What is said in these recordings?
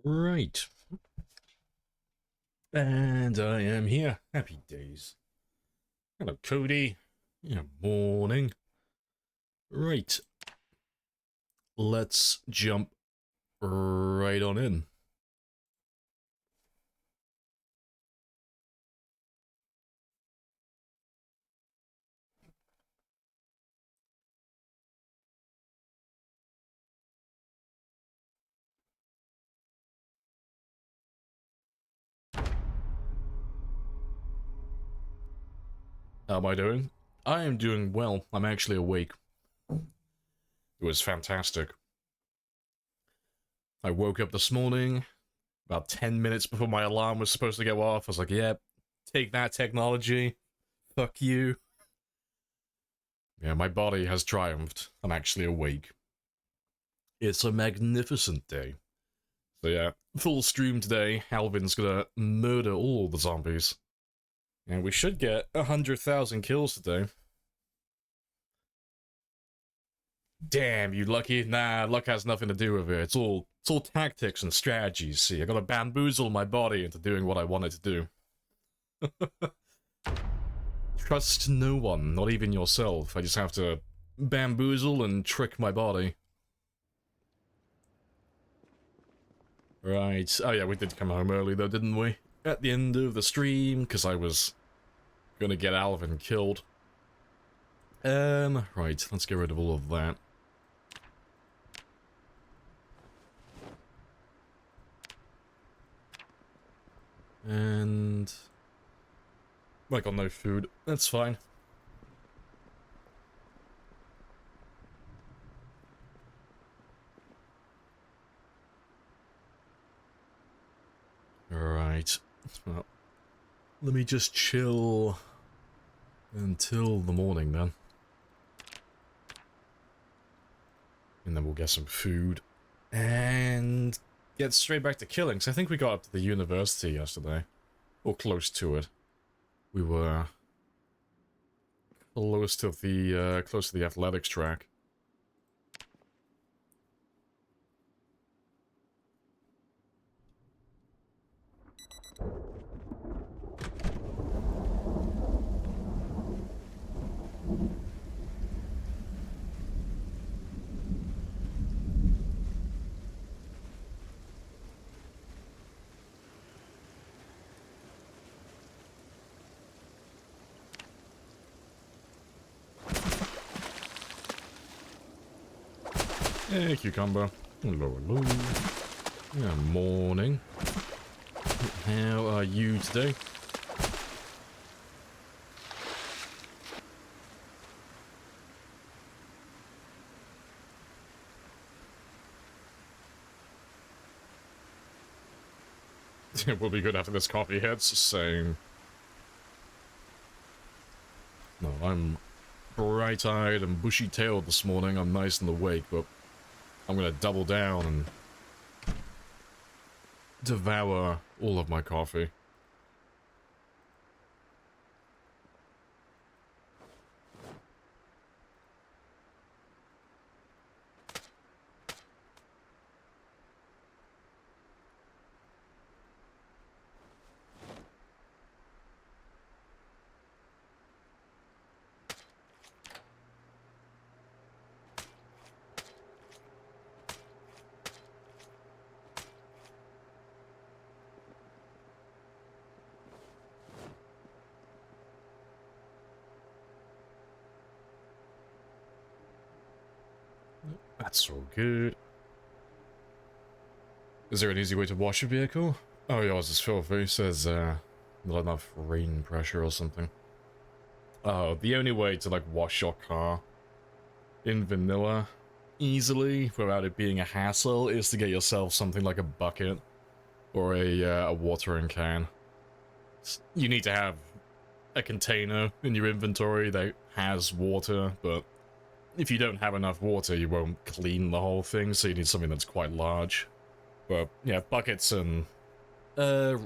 Right. And I am here. Happy days. Hello, Cody. Yeah, morning. Right. Let's jump right on in. How am I doing? I am doing well. I'm actually awake. It was fantastic. I woke up this morning about 10 minutes before my alarm was supposed to go off. I was like, yep, take that technology. Fuck you. Yeah, my body has triumphed. I'm actually awake. It's a magnificent day. So yeah, full stream today. Alvin's gonna murder all the zombies. And we should get 100,000 kills today. Damn, you lucky? Nah, luck has nothing to do with it. It's all tactics and strategies. See, I gotta bamboozle my body into doing what I want it to do. Trust no one, not even yourself. I just have to bamboozle and trick my body. Right. Oh yeah, we did come home early though, didn't we? At the end of the stream, because I was gonna get Alvin killed. Right, let's get rid of all of that. And I got no food. That's fine. Alright. Well, let me just chill until the morning then. And then we'll get some food. And get straight back to killing. So I think we got up to the university yesterday. Or close to it. We were close to the athletics track. Hey, cucumber. Hello, hello. Yeah, morning. How are you today? It will be good after this coffee hits, same. No, I'm bright-eyed and bushy-tailed this morning. I'm nice and awake, but I'm gonna double down and devour all of my coffee. That's all good. Is there an easy way to wash a vehicle? Oh, yours is filthy. It says, not enough rain pressure or something. Oh, the only way to, like, wash your car in vanilla easily, without it being a hassle, is to get yourself something like a bucket or a watering can. You need to have a container in your inventory that has water, but if you don't have enough water, you won't clean the whole thing, so you need something that's quite large. But yeah, buckets and I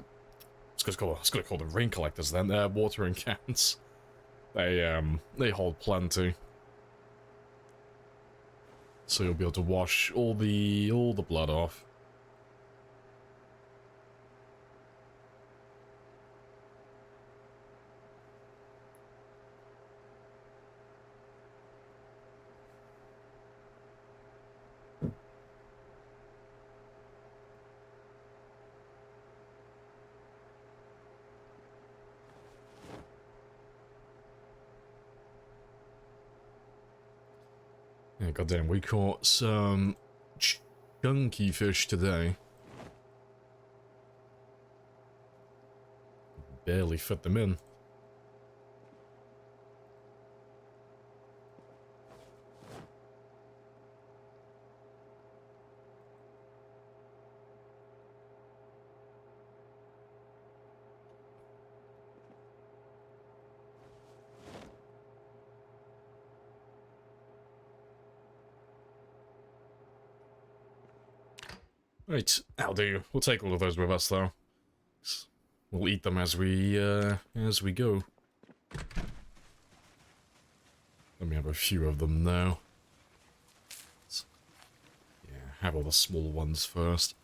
was gonna call them rain collectors then. Watering cans. They hold plenty, so you'll be able to wash all the blood off. Yeah, goddamn, we caught some chunky fish today. Barely fit them in. Right, that'll do. We'll take all of those with us, though. We'll eat them as we go. Let me have a few of them now. Yeah, have all the small ones first.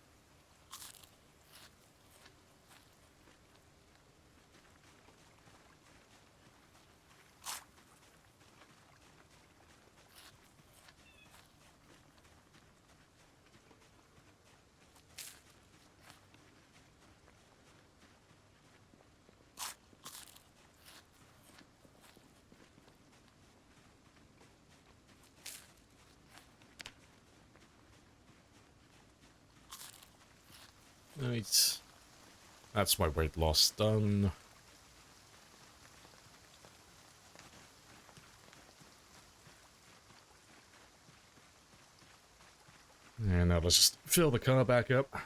Right. That's my weight loss done. And now let's just fill the car back up.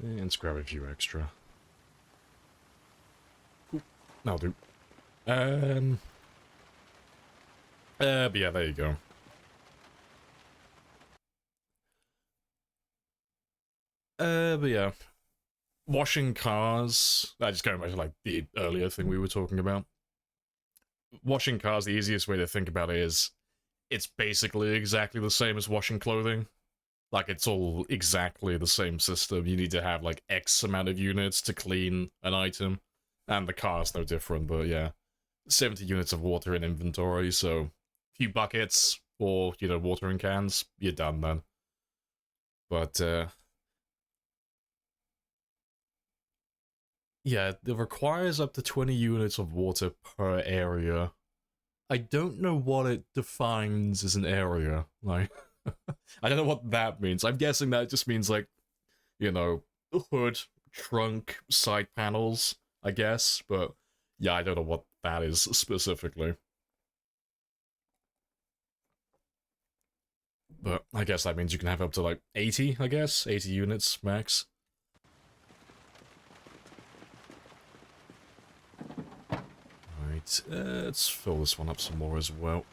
And let's grab a few extra. Cool. That'll do. But yeah, there you go. But yeah. Washing cars, just going back to like the earlier thing we were talking about. Washing cars, the easiest way to think about it is it's basically exactly the same as washing clothing. Like, it's all exactly the same system. You need to have like X amount of units to clean an item. And the car's no different, but yeah. 70 units of water in inventory, so a few buckets or, you know, watering cans, you're done then. But, yeah, it requires up to 20 units of water per area. I don't know what it defines as an area. Like, I don't know what that means. I'm guessing that just means, like, you know, hood, trunk, side panels, I guess. But, yeah, I don't know what that is specifically. But I guess that means you can have up to, like, 80, I guess? 80 units max. Right, let's fill this one up some more as well.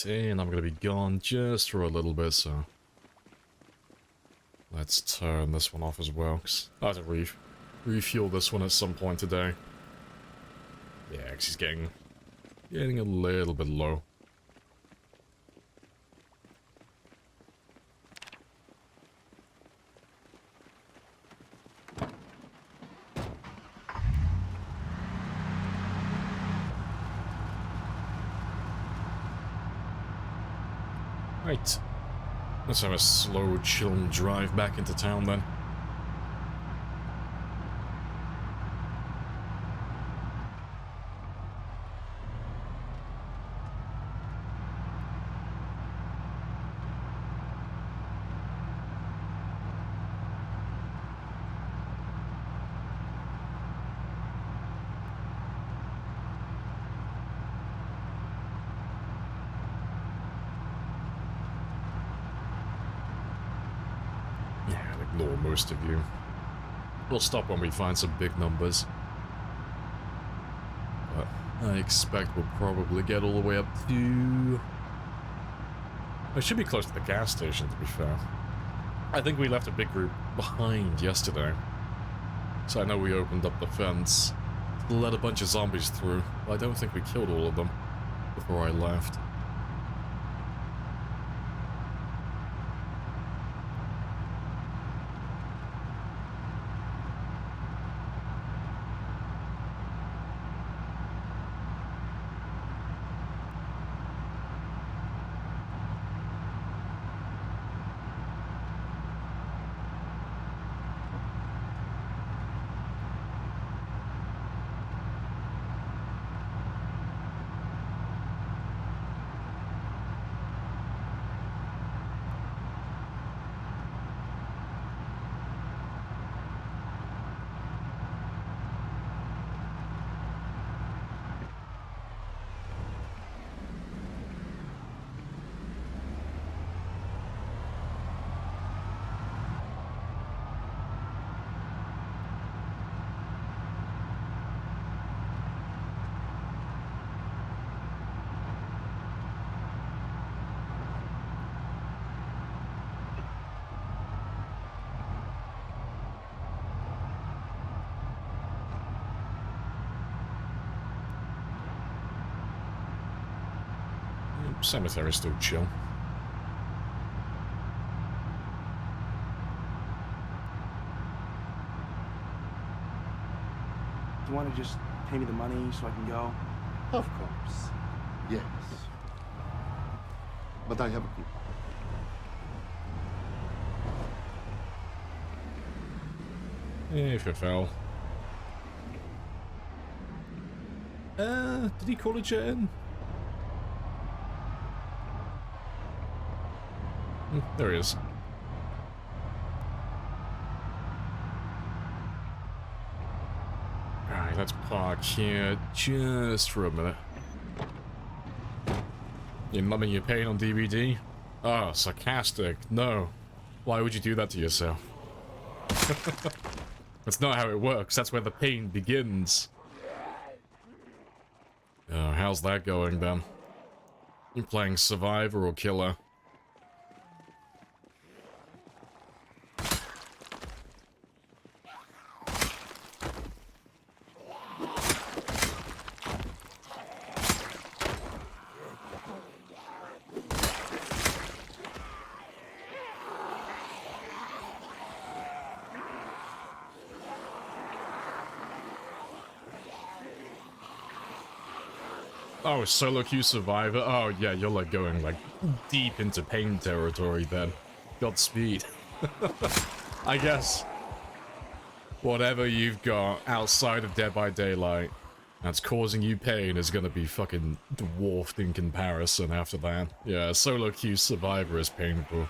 And I'm gonna be gone just for a little bit, so let's turn this one off as well, because I have to refuel this one at some point today. Yeah, because he's getting a little bit low. Right. Let's have a slow, chill drive back into town then. ignore most of you. We'll stop when we find some big numbers. But I expect we'll probably get all the way up to... It should be close to the gas station, to be fair. I think we left a big group behind yesterday. So I know we opened up the fence to let a bunch of zombies through, but I don't think we killed all of them before I left. Cemetery's still chill. Do you want to just pay me the money so I can go? Of course. Yes. But I have a clue. If it fell. Did he call a jet in? There he is. Alright, let's park here just for a minute. You're numbing your pain on DVD? Oh, sarcastic. No. Why would you do that to yourself? That's not how it works. That's where the pain begins. How's that going, then? You playing Survivor or Killer? Oh, solo queue Survivor? Oh, yeah, you're like going like deep into pain territory then. Godspeed. I guess whatever you've got outside of Dead by Daylight that's causing you pain is gonna be fucking dwarfed in comparison after that. Yeah, solo queue Survivor is painful.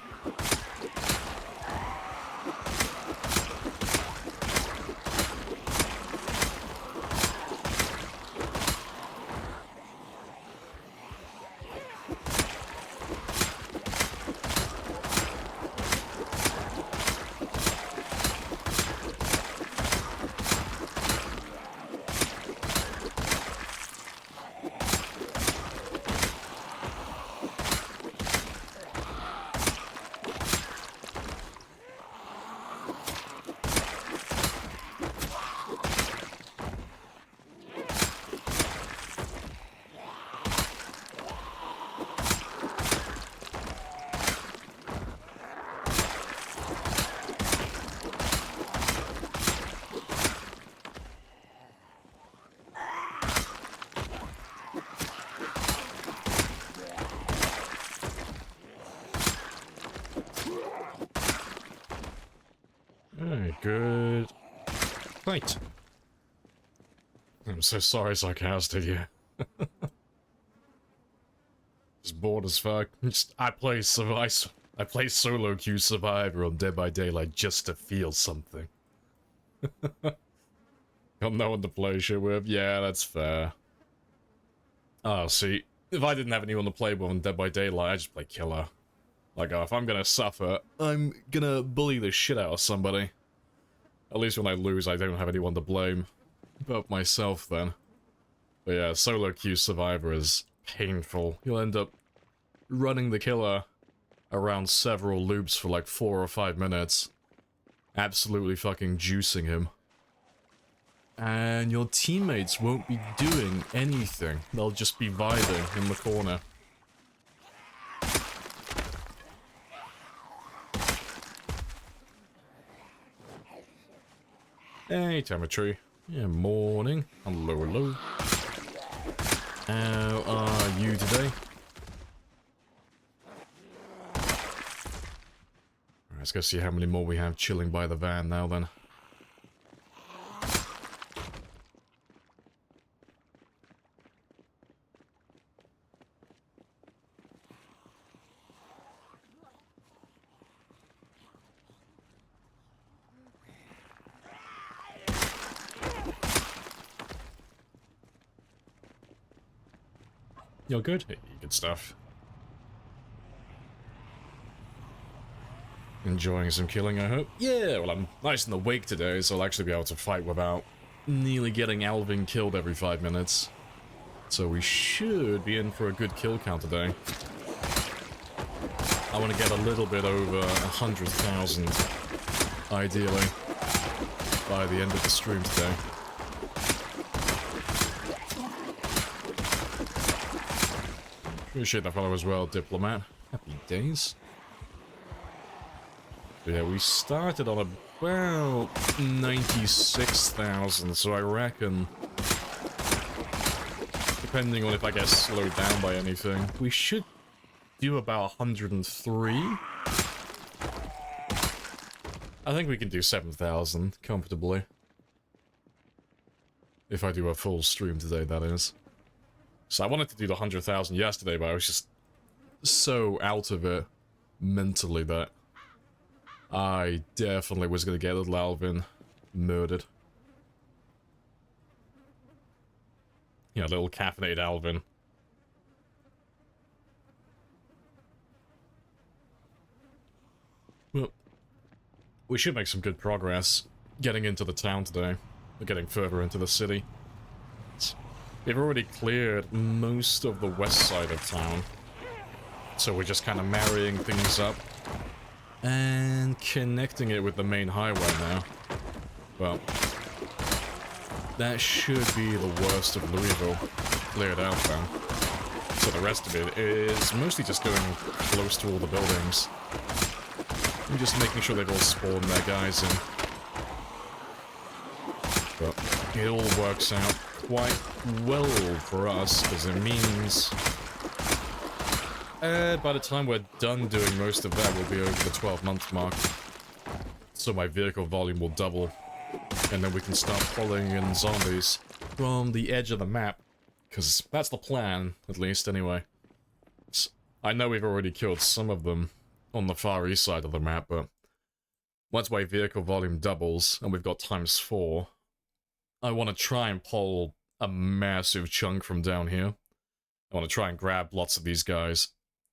Good fight. I'm so sorry, sarcastic, yeah. Just bored as fuck. I play solo queue Survivor on Dead by Daylight just to feel something. Got no one to play shit with. Yeah, that's fair. Oh, see, if I didn't have anyone to play with on Dead by Daylight, I'd just play Killer. Like, if I'm gonna suffer, I'm gonna bully the shit out of somebody. At least when I lose, I don't have anyone to blame but myself then. But yeah, solo queue survivor is painful. You'll end up running the killer around several loops for like 4 or 5 minutes. Absolutely fucking juicing him. And your teammates won't be doing anything. They'll just be vibing in the corner. Hey, Telemetry. Yeah, morning. Hello, hello. How are you today? Let's go see how many more we have chilling by the van now then. You're good? Hey, good stuff. Enjoying some killing, I hope? Yeah, well, I'm nice and awake today, so I'll actually be able to fight without nearly getting Alvin killed every 5 minutes. So we should be in for a good kill count today. I want to get a little bit over 100,000, ideally, by the end of the stream today. Appreciate that follow as well, Diplomat. Happy days. But yeah, we started on about 96,000, so I reckon, depending on if I get slowed down by anything, we should do about 103. I think we can do 7,000 comfortably. If I do a full stream today, that is. So I wanted to do the 100,000 yesterday, but I was just so out of it mentally that I definitely was going to get little Alvin murdered. Yeah, little caffeinated Alvin. Well, we should make some good progress getting into the town today. We're getting further into the city. They've already cleared most of the west side of town. So we're just kind of marrying things up and connecting it with the main highway now. Well, that should be the worst of Louisville cleared out then. So the rest of it is mostly just going close to all the buildings. And just making sure they've all spawned their guys in. But it all works out quite well for us, because it means by the time we're done doing most of that, we'll be over the 12-month mark. So my vehicle volume will double, and then we can start following in zombies from the edge of the map, because that's the plan, at least, anyway. I know we've already killed some of them on the far east side of the map, but once my vehicle volume doubles, and we've got ×4, I want to try and pull a massive chunk from down here. I want to try and grab lots of these guys,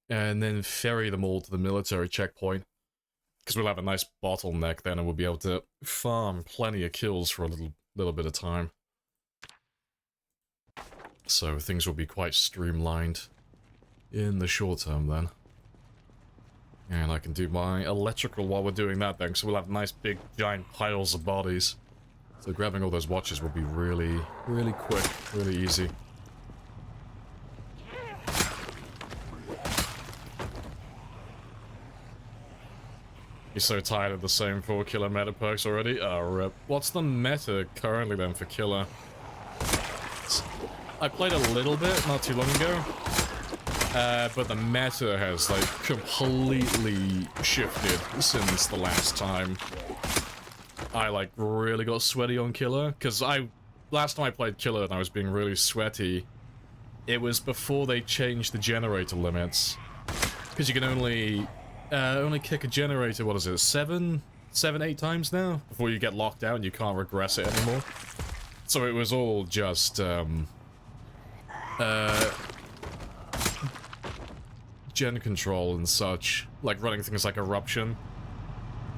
and then ferry them all to the military checkpoint, because we'll have a nice bottleneck then, and we'll be able to farm plenty of kills for a little bit of time. So things will be quite streamlined in the short term then. And I can do my electrical while we're doing that then, so we'll have nice big giant piles of bodies. So grabbing all those watches will be really, really quick, really easy. You're so tired of the same 4 killer meta perks already? Oh, rip. What's the meta currently then for killer? I played a little bit not too long ago, but the meta has like completely shifted since the last time I like really got sweaty on killer, because last time I played killer and I was being really sweaty, it was before they changed the generator limits, because you can only kick a generator, what is it, 8 times now before you get locked out and you can't regress it anymore. So it was all gen control and such, like running things like Eruption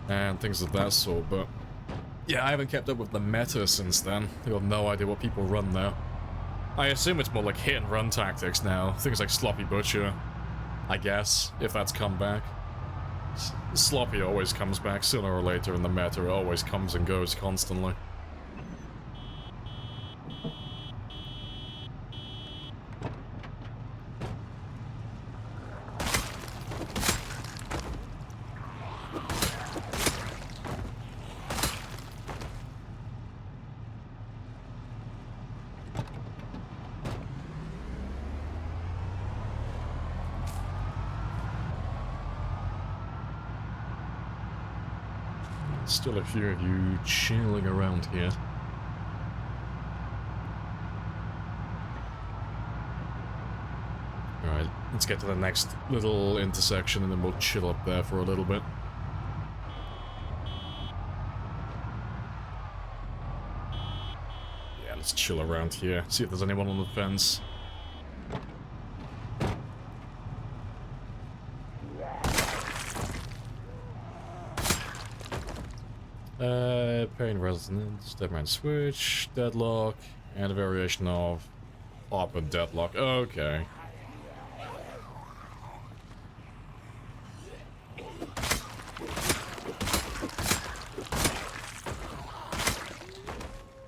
and things of that sort, but yeah, I haven't kept up with the meta since then. I've got no idea what people run now. I assume it's more like hit and run tactics now, things like Sloppy Butcher, I guess, if that's come back. Sloppy always comes back sooner or later in the meta, it always comes and goes constantly. Still a few of you chilling around here. Alright, let's get to the next little intersection and then we'll chill up there for a little bit. Yeah, let's chill around here, see if there's anyone on the fence. Pain resonance, deadman switch, deadlock, and a variation of pop and deadlock. Okay.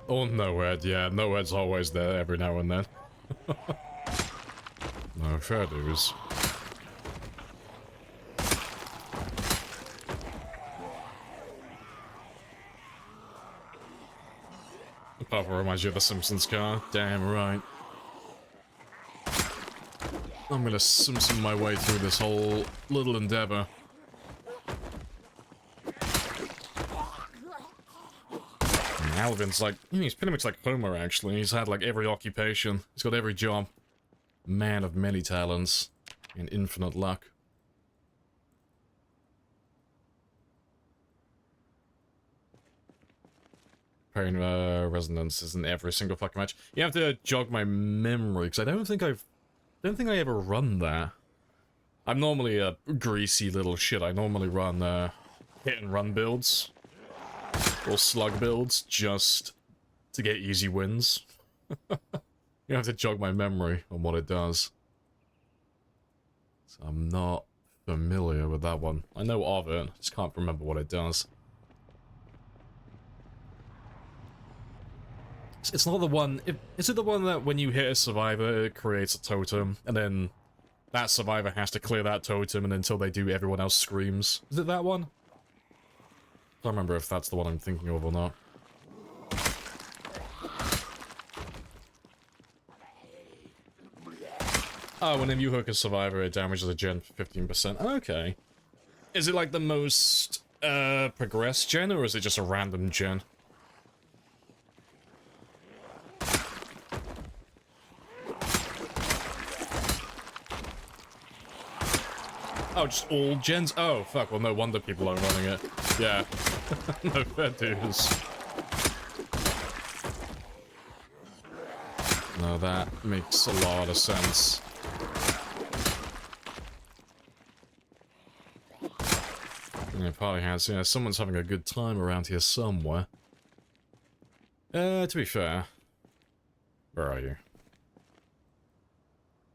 Oh, no-head, yeah, no-head's always there every now and then. No, fair dues. Papa reminds you of the Simpsons car. Damn right. I'm gonna Simpson my way through this whole little endeavor. And Alvin's like, he's pretty much like Homer actually. He's had like every occupation. He's got every job. Man of many talents and infinite luck. Pain resonance is in every single fucking match. You have to jog my memory because I don't think I ever run that. I'm normally a greasy little shit. I normally run hit and run builds or slug builds just to get easy wins. You have to jog my memory on what it does. So I'm not familiar with that one. I know of it, just can't remember what it does. It's not the one... Is it the one that when you hit a survivor, it creates a totem, and then that survivor has to clear that totem, and until they do, everyone else screams? Is it that one? I don't remember if that's the one I'm thinking of or not. Oh, whenever you hook a survivor, it damages a gen for 15%. Okay. Is it like the most, progressed gen, or is it just a random gen? Oh, just all gens? Oh, fuck, well no wonder people aren't running it. Yeah. No fair dues. No, that makes a lot of sense. Yeah, party has, yeah, someone's having a good time around here somewhere. To be fair. Where are you?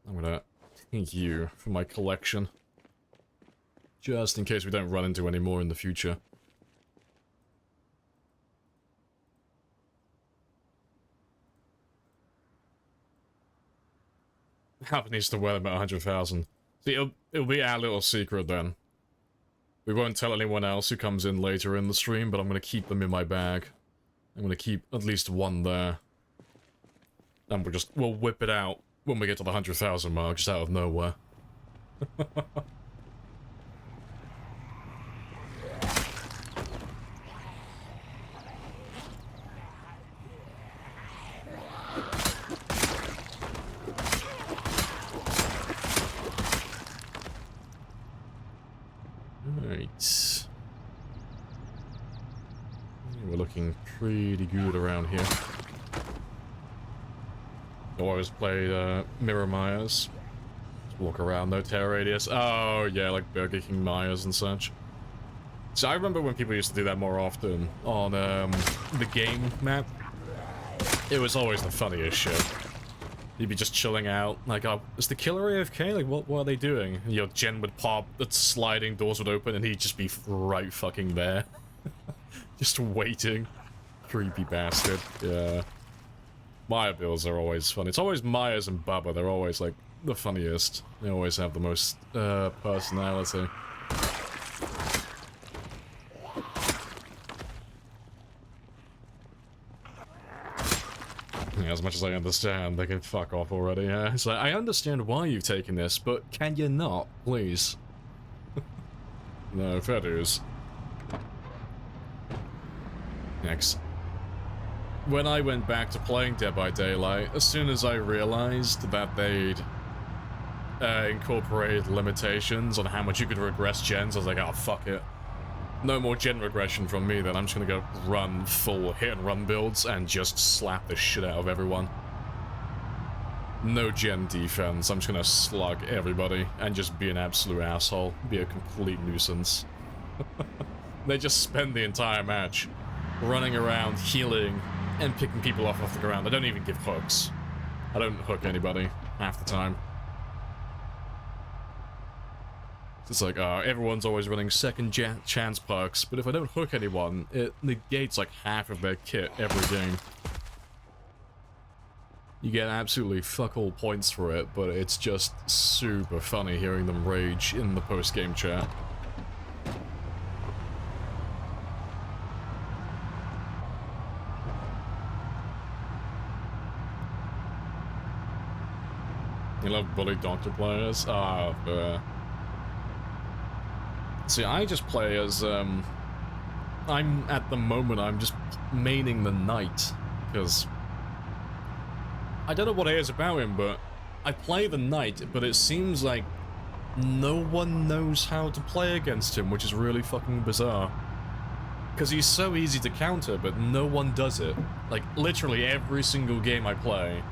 I'm gonna take you for my collection. Just in case we don't run into any more in the future. Half needs to wear them at 100,000. See, it'll be our little secret then. We won't tell anyone else who comes in later in the stream, but I'm gonna keep them in my bag. I'm gonna keep at least one there. And we'll whip it out when we get to the 100,000 mark, just out of nowhere. Right. We're looking pretty good around here. I always played Mirror Myers. Just walk around, no terror radius. Oh, yeah, like Burger King Myers and such. So I remember when people used to do that more often on the game map. It was always the funniest shit. You'd be just chilling out, like, oh, is the killer AFK? Like, what are they doing? And your gen would pop, the sliding doors would open, and he'd just be right fucking there. Just waiting. Creepy bastard. Yeah. Maya builds are always funny. It's always Myers and Bubba. They're always, like, the funniest. They always have the most, personality. Yeah, as much as I understand, they can fuck off already, yeah. It's like, I understand why you've taken this, but can you not, please? No, fair dues. Next. When I went back to playing Dead by Daylight, as soon as I realized that they'd incorporated limitations on how much you could regress gens, I was like, oh, fuck it. No more gen regression from me, then I'm just gonna go run full hit and run builds and just slap the shit out of everyone. No gen defense, I'm just gonna slug everybody and just be an absolute asshole. Be a complete nuisance. They just spend the entire match running around, healing, and picking people off the ground. I don't even give hooks. I don't hook anybody half the time. It's like, everyone's always running second chance perks, but if I don't hook anyone, it negates like half of their kit every game. You get absolutely fuck all points for it, but it's just super funny hearing them rage in the post-game chat. You love bully doctor players? See, I just play as, I'm, at the moment, I'm just maining the knight, because I don't know what it is about him, but I play the knight, but it seems like no one knows how to play against him, which is really fucking bizarre. Because he's so easy to counter, but no one does it. Like, literally every single game I play,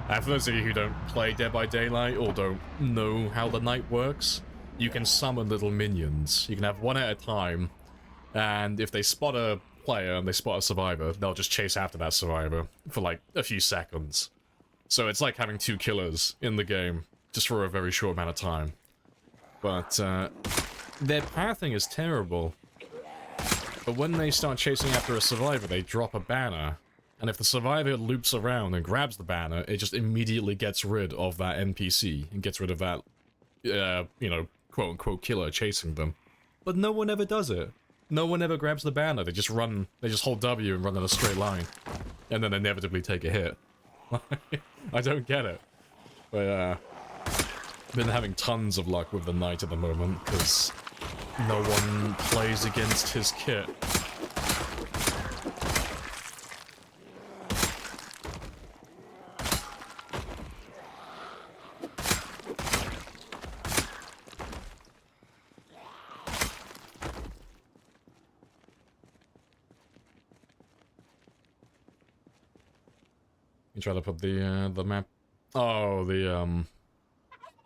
and for those of you who don't play Dead by Daylight or don't know how the knight works, you can summon little minions. You can have one at a time, and if they spot a player and they spot a survivor, they'll just chase after that survivor for like a few seconds. So it's like having two killers in the game, just for a very short amount of time. But, their pathing is terrible. But when they start chasing after a survivor, they drop a banner. And if the survivor loops around and grabs the banner, it just immediately gets rid of that NPC, and gets rid of that, you know, quote-unquote killer chasing them. But no one ever does it. No one ever grabs the banner, they just run, they just hold W and run in a straight line. And then inevitably take a hit. I don't get it. But, been having tons of luck with the knight at the moment, because no one plays against his kit. You try to put the map... Oh,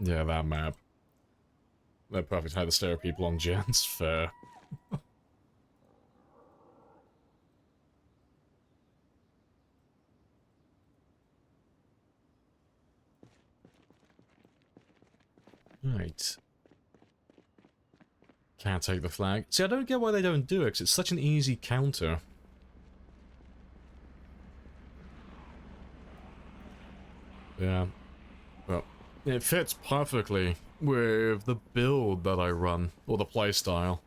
yeah, that map. They're perfect how to stare at people on gens. Fair. Right. Can't take the flag. See, I don't get why they don't do it, because it's such an easy counter. Yeah. Well, it fits perfectly with the build that I run, or the playstyle.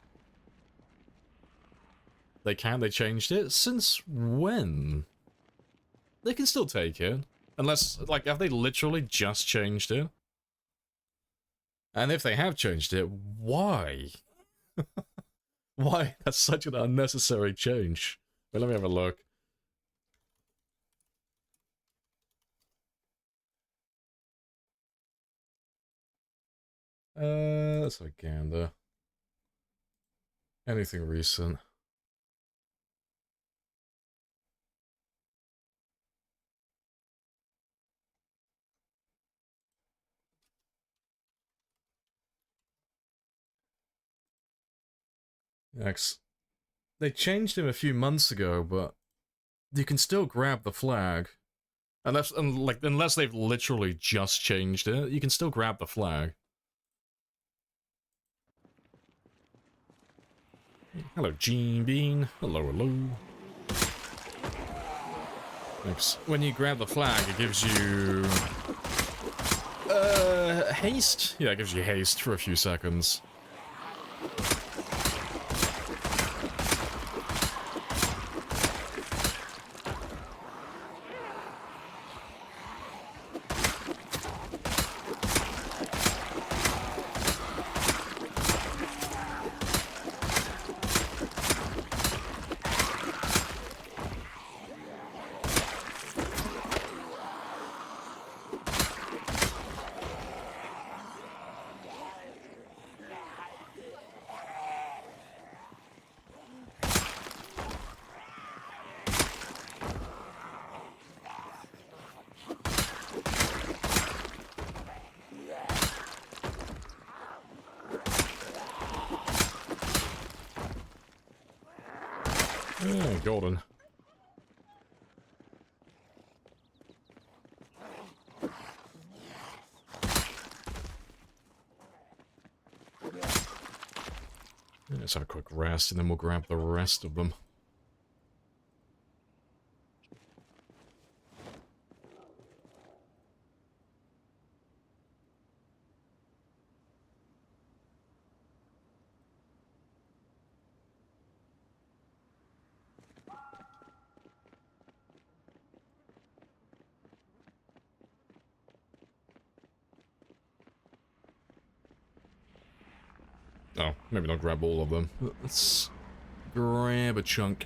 They changed it? Since when? They can still take it. Unless, like, have they literally just changed it? And if they have changed it, why? Why? That's such an unnecessary change. Wait, let me have a look. Let's look gander. Anything recent? They changed him a few months ago, but you can still grab the flag. Unless they've literally just changed it, you can still grab the flag. Hello, Gene Bean. Hello, hello. Thanks. When you grab the flag, it gives you... haste? Yeah, it gives you haste for a few seconds. Yeah, golden. Let's have a quick rest and then we'll grab the rest of them. Oh, maybe not grab all of them. Let's grab a chunk.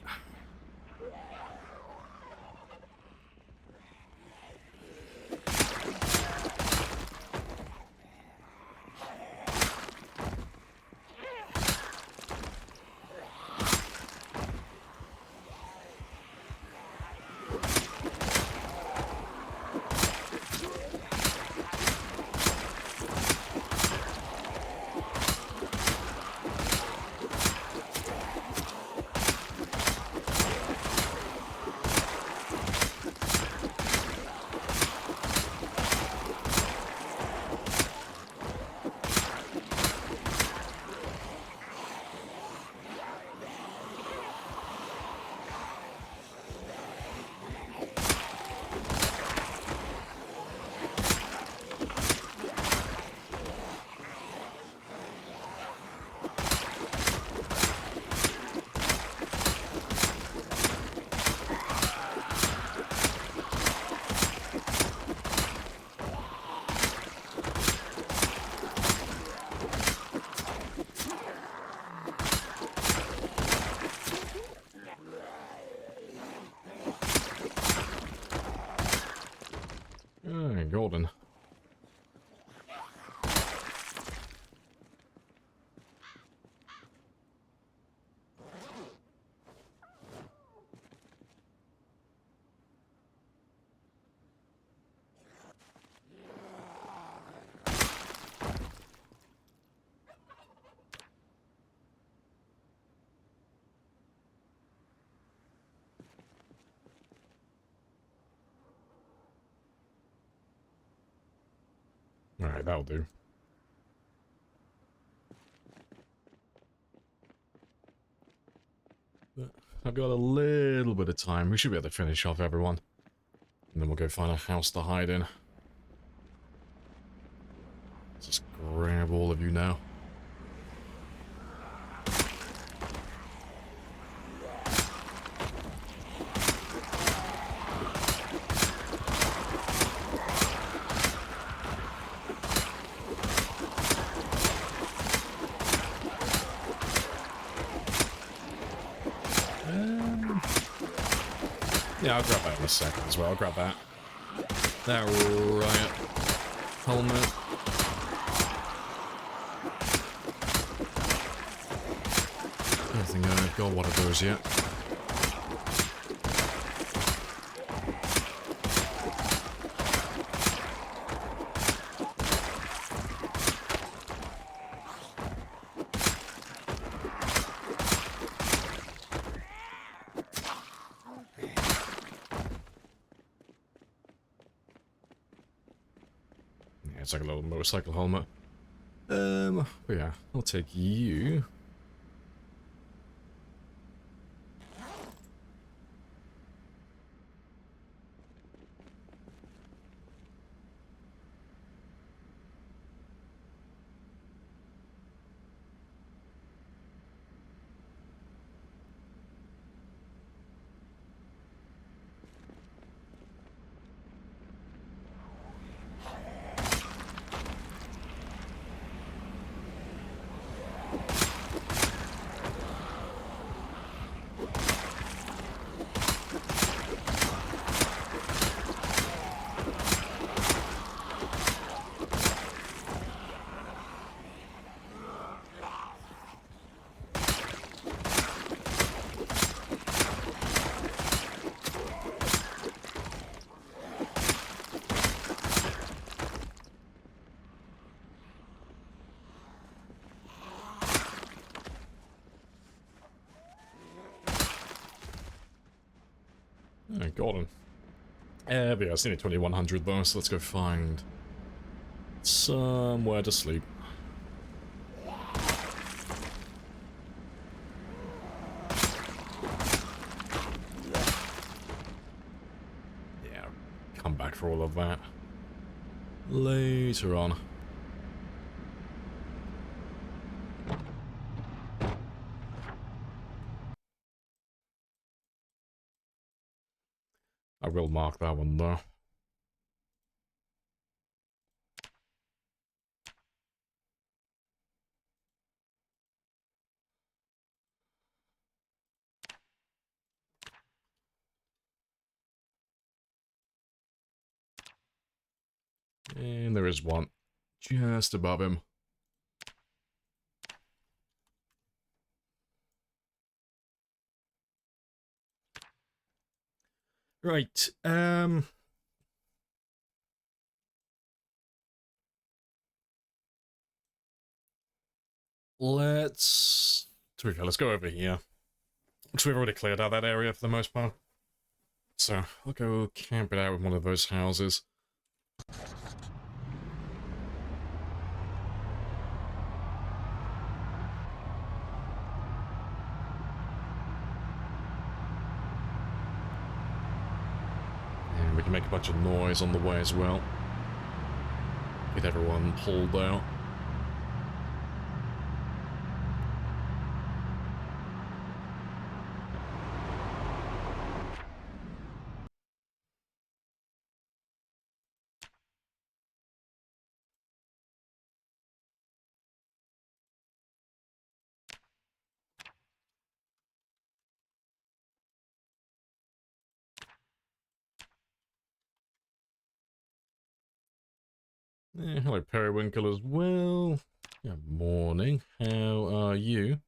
Golden. Alright, that'll do. But I've got a little bit of time. We should be able to finish off everyone. And then we'll go find a house to hide in. Let's just grab all of you now. Yeah, I'll grab that in a second as well. I'll grab that. That riot helmet. I don't think I've got one of those yet. It's like a little motorcycle helmet. But yeah, I'll take you. Oh, got him. But yeah, it's only 2100 though, so let's go find somewhere to sleep. Yeah, come back for all of that later on. I will mark that one though. And there is one just above him. Right, let's go over here. Because we've already cleared out that area for the most part. So, I'll go camp it out with one of those houses. And we can make a bunch of noise on the way as well. Get everyone pulled out. Hello, Periwinkle as well. Good morning. How are you?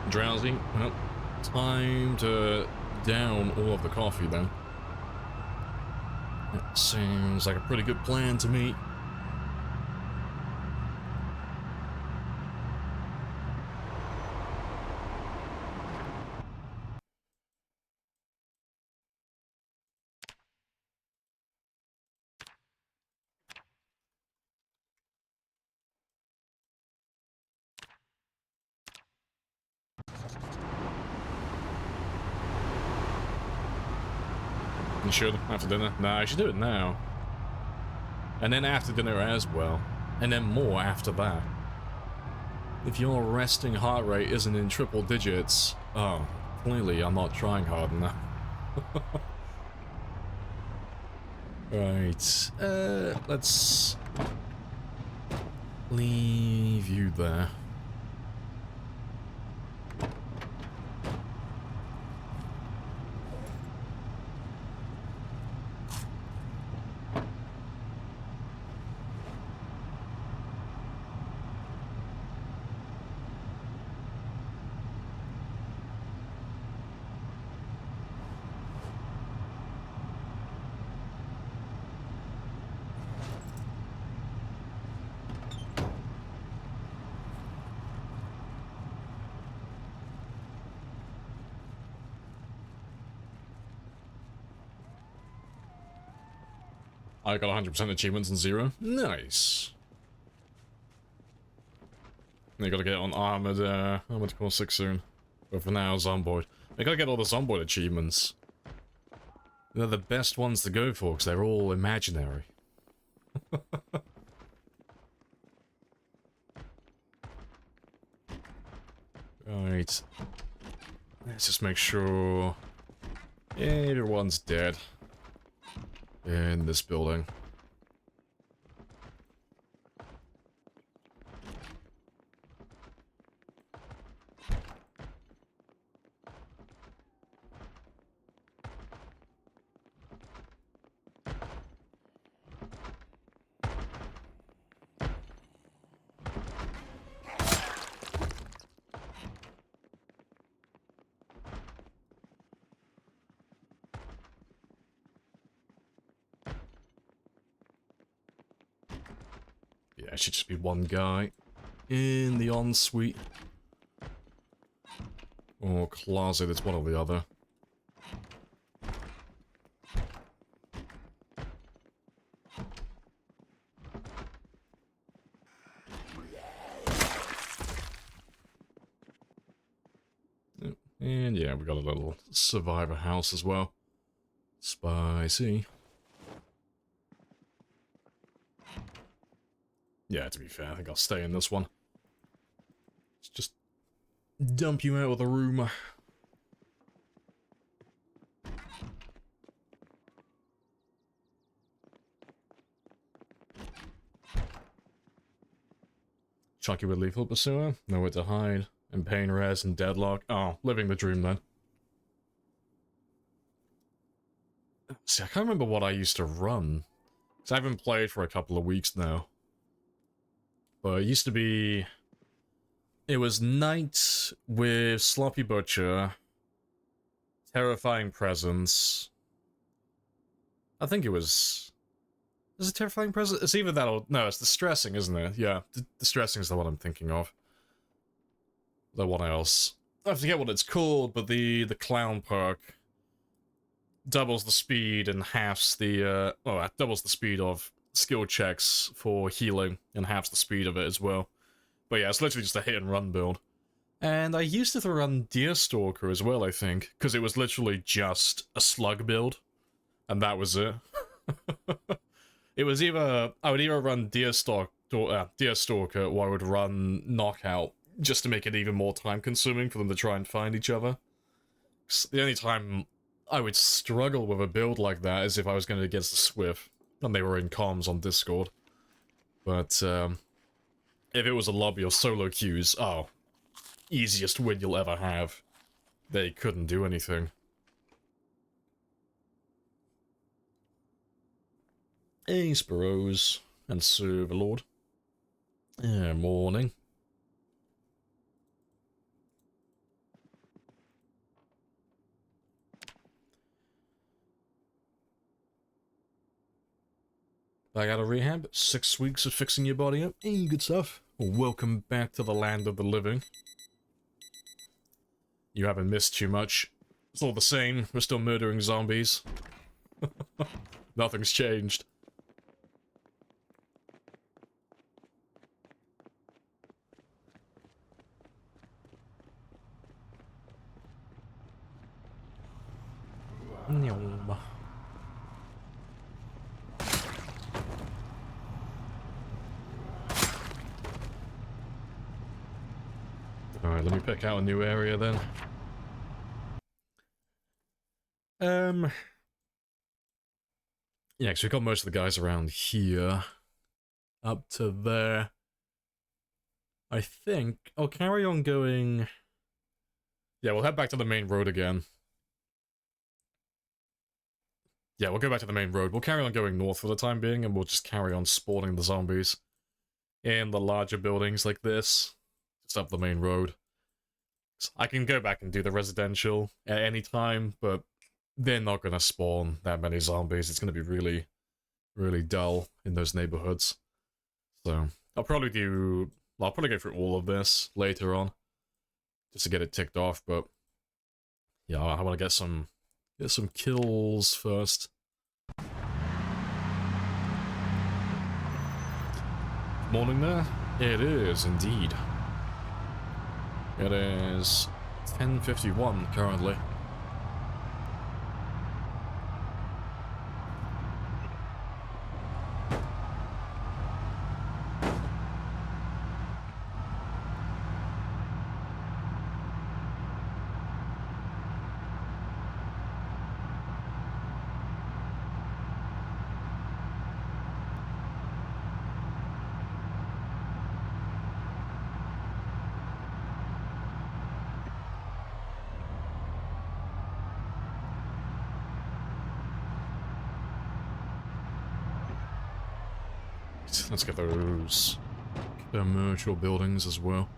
Drowsy? Well, time to down all of the coffee then. That seems like a pretty good plan to me. You should, after dinner. Nah, I should do it now. And then after dinner as well. And then more after that. If your resting heart rate isn't in triple digits, oh, clearly I'm not trying hard enough. Right, let's leave you there. I got 100% achievements and 0. Nice. You gotta get on Armored Core 6 soon. But for now, Zomboid. I gotta get all the Zomboid achievements. They're the best ones to go for, because they're all imaginary. Right. Let's just make sure everyone's dead in this building. Yeah, it should just be one guy in the ensuite. Or closet, it's one or the other. And yeah, we got a little survivor house as well. Spicy. Yeah, to be fair, I think I'll stay in this one. Let's just dump you out of the room. Chucky with Lethal Pursuer, Nowhere to Hide, and Pain Res and Deadlock. Oh, living the dream then. See, I can't remember what I used to run. Because I haven't played for a couple of weeks now. But it used to be... It was Night with Sloppy Butcher, Terrifying Presence. I think it was... Is it Terrifying Presence? It's either that or... No, it's Distressing, isn't it? Yeah, Distressing is the one I'm thinking of. The one else. I forget what it's called, but the clown perk doubles the speed and halves the, doubles the speed of skill checks for healing and halves the speed of it as well. But yeah, it's literally just a hit and run build. And I used to run Deerstalker as well, I think, because it was literally just a slug build, and that was it. It was either, I would either run Deerstalker, or I would run Knockout, just to make it even more time consuming for them to try and find each other. 'Cause the only time I would struggle with a build like that is if I was going against the Swift, and they were in comms on Discord. But, if it was a lobby or solo queues, oh, easiest win you'll ever have. They couldn't do anything. Hey, Sparrows, and Serverlord. Yeah, morning. Back out of rehab, 6 weeks of fixing your body up. Hey, good stuff. Welcome back to the land of the living. You haven't missed too much. It's all the same, we're still murdering zombies. Nothing's changed. Alright, let me pick out a new area then. Yeah, because we've got most of the guys around here. Up to there. I think I'll carry on going... Yeah, we'll head back to the main road again. Yeah, we'll go back to the main road. We'll carry on going north for the time being, and we'll just carry on spawning the zombies in the larger buildings like this. Just up the main road. So I can go back and do the residential at any time, but they're not going to spawn that many zombies. It's going to be really, really dull in those neighborhoods. So I'll probably go through all of this later on, just to get it ticked off. But yeah, I want to get some kills first. Morning there? It is indeed. It is 10:51 currently. Let's get those commercial buildings as well.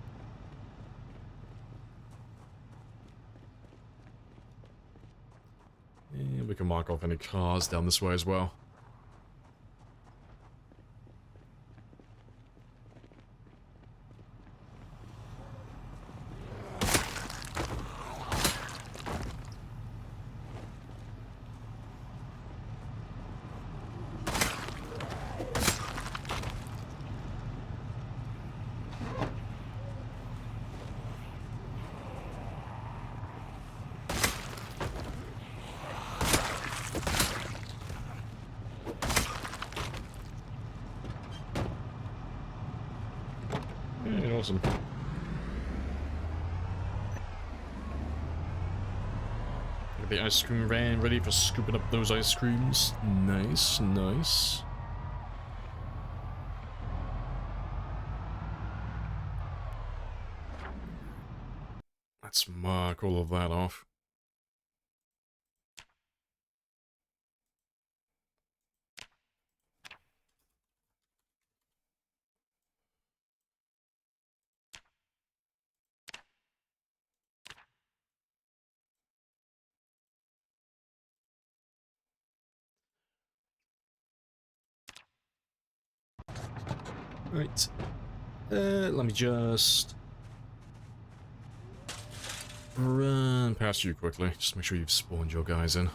And we can mark off any cars down this way as well. Awesome. Get the ice cream van ready for scooping up those ice creams. Nice, nice. Let's mark all of that off. Right. Let me just run past you quickly. Just make sure you've spawned your guys in.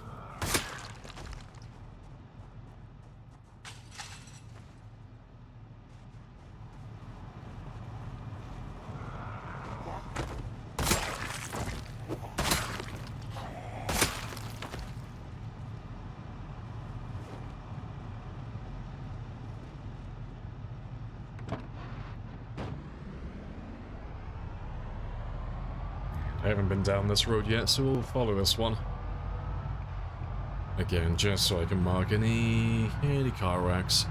I haven't been down this road yet, so we'll follow this one. Again, just so I can mark any car wrecks.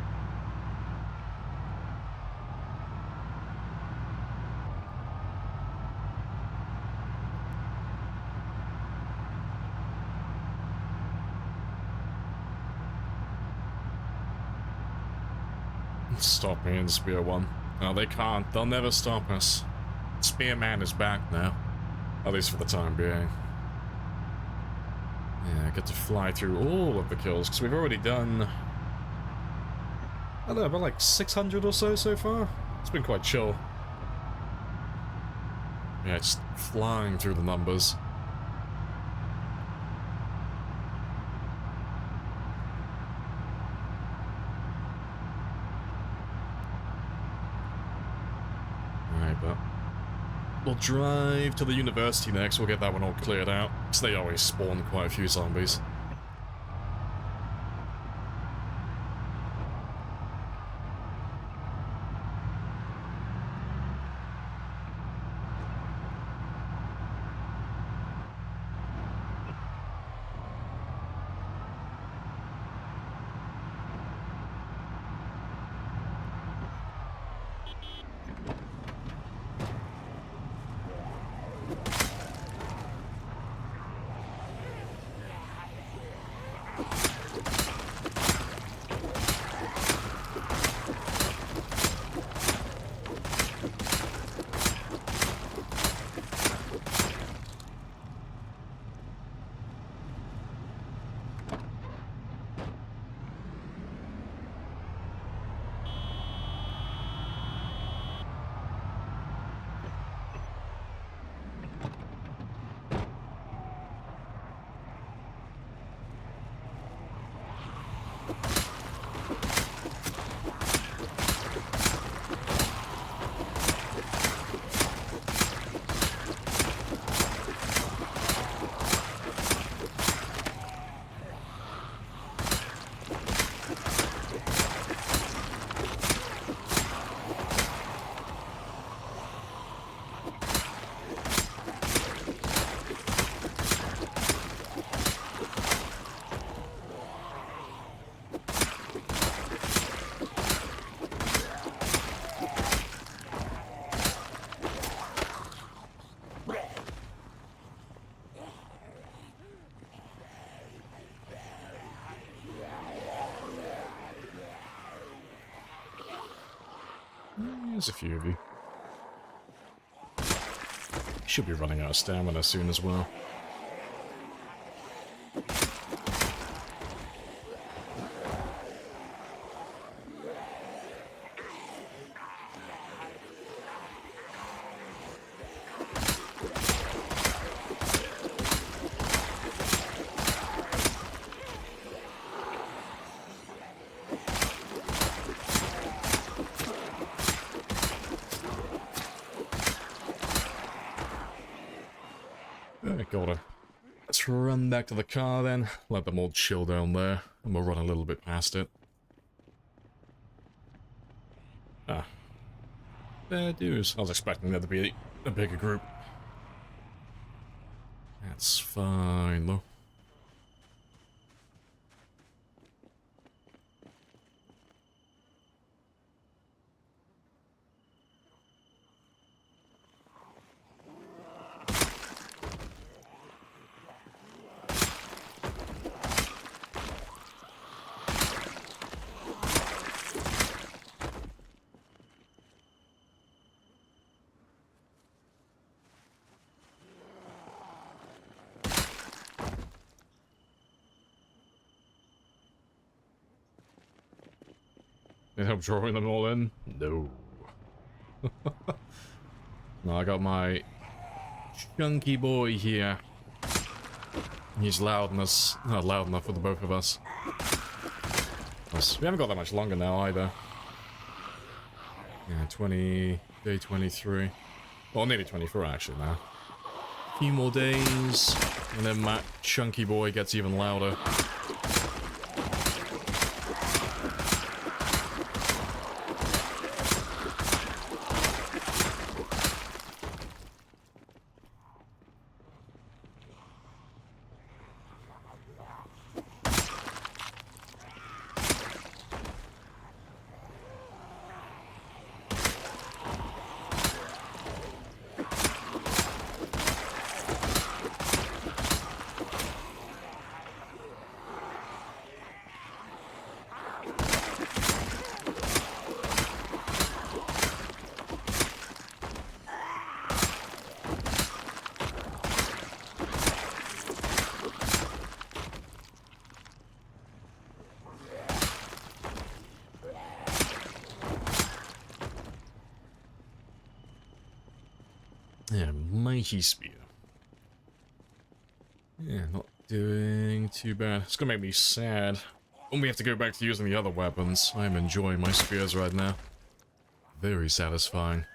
Stop me in Spear 1. No, they can't. They'll never stop us. Spearman is back now. At least for the time being. Yeah, I get to fly through all of the kills, because we've already done... I don't know, about like 600 or so far? It's been quite chill. Yeah, just flying through the numbers. Alright, but... we'll drive to the university next, we'll get that one all cleared out. Because they always spawn quite a few zombies. There's a few of you. Should be running out of stamina soon as well. Got it. Let's run back to the car then. Let them all chill down there, and we'll run a little bit past it. Ah. Fair dues. I was expecting there to be a bigger group. That's fine, though. Need help drawing them all in? No. No, I got my chunky boy here. He's loud enough for the both of us. Plus, we haven't got that much longer now either. Yeah, day 23. Well, nearly 24 actually now. A few more days, and then my chunky boy gets even louder. Yeah, mighty spear. Yeah, not doing too bad. It's gonna make me sad when we have to go back to using the other weapons. I'm enjoying my spears right now. Very satisfying.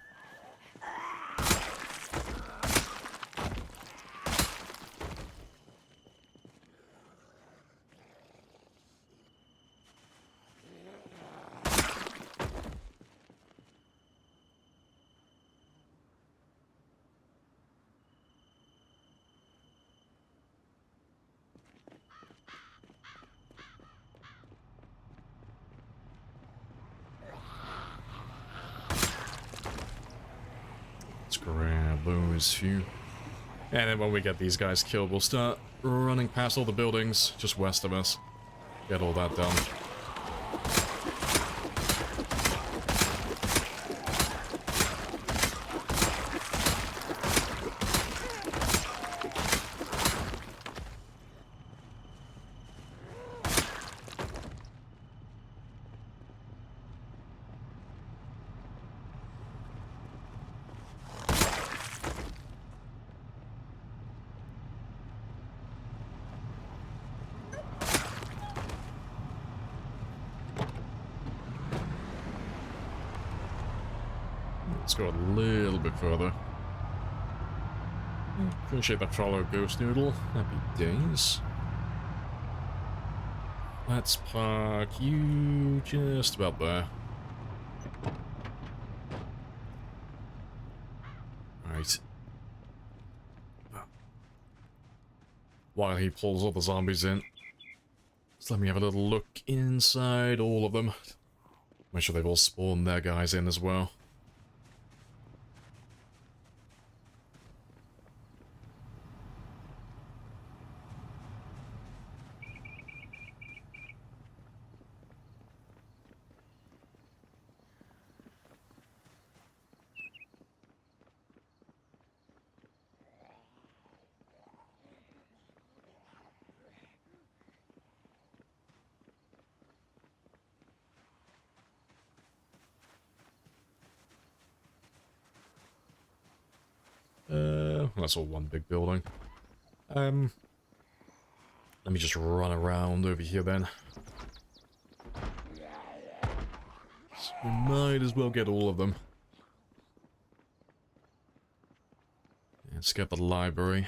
Let's grab those few. And then when we get these guys killed, we'll start running past all the buildings just west of us. Get all that done. Let's go a little bit further. Appreciate that follow, Ghost Noodle. Happy days. Let's park you just about there. Right. While he pulls all the zombies in, just let me have a little look inside all of them. Make sure they've all spawned their guys in as well. that's all one big building. Let me just run around over here then. So we might as well get all of them. Let's get the library.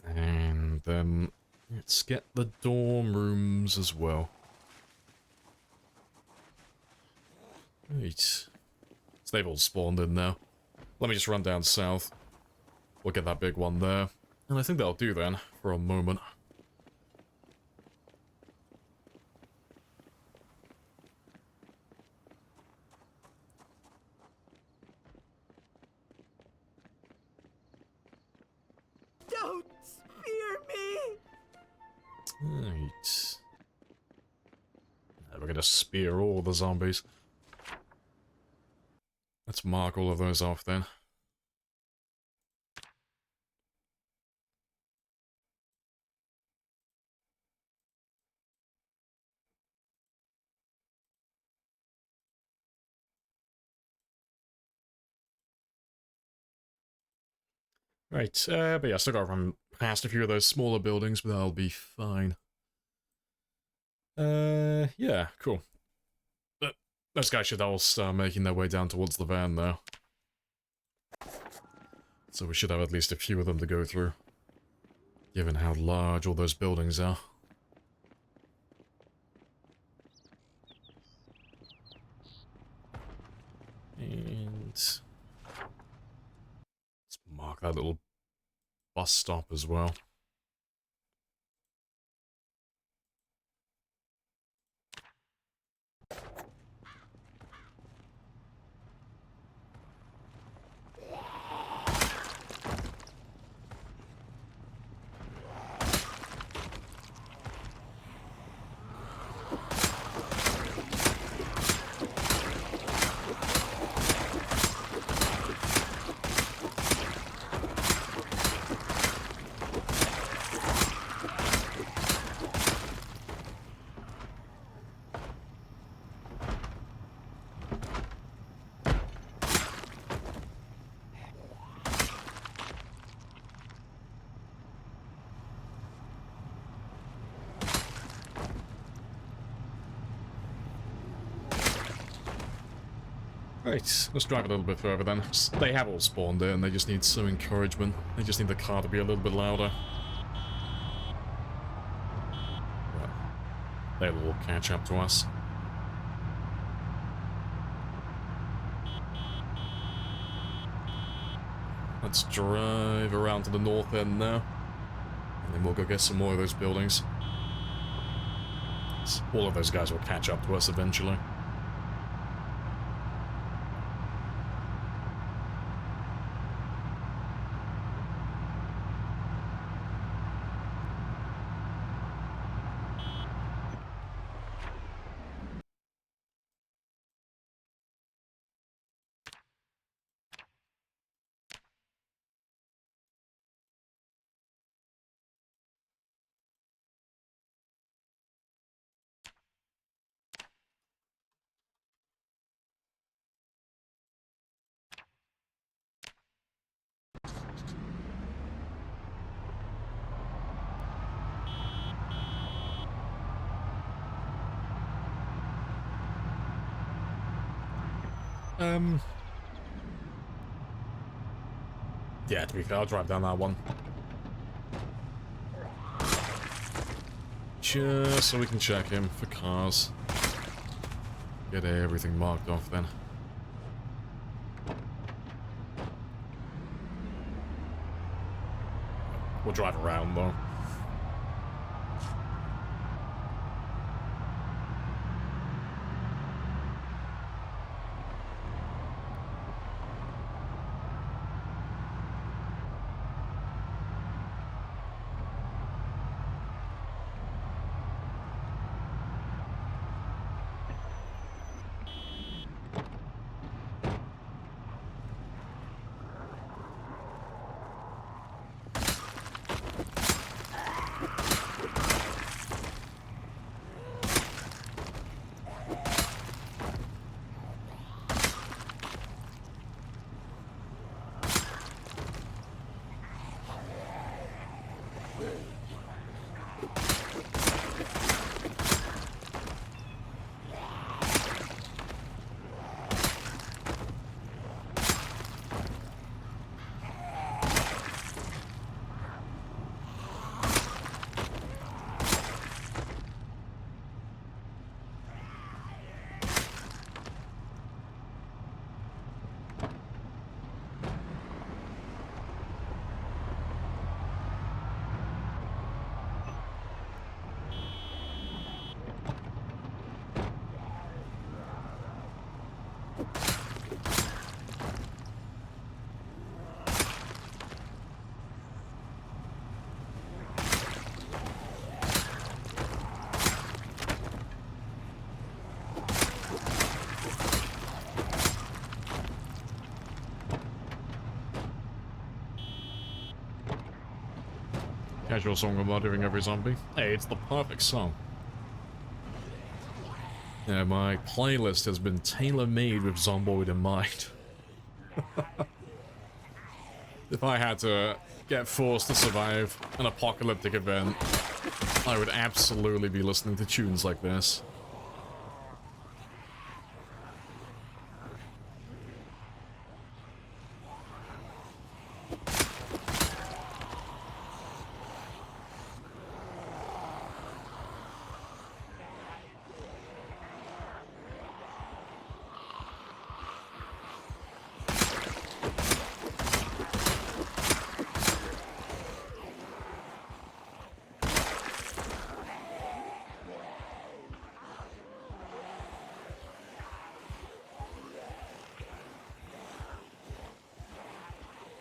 And then let's get the dorm rooms as well. Right. So they've all spawned in now. Let me just run down south. We'll get that big one there. And I think that'll do then, for a moment. Don't spear me! Right. Now we're gonna spear all the zombies. Let's mark all of those off then. Right, but yeah, still gotta run past a few of those smaller buildings, but that'll be fine. Yeah, cool. But those guys should all start making their way down towards the van now. So we should have at least a few of them to go through, given how large all those buildings are. And let's mark that little bus stop as well. Right, let's drive a little bit further then. They have all spawned in, they just need some encouragement. They just need the car to be a little bit louder. But they'll all catch up to us. Let's drive around to the north end now. And then we'll go get some more of those buildings. All of those guys will catch up to us eventually. Yeah, to be fair, I'll drive down that one. Just so we can check him for cars. Get everything marked off then. We'll drive around though. casual song about doing every zombie. Hey, it's the perfect song. Yeah, my playlist has been tailor-made with Zomboid in mind. If I had to get forced to survive an apocalyptic event, I would absolutely be listening to tunes like this.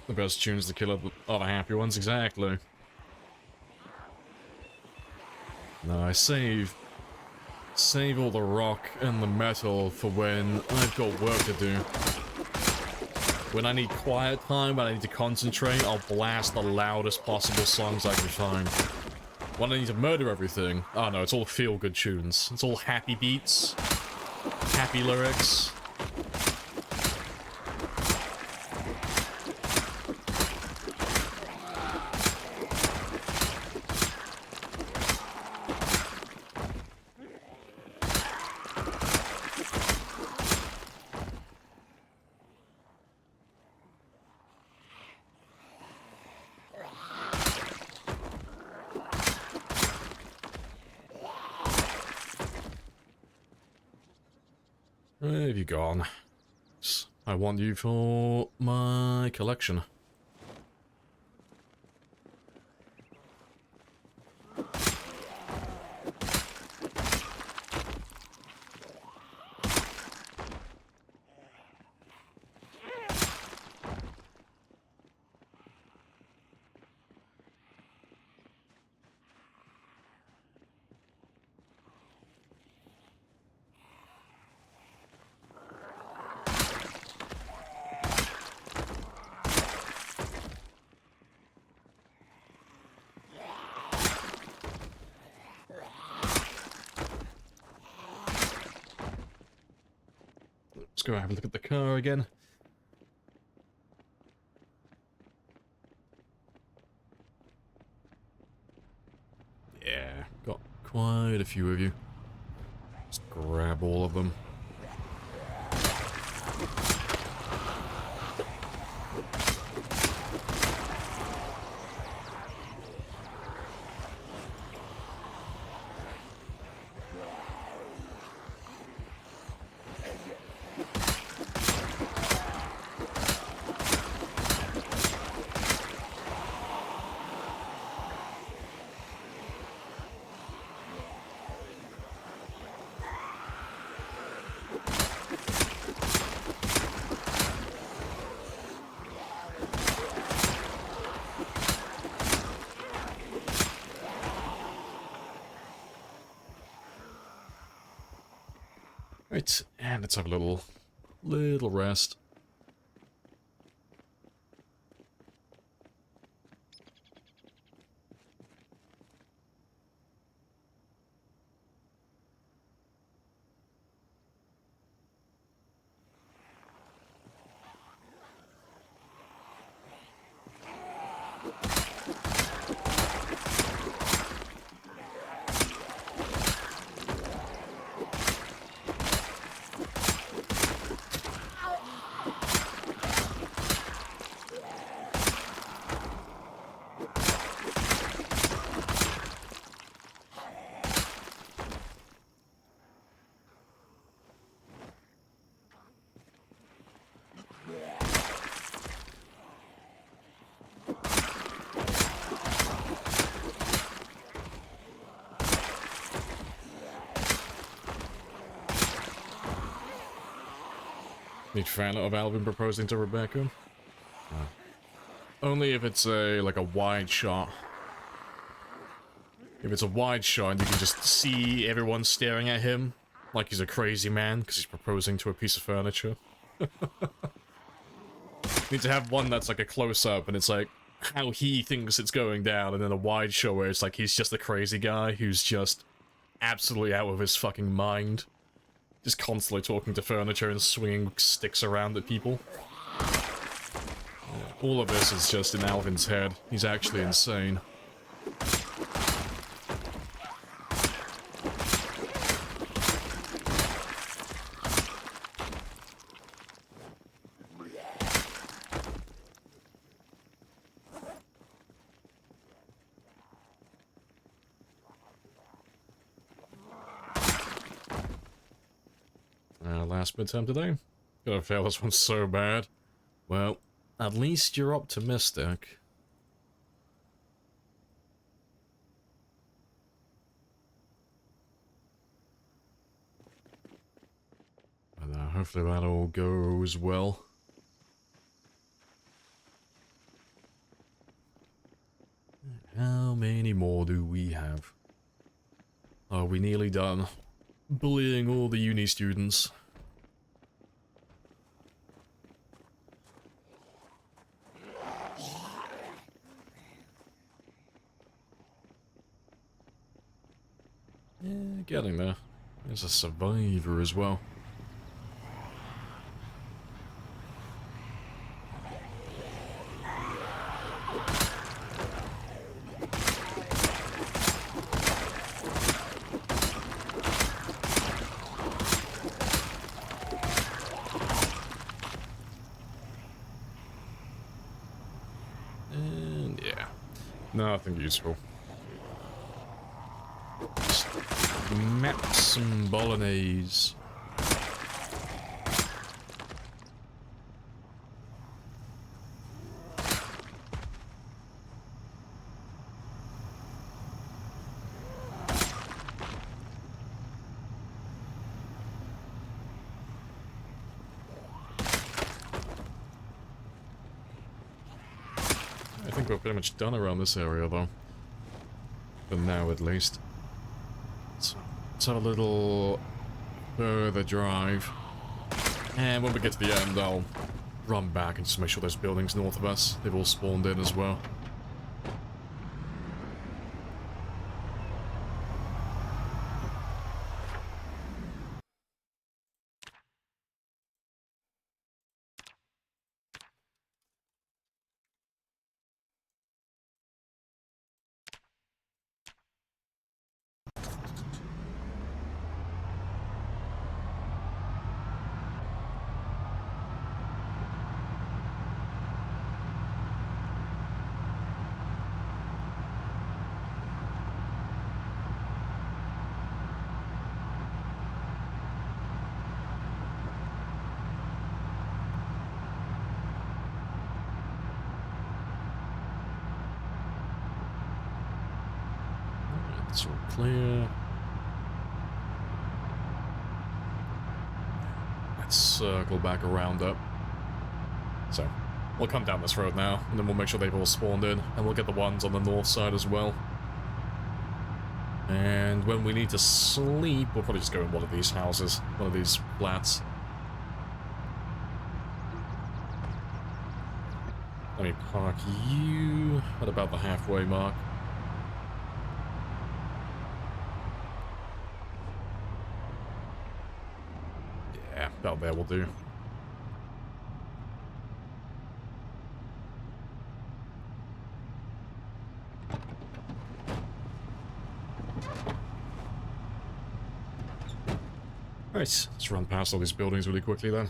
The best tunes to kill other happy ones, exactly. No, I save all the rock and the metal for when I've got work to do. When I need quiet time, when I need to concentrate, I'll blast the loudest possible songs I can find. When I need to murder everything, oh no, it's all feel-good tunes. It's all happy beats, happy lyrics. Where have you gone? I want you for my collection. Let's go have a look at the car again. Yeah, got quite a few of you. Just grab all of them. Right, and let's have a little rest. Big fan of Alvin proposing to Rebecca. Only if it's like a wide shot. If it's a wide shot and you can just see everyone staring at him like he's a crazy man because he's proposing to a piece of furniture. Need to have one that's like a close-up and it's like how he thinks it's going down, and then a wide shot where it's like he's just a crazy guy who's just absolutely out of his fucking mind. Just constantly talking to furniture and swinging sticks around at people. All of this is just in Alvin's head. He's actually insane. Last midterm today. Gonna fail this one so bad. Well, at least you're optimistic. And hopefully that all goes well. How many more do we have? Are we nearly done? Bullying all the uni students. Yeah, getting there. There's a survivor as well. And yeah, nothing useful. Map some bolognese. I think we're pretty much done around this area though. For now at least. Let's have a little further drive. And when we get to the end, I'll run back and just make sure there's buildings north of us. They've all spawned in as well. It's all clear. Let's circle back around up. So, we'll come down this road now, and then we'll make sure they've all spawned in, and we'll get the ones on the north side as well. And when we need to sleep, we'll probably just go in one of these houses, one of these flats. Let me park you at about the halfway mark. Yeah, about there will do. Right, let's run past all these buildings really quickly then.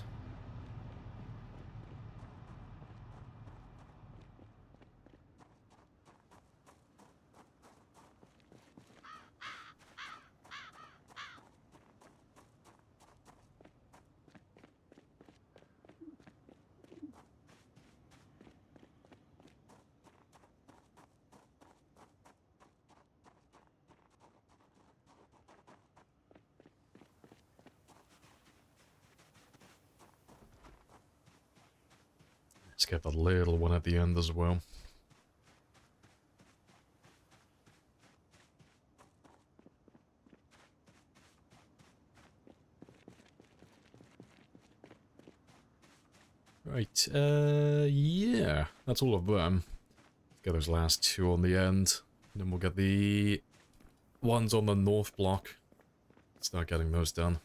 Let's get the little one at the end as well. Right, yeah, that's all of them. Get those last two on the end. And then we'll get the ones on the north block. Start getting those done.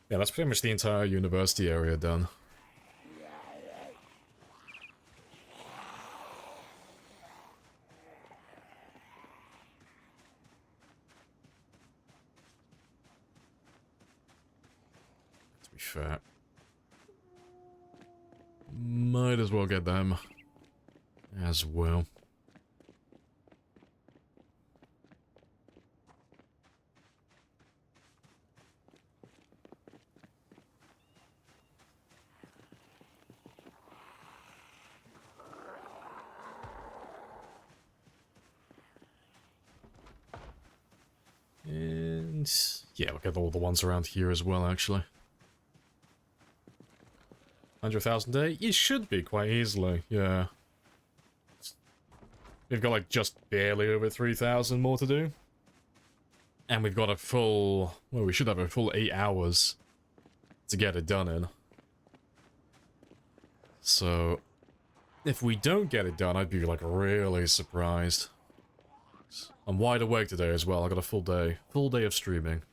Yeah, that's pretty much the entire university area done. To be fair, might as well get them as well. And yeah, we'll get all the ones around here as well, actually. 100,000 a day? It should be quite easily, yeah. We've got like just barely over 3,000 more to do. And we've got a full, well, we should have a full 8 hours to get it done in. So, if we don't get it done, I'd be like really surprised. I'm wide awake today as well. I got a full day of streaming.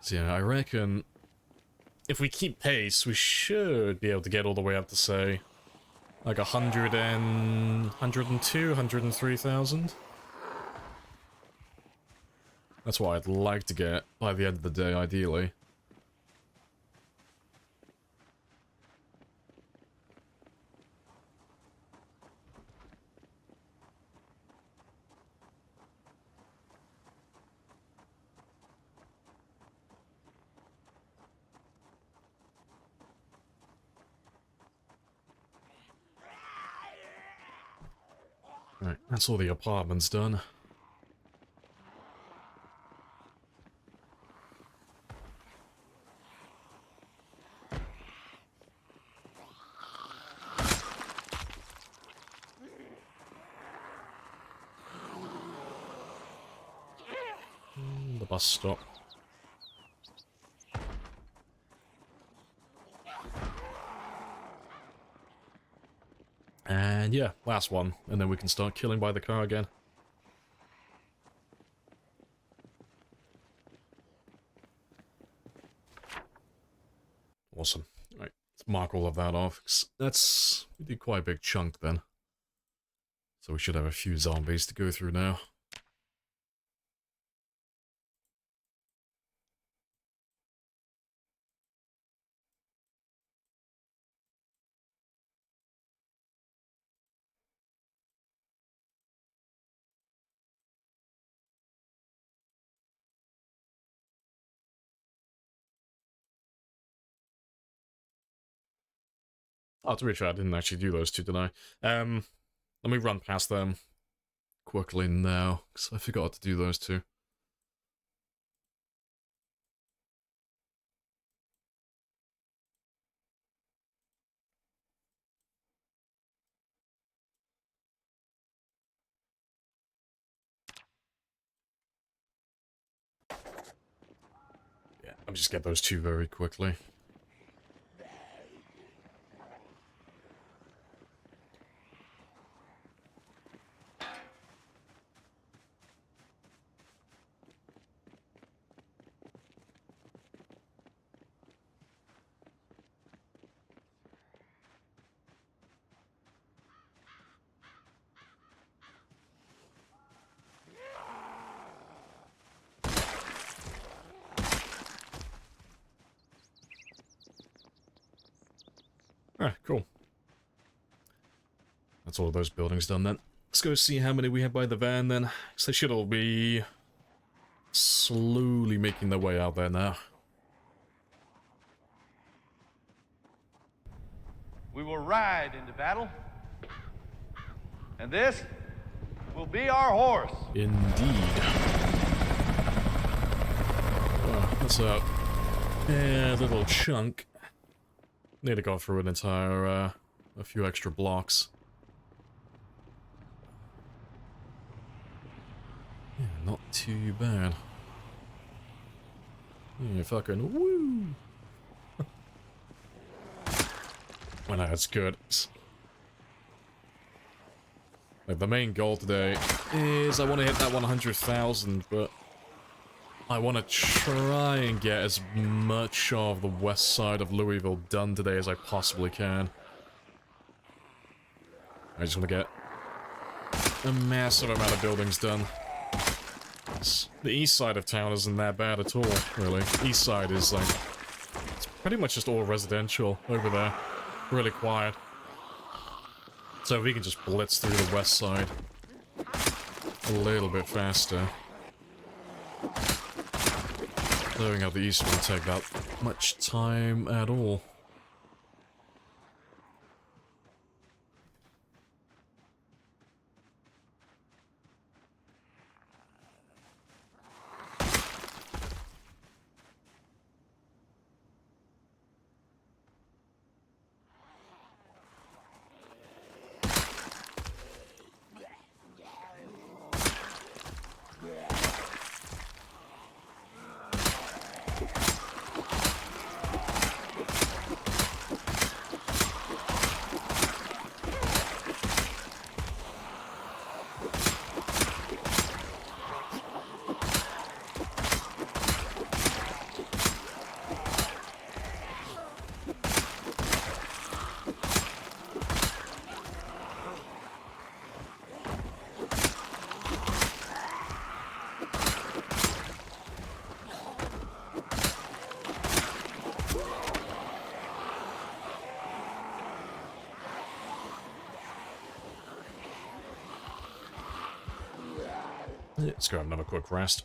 So yeah, I reckon if we keep pace, we should be able to get all the way up to say like 102, 103,000. That's what I'd like to get by the end of the day, ideally. Right, that's all the apartments done. The bus stop. And yeah, last one, and then we can start killing by the car again. Awesome. Right, let's mark all of that off. We did quite a big chunk then. So we should have a few zombies to go through now. Oh, to be fair, I didn't actually do those two, did I? Let me run past them quickly now, because I forgot to do those two. Yeah, let me just get those two very quickly. Alright, cool. That's all of those buildings done then. Let's go see how many we have by the van then. Because they should all be slowly making their way out there now. We will ride into battle, and this will be our horse. Indeed. Oh, that's a little chunk. Need to go through an entire, a few extra blocks. Yeah, not too bad. Yeah, fucking woo! Well, no, that's good. Like, the main goal today is I want to hit that 100,000, but I want to try and get as much of the west side of Louisville done today as I possibly can. I just want to get a massive amount of buildings done. The east side of town isn't that bad at all, really. East side is like, it's pretty much just all residential over there. Really quiet. So if we can just blitz through the west side a little bit faster. Blowing out the east won't take that much time at all. Let's go have another quick rest.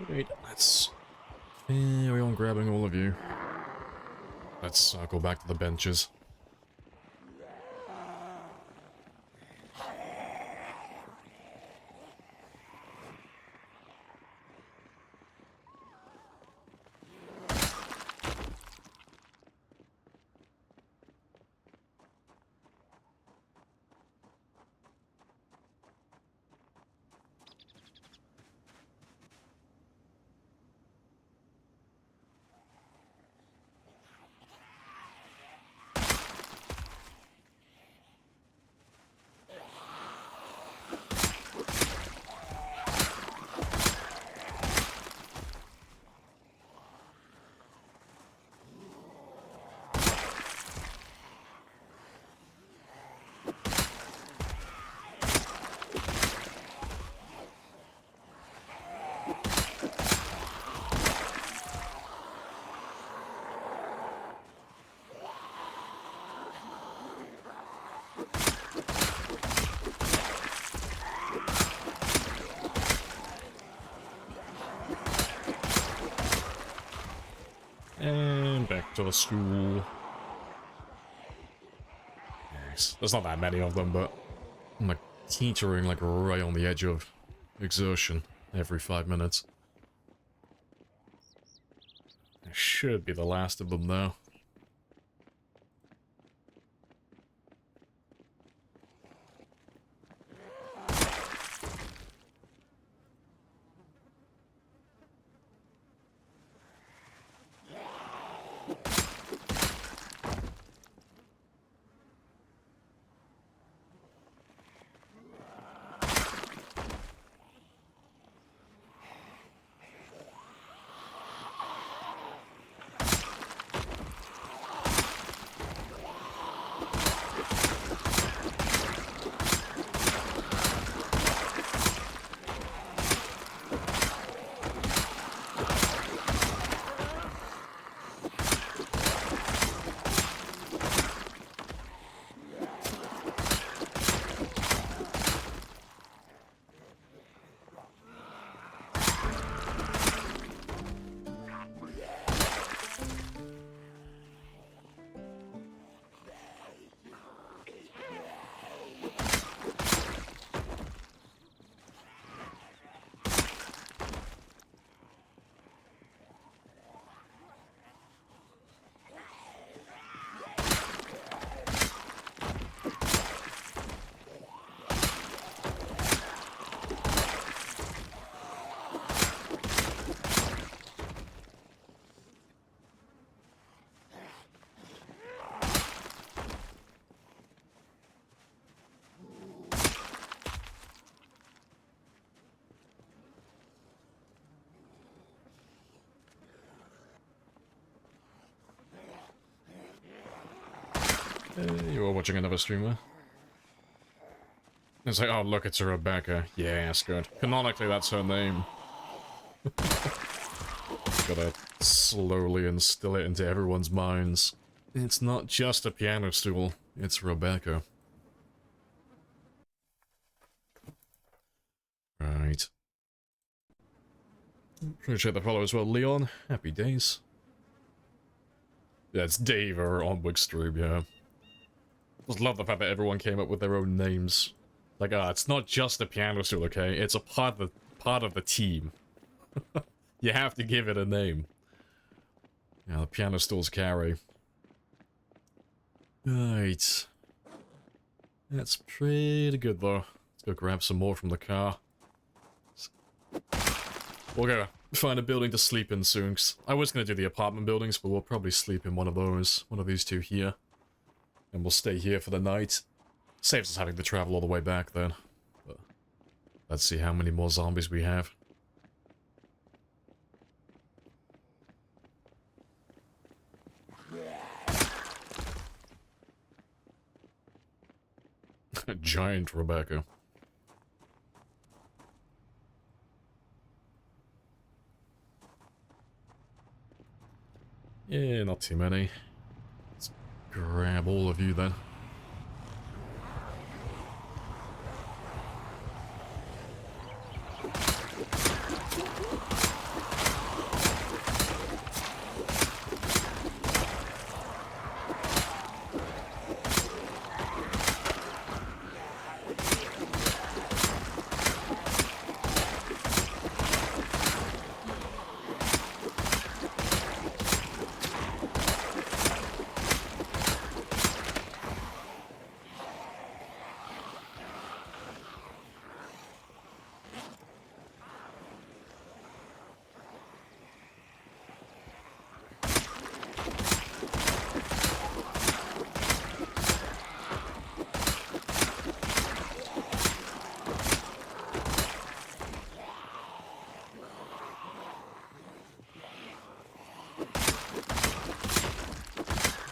Wait, let's carry on grabbing all of you. Let's go back to the benches. to the school. Yes. There's not that many of them, but I'm like teetering like right on the edge of exertion every 5 minutes. That should be the last of them though. You were watching another streamer? It's like, oh look, it's a Rebecca. Yeah, that's good. Canonically, that's her name. Gotta slowly instill it into everyone's minds. It's not just a piano stool, it's Rebecca. Right. Appreciate the follow as well, Leon. Happy days. Yeah, it's Dave or Onward stream, yeah. Just love the fact that everyone came up with their own names. Like, it's not just a piano stool, okay? It's a part of the team. You have to give it a name. Yeah, the piano stools carry. Right. That's pretty good, though. Let's go grab some more from the car. We'll go find a building to sleep in soon, 'cause I was going to do the apartment buildings, but we'll probably sleep in one of those. One of these two here. And we'll stay here for the night. Saves us having to travel all the way back then. But let's see how many more zombies we have. Giant Rebecca. Yeah, not too many. Let's grab all of you then.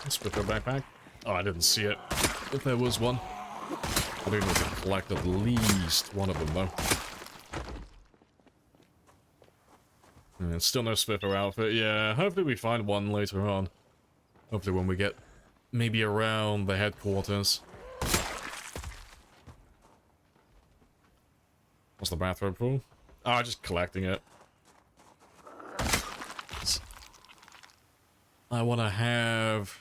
Split their backpack. Oh, I didn't see it. If there was one. I do need to collect at least one of them, though. And still no Spiffer outfit. Yeah, hopefully we find one later on. Hopefully when we get maybe around the headquarters. What's the bathrobe for? Oh, just collecting it. I want to have,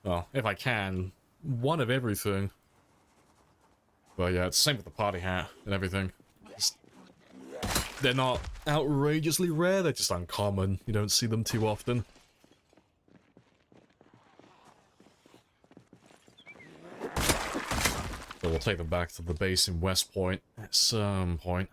well, if I can, one of everything. But yeah, it's the same with the party hat and everything. They're not outrageously rare, they're just uncommon. You don't see them too often. So we'll take them back to the base in West Point at some point.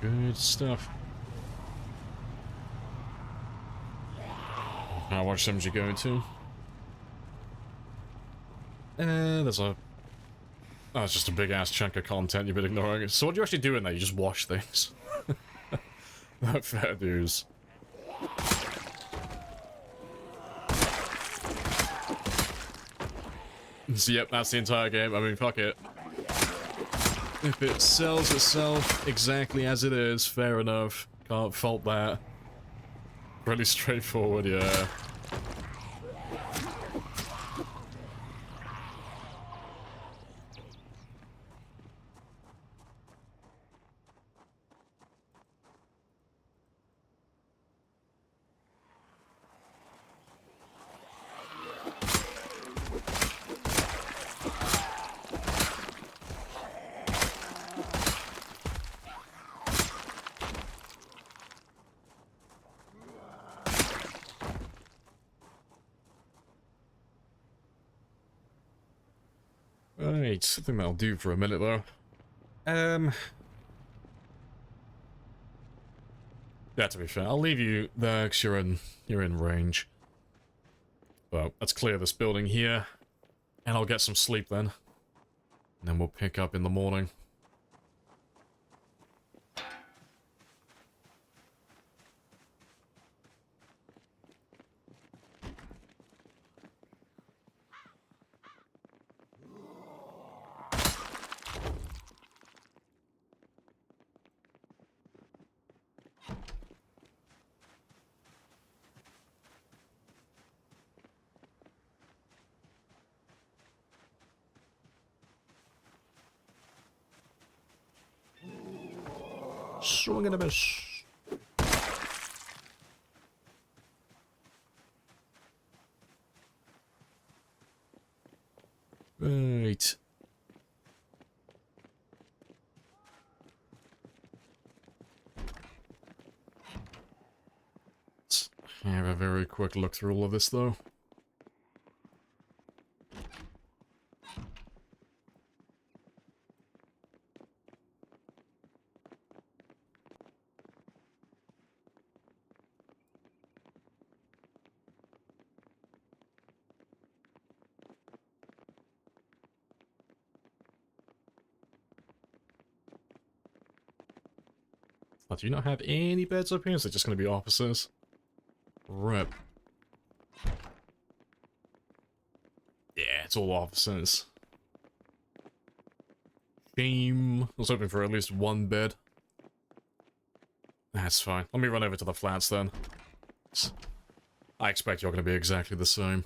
Good stuff. How much did you go to? There's a... Oh, it's just a big ass chunk of content you've been ignoring. So what do you actually do in there? You just wash things. Not fair dues. So yep, that's the entire game. I mean, fuck it. If it sells itself exactly as it is, fair enough. Can't fault that. Really straightforward, yeah. Right, I think that'll do for a minute though. Yeah, to be fair, I'll leave you there because you're in range. Well, let's clear this building here, and I'll get some sleep then. And then we'll pick up in the morning. Swing and a miss. Right. Let's have a very quick look through all of this though. Oh, do you not have any beds up here? Is it just going to be officers? Rip. Yeah, it's all officers. Shame. I was hoping for at least one bed. That's fine. Let me run over to the flats then. I expect you're going to be exactly the same.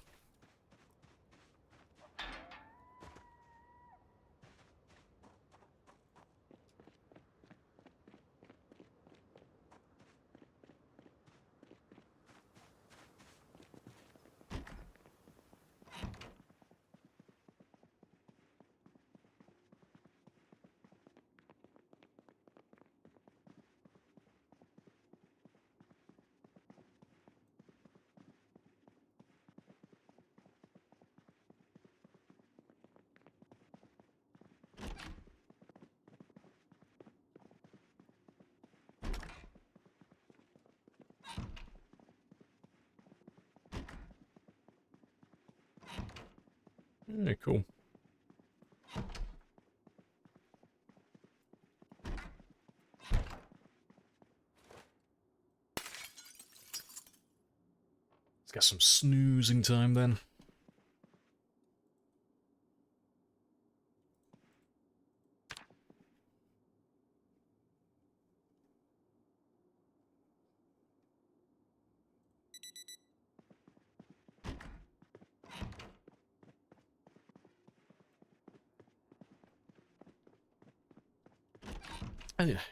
Yeah, cool. Let's get some snoozing time then.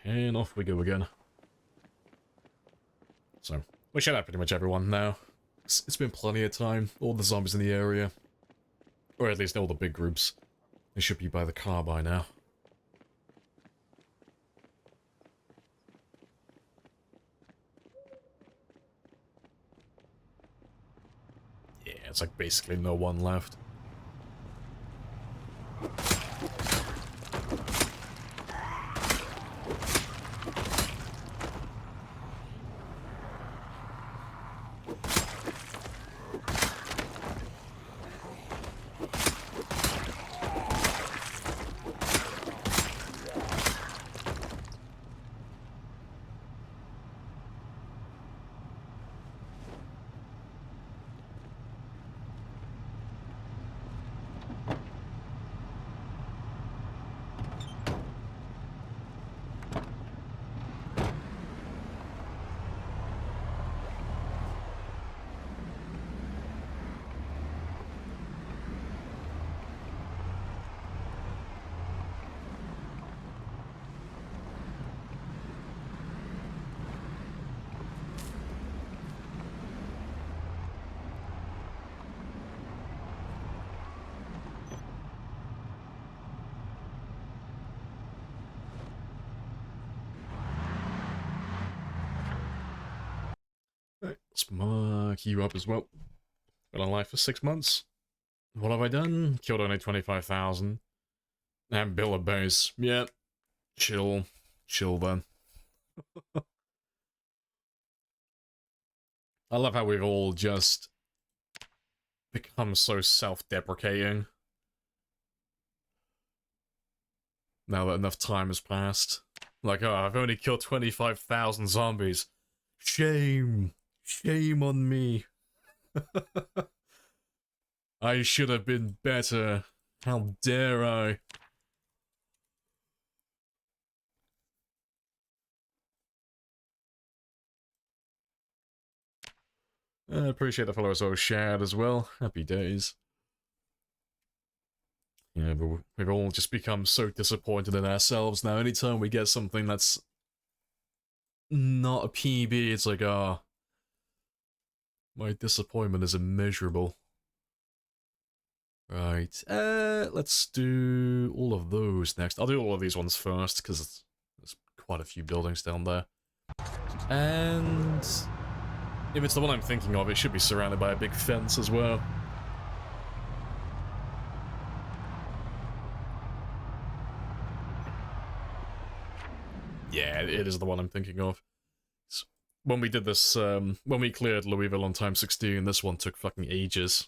And off we go again. So, we should have pretty much everyone now. It's been plenty of time. All the zombies in the area. Or at least all the big groups. They should be by the car by now. Yeah, it's like basically no one left. Let's mark you up as well. Been on life for 6 months. What have I done? Killed only 25,000. And built a base. Yeah. Chill. Chill then. I love how we've all just become so self-deprecating. Now that enough time has passed. Like, oh, I've only killed 25,000 zombies. Shame. Shame on me. I should have been better. How dare I? I appreciate the followers all shared as well. Happy days. Yeah, but we've all just become so disappointed in ourselves now. Anytime we get something that's not a PB, it's like, ah, my disappointment is immeasurable. Right, let's do all of those next. I'll do all of these ones first, because there's quite a few buildings down there. And if it's the one I'm thinking of, it should be surrounded by a big fence as well. Yeah, it is the one I'm thinking of. When we did this, when we cleared Louisville on time 16, this one took fucking ages.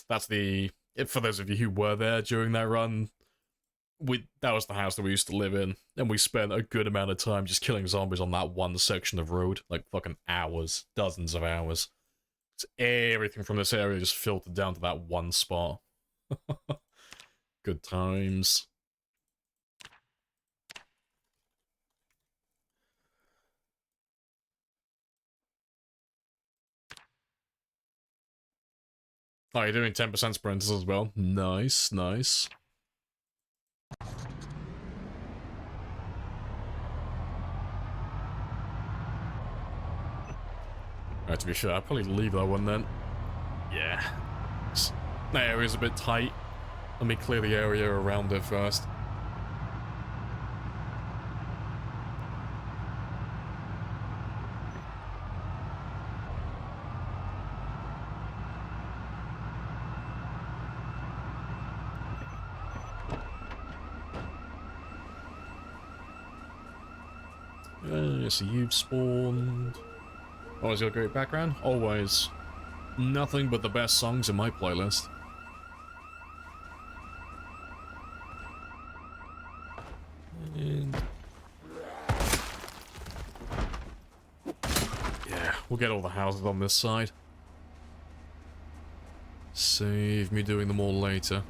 That's the... For those of you who were there during that run, that was the house that we used to live in, and we spent a good amount of time just killing zombies on that one section of road. Like, fucking hours. Dozens of hours. So everything from this area just filtered down to that one spot. Good times. Oh, you're doing 10% sprinters as well? Nice, nice. Alright, to be fair, I'll probably leave that one then. Yeah. That area's a bit tight. Let me clear the area around it first. So you've spawned. Always got a great background. Always. Nothing but the best songs in my playlist. We'll get all the houses on this side. Save me doing them all later.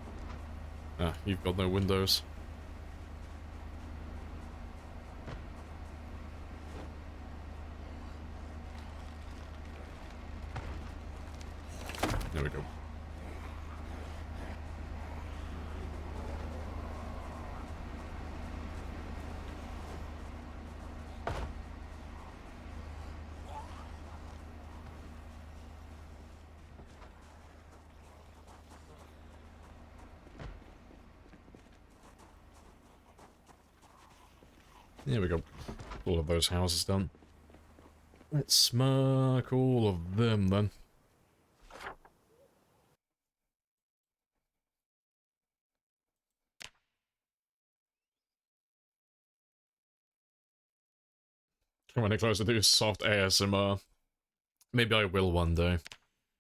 Ah, you've got no windows. There we go. There we go. All of those houses done. Let's mark all of them then. Come on, closer to do soft ASMR. Maybe I will one day.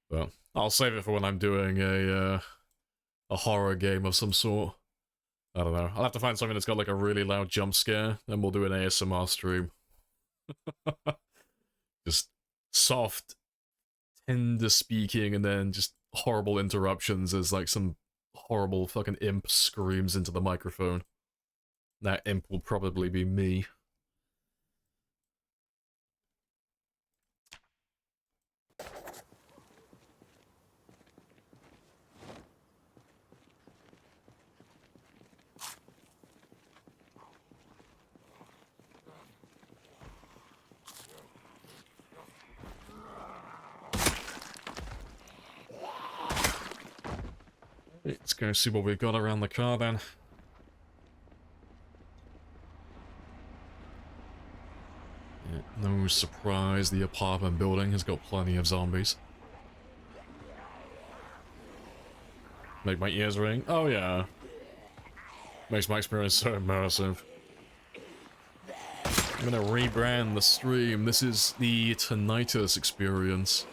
But I'll save it for when I'm doing a horror game of some sort. I don't know. I'll have to find something that's got like a really loud jump scare, and we'll do an ASMR stream. Just soft, tender speaking, and then just horrible interruptions as like some horrible fucking imp screams into the microphone. That imp will probably be me. Let's go see what we've got around the car then. Yeah, no surprise, the apartment building has got plenty of zombies. Make my ears ring? Oh yeah. Makes my experience so immersive. I'm gonna rebrand the stream. This is the tinnitus experience.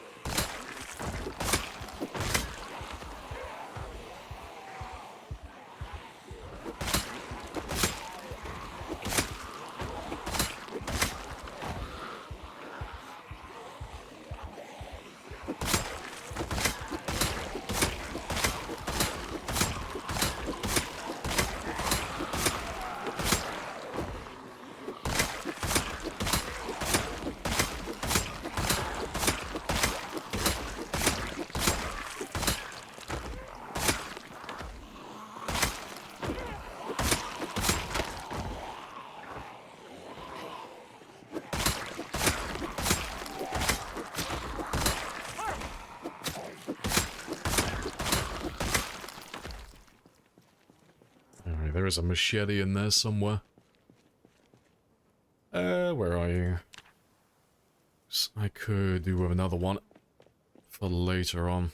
There's a machete in there somewhere. Where are you? I could do with another one for later on.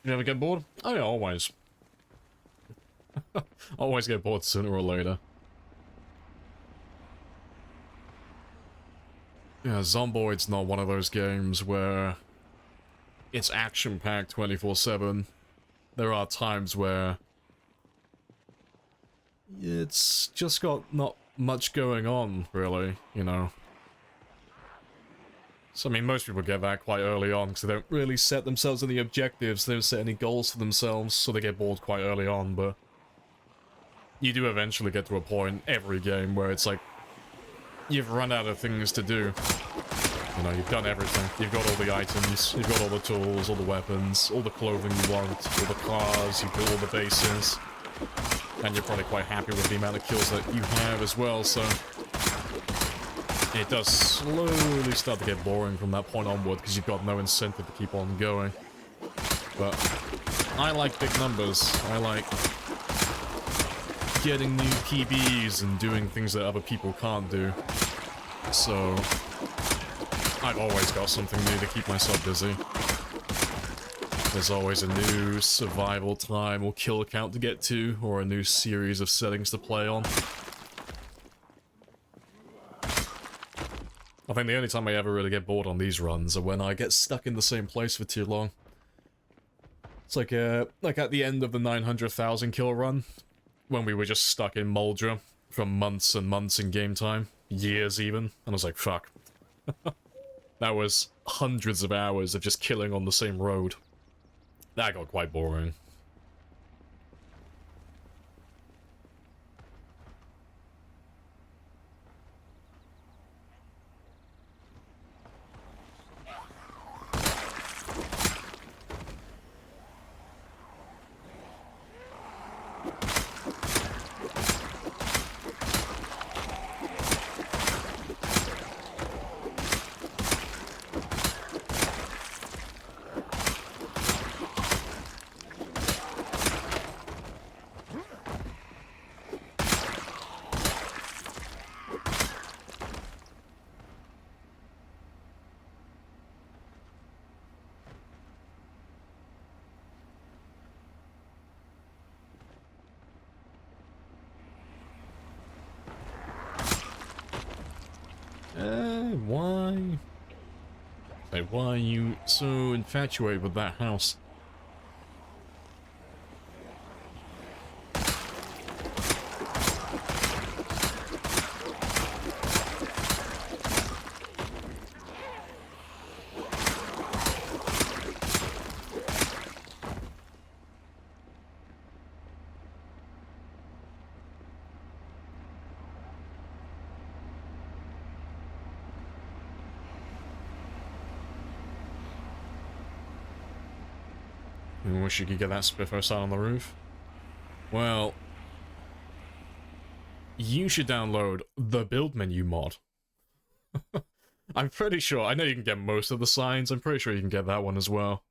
You ever get bored? Oh yeah, always. Always get bored sooner or later. Yeah, Zomboid's not one of those games where it's action-packed 24/7. There are times where it's just got not much going on, really, you know. So, I mean, most people get that quite early on because they don't really set themselves any objectives, they don't set any goals for themselves, so they get bored quite early on, but you do eventually get to a point, every game, where it's like, you've run out of things to do. You know, you've done everything. You've got all the items, you've got all the tools, all the weapons, all the clothing you want, all the cars, you've got all the bases, and you're probably quite happy with the amount of kills that you have as well, so it does slowly start to get boring from that point onward, because you've got no incentive to keep on going. But I like big numbers. I like getting new PBs and doing things that other people can't do. So I've always got something new to keep myself busy. There's always a new survival time or kill count to get to, or a new series of settings to play on. I think the only time I ever really get bored on these runs are when I get stuck in the same place for too long. It's like at the end of the 900,000 kill run, when we were just stuck in Muldra for months and months in game time, years even, and I was like, fuck. That was hundreds of hours of just killing on the same road. That got quite boring. Why? Like, why are you so infatuated with that house? I wish you could get that Spiffo sign on the roof. Well, you should download the build menu mod. I'm pretty sure, I know you can get most of the signs, I'm pretty sure you can get that one as well.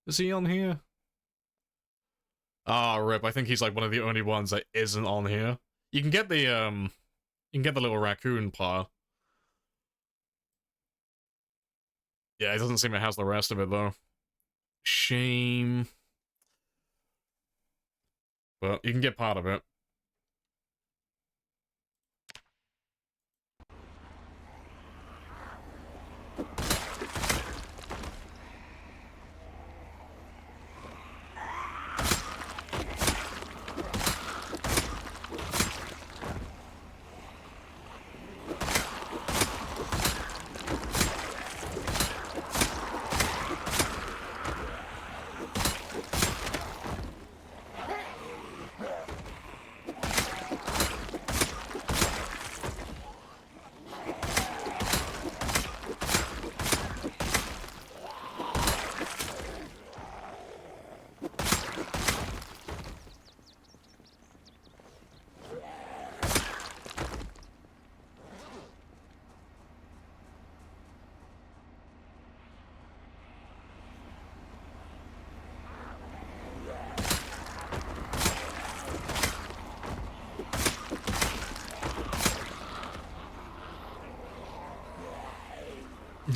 Is he on here? Ah, rip, I think he's like one of the only ones that isn't on here. You can get the, you can get the little raccoon part. Yeah, it doesn't seem it has the rest of it, though. Shame. But you can get part of it.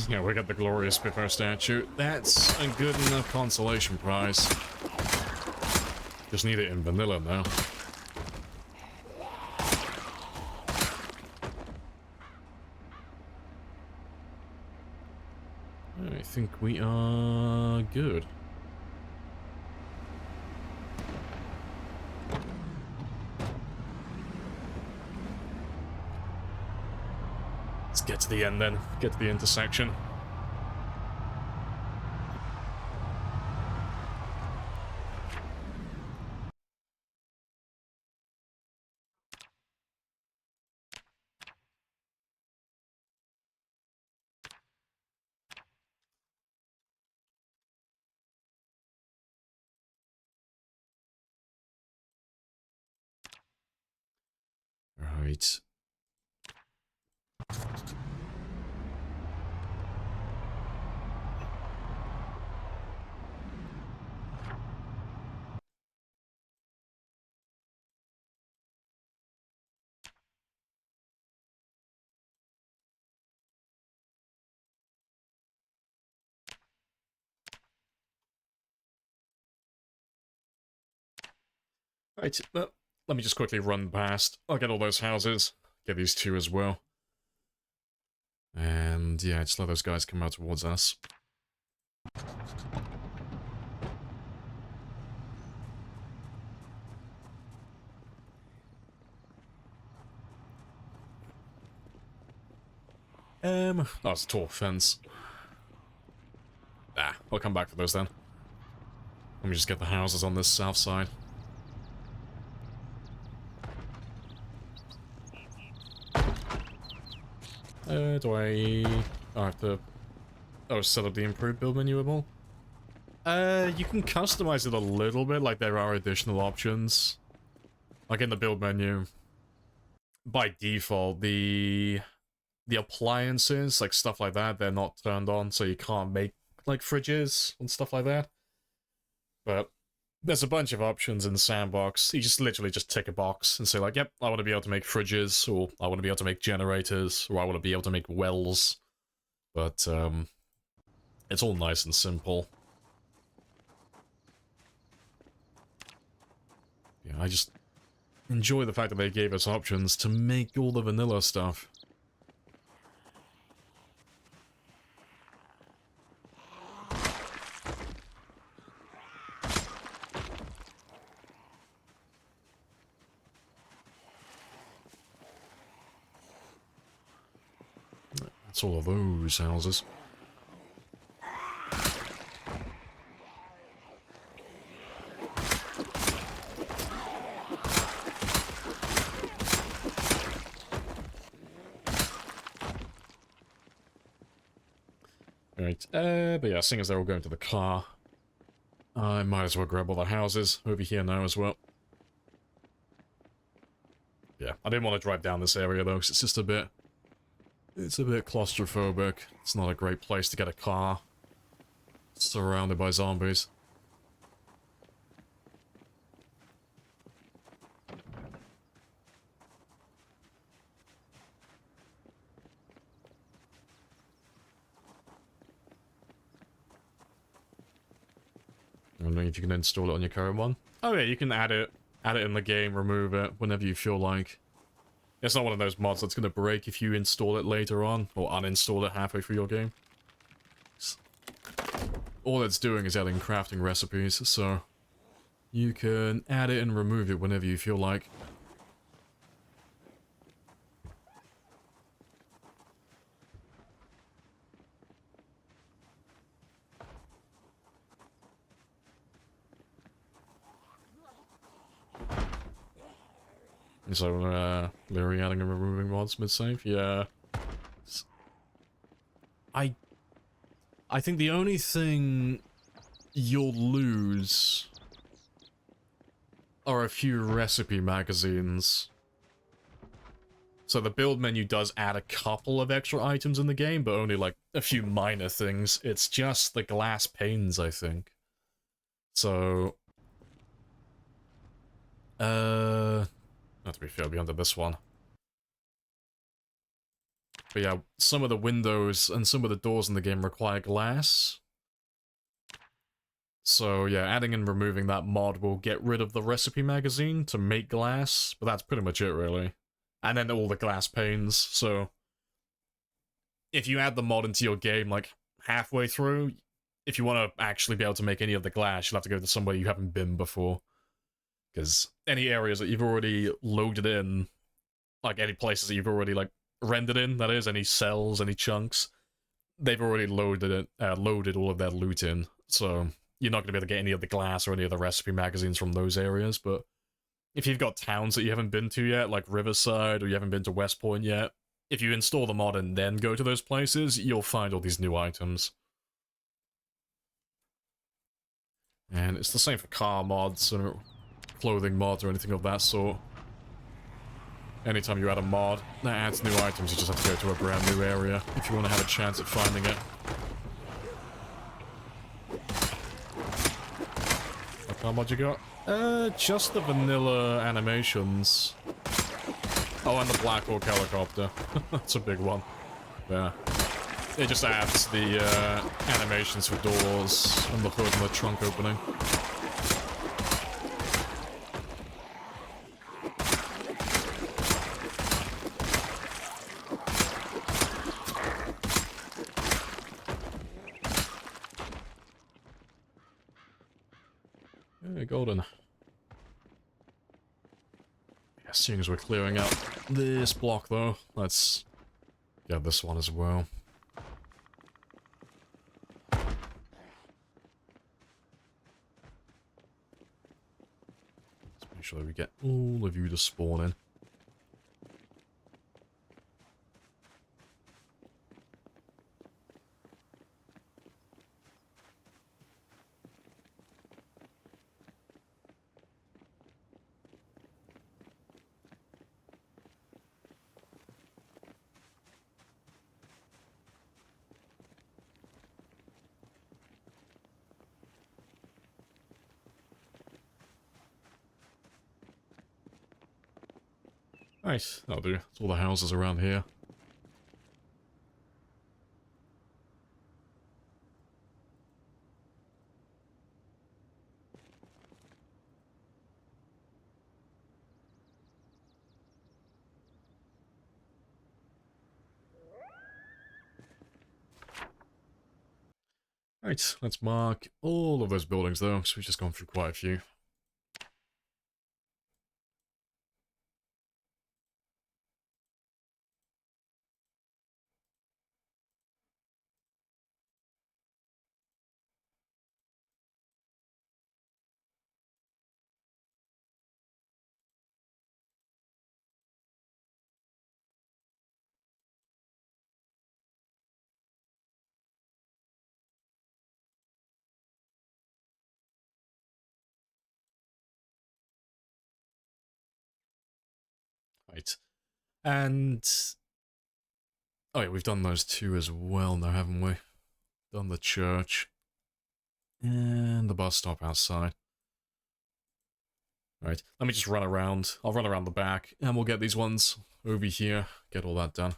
Yeah, we got the glorious Spitfire statue. That's a good enough consolation prize. Just need it in vanilla now. I think we are good. Let's get to the end then. Get to the intersection. Right. Right, let me just quickly run past. I'll get all those houses. Get these two as well. And yeah, just let those guys come out towards us. Oh, it's a tall fence. Ah, I'll come back for those then. Let me just get the houses on this south side. Do I have to... Oh, set up the improved build menu at all? You can customize it a little bit, like there are additional options. Like in the build menu, by default, the appliances, like stuff like that, they're not turned on, so you can't make, like, fridges and stuff like that. But there's a bunch of options in the sandbox. You just literally just tick a box and say, like, yep, I want to be able to make fridges, or I want to be able to make generators, or I want to be able to make wells. But, it's all nice and simple. Yeah, I just enjoy the fact that they gave us options to make all the vanilla stuff. That's all of those houses. Right, but yeah, seeing as they're all going to the car, I might as well grab all the houses over here now as well. Yeah, I didn't want to drive down this area though, because it's just a bit... It's a bit claustrophobic. It's not a great place to get a car surrounded by zombies. I don't know if you can install it on your current one. Oh yeah, you can add it in the game, remove it whenever you feel like. It's not one of those mods that's going to break if you install it later on, or uninstall it halfway through your game. All it's doing is adding crafting recipes, so you can add it and remove it whenever you feel like. So, Larry adding and removing mods mid-save? Yeah. I think the only thing you'll lose are a few recipe magazines. So the build menu does add a couple of extra items in the game, but only like a few minor things. It's just the glass panes, I think. So... Not to be fair, I'll be under this one. But yeah, some of the windows and some of the doors in the game require glass. So yeah, adding and removing that mod will get rid of the recipe magazine to make glass, but that's pretty much it, really. And then all the glass panes, so... If you add the mod into your game, like, halfway through, if you want to actually be able to make any of the glass, you'll have to go to somewhere you haven't been before. Because any areas that you've already loaded in, like any places that you've already like rendered in, that is, any cells, any chunks, they've already loaded all of their loot in. So you're not going to be able to get any of the glass or any of the recipe magazines from those areas. But if you've got towns that you haven't been to yet, like Riverside, or you haven't been to West Point yet, if you install the mod and then go to those places, you'll find all these new items. And it's the same for car mods and clothing mods or anything of that sort. Anytime you add a mod that adds new items, you just have to go to a brand new area if you want to have a chance at finding it. What car mod you got? Just the vanilla animations. Oh, and the Black Hawk helicopter. That's a big one. Yeah. It just adds the animations for doors and the hood and the trunk opening. Okay, golden. As soon as we're clearing out this block, though, let's get this one as well. Let's make sure that we get all of you to spawn in. Nice, that'll do. It's all the houses around here. Right, let's mark all of those buildings though, because we've just gone through quite a few. Right, and... oh yeah, we've done those two as well now, haven't we? Done the church. And the bus stop outside. Right, let me just run around. I'll run around the back, and we'll get these ones over here. Get all that done.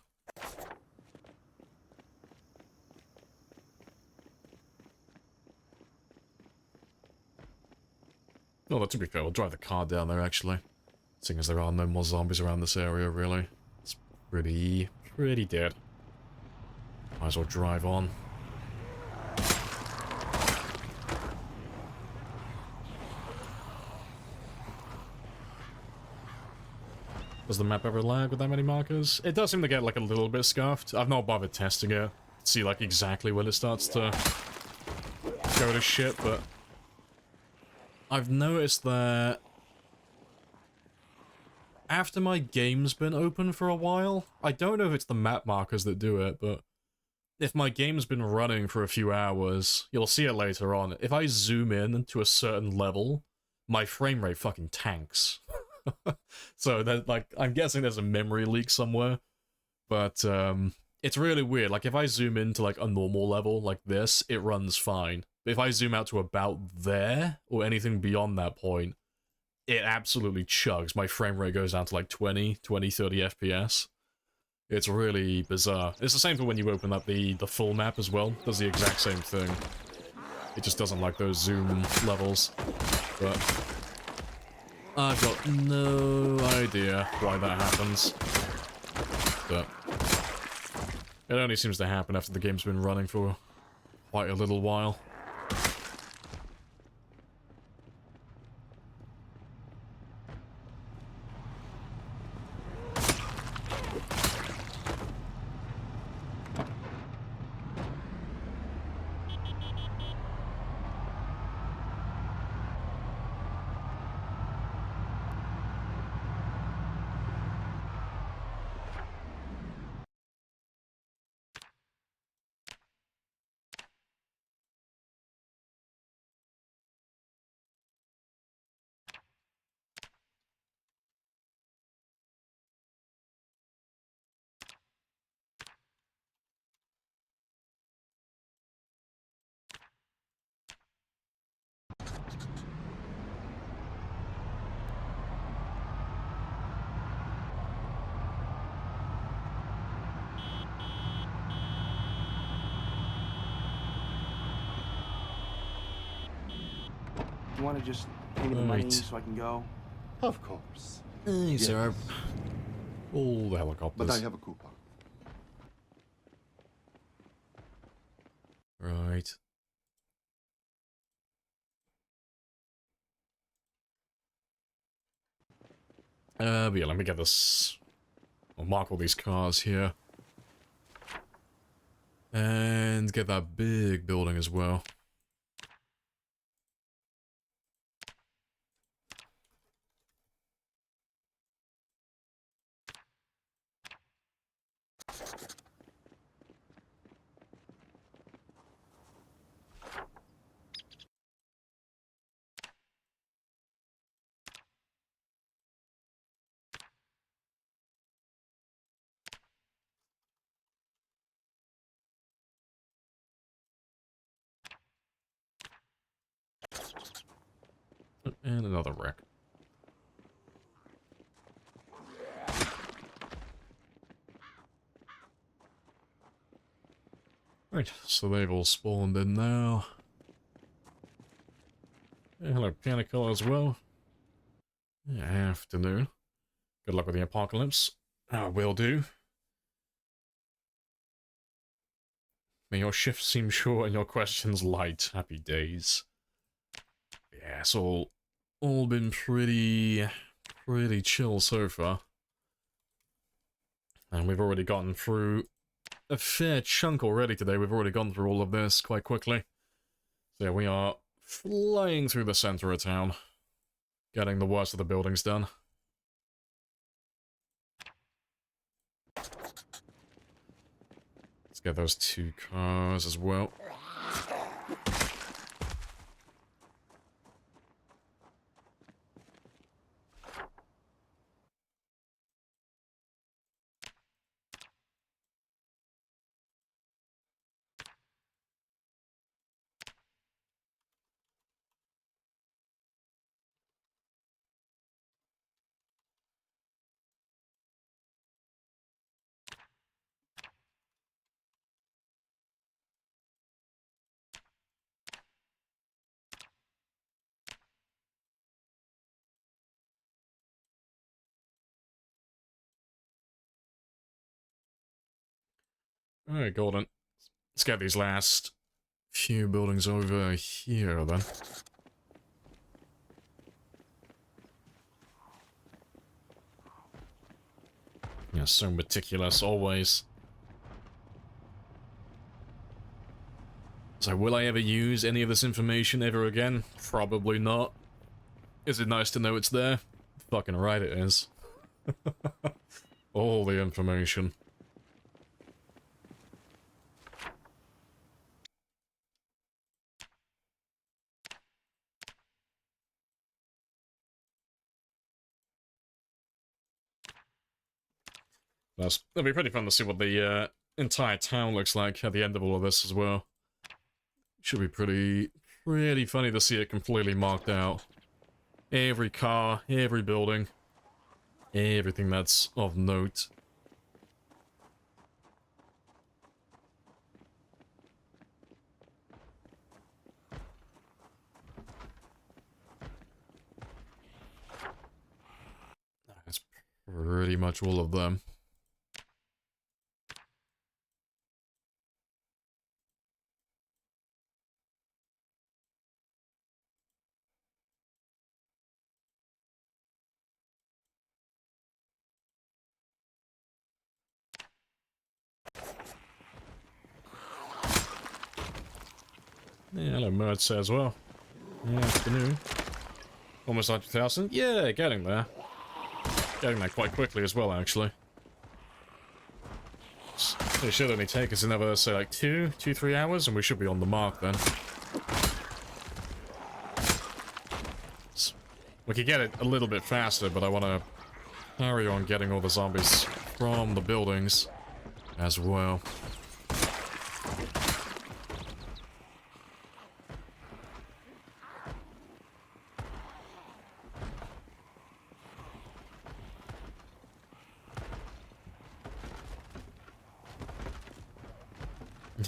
Oh, to be fair, we'll drive the car down there, actually. Seeing as there are no more zombies around this area, really. It's pretty dead. Might as well drive on. Does the map ever lag with that many markers? It does seem to get, like, a little bit scuffed. I've not bothered testing it. See, like, exactly when it starts to go to shit, but... I've noticed that... after my game's been open for a while, I don't know if it's the map markers that do it, but... if my game's been running for a few hours, you'll see it later on. If I zoom in to a certain level, my frame rate fucking tanks. So that, like, I'm guessing there's a memory leak somewhere, but it's really weird. Like, if I zoom into like a normal level like this, it runs fine. But if I zoom out to about there or anything beyond that point, it absolutely chugs. My frame rate goes down to like 30 FPS. It's really bizarre. It's the same for when you open up the full map as well. It does the exact same thing. It just doesn't like those zoom levels. But I've got no idea why that happens. But it only seems to happen after the game's been running for quite a little while. You want to just pay me the money Right. so I can go? Of course. Hey, sir. Yes. All the helicopters. But I have a coupon. Right. But yeah, let me get this. I'll mark all these cars here. And get that big building as well. And another wreck. Right, so they've all spawned in now. Yeah, hello, Canical as well. Yeah, afternoon. Good luck with the apocalypse. Will do. May your shift seem short and your questions light. Happy days. Yeah, it's all been pretty chill so far. And we've already gotten through a fair chunk already today. We've already gone through all of this quite quickly. So yeah, we are flying through the center of town, getting the worst of the buildings done. Let's get those 2 cars as well. Alright, Golden. Let's get these last few buildings over here, then. Yeah, so meticulous, always. So, will I ever use any of this information ever again? Probably not. Is it nice to know it's there? Fucking right it is. All the information. That'll be pretty fun to see what the entire town looks like at the end of all of this as well. Should be pretty funny to see it completely marked out. Every car, every building, everything that's of note. That's pretty much all of them. Yeah, hello, Mertz as well. Yeah, afternoon. Almost 100,000? Yeah, getting there. Getting there quite quickly as well, actually. It should only take us another, say, like 3 hours, and we should be on the mark then. We could get it a little bit faster, but I want to carry on getting all the zombies from the buildings as well.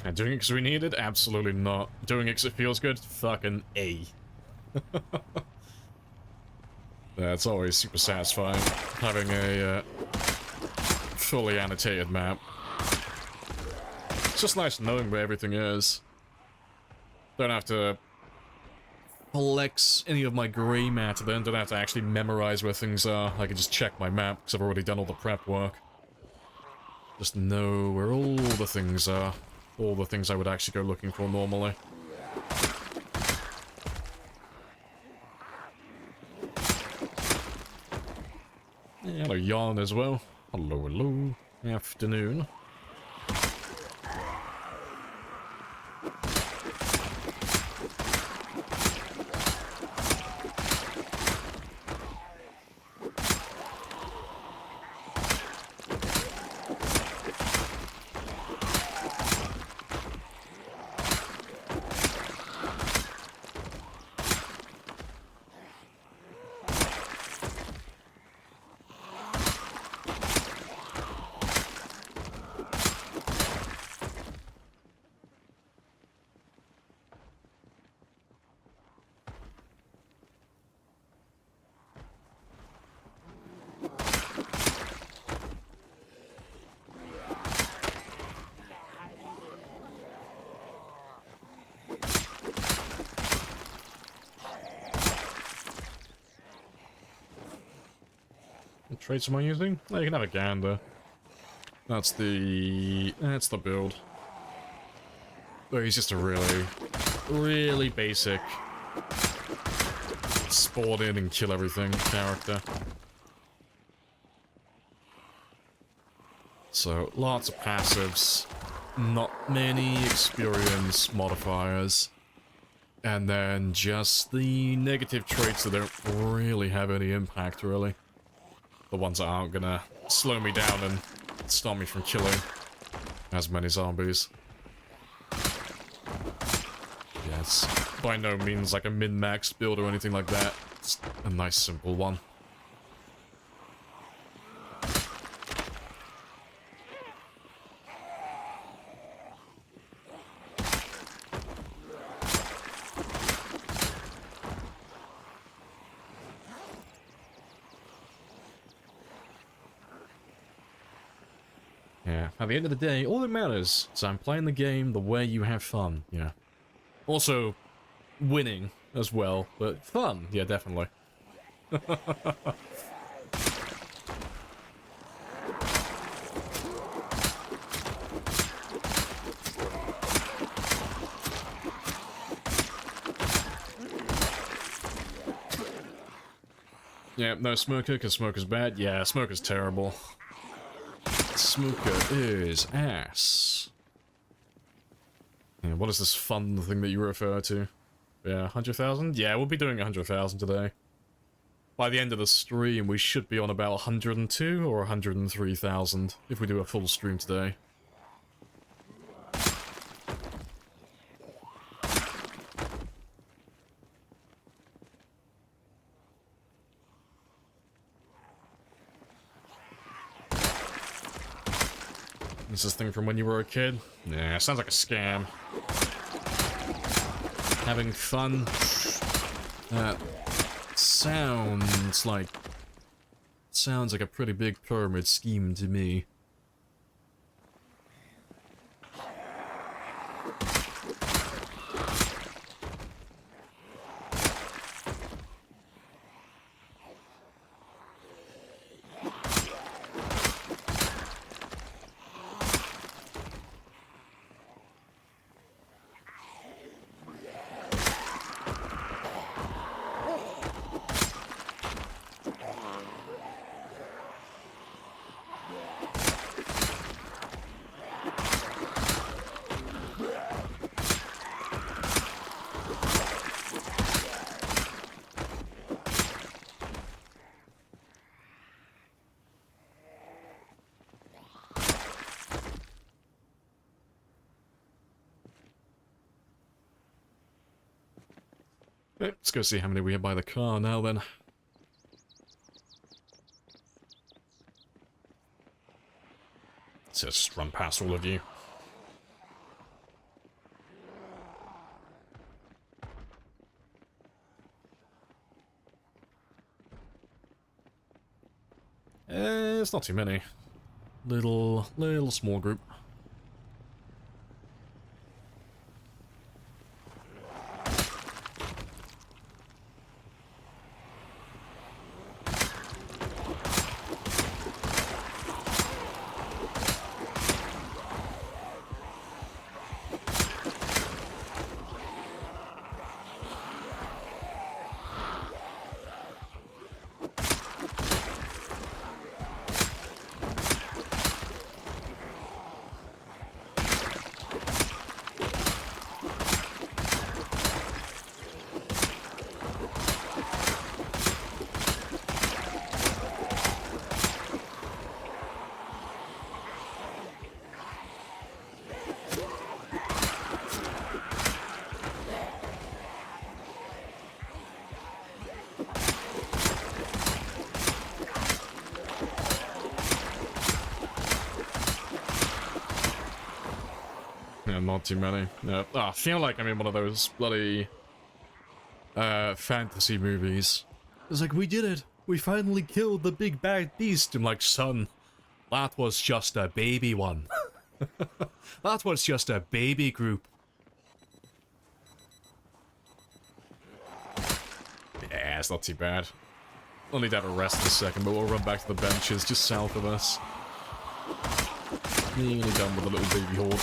Yeah, doing it because we need it? Absolutely not. Doing it because it feels good? Fucking A. Yeah, it's always super satisfying having a fully annotated map. It's just nice knowing where everything is. Don't have to collects any of my grey matter, then I don't have to actually memorize where things are. I can just check my map, because I've already done all the prep work. Just know where all the things are. All the things I would actually go looking for normally. Yeah, hello, Yarn as well. Hello, hello. Afternoon. What traits am I using? Oh, you can have a gander. That's the build. But he's just a really basic spawn in and kill everything character. So, lots of passives, not many experience modifiers, and then just the negative traits that don't really have any impact, really. The ones that aren't gonna slow me down and stop me from killing as many zombies. Yeah, it's by no means like a min-max build or anything like that. It's a nice simple one. Yeah, at the end of the day, all that matters is I'm playing the game the way you have fun, you know. Also, winning as well, but fun, yeah, definitely. Yeah, no smoker, because smoker's bad. Yeah, smoker's terrible. Smoker is ass. Yeah, what is this fun thing that you refer to? Yeah, 100,000? Yeah, we'll be doing 100,000 today. By the end of the stream, we should be on about 102 or 103,000 if we do a full stream today. Is this thing from when you were a kid? Yeah, sounds like a scam. Having fun? That sounds like a pretty big pyramid scheme to me. Let's go see how many we have by the car now, then. Let's just run past all of you. It's not too many. Little small group. not too many. No. I feel like I'm in one of those bloody fantasy movies. It's like, we did it! We finally killed the big bad beast! I'm like, son, that was just a baby one. That was just a baby group. Yeah, it's not too bad. We'll need to have a rest in a second, but we'll run back to the benches just south of us. Nearly done with the little baby horde.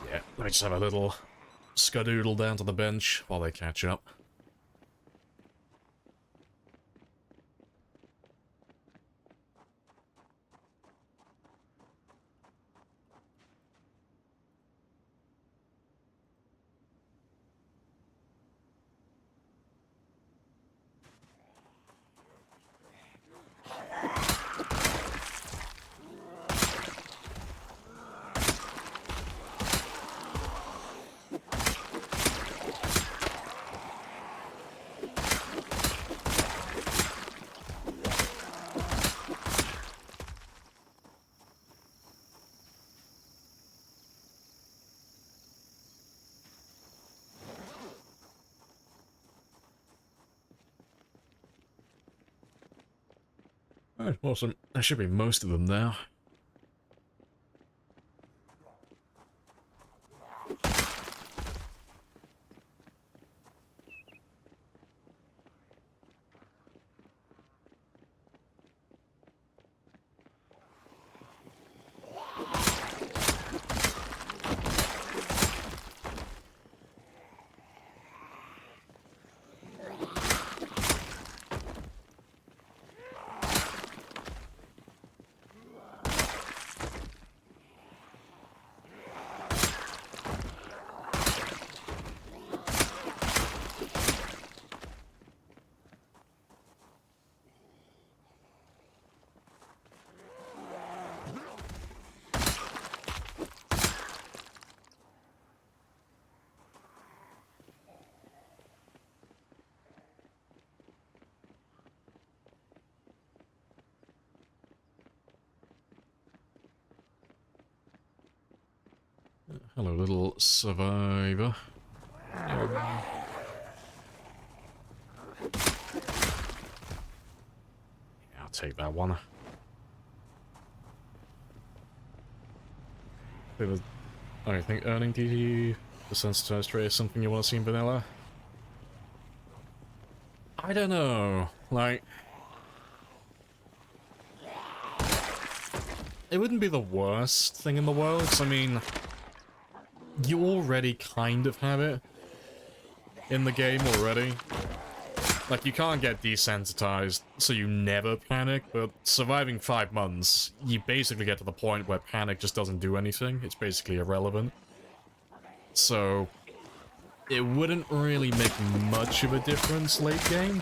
Yeah, let me just have a little skadoodle down to the bench while they catch up. Alright, awesome. There should be most of them now. Hello, little survivor. Yeah, I'll take that one. I think earning the desensitized ray is something you want to see in vanilla. I don't know. Like, it wouldn't be the worst thing in the world. 'Cause, I mean, you already kind of have it in the game already. Like, you can't get desensitized, so you never panic, but surviving 5 months, you basically get to the point where panic just doesn't do anything. It's basically irrelevant. So, it wouldn't really make much of a difference late game.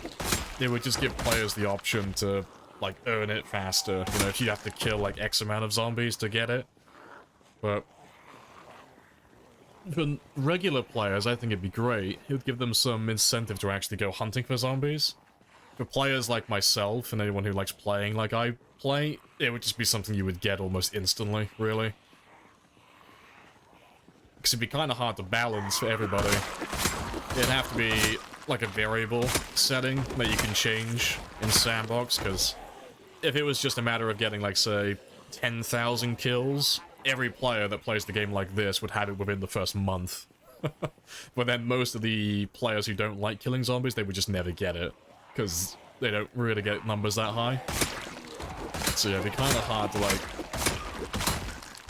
It would just give players the option to, like, earn it faster. You know, if you have to kill, like, X amount of zombies to get it. But for regular players, I think it'd be great. It would give them some incentive to actually go hunting for zombies. For players like myself, and anyone who likes playing like I play, it would just be something you would get almost instantly, really. Because it'd be kind of hard to balance for everybody. It'd have to be like a variable setting that you can change in Sandbox, because if it was just a matter of getting, like, say, 10,000 kills, every player that plays the game like this would have it within the first month. But then most of the players who don't like killing zombies, they would just never get it, because they don't really get numbers that high. So yeah, it'd be kind of hard to, like,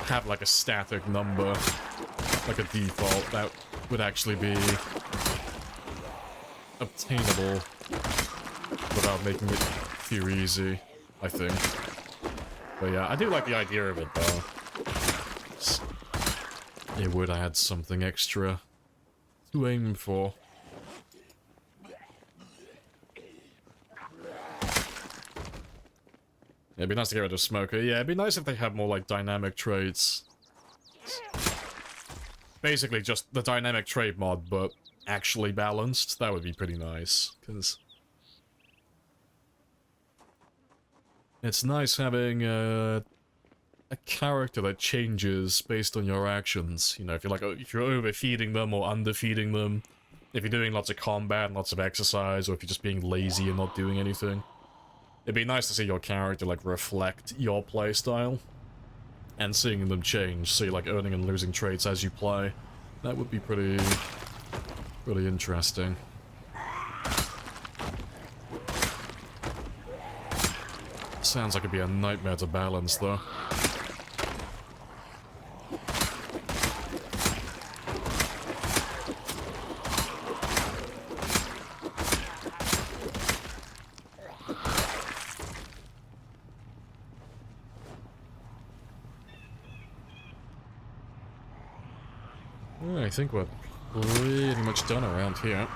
have, like, a static number, like a default, that would actually be obtainable without making it too easy, I think. But yeah, I do like the idea of it, though. It would add something extra to aim for. Yeah, it'd be nice to get rid of Smoker. Yeah, it'd be nice if they had more, like, dynamic traits. Basically just the dynamic trait mod, but actually balanced. That would be pretty nice, because It's nice having a character that changes based on your actions. You know, if you're overfeeding them or underfeeding them, if you're doing lots of combat and lots of exercise, or if you're just being lazy and not doing anything. It'd be nice to see your character, like, reflect your playstyle, and seeing them change, so you're, like, earning and losing traits as you play. That would be pretty interesting. Sounds like it'd be a nightmare to balance, though. I think we're pretty much done around here.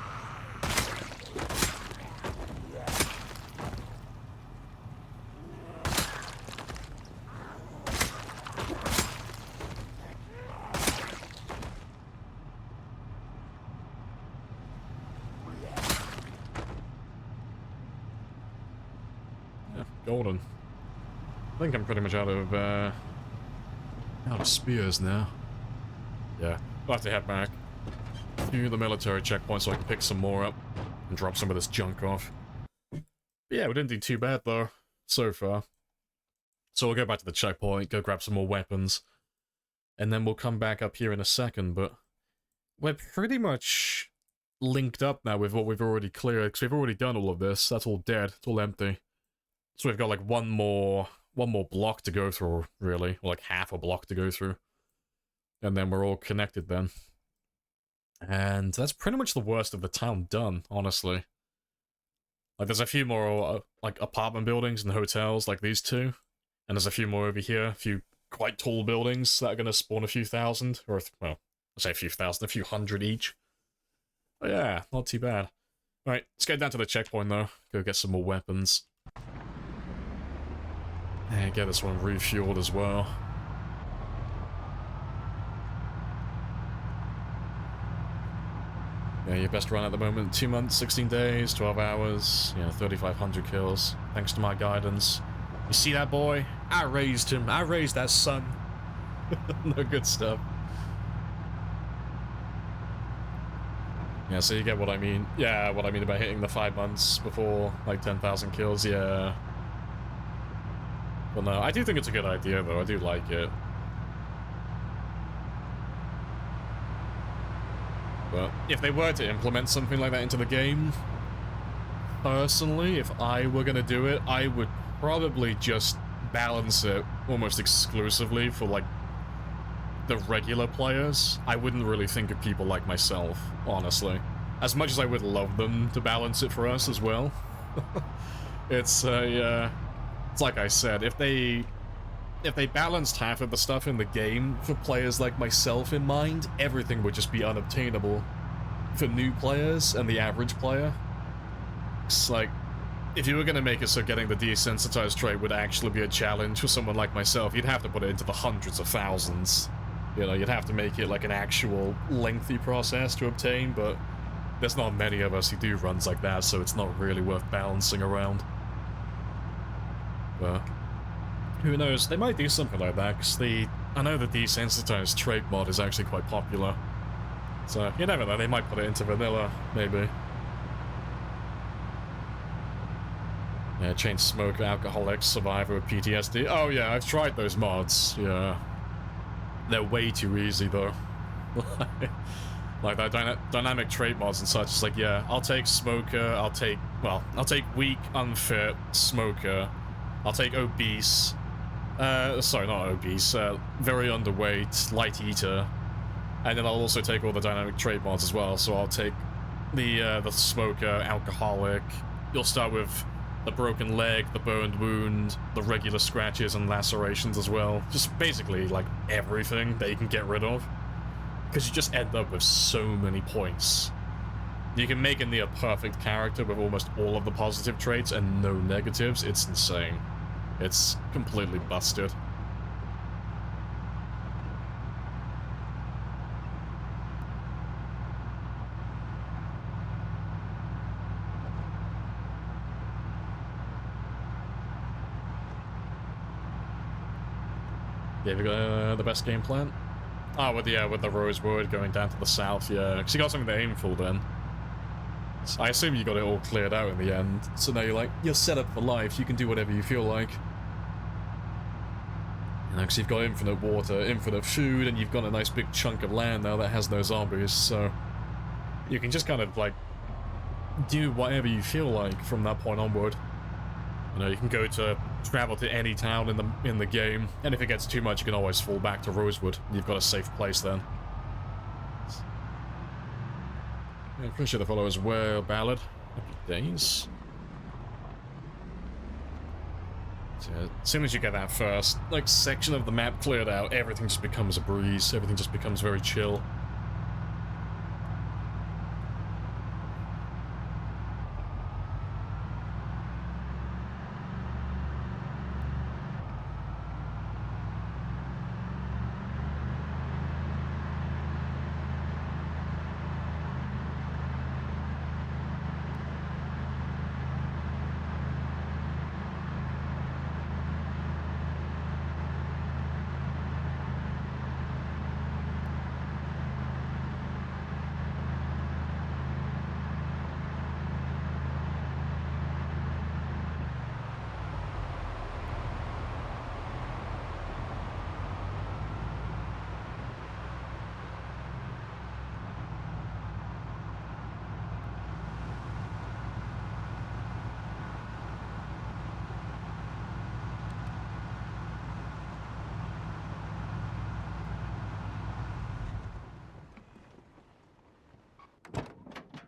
Yeah, golden. I think I'm pretty much out of spears now. Yeah. I'll have to head back to the military checkpoint so I can pick some more up and drop some of this junk off. But yeah, we didn't do too bad though, so far. So we'll go back to the checkpoint, go grab some more weapons, and then we'll come back up here in a second, but we're pretty much linked up now with what we've already cleared, because we've already done all of this. That's all dead, it's all empty. So we've got like one more block to go through, really, or like half a block to go through. And then we're all connected then. And that's pretty much the worst of the town done, honestly. Like, there's a few more, like, apartment buildings and hotels, like these two. And there's a few more over here, a few quite tall buildings that are going to spawn a few thousand. Or, well, I'll say a few thousand, a few hundred each. But yeah, not too bad. Alright, let's get down to the checkpoint, though. Go get some more weapons. And get this one refueled as well. Yeah, your best run at the moment, 2 months, 16 days, 12 hours, 3,500 kills, thanks to my guidance. You see that boy? I raised him. I raised that son. No good stuff. Yeah, so you get what I mean. Yeah, what I mean about hitting the 5 months before, like, 10,000 kills, yeah. Well, no, I do think it's a good idea, though. I do like it. But if they were to implement something like that into the game, personally, if I were going to do it, I would probably just balance it almost exclusively for, like, the regular players. I wouldn't really think of people like myself, honestly. As much as I would love them to balance it for us as well. It's like I said, if they balanced half of the stuff in the game for players like myself in mind, everything would just be unobtainable for new players and the average player. It's like, if you were going to make it so getting the desensitized trait would actually be a challenge for someone like myself, you'd have to put it into the hundreds of thousands. You know, you'd have to make it like an actual lengthy process to obtain, but there's not many of us who do runs like that, so it's not really worth balancing around. But who knows, they might do something like that, because I know the desensitized trait mod is actually quite popular. So, you never know, they might put it into vanilla, maybe. Yeah, chain smoker, alcoholic, survivor with PTSD. Oh yeah, I've tried those mods, yeah. They're way too easy, though. Like that dynamic trait mods and such, it's like, yeah, I'll take smoker, I'll take weak, unfit, smoker, I'll take obese, sorry, not obese, very underweight, light eater, and then I'll also take all the dynamic trait mods as well, so I'll take the smoker, alcoholic, you'll start with the broken leg, the burned wound, the regular scratches and lacerations as well, just basically, like, everything that you can get rid of, because you just end up with so many points. You can make a near perfect character with almost all of the positive traits and no negatives. It's insane. It's completely busted. Yeah, we got the best game plan. Oh, with the Rosewood going down to the south, yeah. Because you got something to aim for then. So I assume you got it all cleared out in the end. So now you're set up for life. You can do whatever you feel like. You know, because you've got infinite water, infinite food, and you've got a nice big chunk of land now that has no zombies. So you can just kind of like do whatever you feel like from that point onward. You know, you can travel to any town in the game, and if it gets too much, you can always fall back to Rosewood. You've got a safe place then. Yeah, appreciate the follow as well, Ballad. Happy days. So, yeah, as soon as you get that first, like, section of the map cleared out, everything just becomes a breeze. Everything just becomes very chill.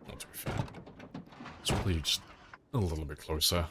Not to be fair. It's probably just a little bit closer.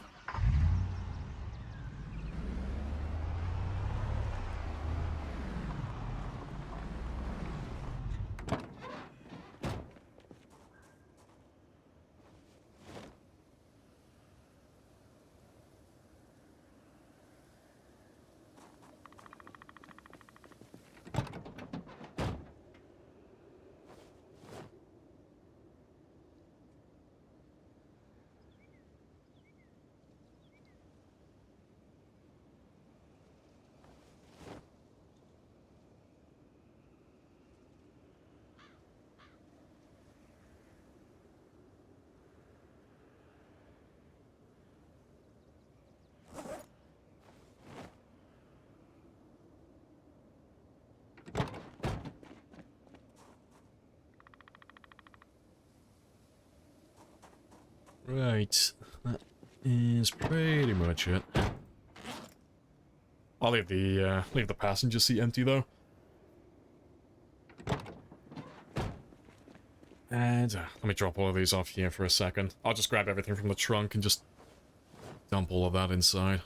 Right, that is pretty much it. I'll leave the passenger seat empty though. And let me drop all of these off here for a second. I'll just grab everything from the trunk and just dump all of that inside.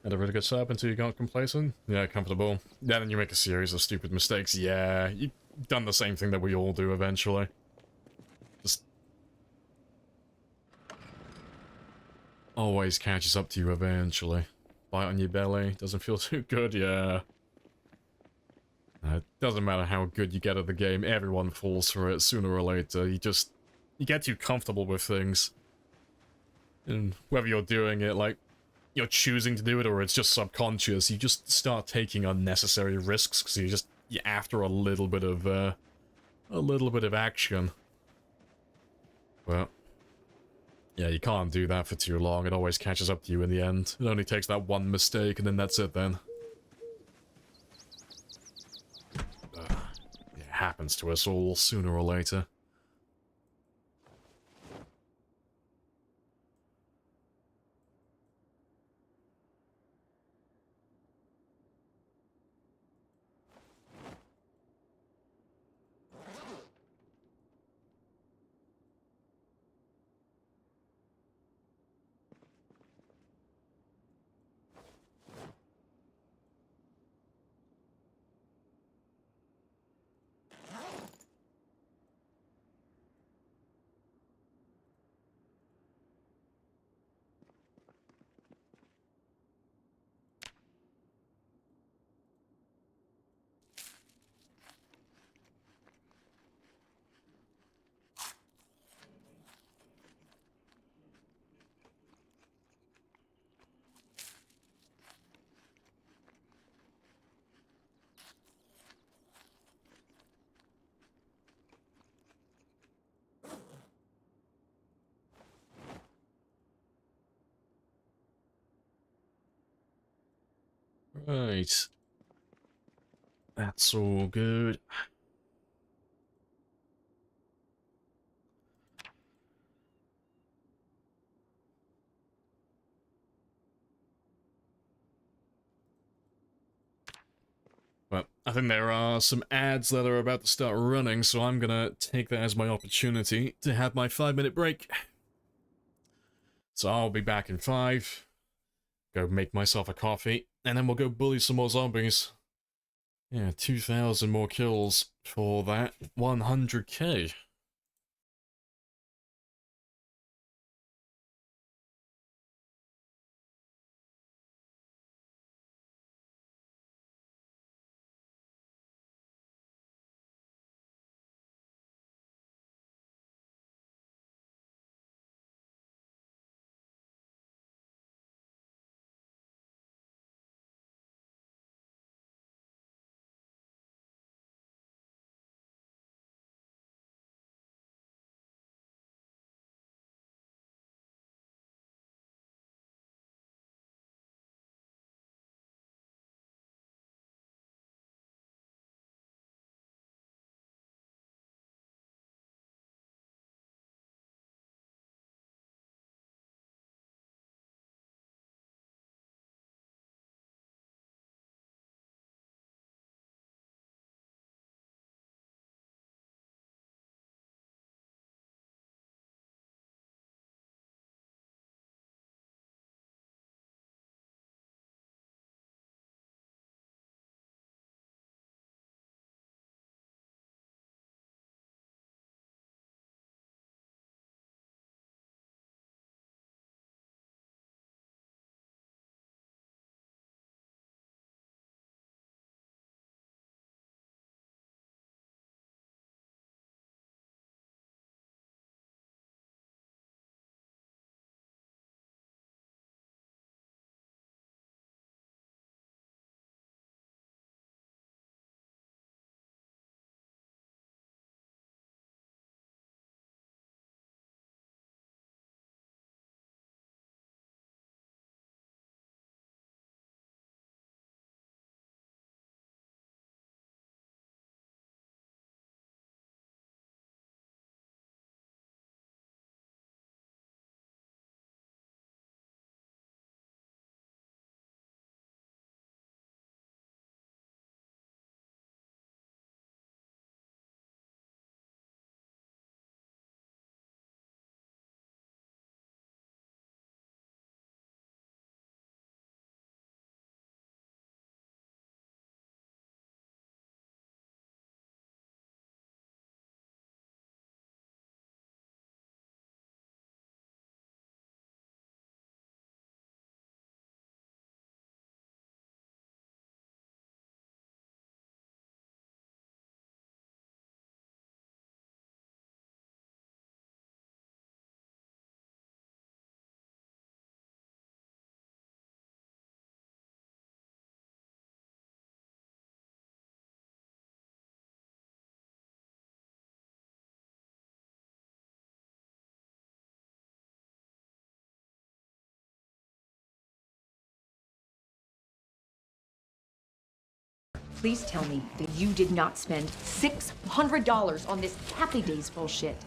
Had a really good setup until you got complacent. Yeah, comfortable. Yeah, then you make a series of stupid mistakes. Yeah, you've done the same thing that we all do eventually. Just always catches up to you eventually. Bite on your belly, doesn't feel too good, yeah. It doesn't matter how good you get at the game, everyone falls for it sooner or later. You get too comfortable with things. And whether you're doing it, like, you're choosing to do it or it's just subconscious, you just start taking unnecessary risks because you're after a little bit of action. But yeah, you can't do that for too long. It always catches up to you in the end. It only takes that one mistake and then that's it then. It happens to us all sooner or later. Right. That's all good. But I think there are some ads that are about to start running, so I'm gonna take that as my opportunity to have my 5-minute break. So I'll be back in 5, go make myself a coffee, and then we'll go bully some more zombies. Yeah, 2,000 more kills for that 100k. Please tell me that you did not spend $600 on this Happy Days bullshit.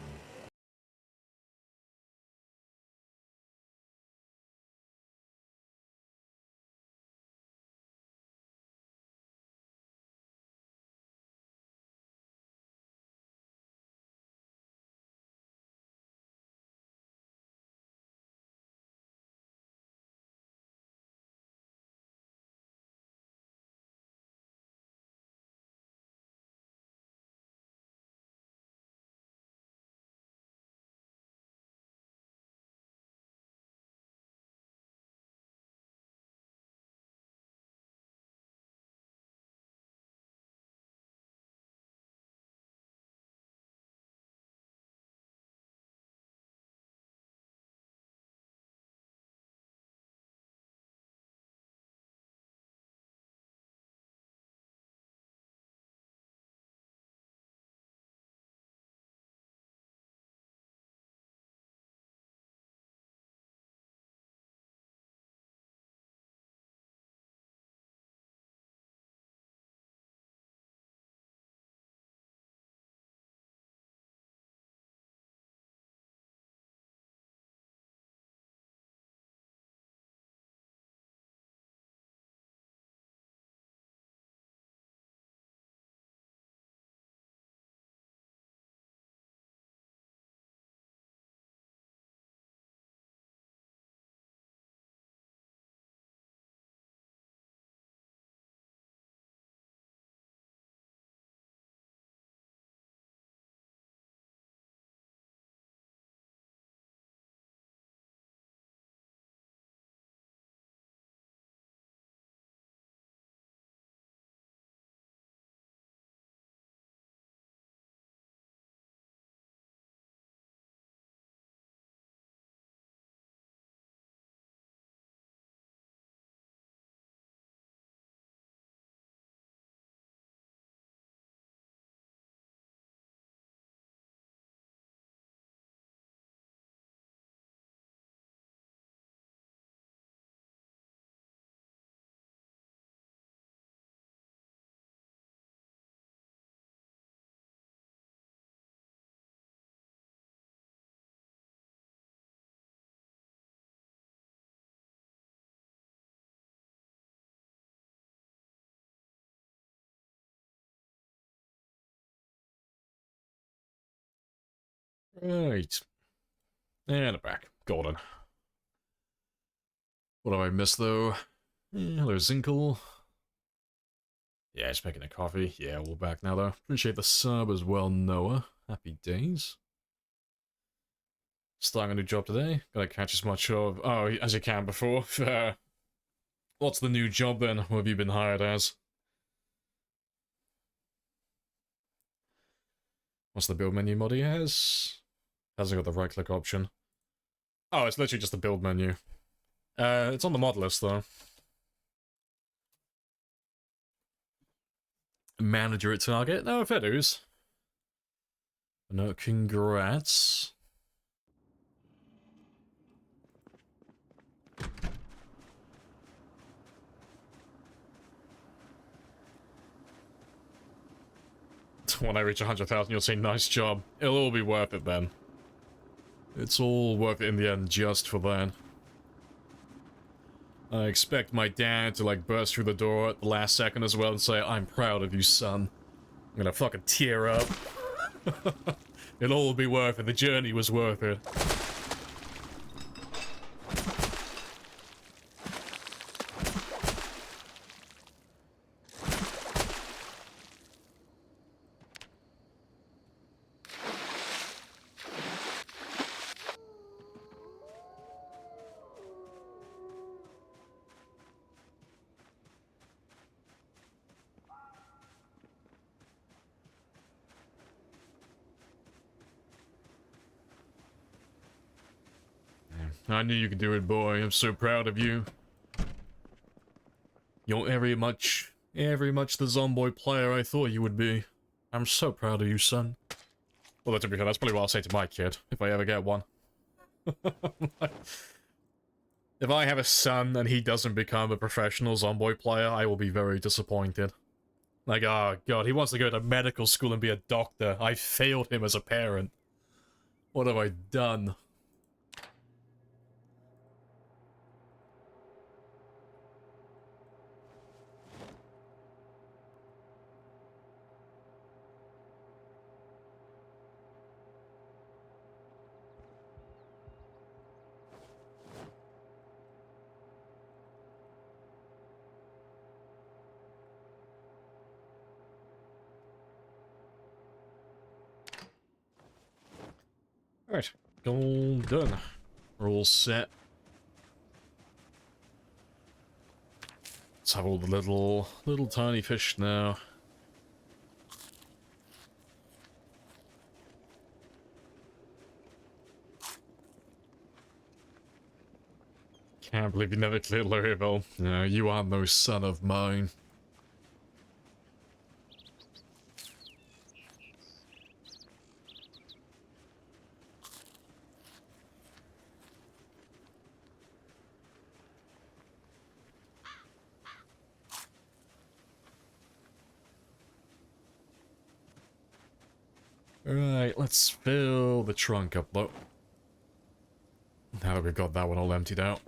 Right. And back. Golden. What do I miss, though? Hello, Zinkel. Yeah, just making a coffee. Yeah, we're back now, though. Appreciate the sub as well, Noah. Happy days. Starting a new job today. Gotta catch as much of... Oh, as you can before. What's the new job, then? What have you been hired as? What's the build menu mod he has? Hasn't got the right-click option. Oh, it's literally just the build menu. It's on the mod list, though. Manager at Target? No, fair dues. No, congrats. When I reach 100,000, you'll say, nice job. It'll all be worth it then. It's all worth it in the end, just for that. I expect my dad to, like, burst through the door at the last second as well and say, I'm proud of you, son. I'm gonna fucking tear up. It'll all be worth it. The journey was worth it. I knew you could do it, boy. I'm so proud of you. You're very much the Zomboy player I thought you would be. I'm so proud of you, son. Well, to be fair, that's probably what I'll say to my kid, if I ever get one. If I have a son and he doesn't become a professional Zomboy player, I will be very disappointed. Like, oh god, he wants to go to medical school and be a doctor. I failed him as a parent. What have I done? Alright, all done. We're all set. Let's have all the little tiny fish now. Can't believe you never cleared Louisville. No, you are no son of mine. Alright, let's fill the trunk up, though. Now that we've got that one all emptied out.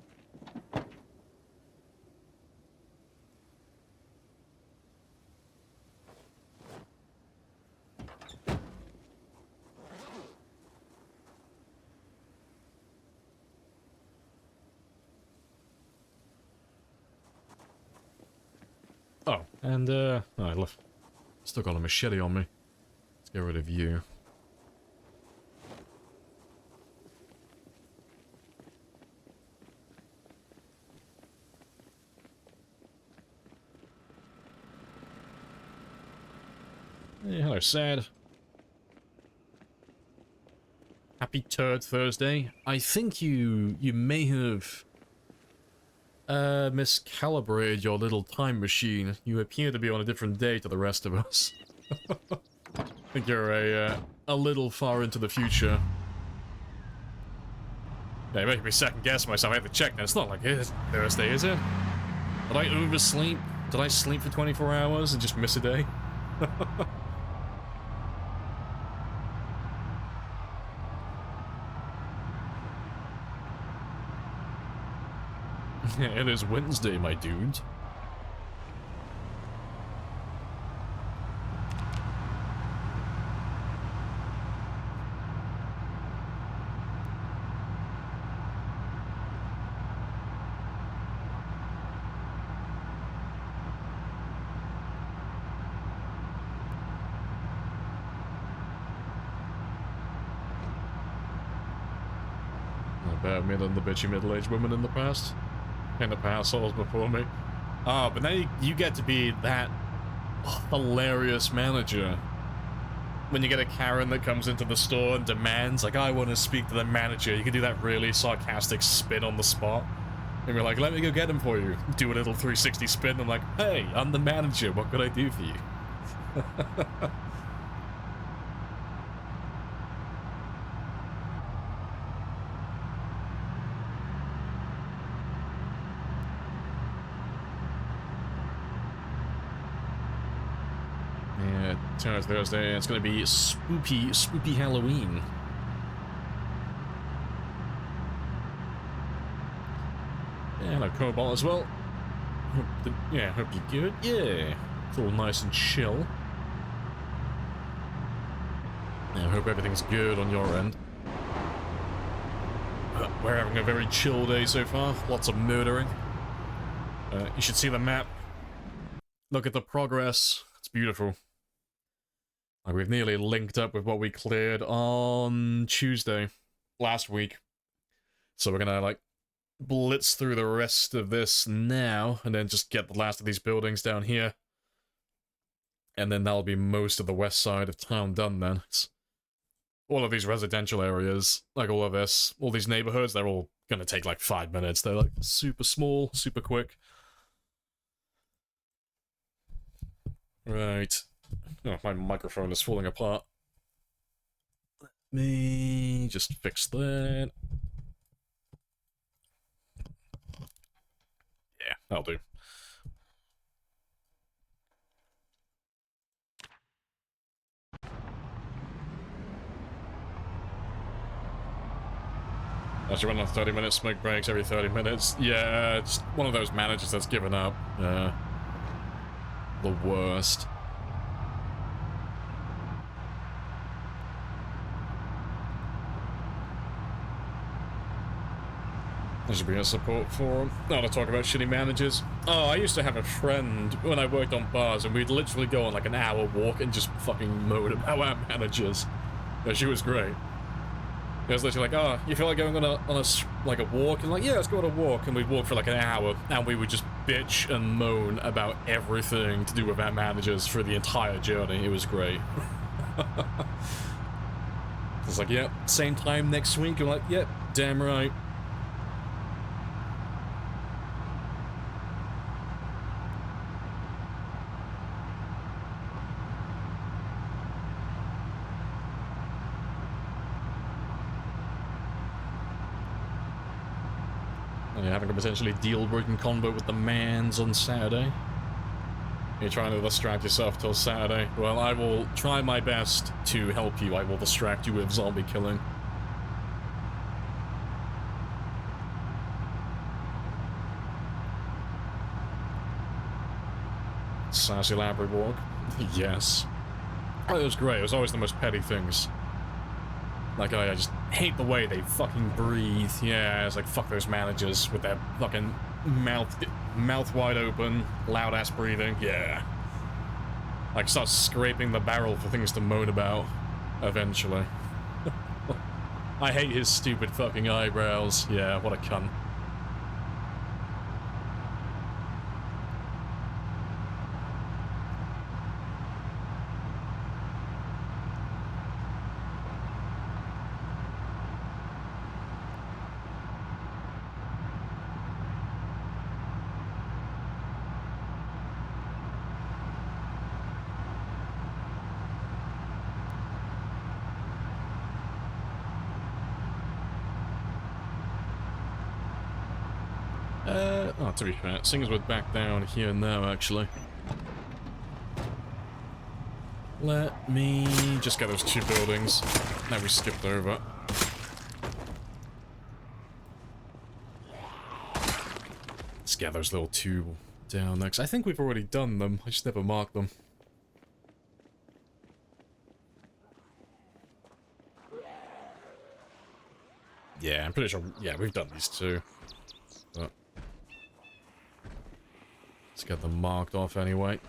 Oh, and, oh, I left. Still got a machete on me. Let's get rid of you. Hey, hello, Sad. Happy Turd Thursday. I think you may have miscalibrated your little time machine. You appear to be on a different day to the rest of us. I think you're a little far into the future. Yeah, you're making me second guess myself. I have to check now. It's not like it's Thursday, is it? Did I oversleep? Did I sleep for 24 hours and just miss a day? It is Wednesday, my dude. about me than the bitchy middle-aged women in the past. And the assholes before me. Ah, but now you get to be that hilarious manager. When you get a Karen that comes into the store and demands, like, I want to speak to the manager, you can do that really sarcastic spin on the spot. And you're like, let me go get him for you. Do a little 360 spin, I'm like, hey, I'm the manager, what could I do for you? Yeah, tomorrow's Thursday, it's gonna be spooky Halloween. Yeah, hello Cobalt as well. Hope you're good. Yeah, it's all nice and chill. Yeah, I hope everything's good on your end. We're having a very chill day so far. Lots of murdering. You should see the map. Look at the progress. It's beautiful. Like, we've nearly linked up with what we cleared on Tuesday last week. So we're gonna, like, blitz through the rest of this now, and then just get the last of these buildings down here. And then that'll be most of the west side of town done then. It's all of these residential areas, like all of this, all these neighborhoods, they're all gonna take like 5 minutes. They're like super small, super quick. Right. Oh, my microphone is falling apart. Let me just fix that. Yeah, that'll do. As you run on 30-minute smoke breaks every 30 minutes. Yeah, it's one of those managers that's given up. The worst. There should be a support forum. Not to talk about shitty managers. Oh, I used to have a friend when I worked on bars, and we'd literally go on like an hour walk and just fucking moan about our managers. Yeah, she was great. It was literally like, oh, you feel like going on a walk? And like, yeah, let's go on a walk. And we'd walk for like an hour, and we would just bitch and moan about everything to do with our managers for the entire journey. It was great. It's like, yeah, same time next week. I'm like, yep, damn right. You're having a potentially deal-breaking convo with the mans on Saturday. You're trying to distract yourself till Saturday. Well, I will try my best to help you. I will distract you with zombie killing. Sassy Lamprey walk. Yes. Oh, it was great. It was always the most petty things. Like, I just hate the way they fucking breathe. Yeah, it's like, fuck those managers with their fucking mouth wide open, loud-ass breathing. Yeah. Like, start scraping the barrel for things to moan about, eventually. I hate his stupid fucking eyebrows. Yeah, what a cunt. To be fair, Singers were back down here now, actually. Let me just get those two buildings that we skipped over. Let's get those little two down next. I think we've already done them, I just never marked them. Yeah, I'm pretty sure, yeah, we've done these two. But let's get them marked off anyway.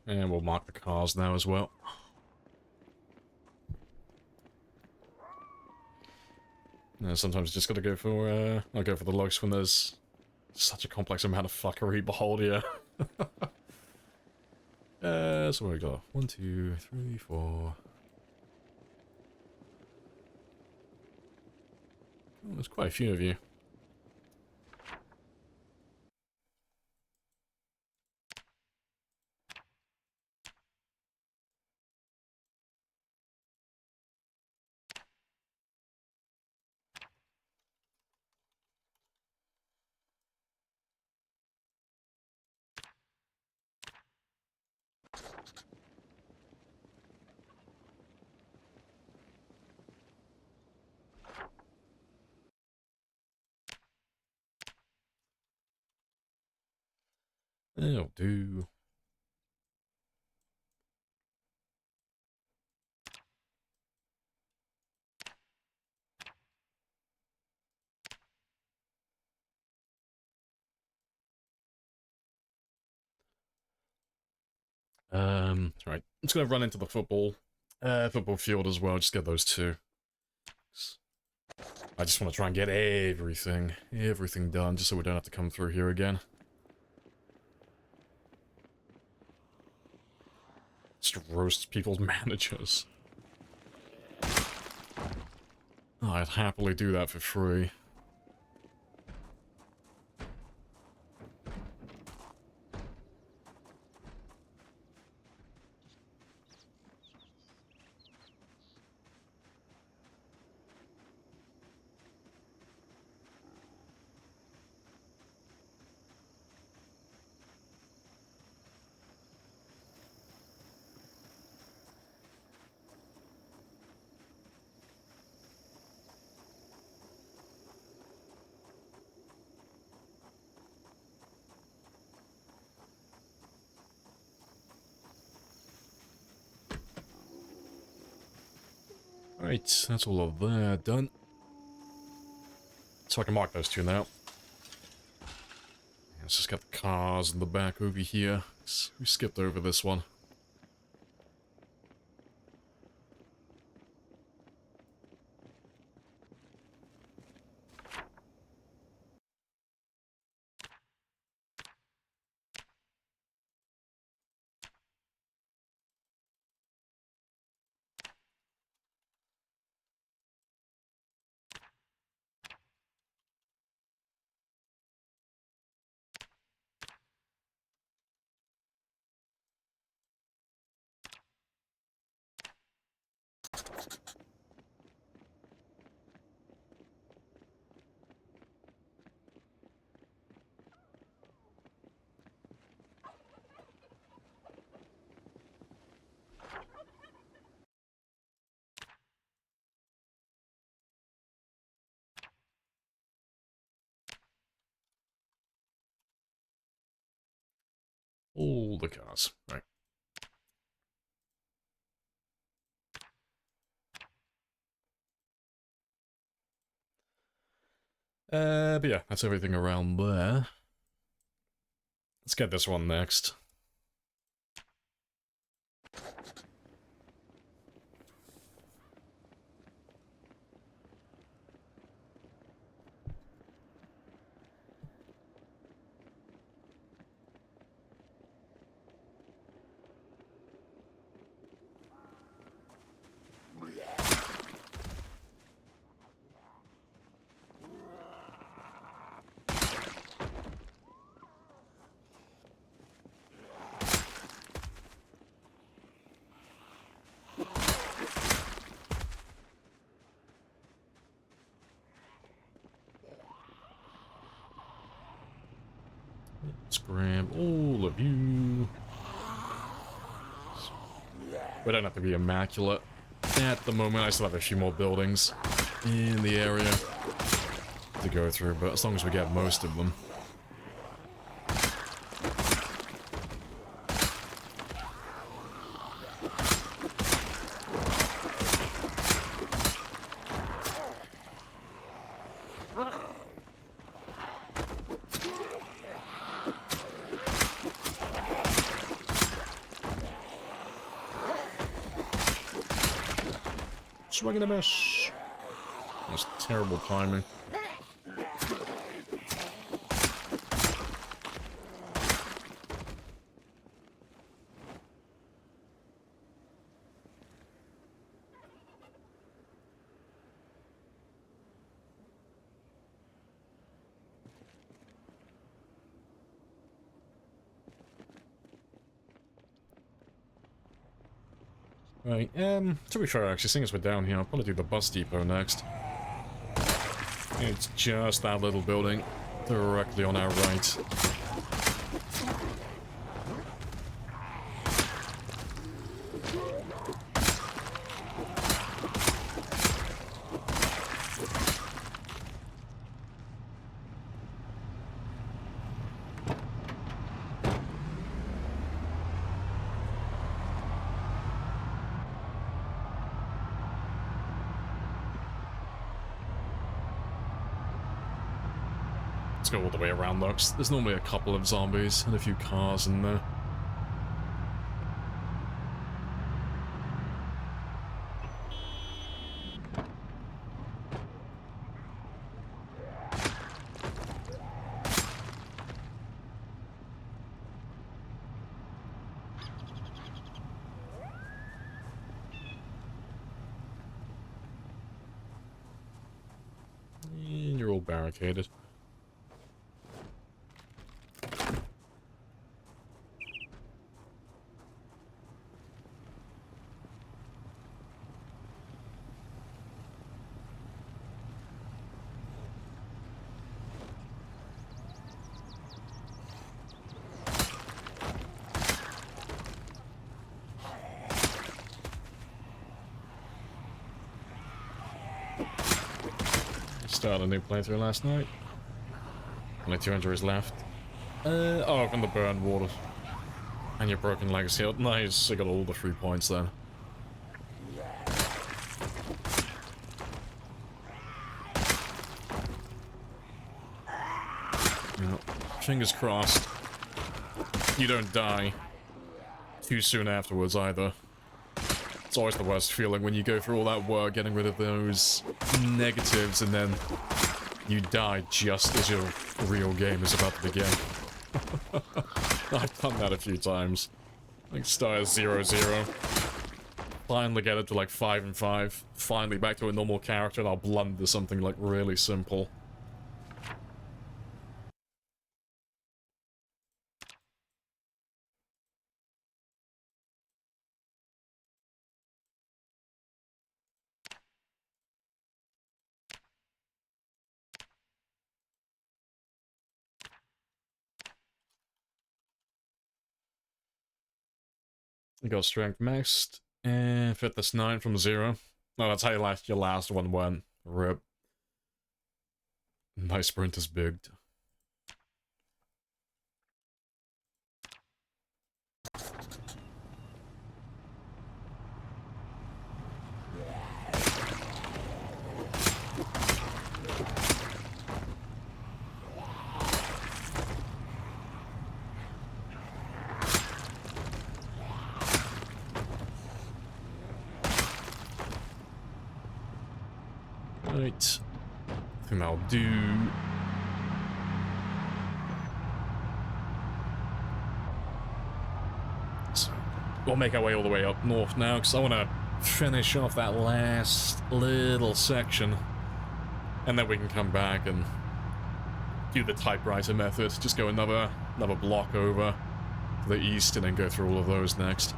And we'll mark the cars now as well. Sometimes you just gotta go for, I'll go for the looks when there's such a complex amount of fuckery behold you. So where we go? 1, 2, 3, 4. Oh, there's quite a few of you. That'll do. Right. I'm just gonna run into the football field as well, just get those two. I just want to try and get everything done, just so we don't have to come through here again. Just roast people's managers. Oh, I'd happily do that for free. Right, that's all of that done. So I can mark those two now. Let's just get the cars in the back over here. We skipped over this one. All the cars, right. But yeah, that's everything around there. Let's get this one next. Let's grab all of you. We don't have to be immaculate at the moment. I still have a few more buildings in the area to go through, but as long as we get most of them. Swing and a miss. That's terrible timing. Right, to be fair, actually, seeing as we're down here, I'll probably do the bus depot next. It's just that little building directly on our right. Let's go all the way around though, 'cause there's normally a couple of zombies and a few cars in there. And you're all barricaded. Started a new playthrough last night. Only 2 injuries left. Oh, from the burn water. And your broken legs healed. Nice, I got all the 3 points then. Well, fingers crossed. You don't die too soon afterwards either. It's always the worst feeling when you go through all that work getting rid of those negatives and then you die just as your real game is about to begin. I've done that a few times. Like start at 0-0. Finally get it to like 5 and 5. Finally back to a normal character and I'll blunder something like really simple. You got strength maxed, and fitness 9 from 0. Oh, that's how your last one went. RIP. My sprint is bigged. Right. I think that'll do. So we'll make our way all the way up north now, because I want to finish off that last little section. And then we can come back and do the typewriter method. Just go another block over to the east and then go through all of those next.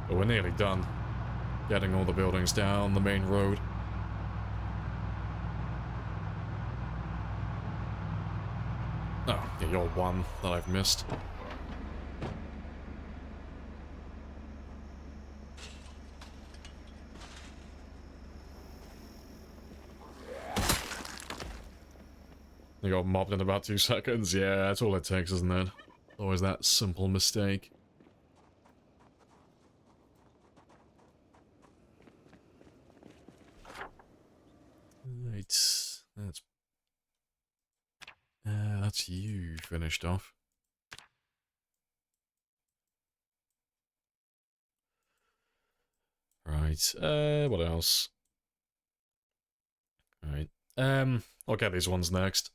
But we're nearly done getting all the buildings down the main road. Oh, yeah, you're one that I've missed. You got mobbed in about 2 seconds? Yeah, that's all it takes, isn't it? Always that simple mistake. Right, that's you finished off. Right, what else? Alright. I'll get these ones next.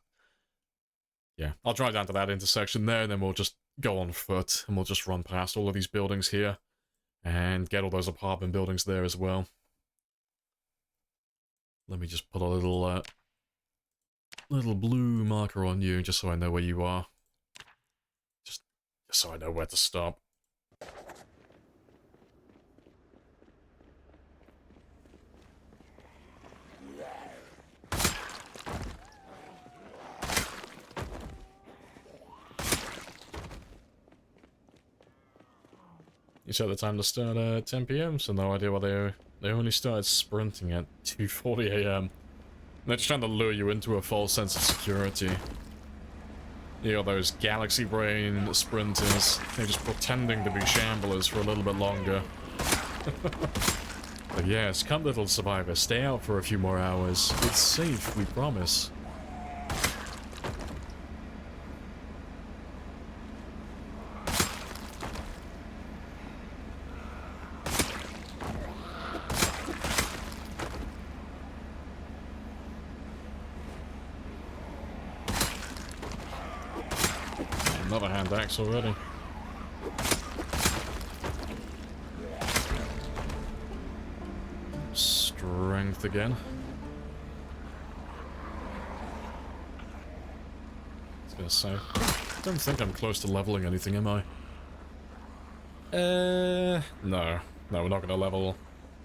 Yeah, I'll drive down to that intersection there, and then we'll just go on foot, and we'll just run past all of these buildings here, and get all those apartment buildings there as well. Let me just put a little, little blue marker on you, just so I know where you are. Just so I know where to stop. You said the time to start at 10 PM, so no idea why they only started sprinting at 2:40 AM. They're just trying to lure you into a false sense of security. You know, those galaxy brain sprinters, they're just pretending to be shamblers for a little bit longer. But yes, come little survivor, stay out for a few more hours. It's safe, we promise. Another hand axe already. Strength again. I was gonna say, I don't think I'm close to leveling anything, am I? No. No, we're not gonna level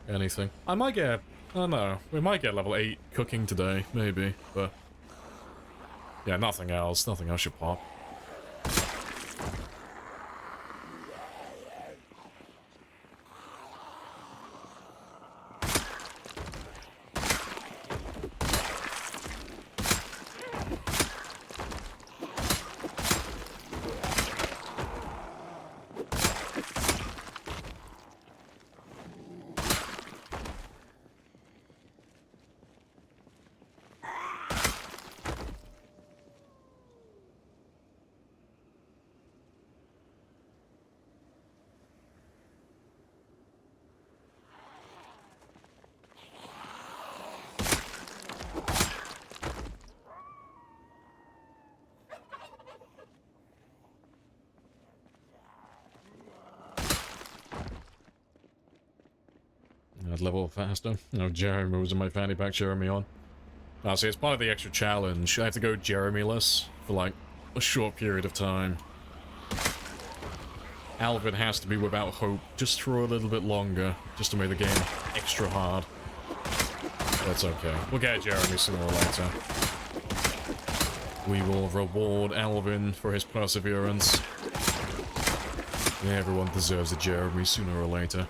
anything. I might get, I don't know, we might get level 8 cooking today, maybe, but yeah, nothing else should pop. I'd level faster. No, Jeremy was in my fanny pack, Jeremy on. See, it's part of the extra challenge. I have to go Jeremy-less for, like, a short period of time. Alvin has to be without hope just for a little bit longer, just to make the game extra hard. That's okay. We'll get Jeremy sooner or later. We will reward Alvin for his perseverance. Yeah, everyone deserves a Jeremy sooner or later.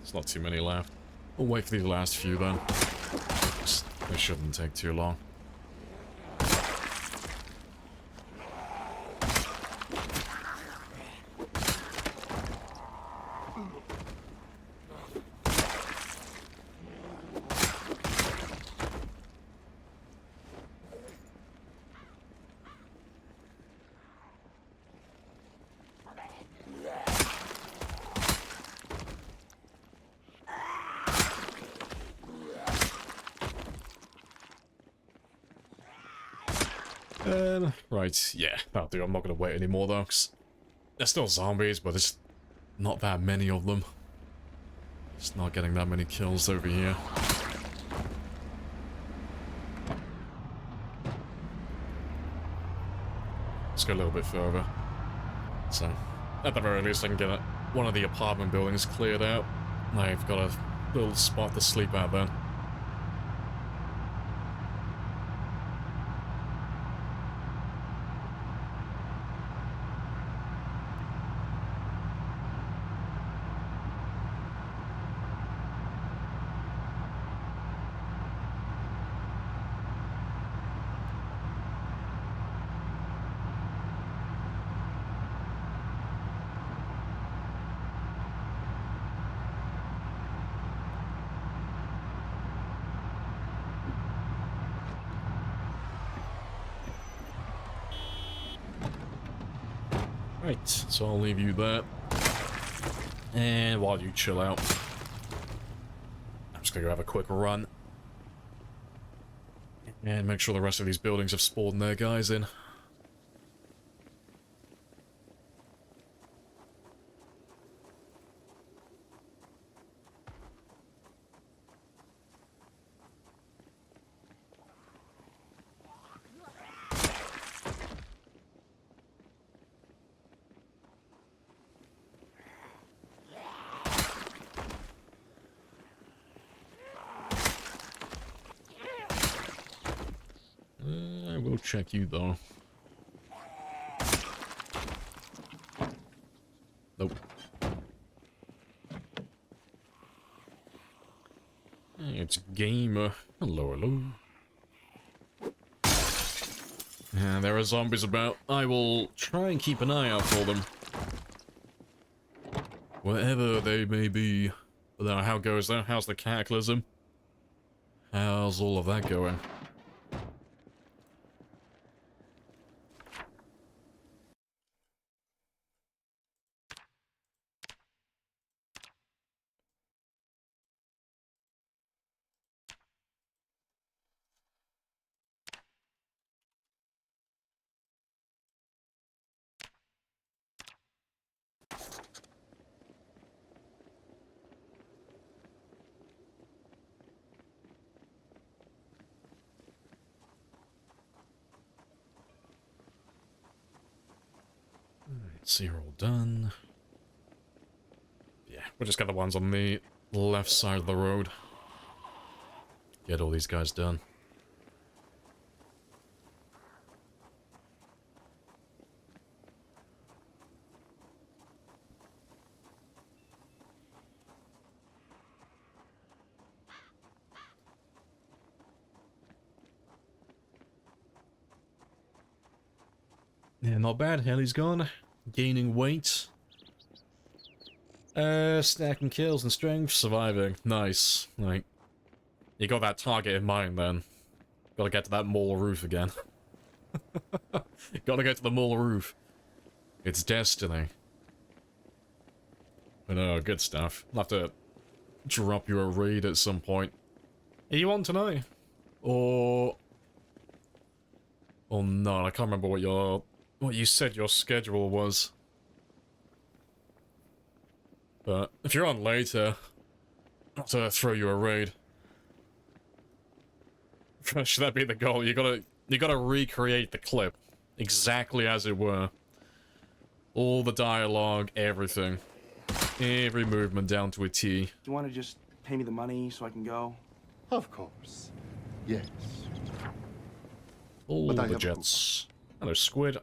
There's not too many left. We'll wait for these last few then. They shouldn't take too long. Right, yeah, that'll do. I'm not gonna wait anymore though, 'cause they're still zombies, but there's not that many of them. Just not getting that many kills over here. Let's go a little bit further. So, at the very least, I can get one of the apartment buildings cleared out. I've got a little spot to sleep out then. Right, so I'll leave you there. And while you chill out, I'm just gonna go have a quick run. And make sure the rest of these buildings have spawned their guys in. I will check you though. Nope. Hey, it's Gamer. Hello, hello. Yeah, there are zombies about. I will try and keep an eye out for them. Wherever they may be. But then how goes that? How's the cataclysm? How's all of that going? So you're all done. Yeah, we'll just get the ones on the left side of the road. Get all these guys done. Yeah, not bad. Hellie's gone. Gaining weight. Stacking kills and strength. Surviving. Nice. Like, you got that target in mind then. Gotta get to that mall roof again. Gotta get to the mall roof. It's destiny. But no, good stuff. I'll have to drop you a raid at some point. Are you on tonight? Or not? I can't remember what you said your schedule was. But if you're on later, I'll have to throw you a raid. Should that be the goal? You gotta recreate the clip exactly as it were. All the dialogue, everything. Every movement down to a T. Do you want to just pay me the money so I can go? Of course. Yes. All But I the have a jets. Hello, squid.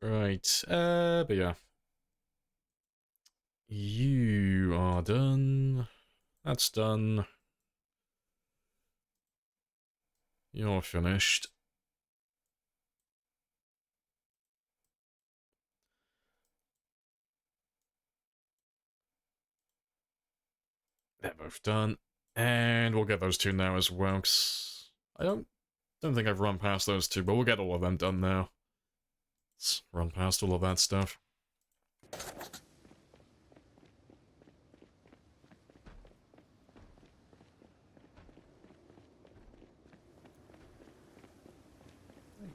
Right, but yeah. You are done. That's done. You're finished. They're both done. And we'll get those two now as well, 'cause I don't think I've run past those two, but we'll get all of them done now. Let's run past all of that stuff.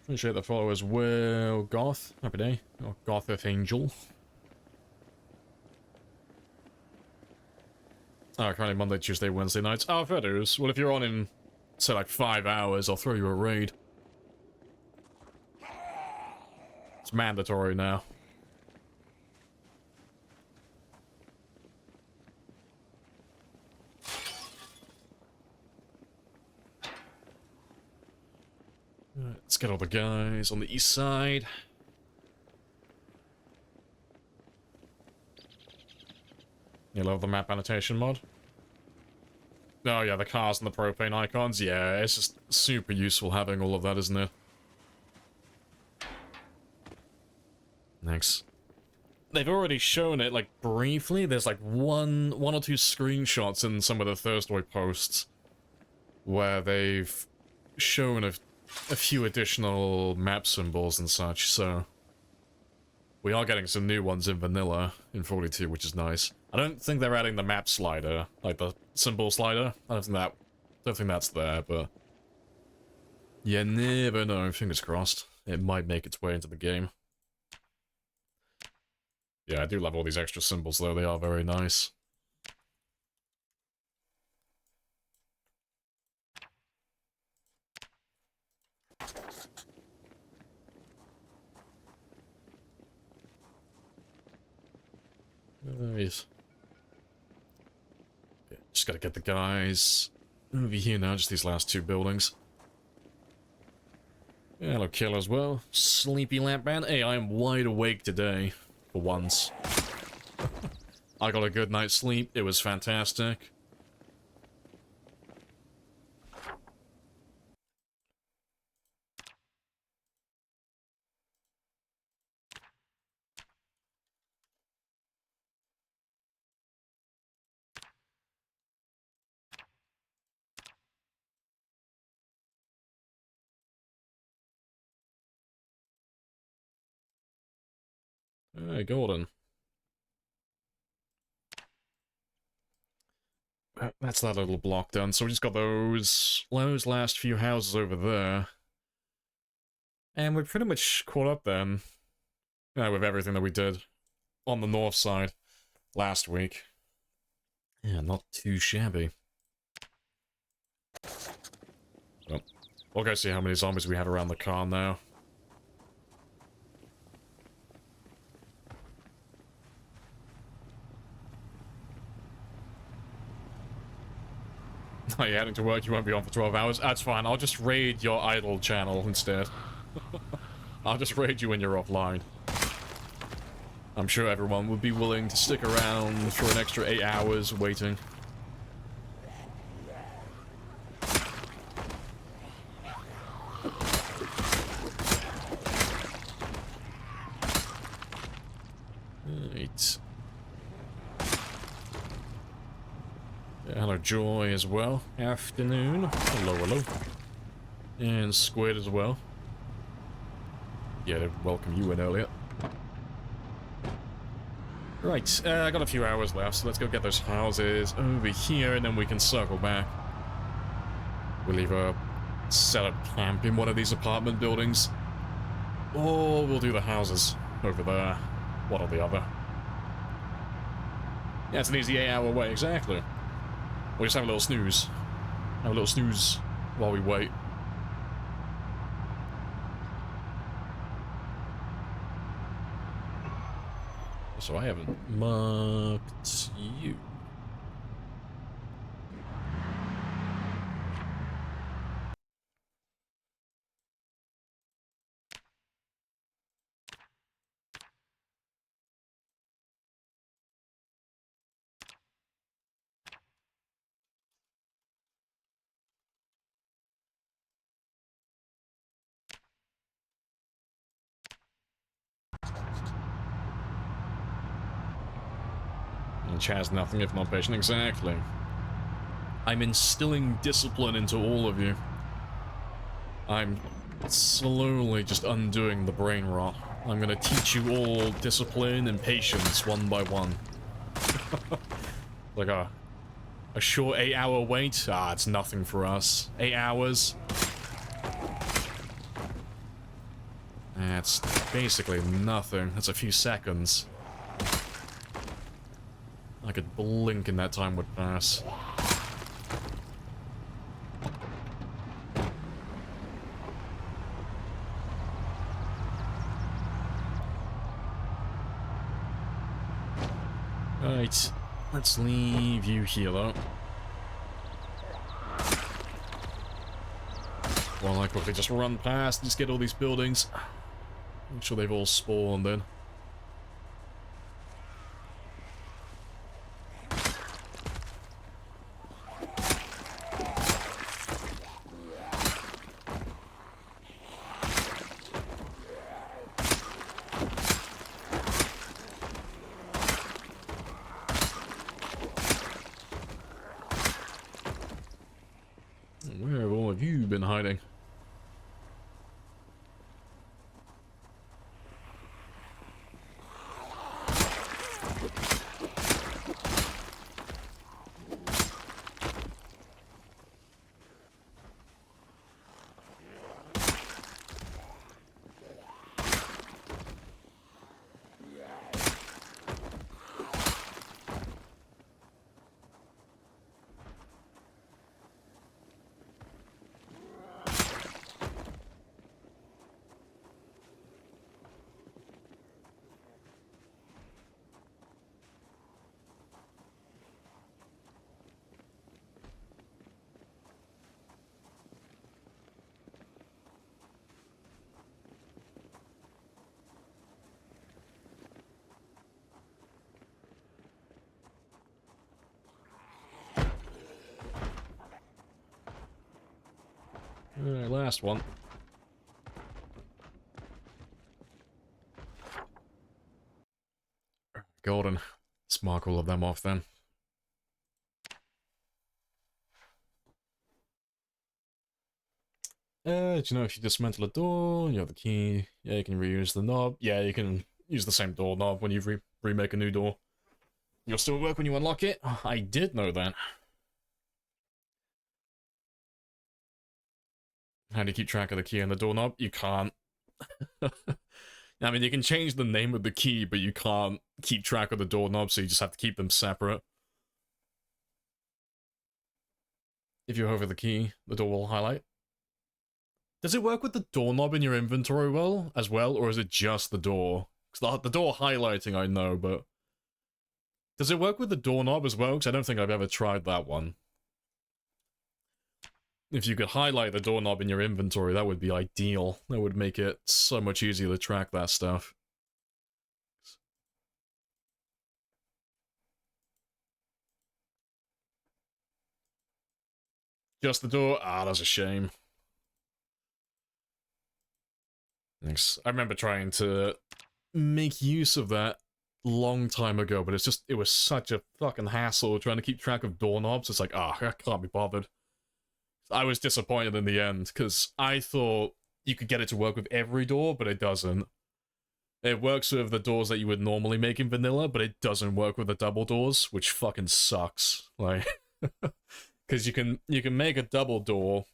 Appreciate the follow as well, Goth. Happy day. Or Gothith Angel. Oh, currently Monday, Tuesday, Wednesday nights. Oh, fair dues. Well, if you're on in, say, like 5 hours, I'll throw you a raid. It's mandatory now. Let's get all the guys on the east side. You love the map annotation mod? Oh yeah, the cars and the propane icons. Yeah, it's just super useful having all of that, isn't it? Thanks. They've already shown it, like, briefly. There's, like, one or two screenshots in some of the Thursday posts where they've shown a few additional map symbols and such, so... We are getting some new ones in vanilla in 42, which is nice. I don't think they're adding the map slider, like the symbol slider. I don't think that's there, but... You never know, fingers crossed. It might make its way into the game. Yeah, I do love all these extra symbols, though. They are very nice. Nice. Yeah, just gotta get the guys over here now, just these last two buildings. Yeah, hello, Killer as well. Sleepy Lampman. Hey, I am wide awake today. For once. I got a good night's sleep. It was fantastic. Hey, Gordon. That's that little block done. So we just got those last few houses over there. And we're pretty much caught up then. Yeah, with everything that we did on the north side last week. Yeah, not too shabby. Well, we'll go see how many zombies we have around the car now. Oh, you're heading to work, you won't be on for 12 hours? That's fine, I'll just raid your idle channel instead. I'll just raid you when you're offline. I'm sure everyone would be willing to stick around for an extra 8 hours waiting. Right. Hello, Joy, as well. Afternoon. Hello, hello. And Squid as well. Yeah, they welcome you in earlier. Right, I got a few hours left, so let's go get those houses over here, and then we can circle back. We'll either set up camp in one of these apartment buildings, or we'll do the houses over there, one or the other. Yeah, it's an easy 8-hour wait, exactly. We'll just have a little snooze. Have a little snooze while we wait. So I haven't marked you. Chaz nothing if not patient. Exactly. I'm instilling discipline into all of you. I'm slowly just undoing the brain rot. I'm gonna teach you all discipline and patience one by one. Like a short 8-hour wait? Ah, it's nothing for us. 8 hours? That's basically nothing. That's a few seconds. I could blink and that time would pass. Right, let's leave you here though. While I quickly just run past, just get all these buildings. Make sure they've all spawned in. Where have all of you been hiding? Alright, last one. Golden. Let's mark all of them off then. Do you know if you dismantle a door, you have the key. Yeah, you can reuse the knob. Yeah, you can use the same door knob when you remake a new door. You'll still work when you unlock it? I did know that. How do you keep track of the key and the doorknob? You can't. I mean, you can change the name of the key, but you can't keep track of the doorknob, so you just have to keep them separate. If you hover the key, the door will highlight. Does it work with the doorknob in your inventory as well, or is it just the door? Because the door highlighting I know, but... Does it work with the doorknob as well? Because I don't think I've ever tried that one. If you could highlight the doorknob in your inventory, that would be ideal. That would make it so much easier to track that stuff. Just the door? Ah, that's a shame. Thanks. I remember trying to make use of that long time ago, but it was such a fucking hassle trying to keep track of doorknobs. It's like, I can't be bothered. I was disappointed in the end, because I thought you could get it to work with every door, but it doesn't. It works with the doors that you would normally make in vanilla, but it doesn't work with the double doors, which fucking sucks. Like, because you can make a double door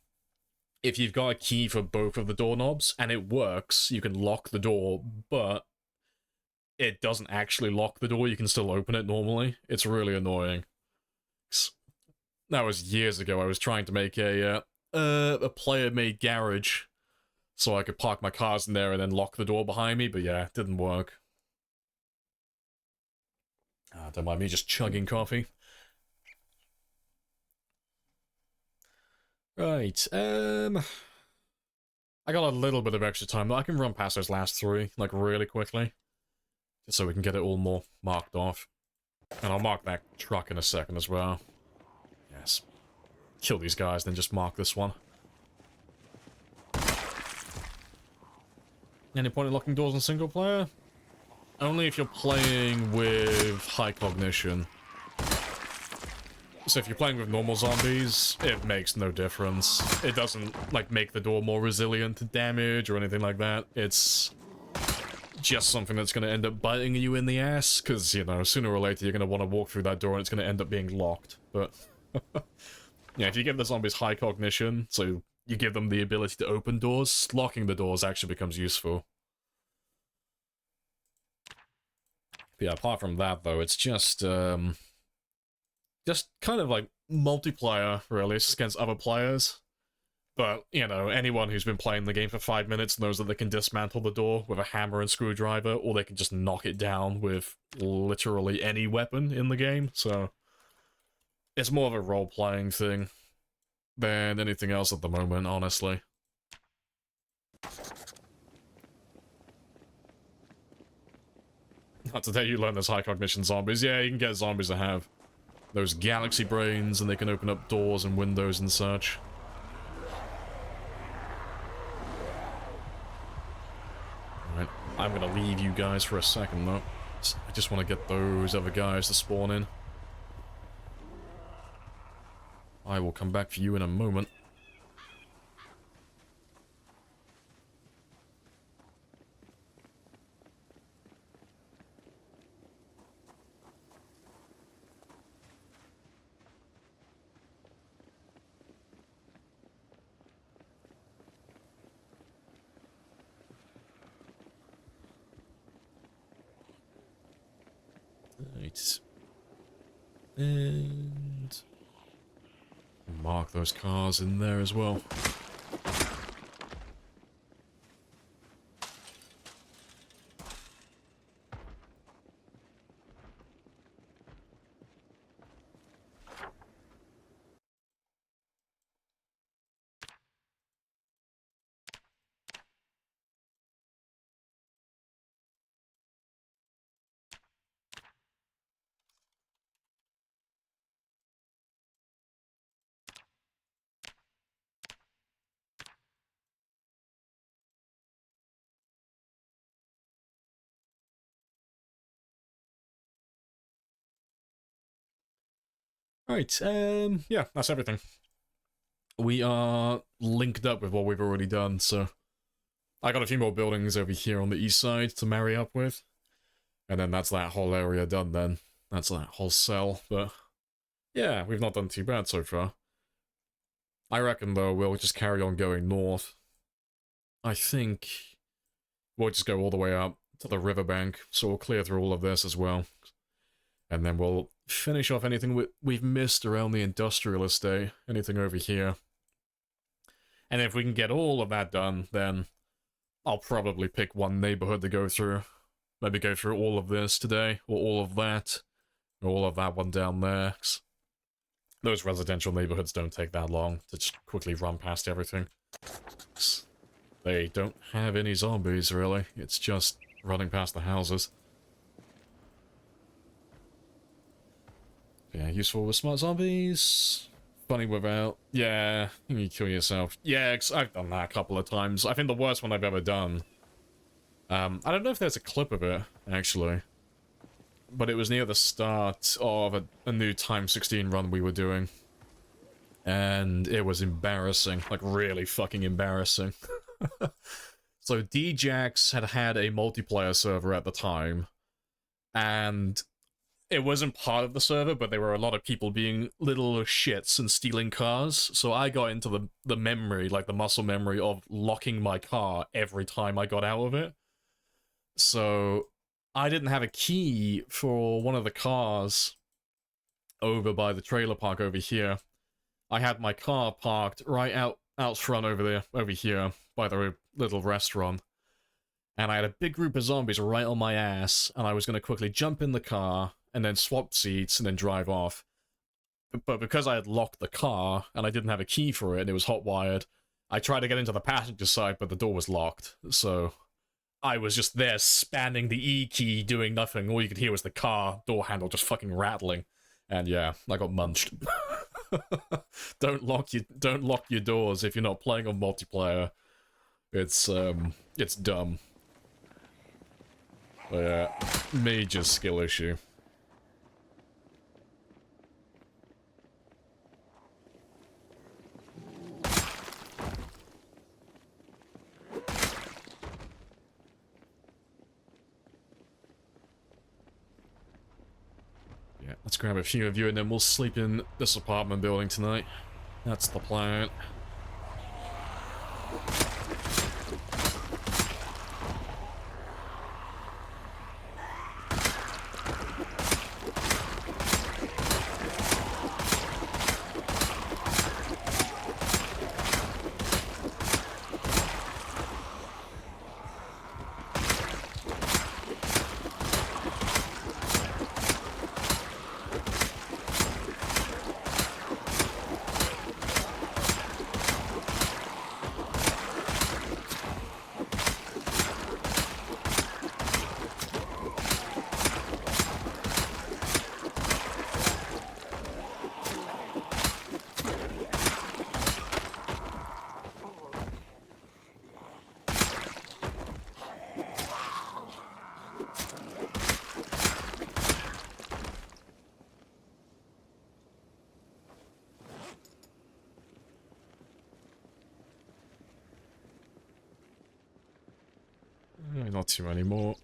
if you've got a key for both of the doorknobs, and it works. You can lock the door, but it doesn't actually lock the door. You can still open it normally. It's really annoying. That was years ago. I was trying to make a player-made garage so I could park my cars in there and then lock the door behind me, but yeah, it didn't work. Don't mind me just chugging coffee. Right, I got a little bit of extra time, but I can run past those last three, like, really quickly. Just so we can get it all more marked off. And I'll mark that truck in a second as well. Yes. Kill these guys, then just mark this one. Any point in locking doors in single player? Only if you're playing with high cognition. So if you're playing with normal zombies, it makes no difference. It doesn't, like, make the door more resilient to damage or anything like that. It's just something that's going to end up biting you in the ass, because, you know, sooner or later you're going to want to walk through that door and it's going to end up being locked. But, yeah, if you give the zombies high cognition, so you give them the ability to open doors, locking the doors actually becomes useful. But yeah, apart from that, though, it's just kind of like multiplayer, really. It's just against other players. But, you know, anyone who's been playing the game for 5 minutes knows that they can dismantle the door with a hammer and screwdriver, or they can just knock it down with literally any weapon in the game, so it's more of a role-playing thing than anything else at the moment, honestly. Not today you learn there's high cognition zombies. Yeah, you can get zombies that have those galaxy brains, and they can open up doors and windows and such. Alright, I'm gonna leave you guys for a second, though. I just want to get those other guys to spawn in. I will come back for you in a moment. Right. And mark those cars in there as well. Right, yeah, that's everything. We are linked up with what we've already done, so I got a few more buildings over here on the east side to marry up with. And then that's that whole area done then. That's that whole cell, but yeah, we've not done too bad so far. I reckon, though, we'll just carry on going north. I think we'll just go all the way up to the riverbank, so we'll clear through all of this as well. And then we'll finish off anything we've missed around the industrial estate, anything over here. And if we can get all of that done, then I'll probably pick one neighborhood to go through. Maybe go through all of this today, or all of that, or all of that one down there. Those residential neighborhoods don't take that long to just quickly run past everything. They don't have any zombies, really. It's just running past the houses. Yeah, useful with smart zombies. Funny without. Yeah, you kill yourself. Yeah, I've done that a couple of times. I think the worst one I've ever done. I don't know if there's a clip of it, actually. But it was near the start of a new Time 16 run we were doing. And it was embarrassing. Like, really fucking embarrassing. So, DJax had a multiplayer server at the time. And it wasn't part of the server, but there were a lot of people being little shits and stealing cars. So I got into the memory, like the muscle memory of locking my car every time I got out of it. So I didn't have a key for one of the cars over by the trailer park over here. I had my car parked right out front over here by the little restaurant. And I had a big group of zombies right on my ass, and I was going to quickly jump in the car and then swap seats and then drive off. But because I had locked the car and I didn't have a key for it and it was hot-wired, I tried to get into the passenger side, but the door was locked. So I was just there spamming the E key, doing nothing. All you could hear was the car door handle just fucking rattling. And yeah, I got munched. Don't lock your doors if you're not playing on multiplayer. It's dumb. But yeah, major skill issue. Yeah, let's grab a few of you and then we'll sleep in this apartment building tonight. That's the plan. Not too many more.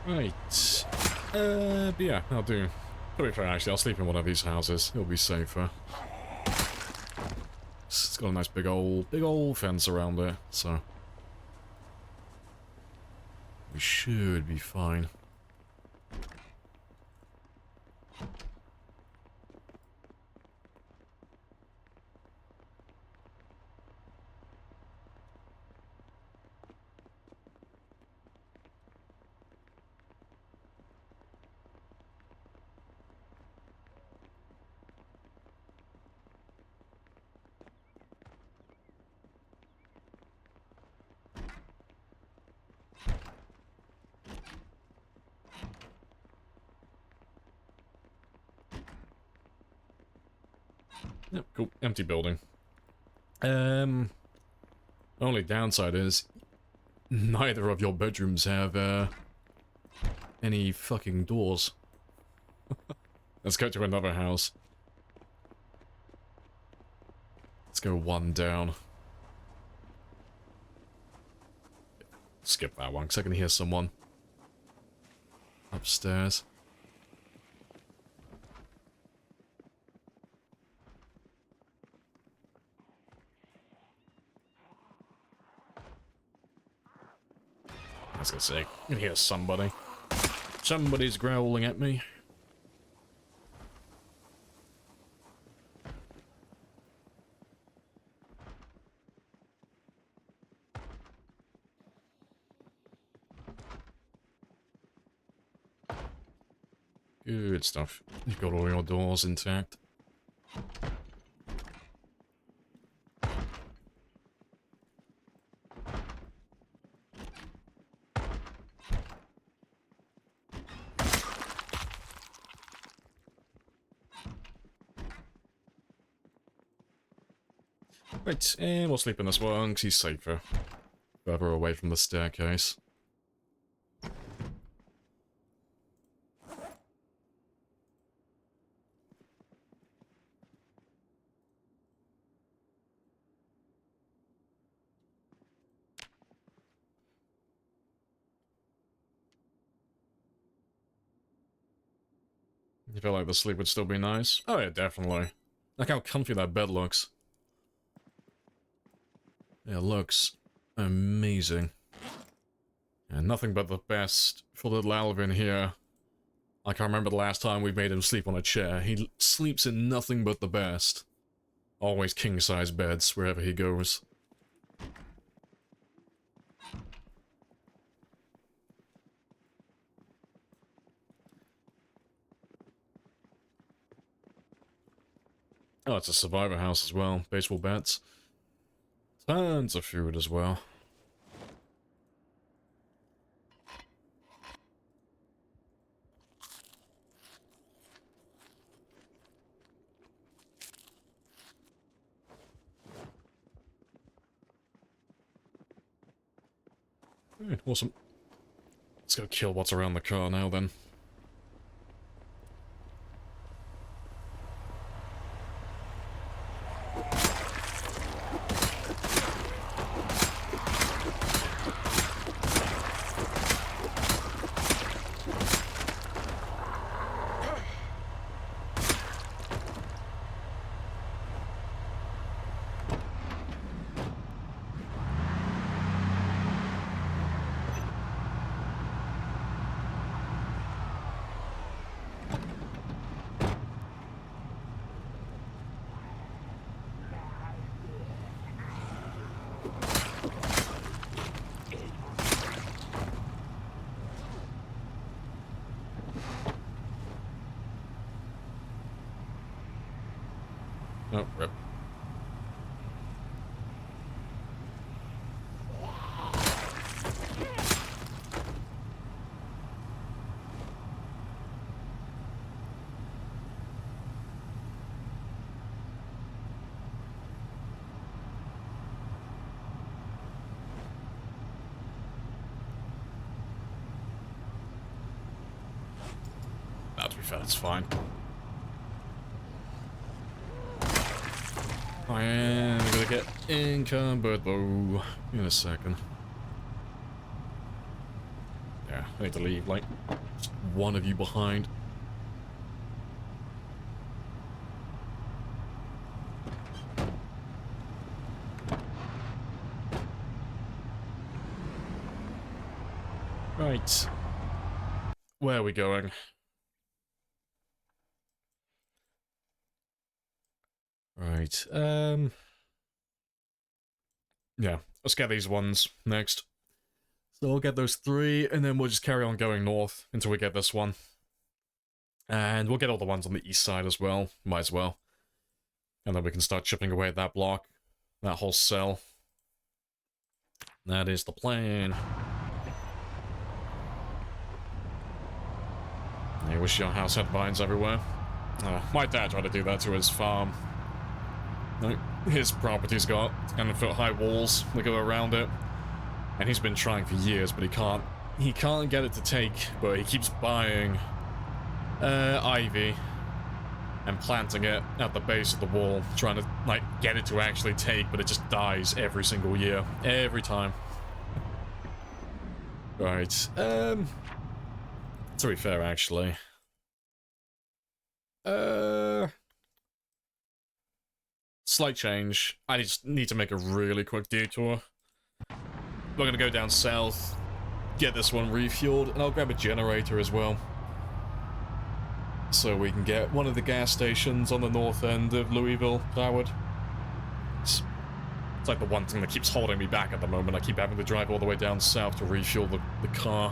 Right. But yeah, I'll do. To be fair, actually, I'll sleep in one of these houses. It'll be safer. It's got a nice big old fence around it, so we should be fine. Yep, cool. Empty building. Only downside is neither of your bedrooms have any fucking doors. Let's go to another house. Let's go one down. Skip that one, because I can hear someone upstairs. I was gonna say, I can hear somebody. Somebody's growling at me. Good stuff. You've got all your doors intact. Right, and we'll sleep in this one, because he's safer. Further away from the staircase. You feel like the sleep would still be nice? Oh yeah, definitely. Look how comfy that bed looks. It looks amazing. And nothing but the best for little Alvin here. I can't remember the last time we made him sleep on a chair. He sleeps in nothing but the best. Always king-size beds wherever he goes. Oh, it's a survivor house as well. Baseball bats. Tons of food as well. Alright, awesome. Let's go kill what's around the car now then. Oh, rip. Nah, to be fair, that's fine. I am gonna get encumbered though in a second. Yeah, I need to leave like just one of you behind. Right. Where are we going? Right, yeah, let's get these ones next. So we'll get those 3, and then we'll just carry on going north until we get this one. And we'll get all the ones on the east side as well, might as well. And then we can start chipping away at that block, that whole cell. That is the plan. I wish your house had vines everywhere. My dad tried to do that to his farm. Like, his property's got 10-foot high walls that go around it. And he's been trying for years, but he can't get it to take, but he keeps buying ivy and planting it at the base of the wall, trying to, like, get it to actually take, but it just dies every single year. Every time. Right, to be fair, actually. Slight change. I just need to make a really quick detour. We're gonna go down south, get this one refueled, and I'll grab a generator as well. So we can get one of the gas stations on the north end of Louisville powered. It's like the one thing that keeps holding me back at the moment. I keep having to drive all the way down south to refuel the car.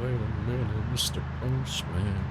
Wait a minute, Mr. Postman.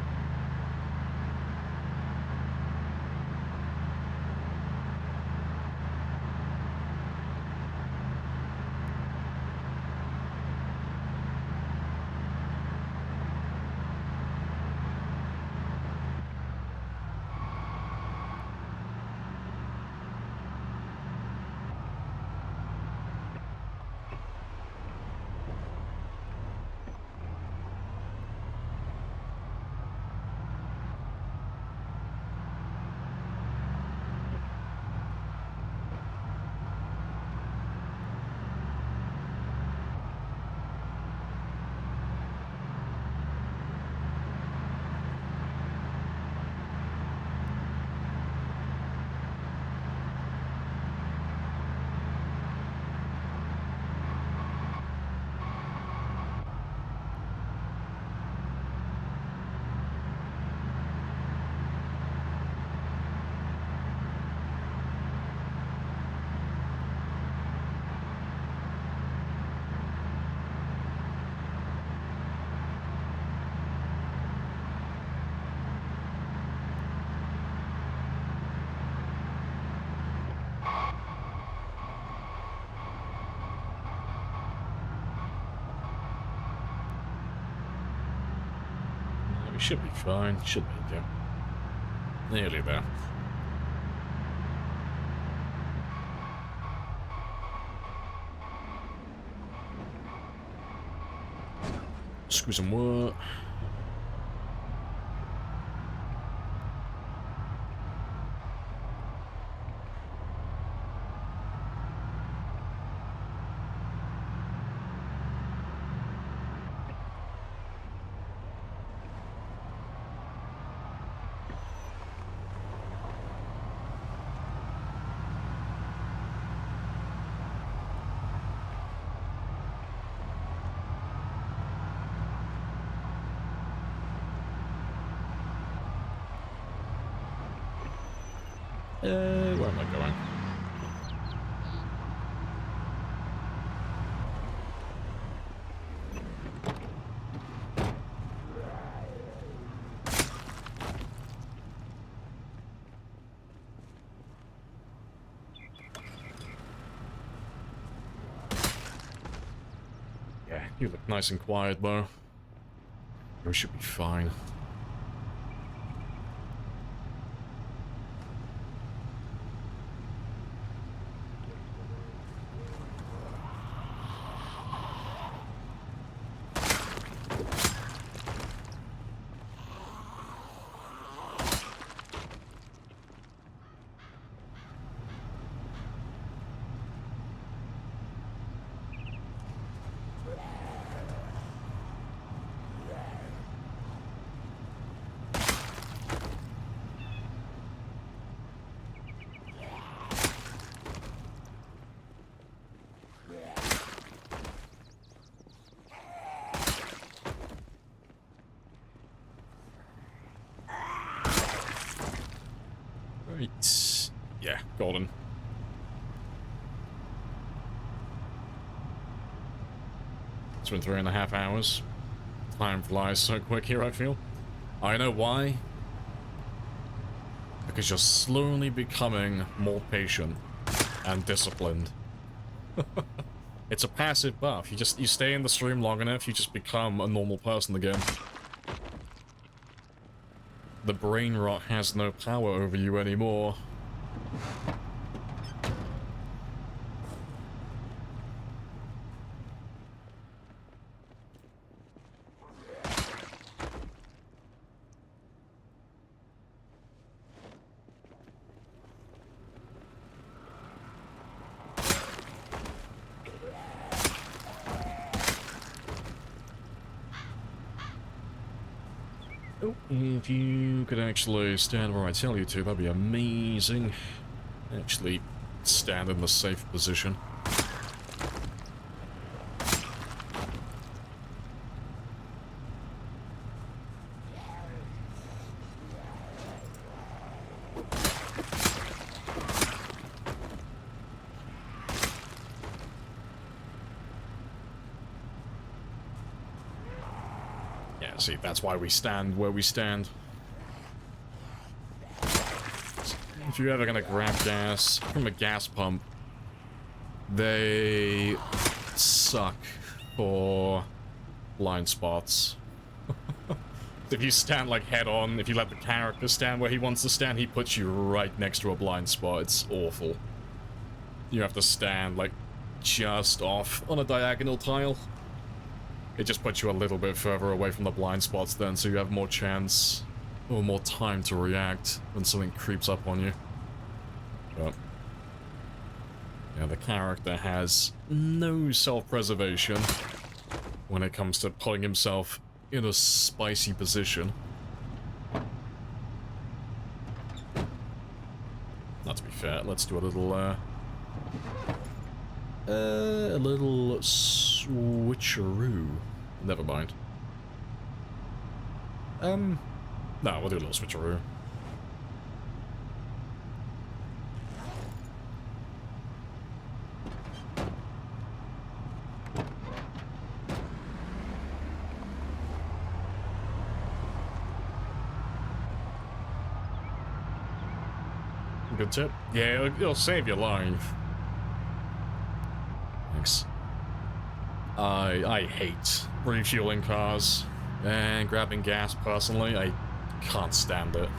We should be fine, should be, yeah. Nearly there. Screw some wood. Where am I going? Yeah, you look nice and quiet, Bo. We should be fine. Right. Yeah, golden. It's been 3.5 hours. Time flies so quick here, I feel. I know why. Because you're slowly becoming more patient and disciplined. It's a passive buff. You stay in the stream long enough, you just become a normal person again. The brain rot has no power over you anymore. Oh, if you could actually stand where I tell you to, that'd be amazing. Actually, stand in the safe position. Yeah, see, that's why we stand where we stand. If you're ever gonna grab gas from a gas pump, they suck for blind spots. If you stand like head on, if you let the character stand where he wants to stand, he puts you right next to a blind spot. It's awful. You have to stand like just off on a diagonal tile. It just puts you a little bit further away from the blind spots then, so you have more chance or more time to react when something creeps up on you. But yeah, the character has no self-preservation when it comes to putting himself in a spicy position. Not to be fair, let's do a little switcheroo. Never mind. No, we'll do a little switcheroo. Good tip. Yeah, it'll save your life. Thanks. I hate refueling cars and grabbing gas personally. I can't stand it.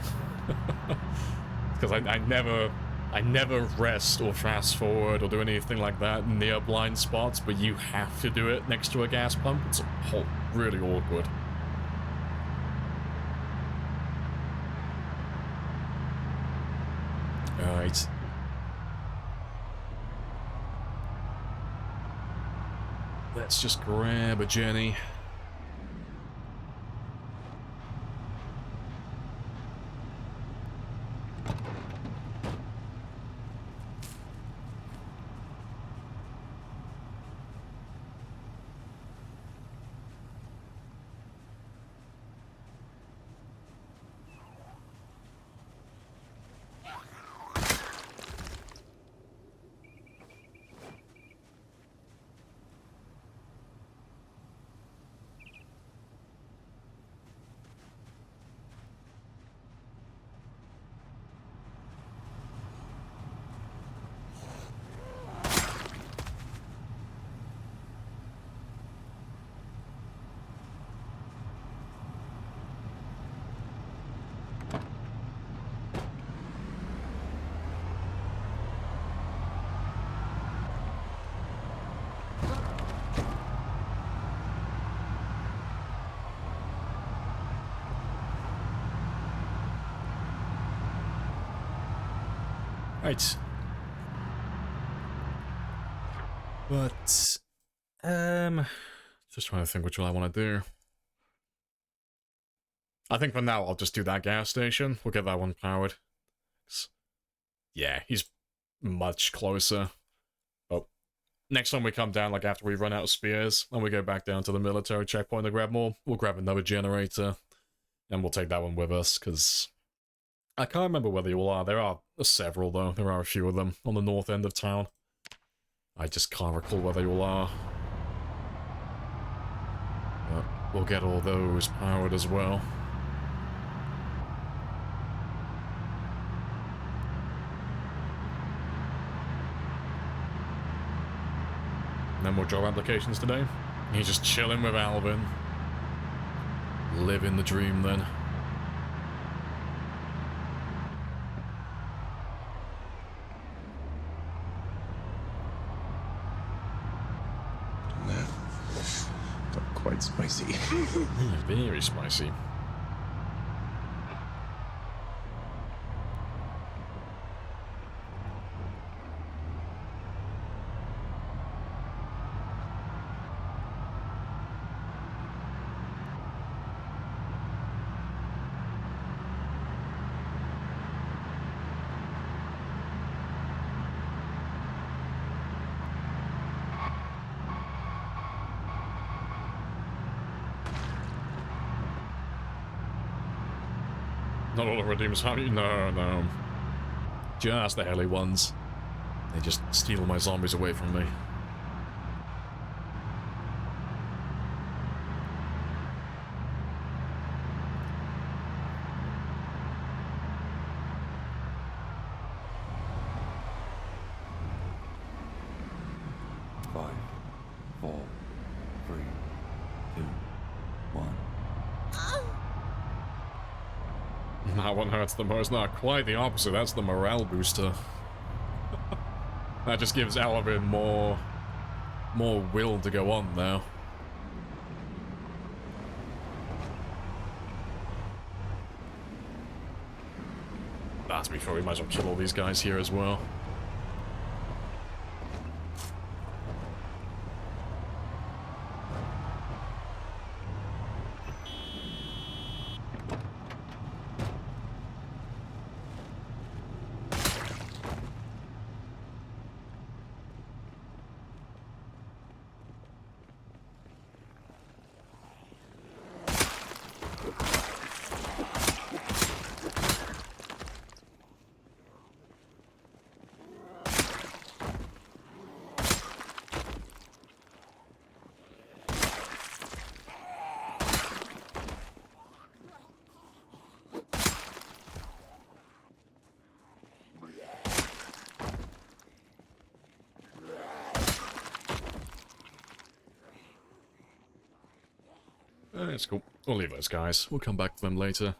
Because I never rest or fast forward or do anything like that near blind spots, but you have to do it next to a gas pump. It's really awkward. Alright. Let's just grab a Jenny. Right. But, just trying to think which one I want to do. I think for now I'll just do that gas station. We'll get that one powered. Yeah, he's much closer. But next time we come down, like after we run out of spears, and we go back down to the military checkpoint to grab more, we'll grab another generator, and we'll take that one with us, because I can't remember where they all are. There are several, though. There are a few of them on the north end of town. I just can't recall where they all are. But we'll get all those powered as well. No more job applications today. He's just chilling with Alvin. Living the dream then. Got quite spicy. Very spicy. Not all of Redeemer's family? No. Just the heli ones. They just steal my zombies away from me. That one hurts the most. No, quite the opposite. That's the morale booster. That just gives Alvin more will to go on now. That's before we might as well kill all these guys here as well. That's cool. We'll leave those guys. We'll come back to them later.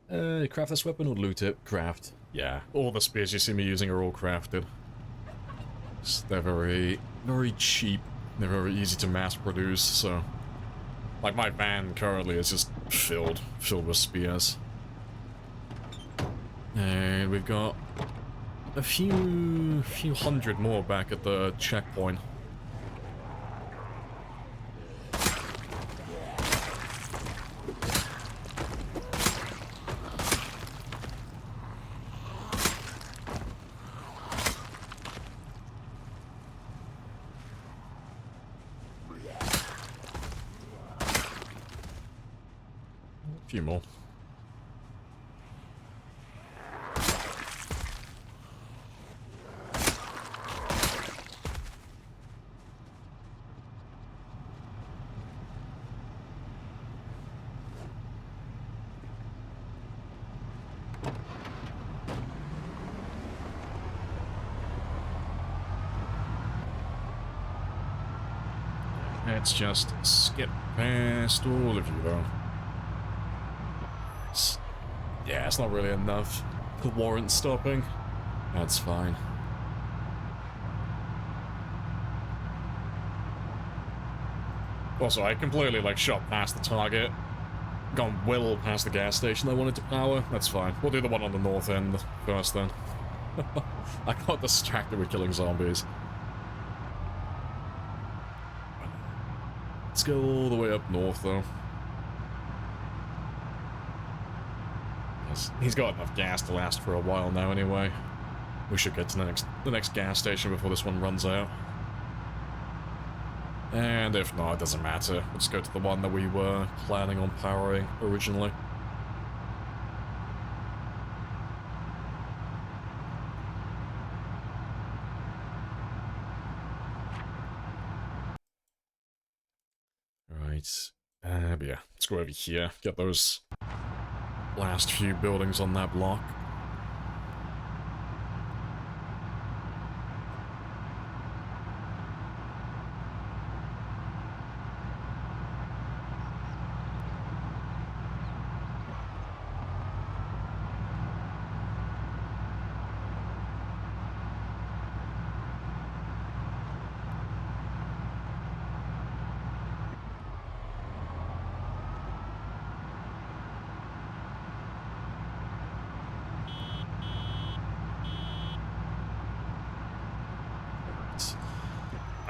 Craft this weapon or loot it? Craft. Yeah. All the spears you see me using are all crafted. They're very cheap. They're very easy to mass produce, so... Like, my van currently is just filled with spears. And we've got a few hundred more back at the checkpoint. Few more. Let's just skip past all of you though. Yeah, it's not really enough to warrant stopping. That's fine. Also, I completely, like, shot past the target gone well past the gas station I wanted to power. That's fine. We'll do the one on the north end first then. I got distracted with killing zombies. Let's go all the way up north though. He's got enough gas to last for a while now anyway. We should get to the next gas station before this one runs out. And if not, it doesn't matter. Let's go to the one that we were planning on powering originally. Right. But yeah, let's go over here. Get those last few buildings on that block.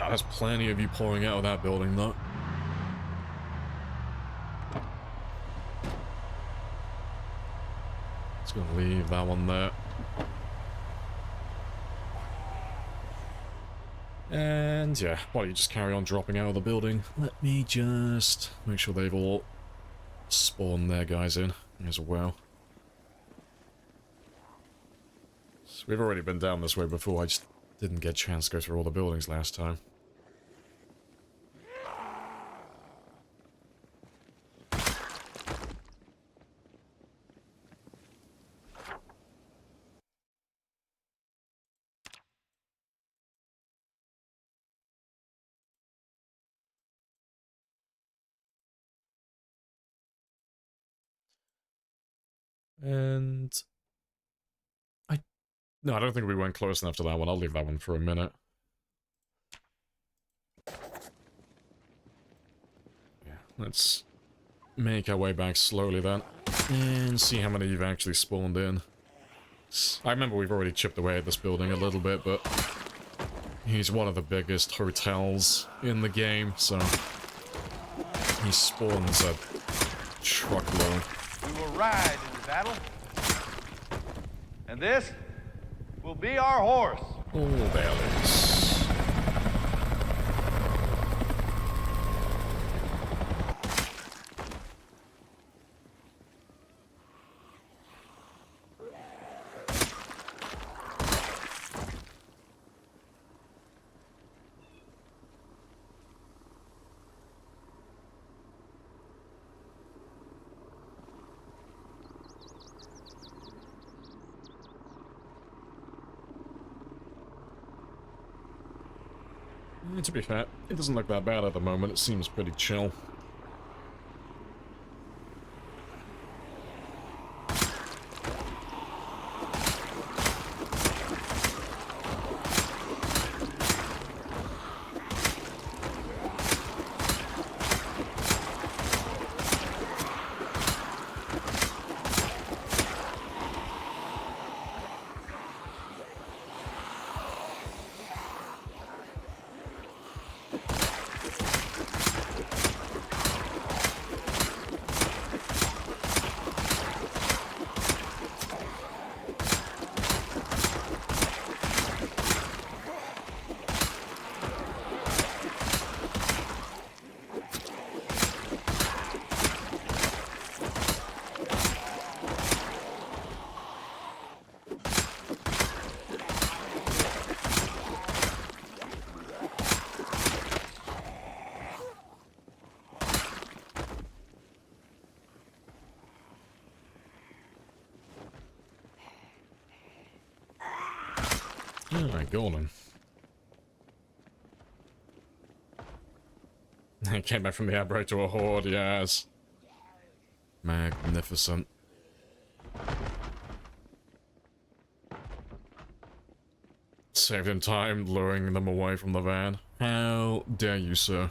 There's plenty of you pouring out of that building, though. Just gonna leave that one there. And yeah, why don't you just carry on dropping out of the building? Let me just make sure they've all spawned their guys in as well. So we've already been down this way before, I just didn't get a chance to go through all the buildings last time. And no, I don't think we went close enough to that one. I'll leave that one for a minute. Yeah, let's make our way back slowly then. And see how many you've actually spawned in. I remember we've already chipped away at this building a little bit, but he's one of the biggest hotels in the game, so he spawns a truckload. We will ride into battle. And this will be our horse. Oh, there it is. To be fair, it doesn't look that bad at the moment. It seems pretty chill. Alright, go on. I came back from the outbreak to a horde, yes. Magnificent. Saved in time, luring them away from the van. How dare you, sir?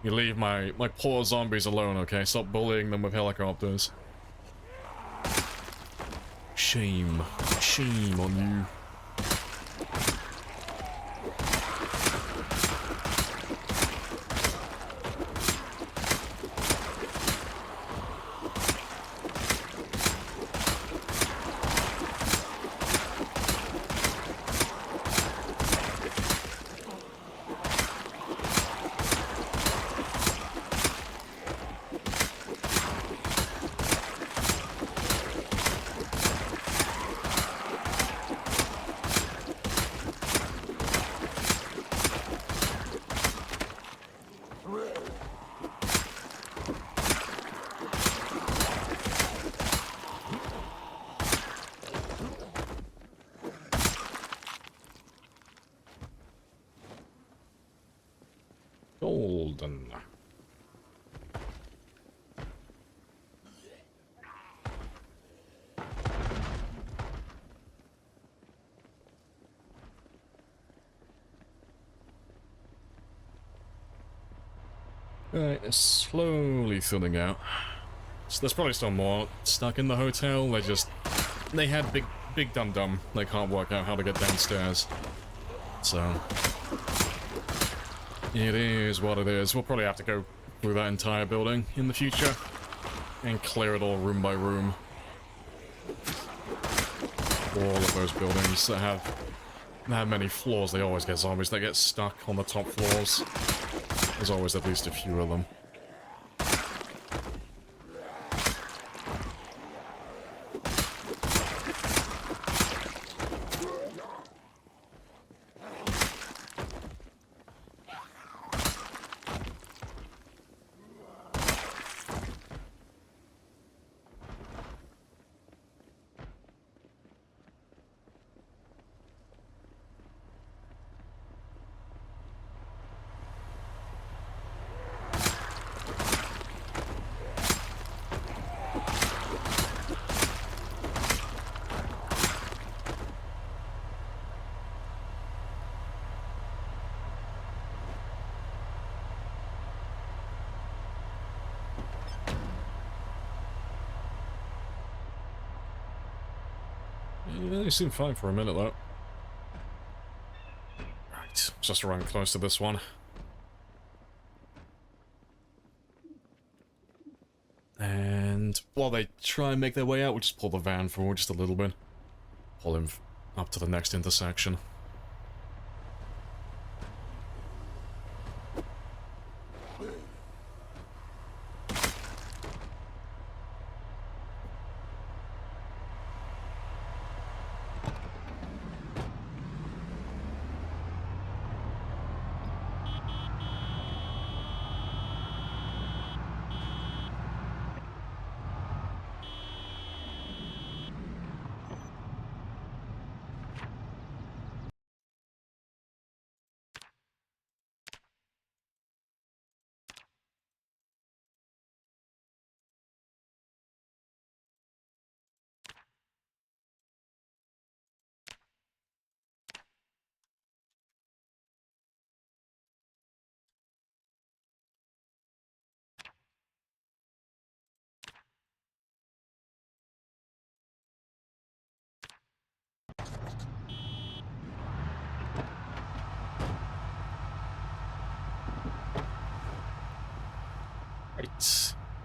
You leave my poor zombies alone, okay? Stop bullying them with helicopters. Shame. Shame on you. Golden. Right, it's slowly thinning out. So there's probably still more stuck in the hotel. They had big dum-dum. They can't work out how to get downstairs. So it is what it is. We'll probably have to go through that entire building in the future and clear it all room by room. All of those buildings that have many floors, they always get zombies that get stuck on the top floors. There's always at least a few of them. Yeah, they seem fine for a minute, though. Right, just run close to this one. And while they try and make their way out, we'll just pull the van forward just a little bit. Pull him up to the next intersection. Right.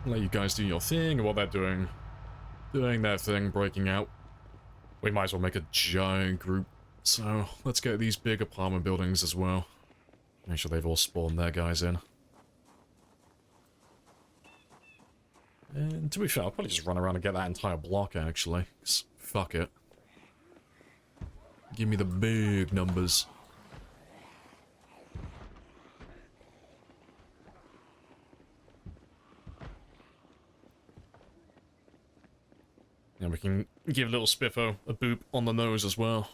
Let you guys do your thing, and while they're doing their thing, breaking out, we might as well make a giant group. So, let's get these big apartment buildings as well. Make sure they've all spawned their guys in. And to be fair, I'll probably just run around and get that entire block, actually. 'Cause fuck it. Give me the big numbers. And we can give little Spiffo a boop on the nose as well.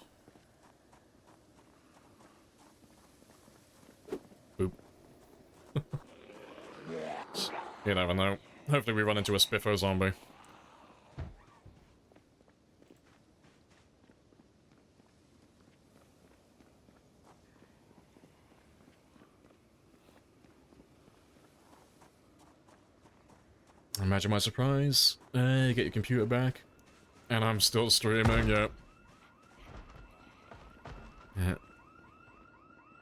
Boop. You never know. Hopefully we run into a Spiffo zombie. Imagine my surprise. You get your computer back. And I'm still streaming, yep. Yeah.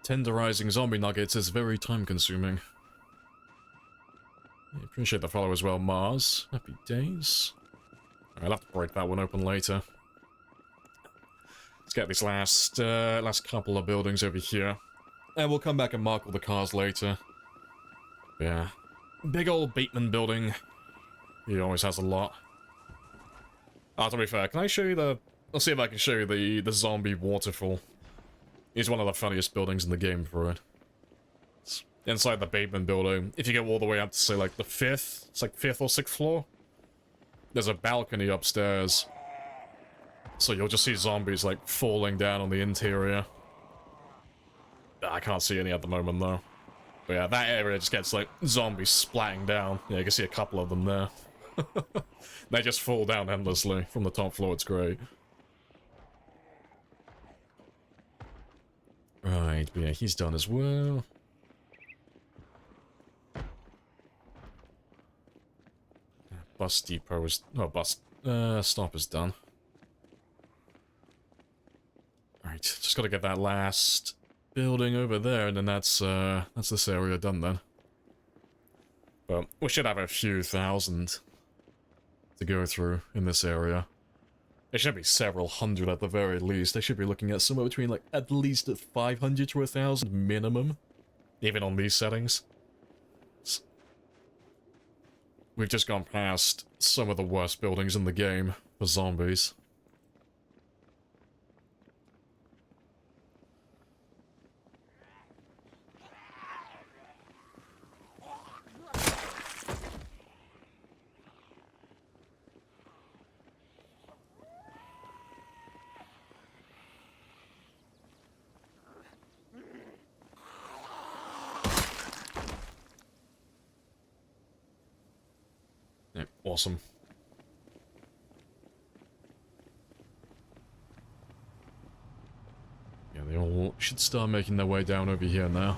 Tenderizing zombie nuggets is very time-consuming. Yeah, appreciate the follow as well, Mars. Happy days. I'll have to break that one open later. Let's get these last couple of buildings over here. And we'll come back and mark all the cars later. Yeah. Big old Bateman building. He always has a lot. To be fair, can I show you the... Let's see if I can show you the zombie waterfall. It's one of the funniest buildings in the game for it. It's inside the Bateman building. If you go all the way up to, say, like, the 5th... It's like 5th or 6th floor. There's a balcony upstairs. So you'll just see zombies, like, falling down on the interior. I can't see any at the moment, though. But yeah, that area just gets, like, zombies splatting down. Yeah, you can see a couple of them there. They just fall down endlessly from the top floor. It's great. Right, but yeah, he's done as well. Bus depot is... No, bus... stop is done. Alright, just gotta get that last building over there, and then that's this area done then. But we should have a few thousand to go through in this area. It should be several hundred at the very least. They should be looking at somewhere between, like, at least 500 to 1,000 minimum. Even on these settings. We've just gone past some of the worst buildings in the game for zombies. Yeah, awesome. Yeah, they all should start making their way down over here now.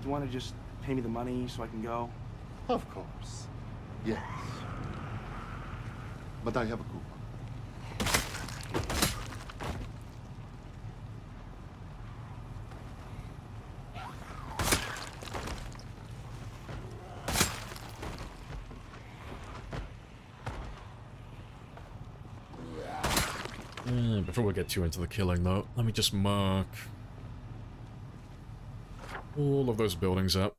Do you want to just pay me the money so I can go? Of course. Yes. But I have a coupon. Before we get too into the killing, though, let me just mark all of those buildings up.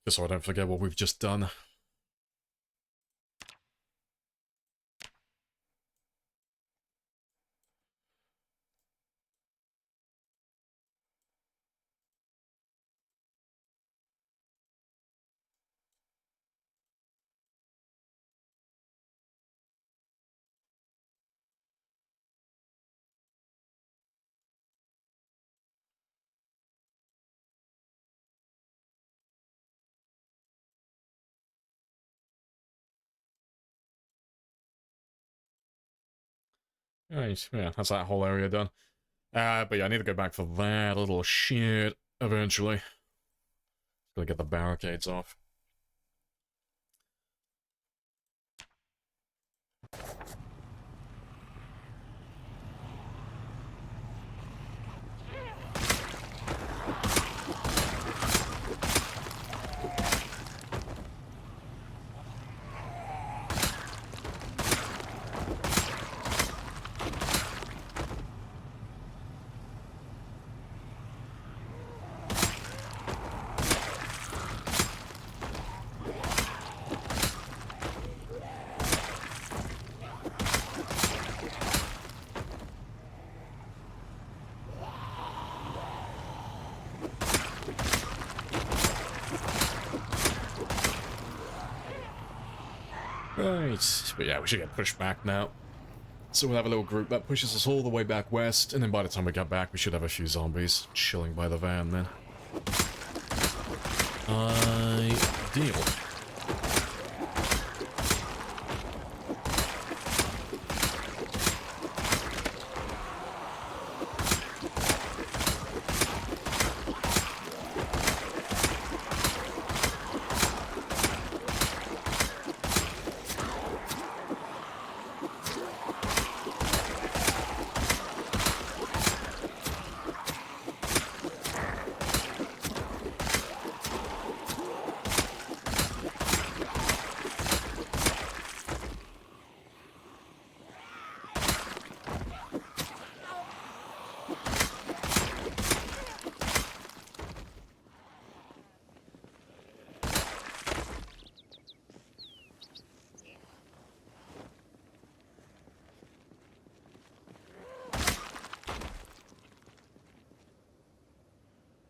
Just so I don't forget what we've just done. Right, yeah, that's that whole area done. But yeah, I need to go back for that little shit eventually. Gotta get the barricades off. Right, but yeah, we should get pushed back now. So we'll have a little group that pushes us all the way back west, and then by the time we get back, we should have a few zombies chilling by the van then. Ideal.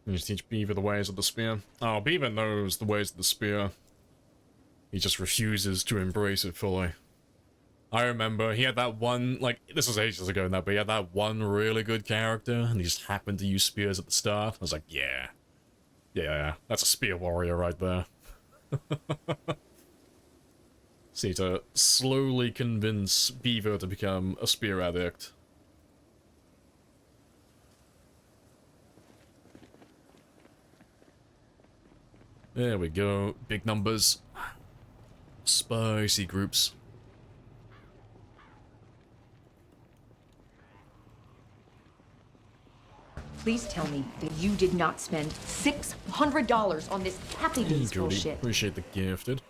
You just teach Beaver the ways of the spear. Oh, Beaver knows the ways of the spear. He just refuses to embrace it fully. I remember he had that one, like, this was ages ago now, but he had that one really good character, and he just happened to use spears at the start. I was like, yeah. Yeah, that's a spear warrior right there. See, to slowly convince Beaver to become a spear addict. There we go. Big numbers. Spicy groups. Please tell me that you did not spend $600 on this Happy Hey, Days Jody. bullshit. Appreciate the gifted.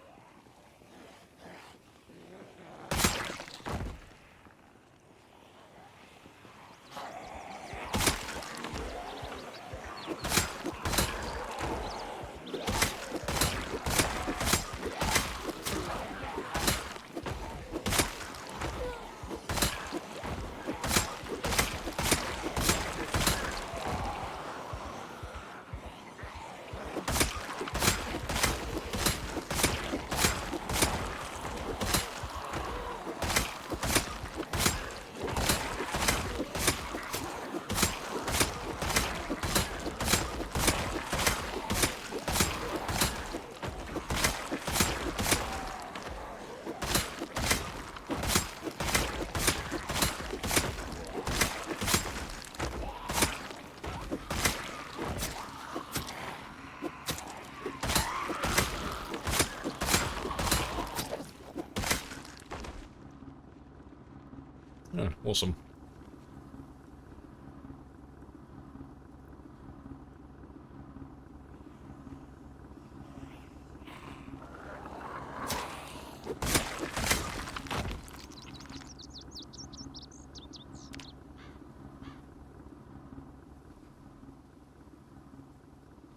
Oh, awesome.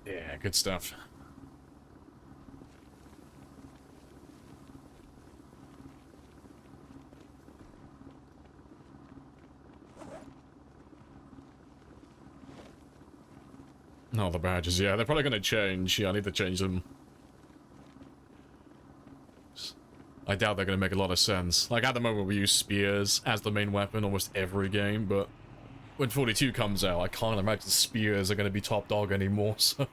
Yeah, good stuff. No, the badges, yeah, they're probably gonna change. Yeah, I need to change them. I doubt they're gonna make a lot of sense. Like, at the moment we use spears as the main weapon almost every game, but when 42 comes out, I can't imagine spears are gonna be top dog anymore, so...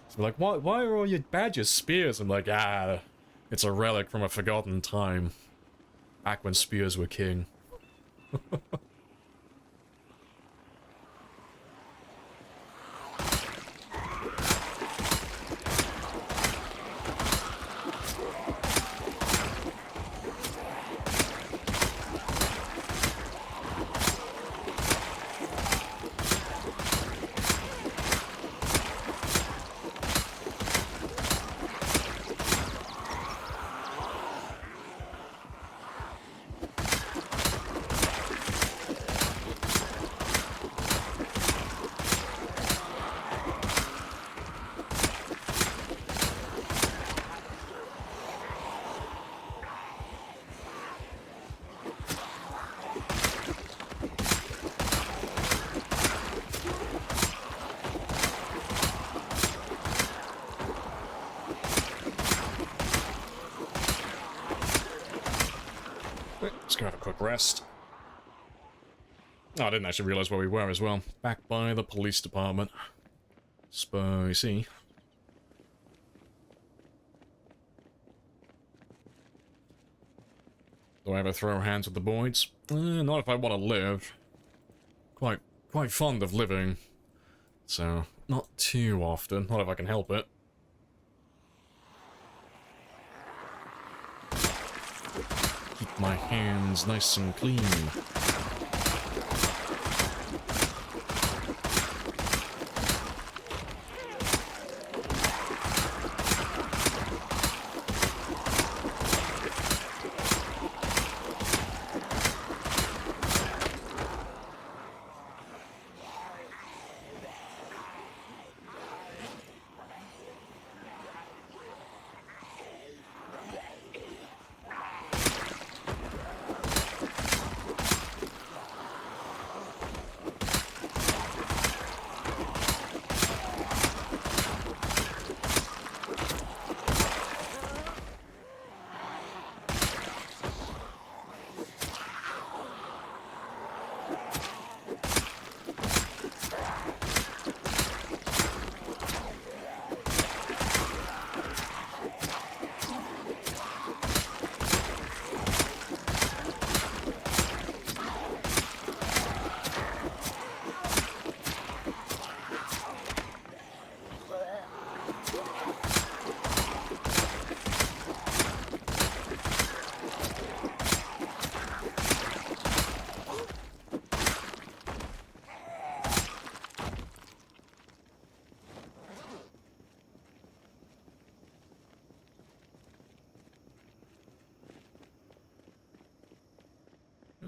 So like, why are all your badges spears? I'm like, it's a relic from a forgotten time. Back when spears were king. Let's go have a quick rest. Oh, I didn't actually realize where we were as well. Back by the police department. Spicy. Do I ever throw hands with the boys? Not if I want to live. Quite fond of living. So, not too often. Not if I can help it. Keep my hands nice and clean.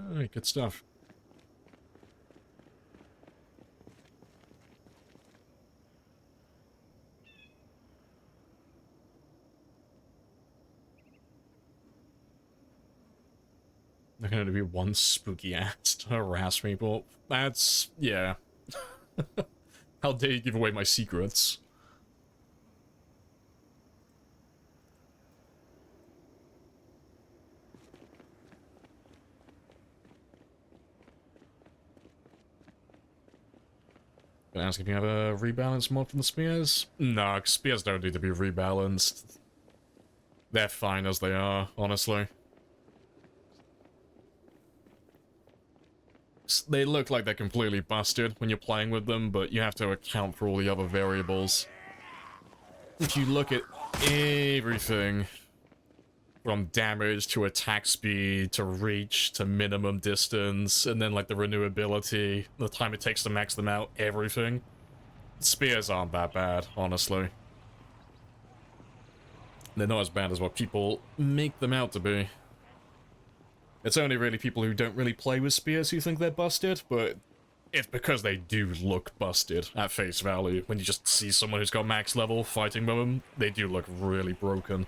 Alright, good stuff. There can only be one spooky ass to harass people. That's... yeah. How dare you give away my secrets? Can I ask if you have a rebalance mod from the spears? No, spears don't need to be rebalanced. They're fine as they are, honestly. They look like they're completely busted when you're playing with them, but you have to account for all the other variables. If you look at everything, from damage to attack speed to reach to minimum distance, and then like the renewability, the time it takes to max them out, everything, spears aren't that bad, honestly. They're not as bad as what people make them out to be. It's only really people who don't really play with spears who think they're busted, but it's because they do look busted at face value. When you just see someone who's got max level fighting with them, they do look really broken.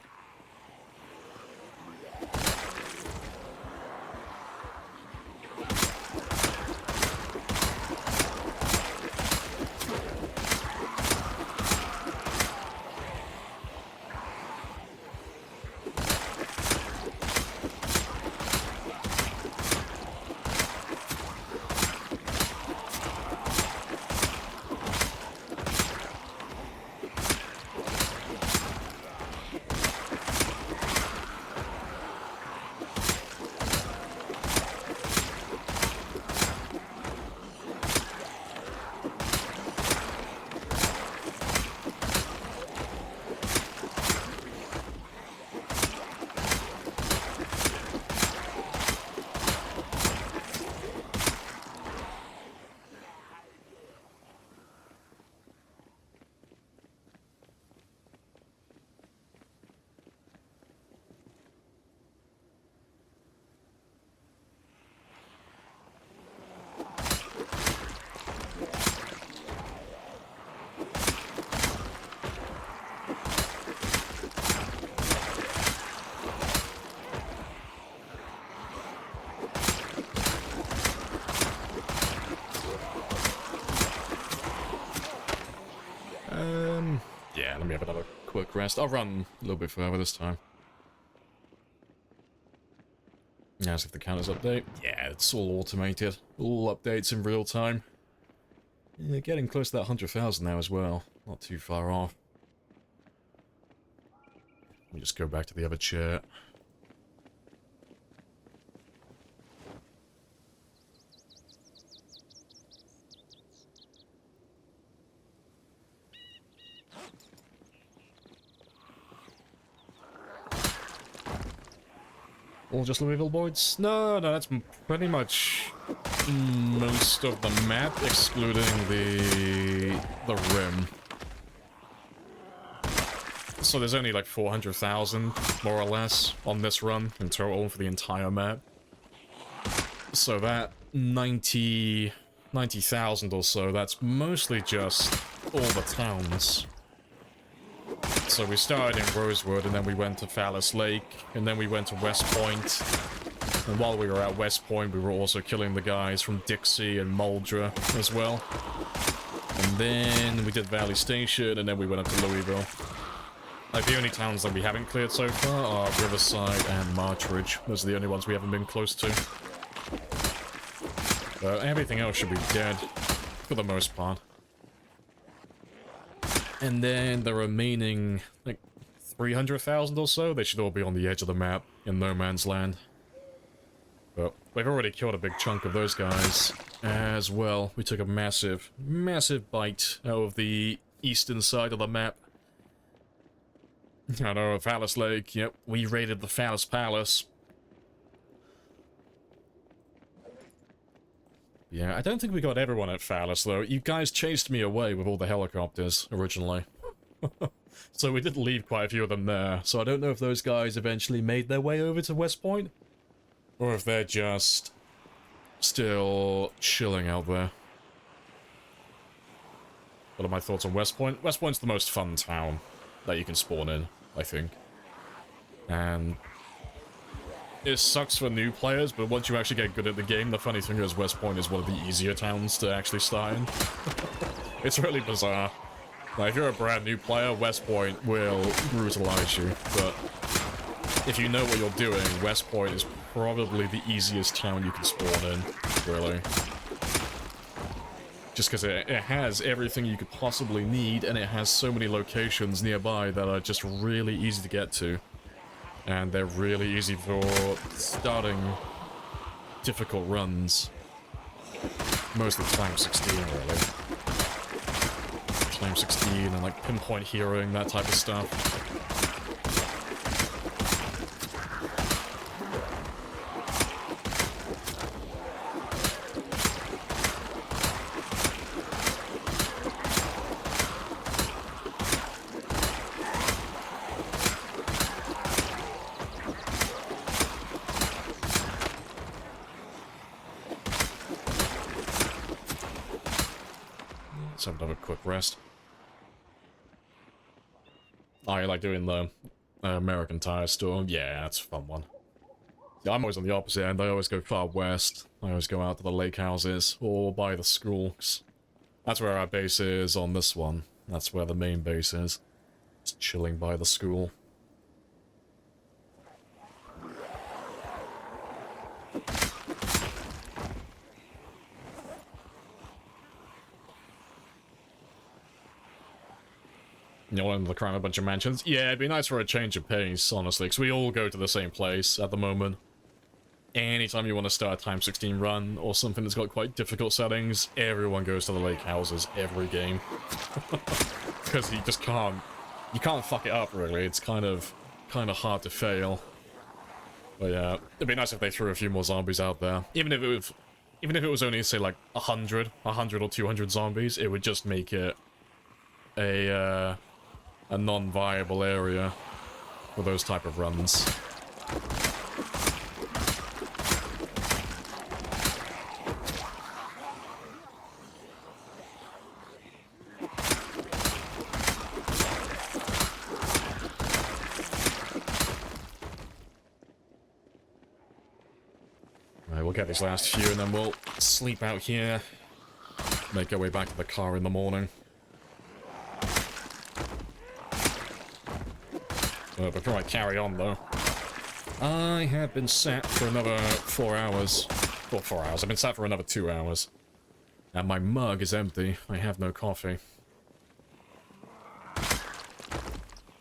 Yeah, let me have another quick rest. I'll run a little bit further this time. Ask if the counters update. Yeah, it's all automated. All updates in real time. Yeah, getting close to that 100,000 now as well. Not too far off. Let me just go back to the other chair. Or just Louisville boards? No, that's pretty much most of the map, excluding the rim. So there's only like 400,000, more or less, on this run in total for the entire map. So that 90,000 or so, that's mostly just all the towns. So we started in Rosewood, and then we went to Phallus Lake, and then we went to West Point. And while we were at West Point, we were also killing the guys from Dixie and Muldra as well. And then we did Valley Station, and then we went up to Louisville. Like, the only towns that we haven't cleared so far are Riverside and Marchridge. Those are the only ones we haven't been close to. Everything else should be dead, for the most part. And then the remaining, like, 300,000 or so, they should all be on the edge of the map in no man's land. But we've already killed a big chunk of those guys as well. We took a massive, massive bite out of the eastern side of the map. I know, Phallus Lake, yep, we raided the Phallus Palace. Yeah, I don't think we got everyone at Phallus, though. You guys chased me away with all the helicopters, originally. So we did leave quite a few of them there, so I don't know if those guys eventually made their way over to West Point, or if they're just still chilling out there. What are my thoughts on West Point? West Point's the most fun town that you can spawn in, I think. And it sucks for new players, but once you actually get good at the game, the funny thing is West Point is one of the easier towns to actually start in. It's really bizarre. Like, if you're a brand new player, West Point will brutalize you, but if you know what you're doing, West Point is probably the easiest town you can spawn in, really. Just because it has everything you could possibly need, and it has so many locations nearby that are just really easy to get to. And they're really easy for starting difficult runs. Mostly Climb 16, really. Climb 16 and, like, pinpoint heroing, that type of stuff. Let's have another quick rest. I like doing the American Tire store. Yeah, that's a fun one. Yeah, I'm always on the opposite end. I always go far west. I always go out to the lake houses or by the school. 'Cause that's where our base is on this one. That's where the main base is. Just chilling by the school. You want to climb a bunch of mansions? Yeah, it'd be nice for a change of pace, honestly, because we all go to the same place at the moment. Anytime you want to start a Time 16 run, or something that's got quite difficult settings, everyone goes to the lake houses every game. Because you just can't... You can't fuck it up, really. It's kind of hard to fail. But yeah, it'd be nice if they threw a few more zombies out there. Even if it was only, say, like, 100 or 200 zombies, it would just make it a non-viable area for those type of runs. Alright, we'll get these last few and then we'll sleep out here. Make our way back to the car in the morning. Before I carry on, though, I have been sat for another 4 hours. Well, 4 hours. I've been sat for another 2 hours. And my mug is empty. I have no coffee.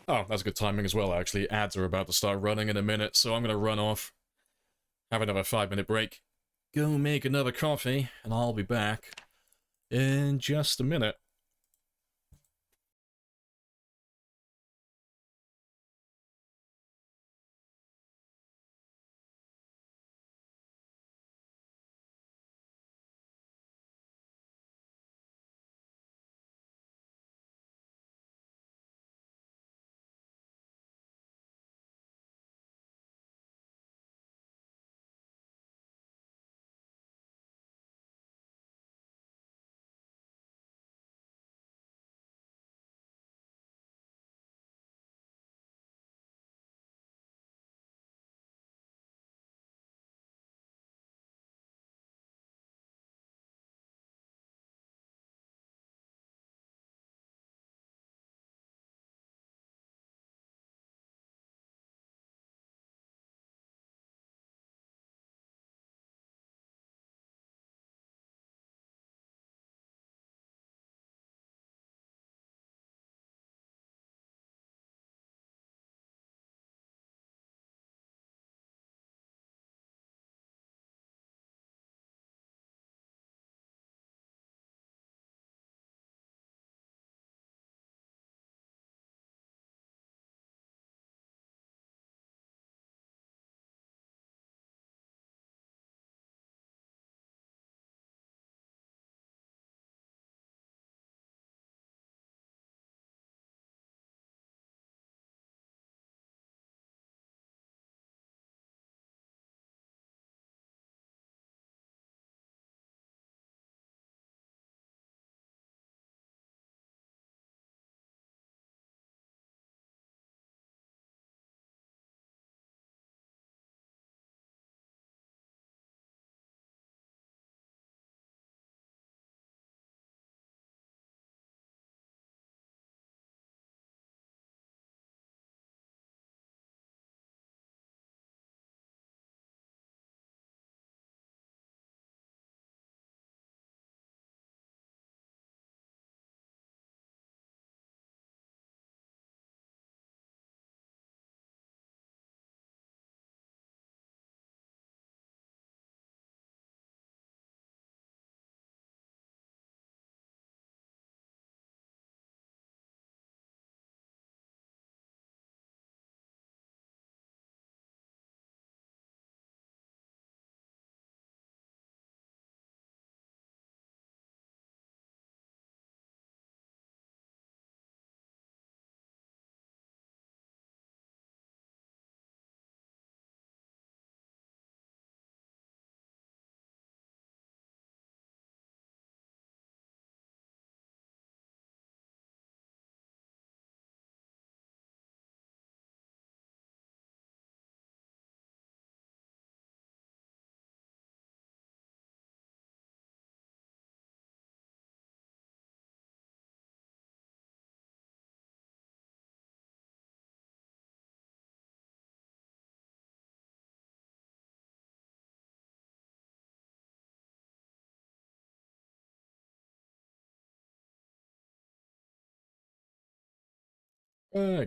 Oh, that's good timing as well, actually. Ads are about to start running in a minute, so I'm going to run off. Have another 5-minute break. Go make another coffee, and I'll be back in just a minute.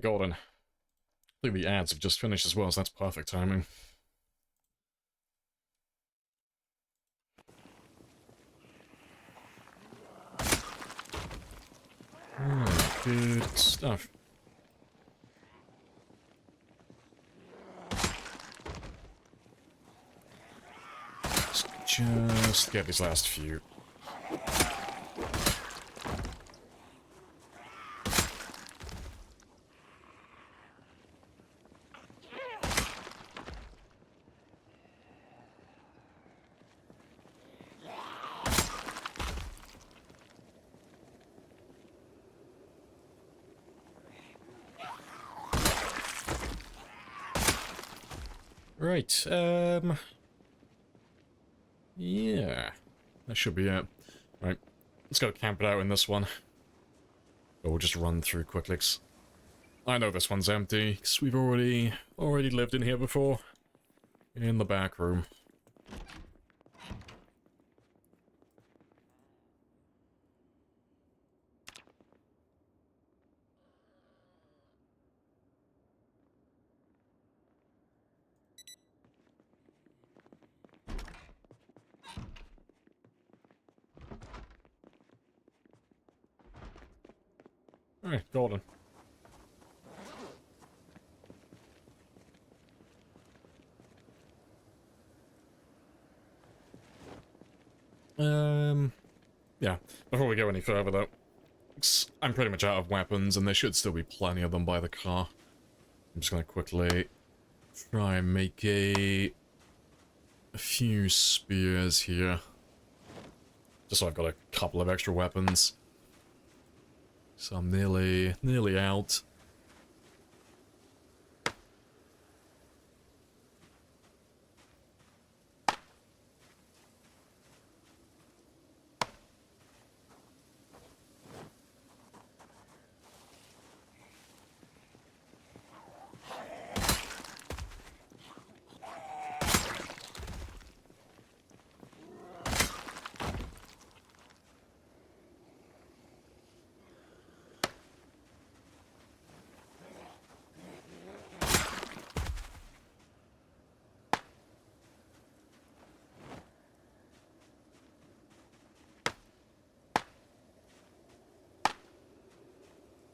Golden. I think the ads have just finished as well, so that's perfect timing. Good stuff. Just get these last few. Right, yeah, that should be it. Right, let's go camp it out in this one. Or we'll just run through quickly. I know this one's empty, because we've already lived in here before. In the back room. Alright, golden. Yeah, before we go any further though, I'm pretty much out of weapons and there should still be plenty of them by the car. I'm just gonna quickly try and make a few spears here. Just so I've got a couple of extra weapons. So I'm nearly out.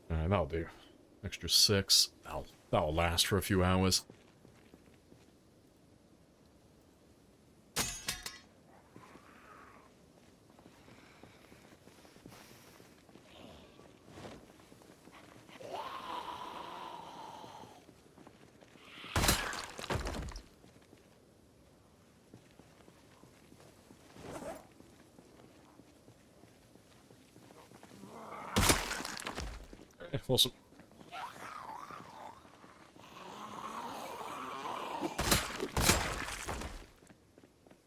Alright, that'll do. Extra 6. That'll last for a few hours. Awesome.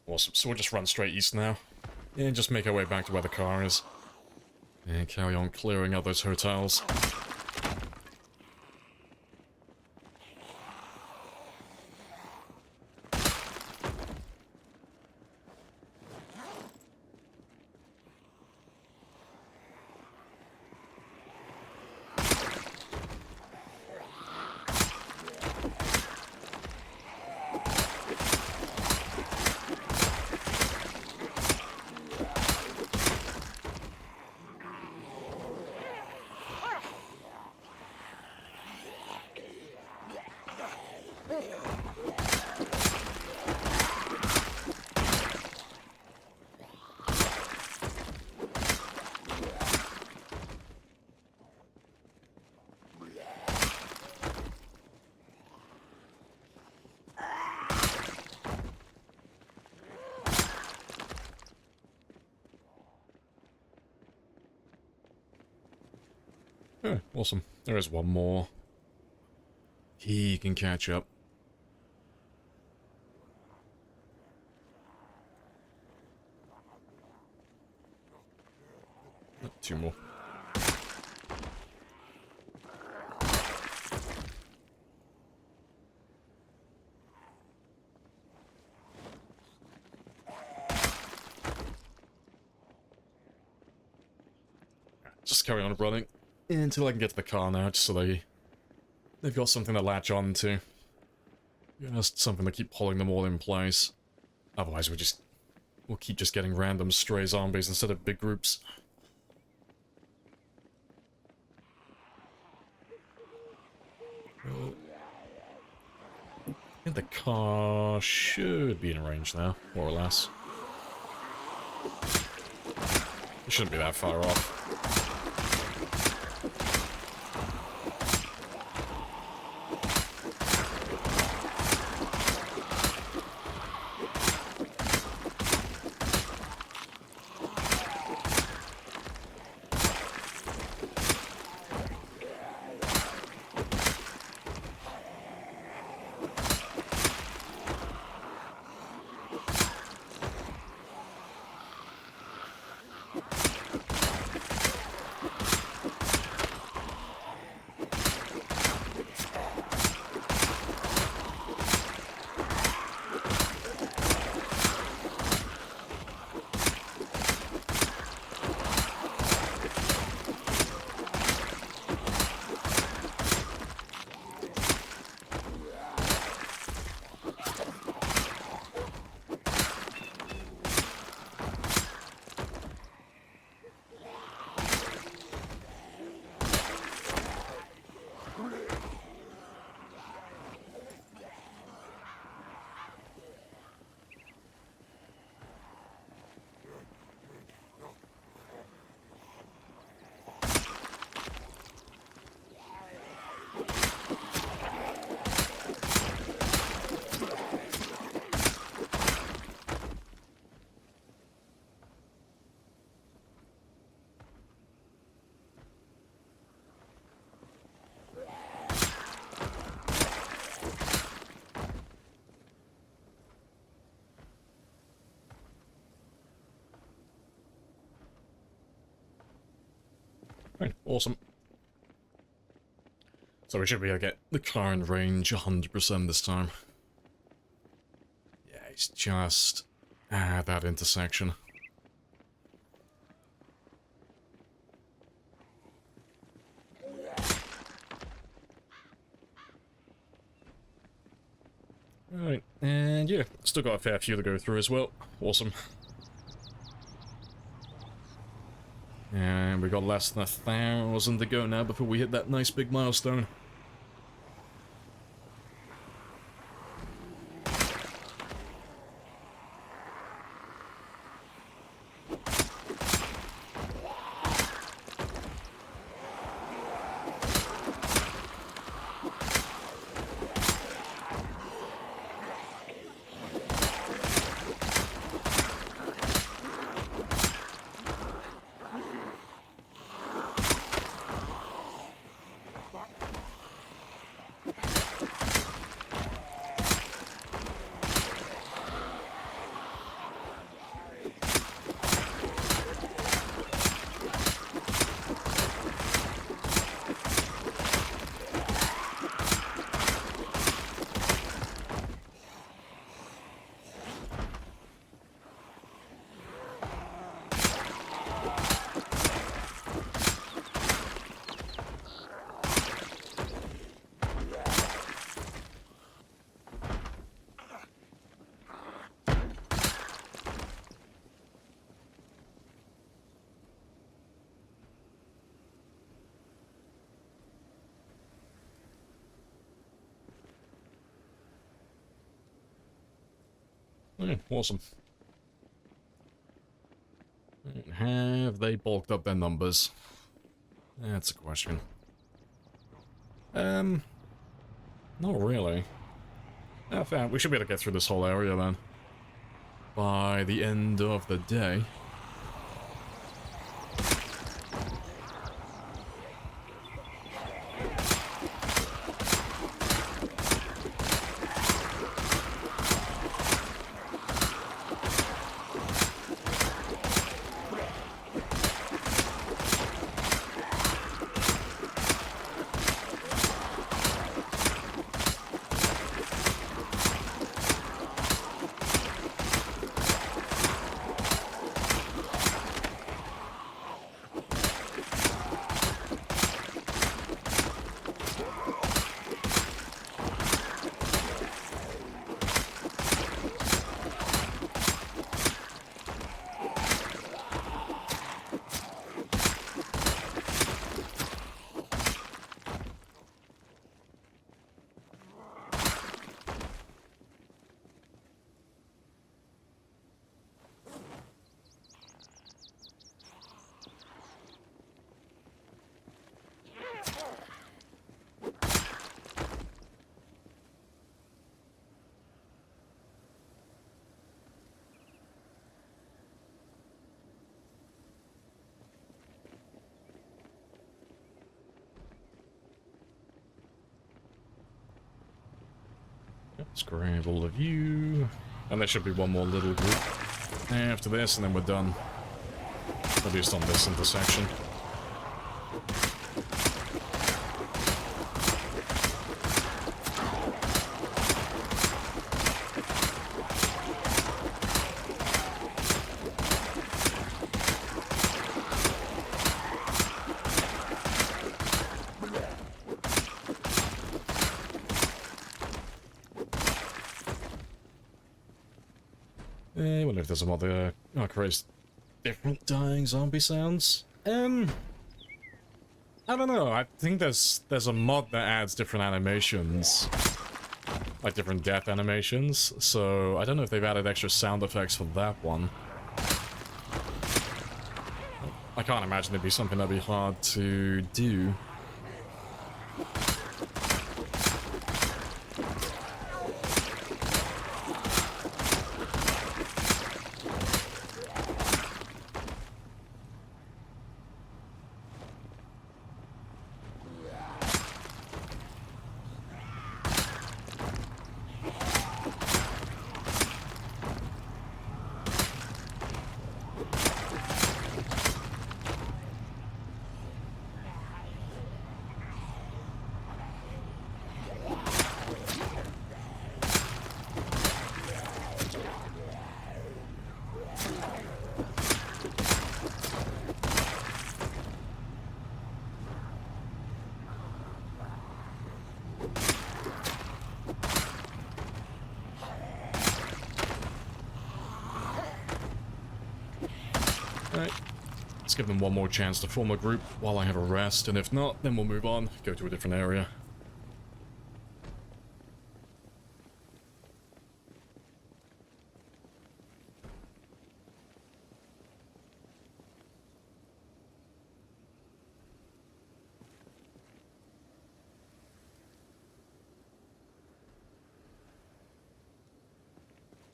Awesome. So we'll just run straight east now. And just make our way back to where the car is. And carry on clearing out those hotels. Oh, awesome. There is one more. He can catch up. Two more. Just carry on running until I can get to the car now, just so they they've got something to latch on to. Just something to keep holding them all in place. Otherwise we'll keep just getting random stray zombies instead of big groups. I think the car should be in range now, more or less. It shouldn't be that far off. Right, awesome. So we should be able to get the car in range 100% this time. Yeah, it's just that intersection. Right, and yeah, still got a fair few to go through as well. Awesome. And we got less than 1,000 to go now before we hit that nice big milestone. Yeah, awesome. Have they bulked up their numbers? That's a question. Not really. Fair. We should be able to get through this whole area then. By the end of the day. Let's grab all of you. And there should be one more little group after this, and then we're done. At least on this intersection. I wonder if there's some other creates different dying zombie sounds. I don't know. I think there's a mod that adds different animations, like different death animations. So I don't know if they've added extra sound effects for that one. I can't imagine it'd be something that'd be hard to do. Alright, let's give them one more chance to form a group while I have a rest, and if not, then we'll move on, go to a different area.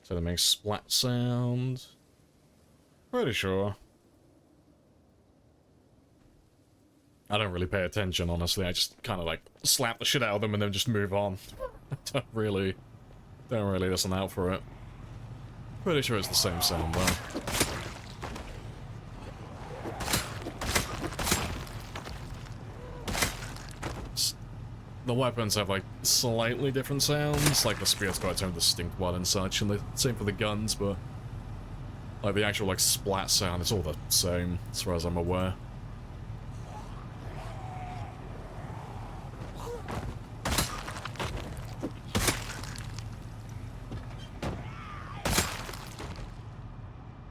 So that makes splat sound. Pretty sure. I don't really pay attention, honestly. I just kind of like slap the shit out of them and then just move on. I don't really listen out for it. Pretty sure it's the same sound though. The weapons have like slightly different sounds, like the spear's got its own distinct one and such, and the same for the guns, but like the actual like splat sound, it's all the same as far as I'm aware.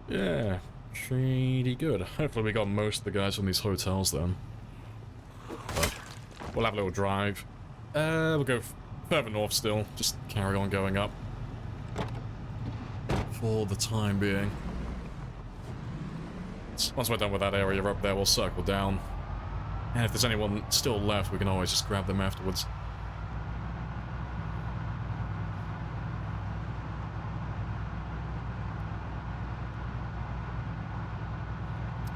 Yeah, pretty good. Hopefully we got most of the guys from these hotels then. But we'll have a little drive. We'll go further north still, just carry on going up. For the time being. Once we're done with that area up there, we'll circle down. And if there's anyone still left, we can always just grab them afterwards.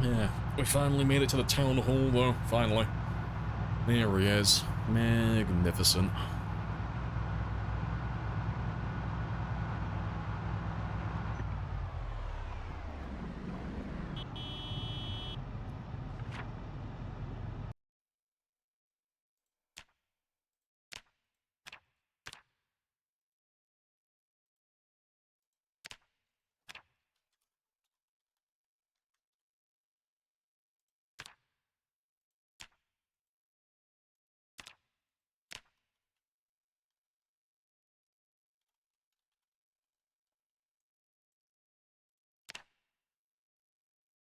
Yeah, we finally made it to the town hall though, finally. There he is. Magnificent.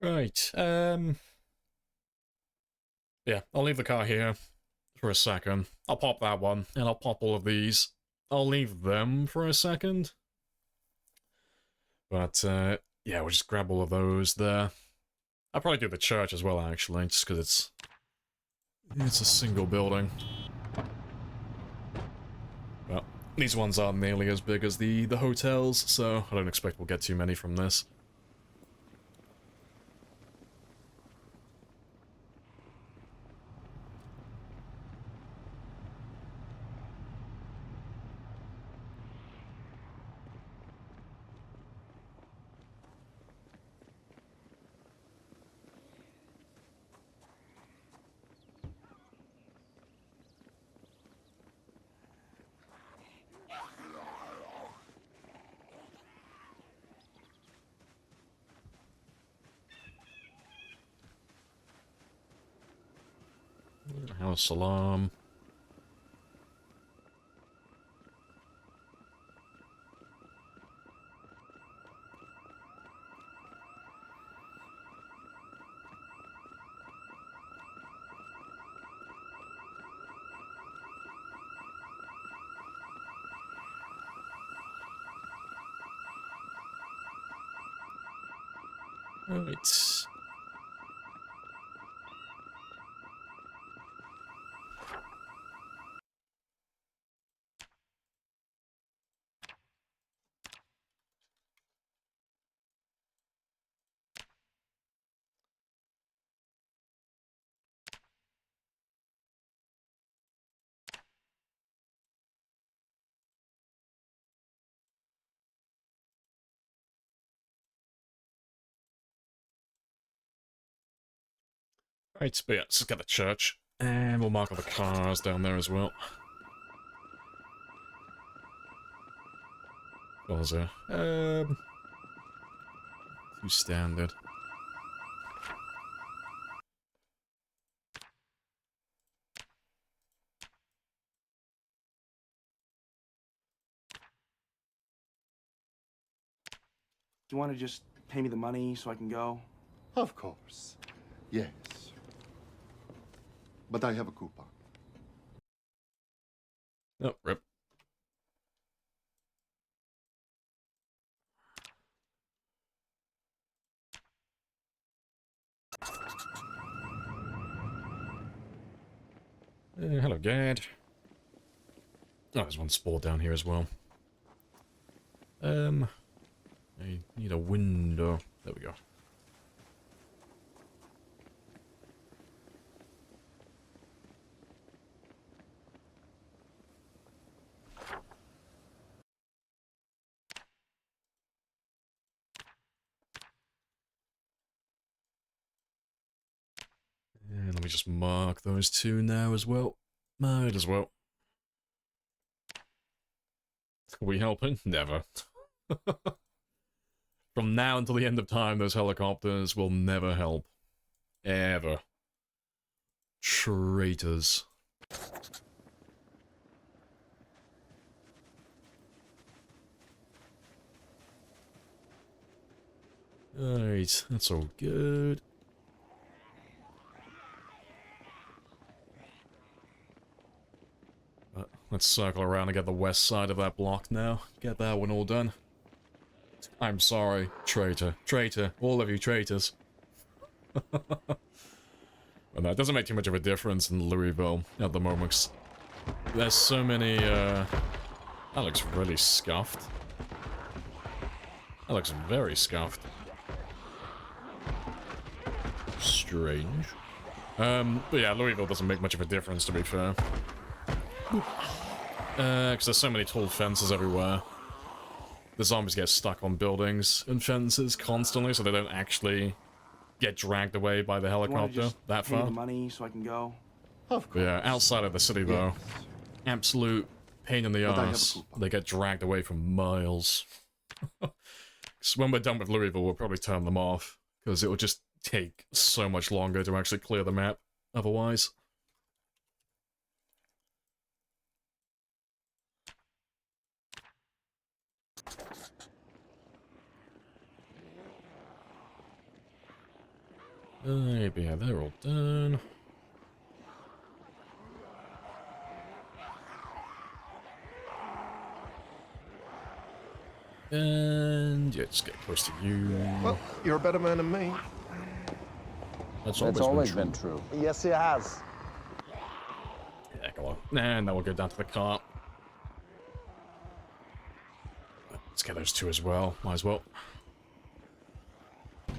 Right, yeah, I'll leave the car here for a second. I'll pop that one, and I'll pop all of these. I'll leave them for a second. But, yeah, we'll just grab all of those there. I'll probably do the church as well, actually, just because it's a single building. Well, these ones aren't nearly as big as the hotels, so I don't expect we'll get too many from this. House alarm. Right. Right, but yeah, let's just get the church. And we'll mark all the cars down there as well. What was there? Too standard. Do you want to just pay me the money so I can go? Of course. Yes. But I have a coupon. Oh, rip. Hello, Gad. Oh, there's one spore down here as well. I need a window. There we go. And let me just mark those two now as well. Might as well. Are we helping? Never. From now until the end of time, those helicopters will never help. Ever. Traitors. Alright, that's all good. But let's circle around and get the west side of that block now. Get that one all done. I'm sorry, traitor. Traitor. All of you traitors. And that doesn't make too much of a difference in Louisville at the moment. There's so many, that looks really scuffed. That looks very scuffed. Strange. But yeah, Louisville doesn't make much of a difference, to be fair. Because there's so many tall fences everywhere. The zombies get stuck on buildings and fences constantly, so they don't actually get dragged away by the helicopter that pay me far. the money so I can go? Of course. Yeah, outside of the city, though. Yes. Absolute pain in the But I have a ass. coupon. They get dragged away for miles. So when we're done with Louisville, we'll probably turn them off, because it will just take so much longer to actually clear the map otherwise. But yeah, they're all done. And yeah, just get close to you. Well, you're a better man than me. That's It's always always been been true. true. Yes, it has. Yeah, go on. And now we'll go down to the car. Let's get those two as well. Might as well.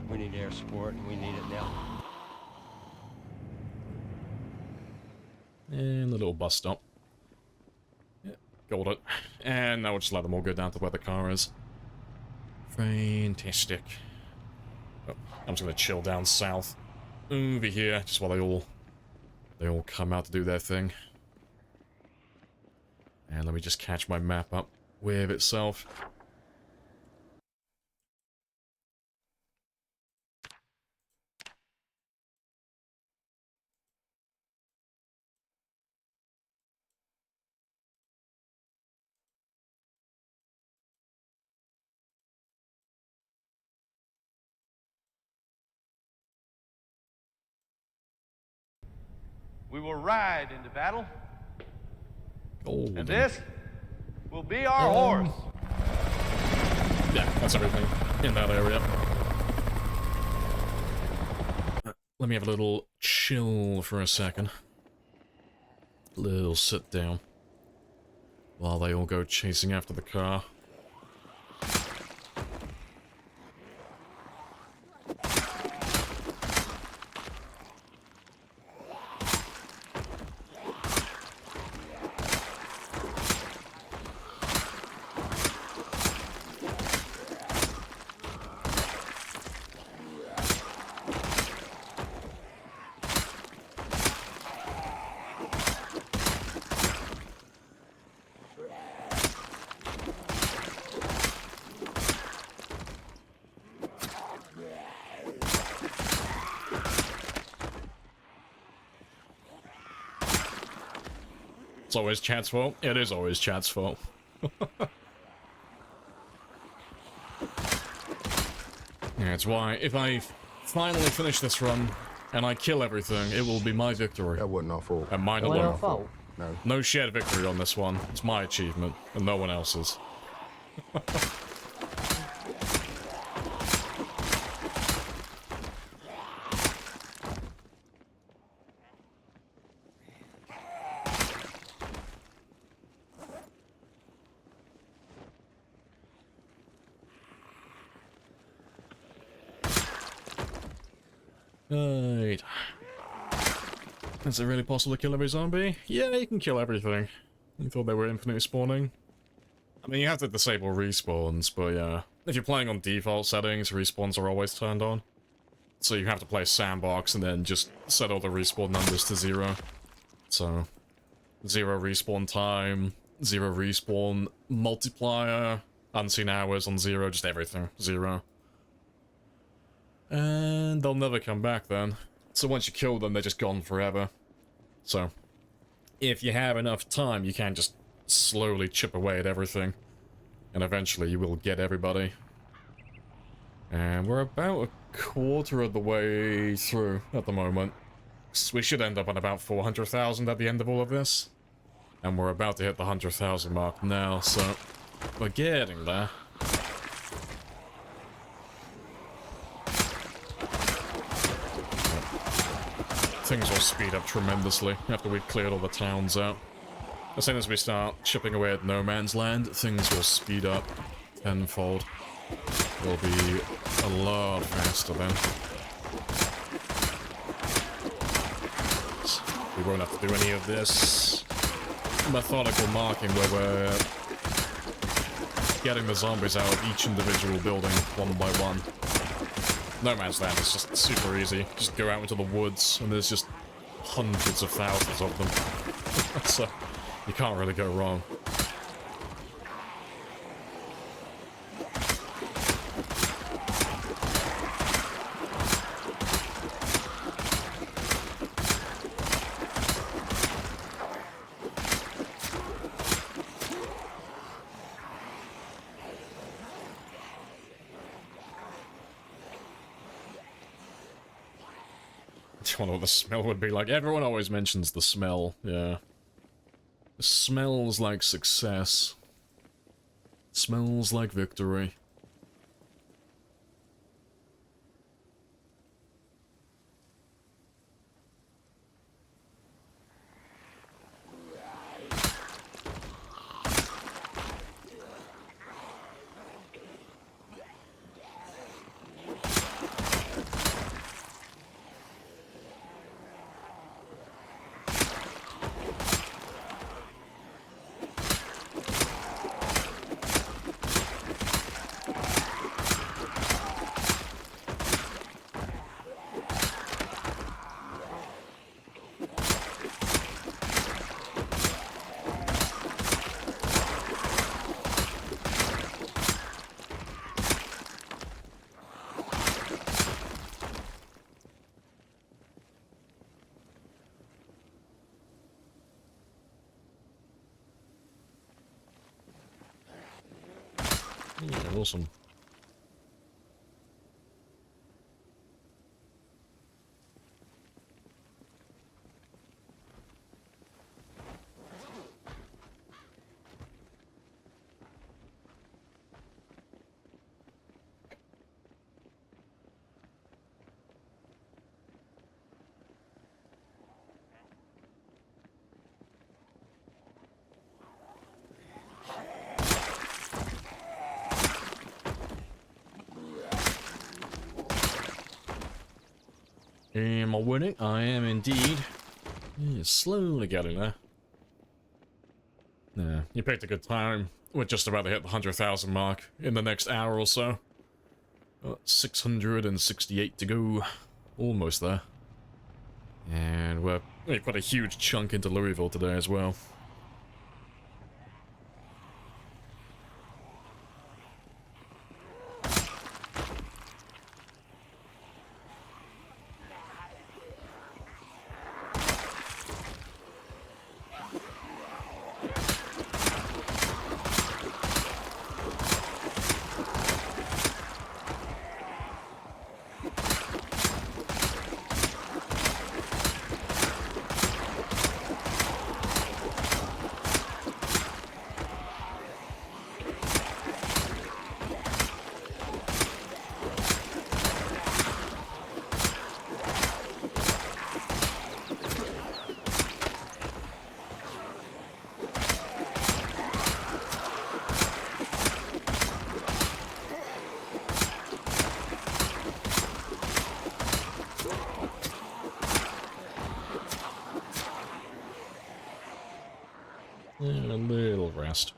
We need air support, and we need it now. And the little bus stop. Yeah, got it. And now we'll just let them all go down to where the car is. Fantastic. Oh, I'm just gonna chill down south. Over here, just while they all come out to do their thing. And let me just catch my map up with itself. We will ride into battle. Golden. And this will be our horse. Yeah, that's everything in that area. Let me have a little chill for a second. Little sit down. While they all go chasing after the car. It's always Chad's fault. It is always Chad's fault. Yeah, it's why if I finally finish this run and I kill everything, it will be my victory. That wasn't our fault. And mine It wasn't alone. our fault. No. No shared victory on this one. It's my achievement, and no one else's. Right. Is it really possible to kill every zombie? Yeah, you can kill everything. You thought they were infinitely spawning? I mean, you have to disable respawns, but yeah. If you're playing on default settings, respawns are always turned on. So you have to play sandbox and then just set all the respawn numbers to 0. So, 0 respawn time, 0 respawn multiplier, unseen hours on 0, just everything, 0. And they'll never come back then. So once you kill them, they're just gone forever. So, if you have enough time, you can just slowly chip away at everything. And eventually you will get everybody. And we're about a quarter of the way through at the moment. So we should end up on about 400,000 at the end of all of this. And we're about to hit the 100,000 mark now, so we're getting there. Things will speed up tremendously after we've cleared all the towns out. As soon as we start chipping away at no man's land, things will speed up tenfold. It'll be a lot faster then. We won't have to do any of this methodical marking where we're getting the zombies out of each individual building one by one. No Man's Land is just super easy. Just go out into the woods, and there's just hundreds of thousands of them. So, you can't really go wrong. I wonder what the smell would be like. Everyone always mentions the smell, yeah. It smells like success. It smells like victory. Yeah, awesome. Am I winning? I am indeed. Yeah, slowly getting there. Yeah, you picked a good time. We're just about to hit the 100,000 mark in the next hour or so. 668 to go. Almost there. And we put a huge chunk into Louisville today as well. And a little rest.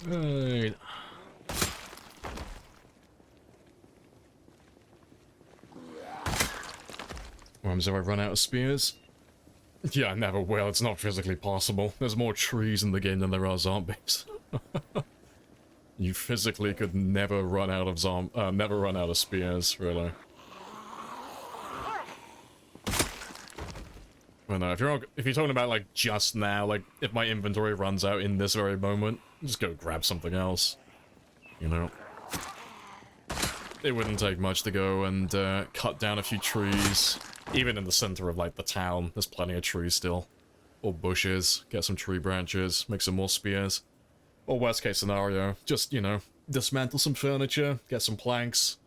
Right. What happens if I run out of spears? Yeah, I never will. It's not physically possible. There's more trees in the game than there are zombies. You physically could never run out of never run out of spears, really. Well, no, if you're talking about like just now, like if my inventory runs out in this very moment, just go grab something else. You know, it wouldn't take much to go and cut down a few trees. Even in the center of like the town, there's plenty of trees still, or bushes. Get some tree branches, make some more spears. Or worst case scenario, just, you know, dismantle some furniture, get some planks.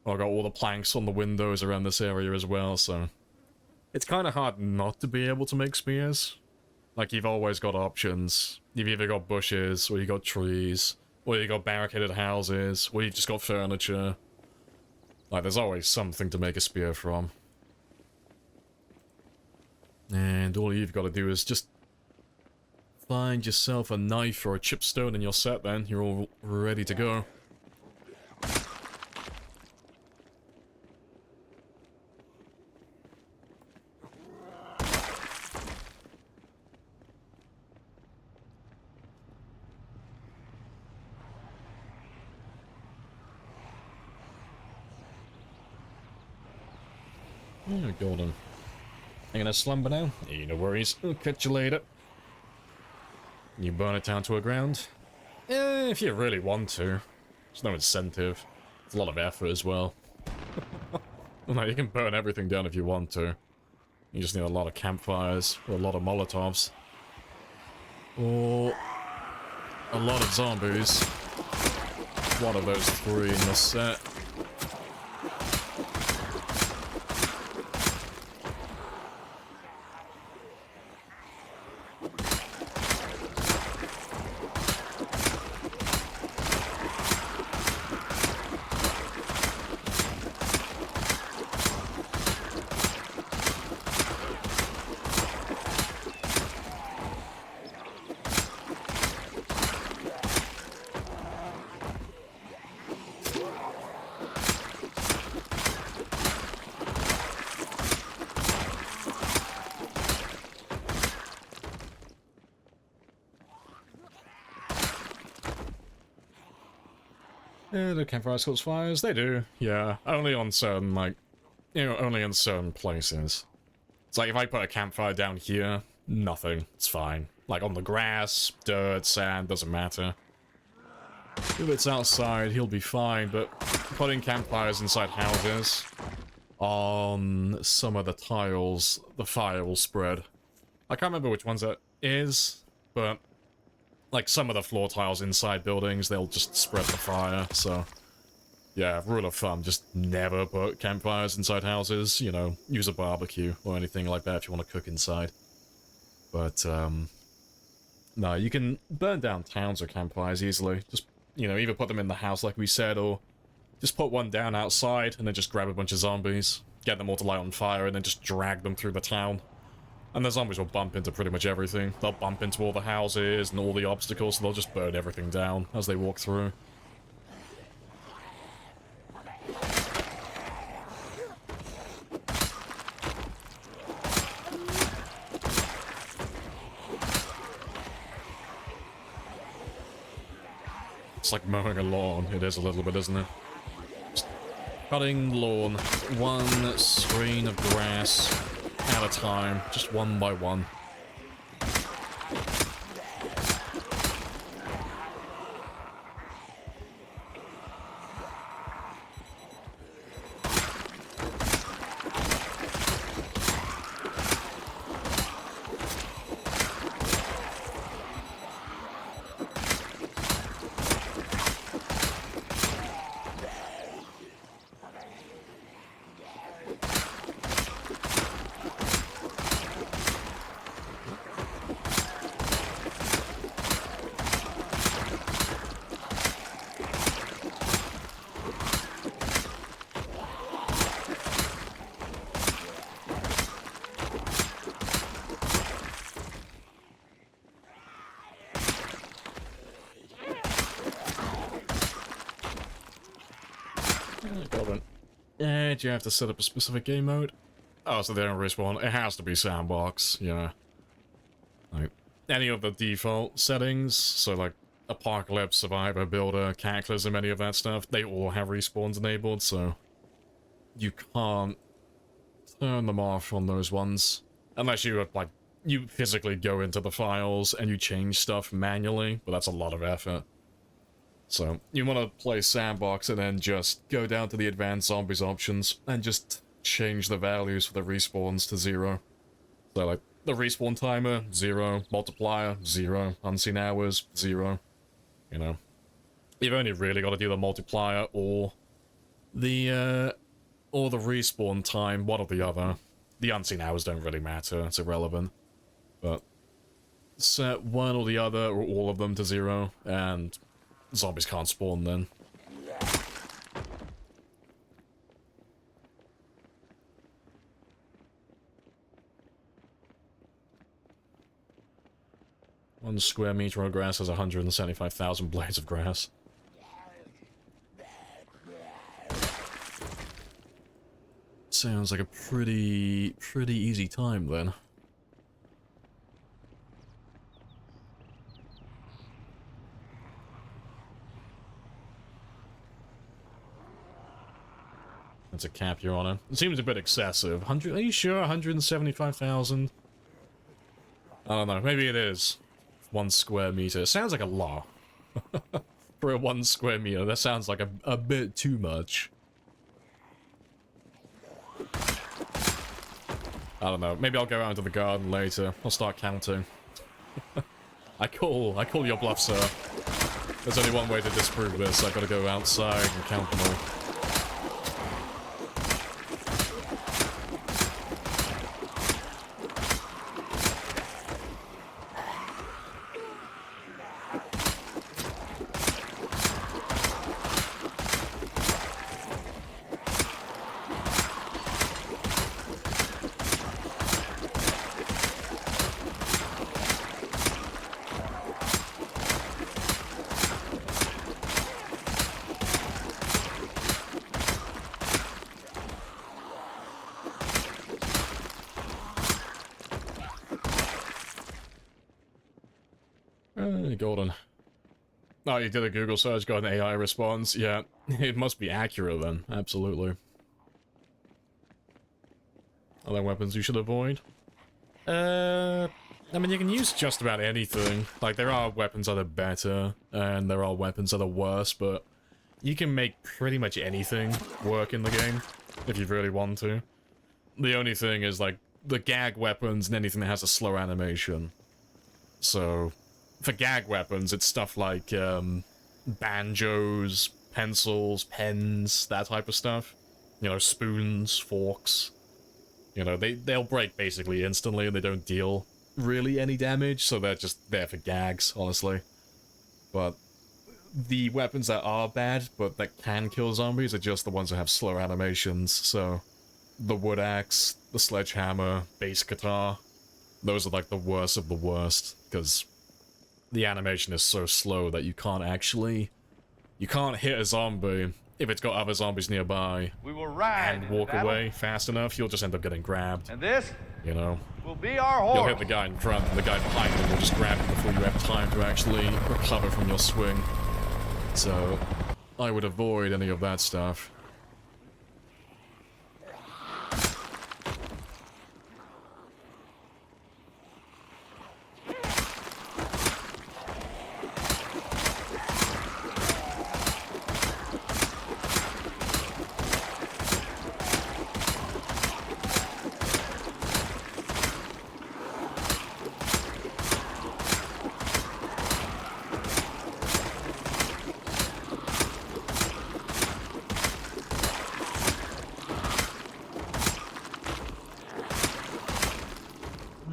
I got all the planks on the windows around this area as well, so it's kind of hard not to be able to make spears. Like, you've always got options. You've either got bushes, or you got trees, or you got barricaded houses, or you've just got furniture. Like, there's always something to make a spear from. And all you've got to do is just find yourself a knife or a chipstone and you're set then. You're all ready to go. Oh, golden. You gonna slumber now? No worries. I'll catch you later. You burn it down to a ground? If you really want to. There's no incentive. It's a lot of effort as well. No, you can burn everything down if you want to. You just need a lot of campfires, or a lot of Molotovs. Or a lot of zombies. One of those three in the set. Yeah, the campfires cause fires? They do, yeah. Only on certain, like, only in certain places. It's like if I put a campfire down here, nothing. It's fine. Like on the grass, dirt, sand, doesn't matter. If it's outside, he'll be fine, but putting campfires inside houses, on some of the tiles, the fire will spread. I can't remember which ones that is, but like some of the floor tiles inside buildings, they'll just spread the fire, so yeah, rule of thumb, just never put campfires inside houses, you know, use a barbecue or anything like that if you want to cook inside. But, no, you can burn down towns or campfires easily. Just, you know, either put them in the house like we said, or just put one down outside and then just grab a bunch of zombies, get them all to light on fire, and then just drag them through the town. And the zombies will bump into pretty much everything. They'll bump into all the houses and all the obstacles, so they'll just burn everything down as they walk through. It's like mowing a lawn. It is a little bit, isn't it? Just cutting lawn, one screen of grass at a time, just one by one. Do you have to set up a specific game mode? Oh, so they don't respawn. It has to be sandbox, yeah. Like, any of the default settings, so like Apocalypse, Survivor, Builder, Cataclysm, any of that stuff, they all have respawns enabled, so you can't turn them off on those ones. Unless you, like, you physically go into the files and you change stuff manually, but that's a lot of effort. So, you want to play sandbox and then just go down to the advanced zombies options and just change the values for the respawns to 0. So, like, the respawn timer, 0, multiplier, 0, unseen hours, 0. You know, you've only really got to do the multiplier or the respawn time, one or the other. The unseen hours don't really matter, it's irrelevant. But set one or the other or all of them to 0, and zombies can't spawn then. One square meter of grass has 175,000 blades of grass. Sounds like a pretty easy time then. That's a cap you're on it. It seems a bit excessive. 100? Are you sure? 175,000? I don't know. Maybe it is. 1 square meter. It sounds like a lot. For a 1 square meter, that sounds like a bit too much. I don't know. Maybe I'll go out into the garden later. I'll start counting. I call your bluff, sir. There's only one way to disprove this. I gotta go outside and count them all. Golden. Oh, you did a Google search, got an AI response. Yeah, it must be accurate then. Absolutely. Other weapons you should avoid? I mean, you can use just about anything. Like, there are weapons that are better, and there are weapons that are worse, but you can make pretty much anything work in the game, if you really want to. The only thing is, like, the gag weapons and anything that has a slow animation. So, for gag weapons, it's stuff like, banjos, pencils, pens, that type of stuff. You know, spoons, forks. You know, they'll break basically instantly and they don't deal really any damage, so they're just there for gags, honestly. But the weapons that are bad, but that can kill zombies, are just the ones that have slow animations, so the wood axe, the sledgehammer, bass guitar, those are like the worst of the worst, because the animation is so slow that you can't hit a zombie if it's got other zombies nearby We will ride and into walk battle, away fast enough, you'll just end up getting grabbed, and this you know? will be our You'll horse. hit the guy in front, and the guy behind him will just grab you before you have time to actually recover from your swing. So, I would avoid any of that stuff.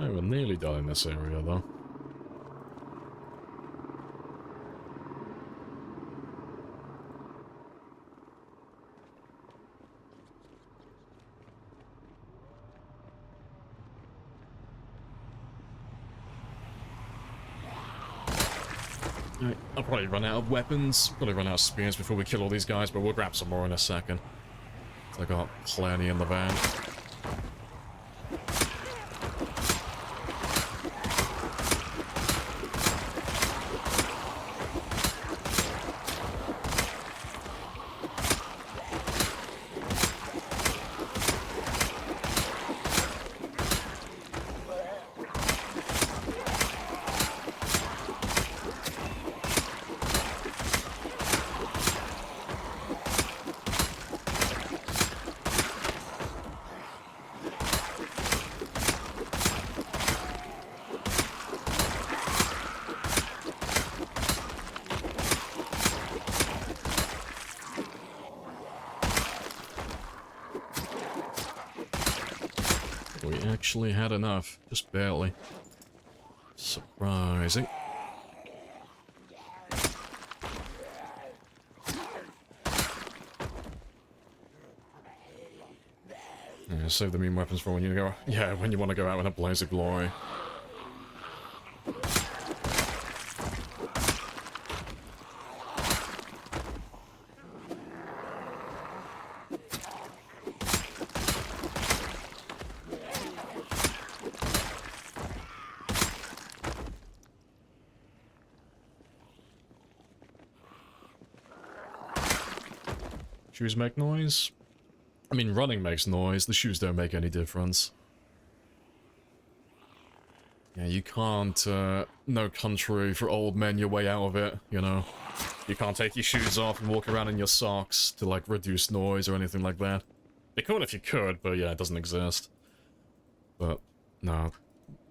Oh, we're nearly done in this area, though. Alright, I'll probably run out of weapons, probably run out of spears before we kill all these guys, but we'll grab some more in a second. I got plenty in the van. We actually had enough, just barely. Surprising. Yeah, save the mean weapons for when you go. Yeah, when you want to go out in a blaze of glory. Shoes make noise? I mean, running makes noise, the shoes don't make any difference. Yeah, you can't, no country for old men your way out of it, you know? You can't take your shoes off and walk around in your socks to, like, reduce noise or anything like that. Be cool if you could, but yeah, it doesn't exist. But, no.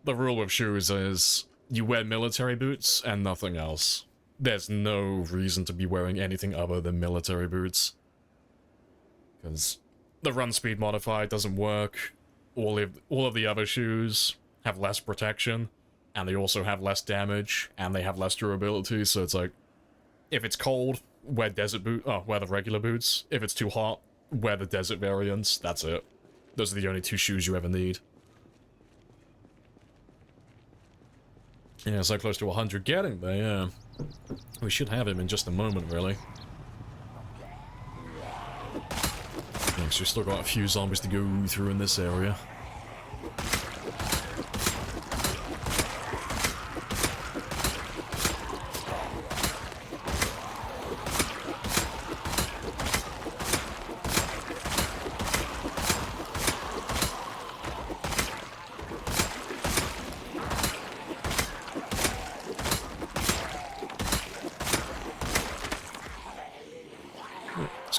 The rule with shoes is, you wear military boots and nothing else. There's no reason to be wearing anything other than military boots. Because the run speed modifier doesn't work. All of the other shoes have less protection, and they also have less damage, and they have less durability, so it's like, if it's cold, wear wear the regular boots. If it's too hot, wear the desert variants. That's it. Those are the only two shoes you ever need. Yeah, so close to 100 getting there, yeah. We should have him in just a moment, really. Thanks, we've still got a few zombies to go through in this area.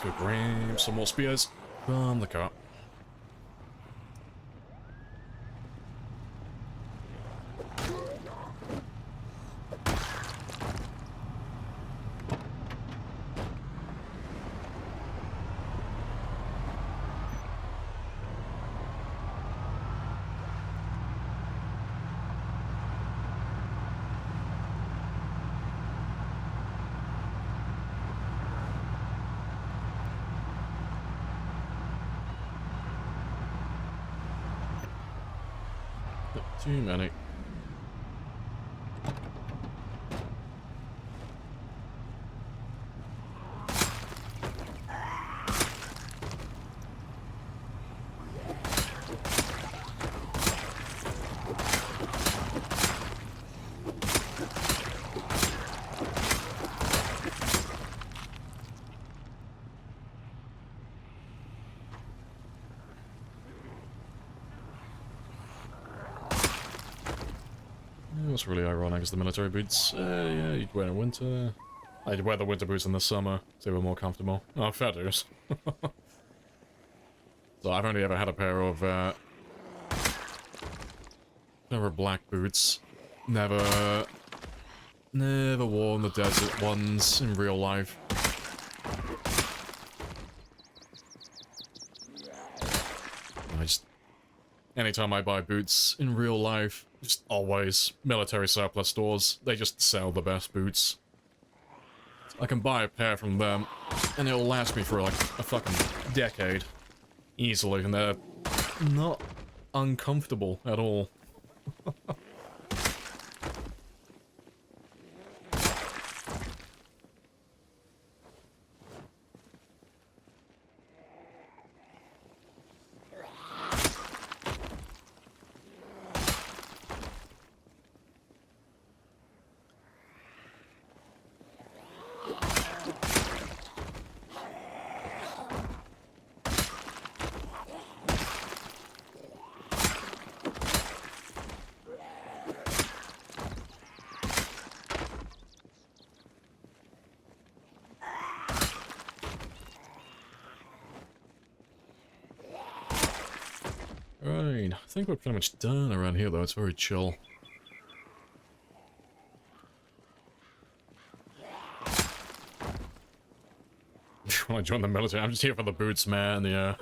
go grab some more spears from the car. Too many. What's really ironic is the military boots. Yeah, you'd wear in winter. I'd wear the winter boots in the summer, so they were more comfortable. Oh, fair dues. So I've only ever had a pair of, black boots. Never worn the desert ones in real life. Anytime I buy boots in real life, just always military surplus stores, they just sell the best boots. I can buy a pair from them, and it'll last me for like a fucking decade. Easily, and they're not uncomfortable at all. Right, I think we're pretty much done around here though, it's very chill. When I join the military, I'm just here for the boots, man, yeah.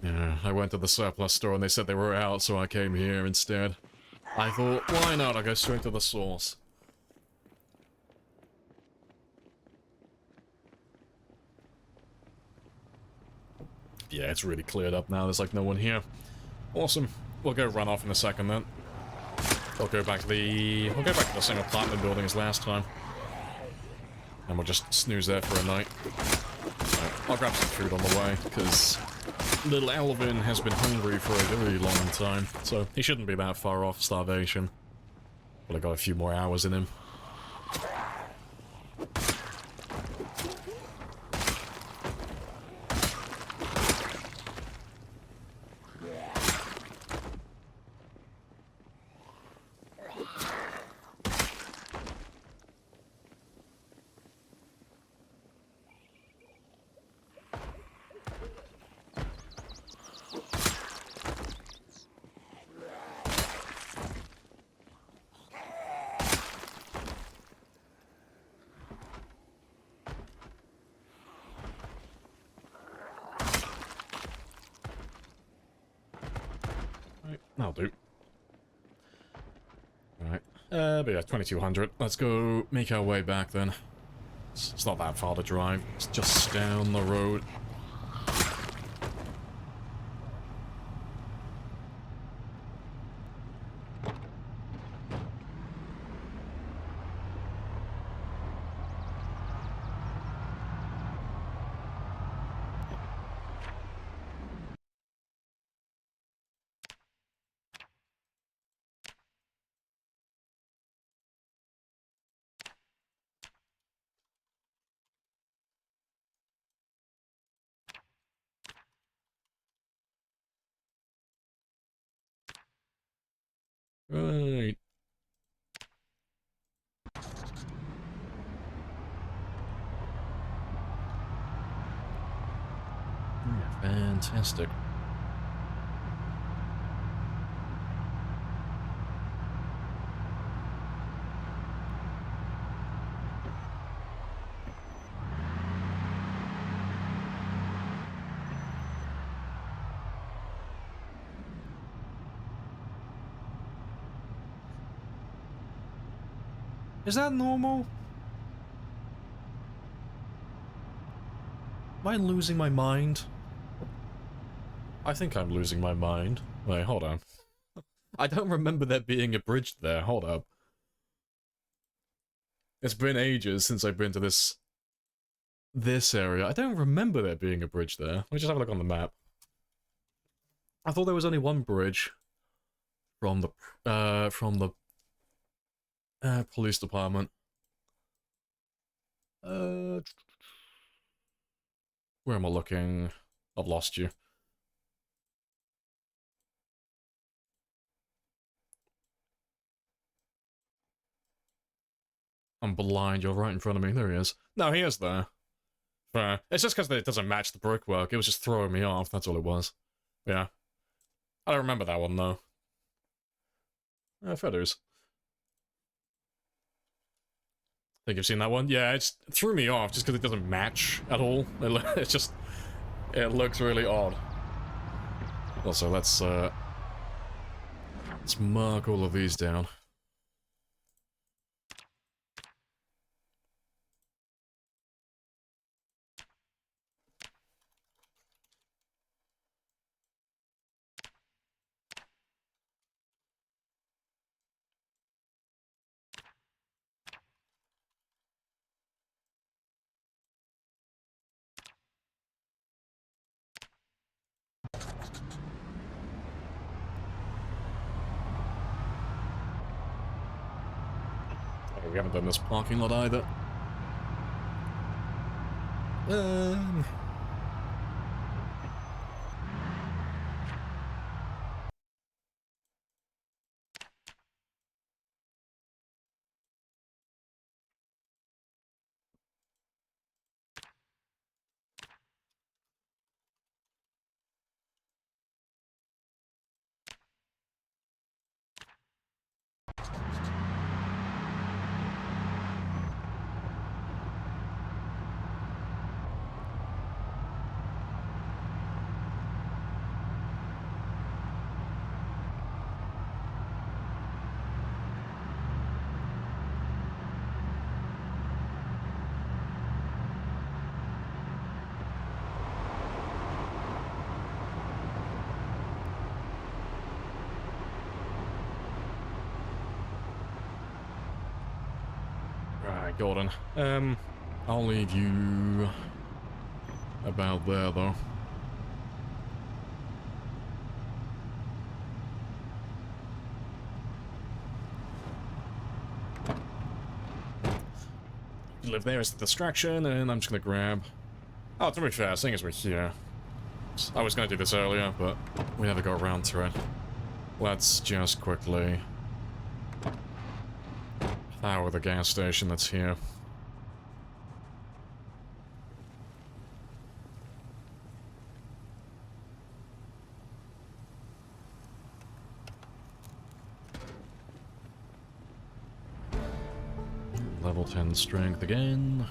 Yeah, I went to the surplus store and they said they were out, so I came here instead. I thought, why not? I'll go straight to the source. Yeah, it's really cleared up now. There's like no one here. Awesome. We'll go run off in a second then. We'll go back to the same apartment building as last time. And we'll just snooze there for a night. Right, I'll grab some food on the way, because little Alvin has been hungry for a very long time. So he shouldn't be that far off starvation. But I got a few more hours in him. That'll do. Alright. But yeah, 2200. Let's go make our way back then. It's not that far to drive. It's just down the road. Right. Fantastic. Is that normal? Am I losing my mind? I think I'm losing my mind. Wait, hold on. I don't remember there being a bridge there. Hold up. It's been ages since I've been to this area. I don't remember there being a bridge there. Let me just have a look on the map. I thought there was only one bridge from the police department. Where am I looking? I've lost you. I'm blind, you're right in front of me. There he is. No, he is there. Fair. It's just because it doesn't match the brickwork. It was just throwing me off, that's all it was. Yeah. I don't remember that one, though. Feathers. Think you've seen that one? Yeah, it threw me off just because it doesn't match at all. It's just... It looks really odd. Also, let's mark all of these down. We haven't done this parking lot either. Right, Gordon. I'll leave you about there, though. Live there as the distraction, and I'm just gonna grab... Oh, to be fair, seeing as we're here... I was gonna do this earlier, but we never got around to it. Let's just quickly... power the gas station that's here. Level 10 strength again.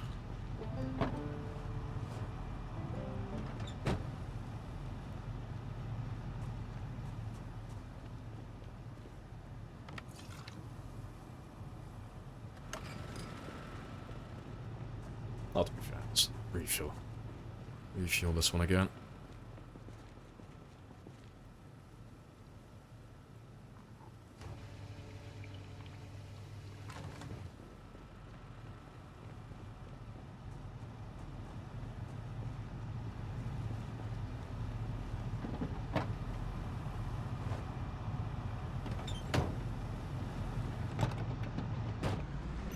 Not to be fair, let's refuel. Refuel this one again.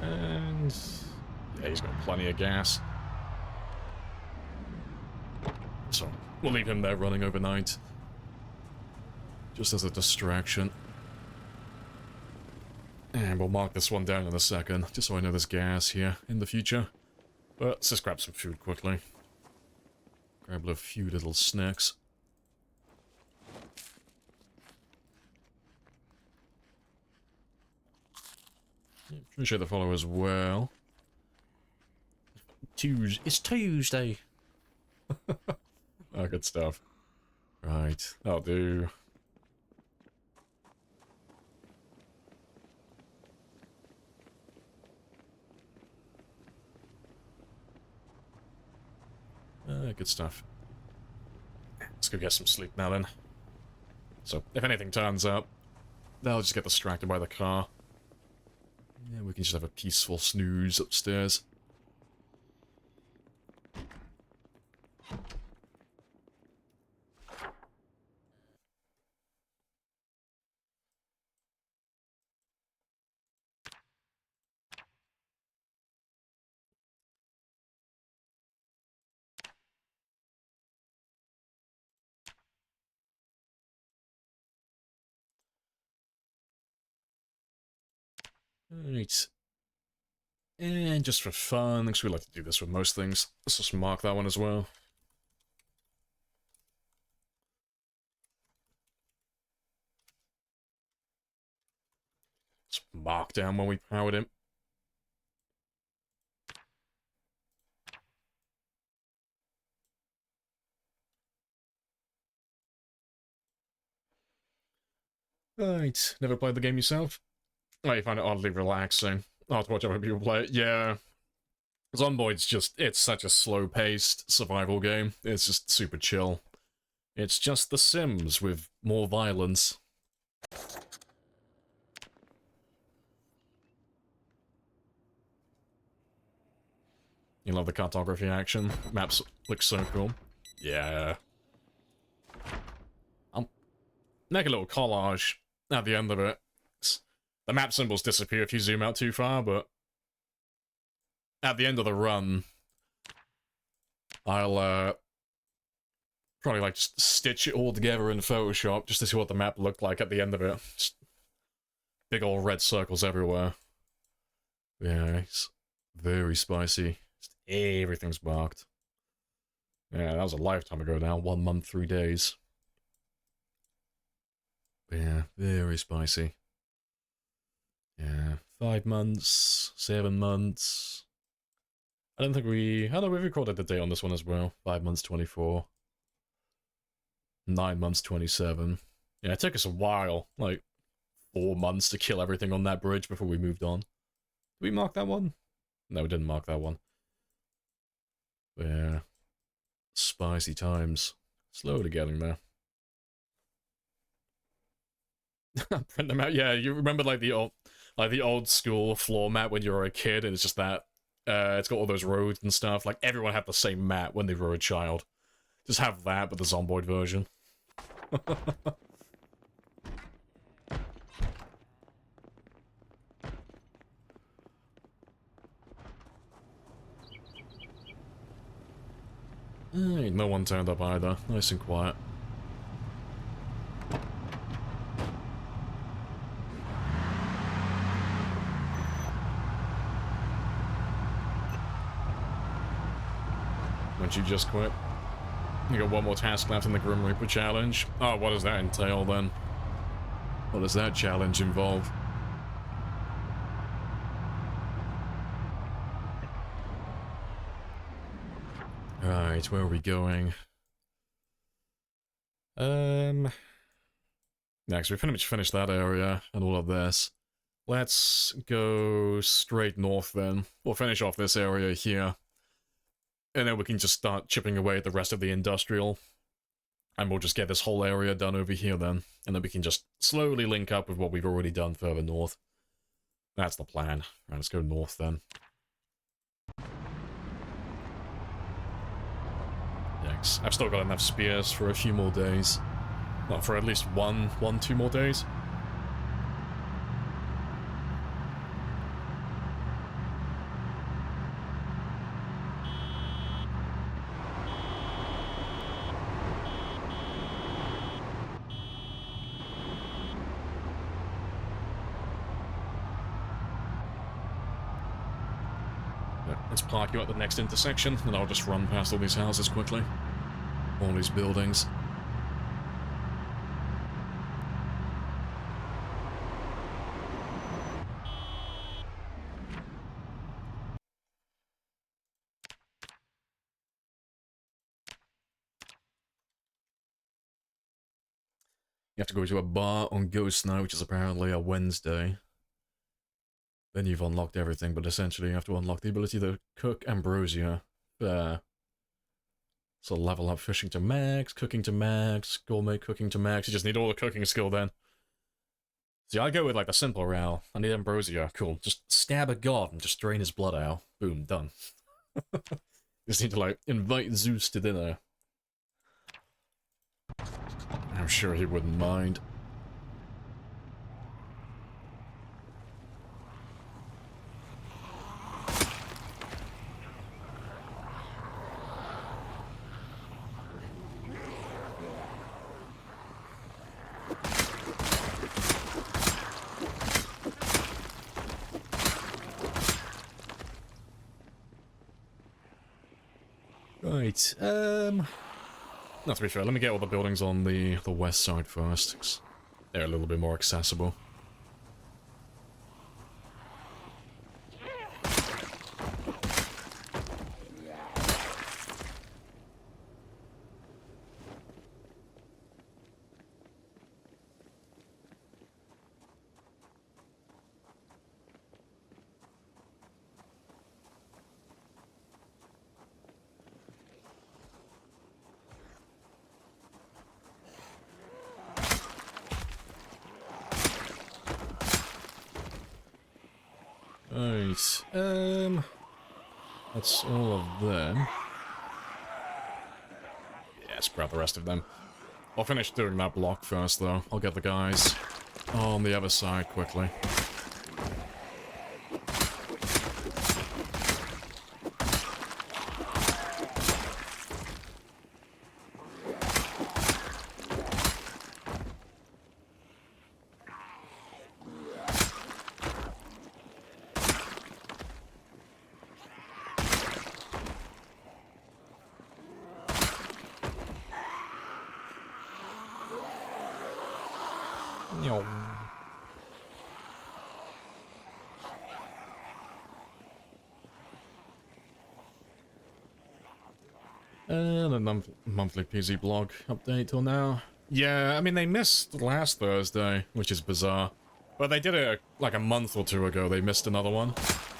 And yeah, he's got plenty of gas. So we'll leave him there running overnight. Just as a distraction. And we'll mark this one down in a second, just so I know there's gas here in the future. But let's just grab some food quickly. Grab a few little snacks. Appreciate the follow as well. It's Tuesday. Oh, good stuff. Right, that'll do. Good stuff. Let's go get some sleep now then. So, if anything turns up, they'll just get distracted by the car. Yeah, we can just have a peaceful snooze upstairs. Right. And just for fun, because we like to do this with most things, let's just mark that one as well. Just mark down when we powered him. Right. Never played the game yourself? Oh, you find it oddly relaxing. I'll have to watch other people play it. Yeah. Zomboid's just, it's such a slow-paced survival game. It's just super chill. It's just The Sims with more violence. You love the cartography action? Maps look so cool. Yeah. I'll make a little collage at the end of it. The map symbols disappear if you zoom out too far, but at the end of the run, I'll probably like just stitch it all together in Photoshop just to see what the map looked like at the end of it. Just big old red circles everywhere. Yeah, it's very spicy. Just everything's marked. Yeah, that was a lifetime ago now. 1 month, 3 days. Yeah, very spicy. Yeah, 5 months, 7 months. I don't think we... I know we've recorded the date on this one as well. 5 months, 24. 9 months, 27. Yeah, it took us a while. Like, 4 months to kill everything on that bridge before we moved on. Did we mark that one? No, we didn't mark that one. Yeah. Spicy times. Slowly getting there. Print them out. Yeah, you remember like the old school floor mat when you were a kid, and it's just that it's got all those roads and stuff. Like everyone had the same mat when they were a child. Just have that, but the Zomboid version. No one turned up either. Nice and quiet. Won't you just quit? You got one more task left in the Grim Reaper challenge. Oh, what does that entail then? What does that challenge involve? Right, where are we going? Next, we pretty much finished that area and all of this. Let's go straight north then. We'll finish off this area here. And then we can just start chipping away at the rest of the industrial. And we'll just get this whole area done over here then. And then we can just slowly link up with what we've already done further north. That's the plan. Right, let's go north then. Yikes. I've still got enough spears for a few more days. Well, for at least two more days. Let's park you at the next intersection, and I'll just run past all these houses quickly. All these buildings. You have to go to a bar on Ghost Night, which is apparently a Wednesday. Then you've unlocked everything, but essentially you have to unlock the ability to cook ambrosia. So level up fishing to max, cooking to max, gourmet cooking to max. You just need all the cooking skill then. See, I go with like the simple route. I need ambrosia. Cool. Just stab a god and just drain his blood out. Boom, done. Just need to like invite Zeus to dinner. I'm sure he wouldn't mind. Right, not to be fair, let me get all the buildings on the west side first, 'cause they're a little bit more accessible. Right, that's all of them. Yeah, let's grab the rest of them. I'll finish doing that block first, though. I'll get the guys on the other side quickly. And a monthly PZ blog update till now. Yeah, I mean, they missed last Thursday, which is bizarre. But they did it like a month or two ago. They missed another one.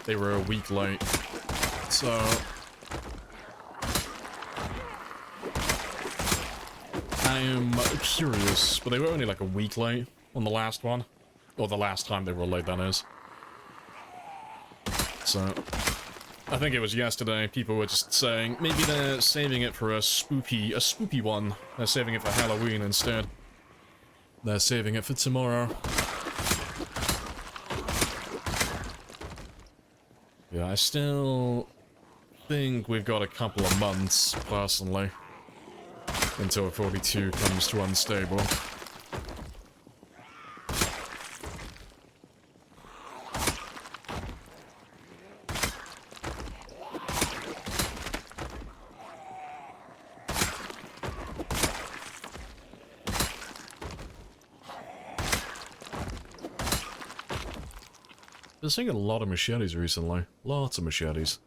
They were a week late. So I am curious, but they were only like a week late on the last one. Or the last time they were late, that is. So I think it was yesterday, people were just saying, maybe they're saving it for a spoopy one. They're saving it for Halloween instead. They're saving it for tomorrow. Yeah, I still think we've got a couple of months, personally, until 42 comes to unstable. Been seeing a lot of machetes recently. Lots of machetes.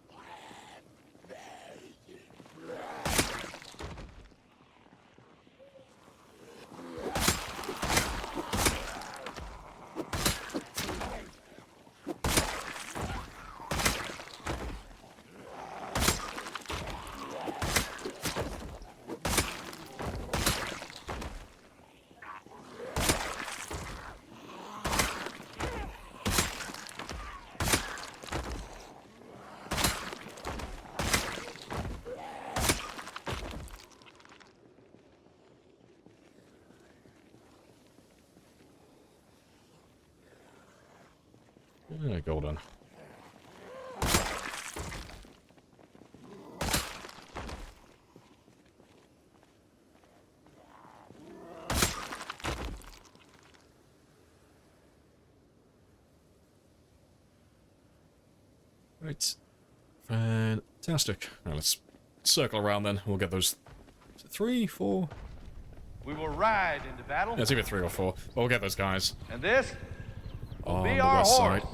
Yeah, golden. Right. Fantastic. Now let's circle around then. We'll get those 3, 4. We will ride into battle. Yeah, it's either 3 or 4. But we'll get those guys And this will on be the our west horse. side.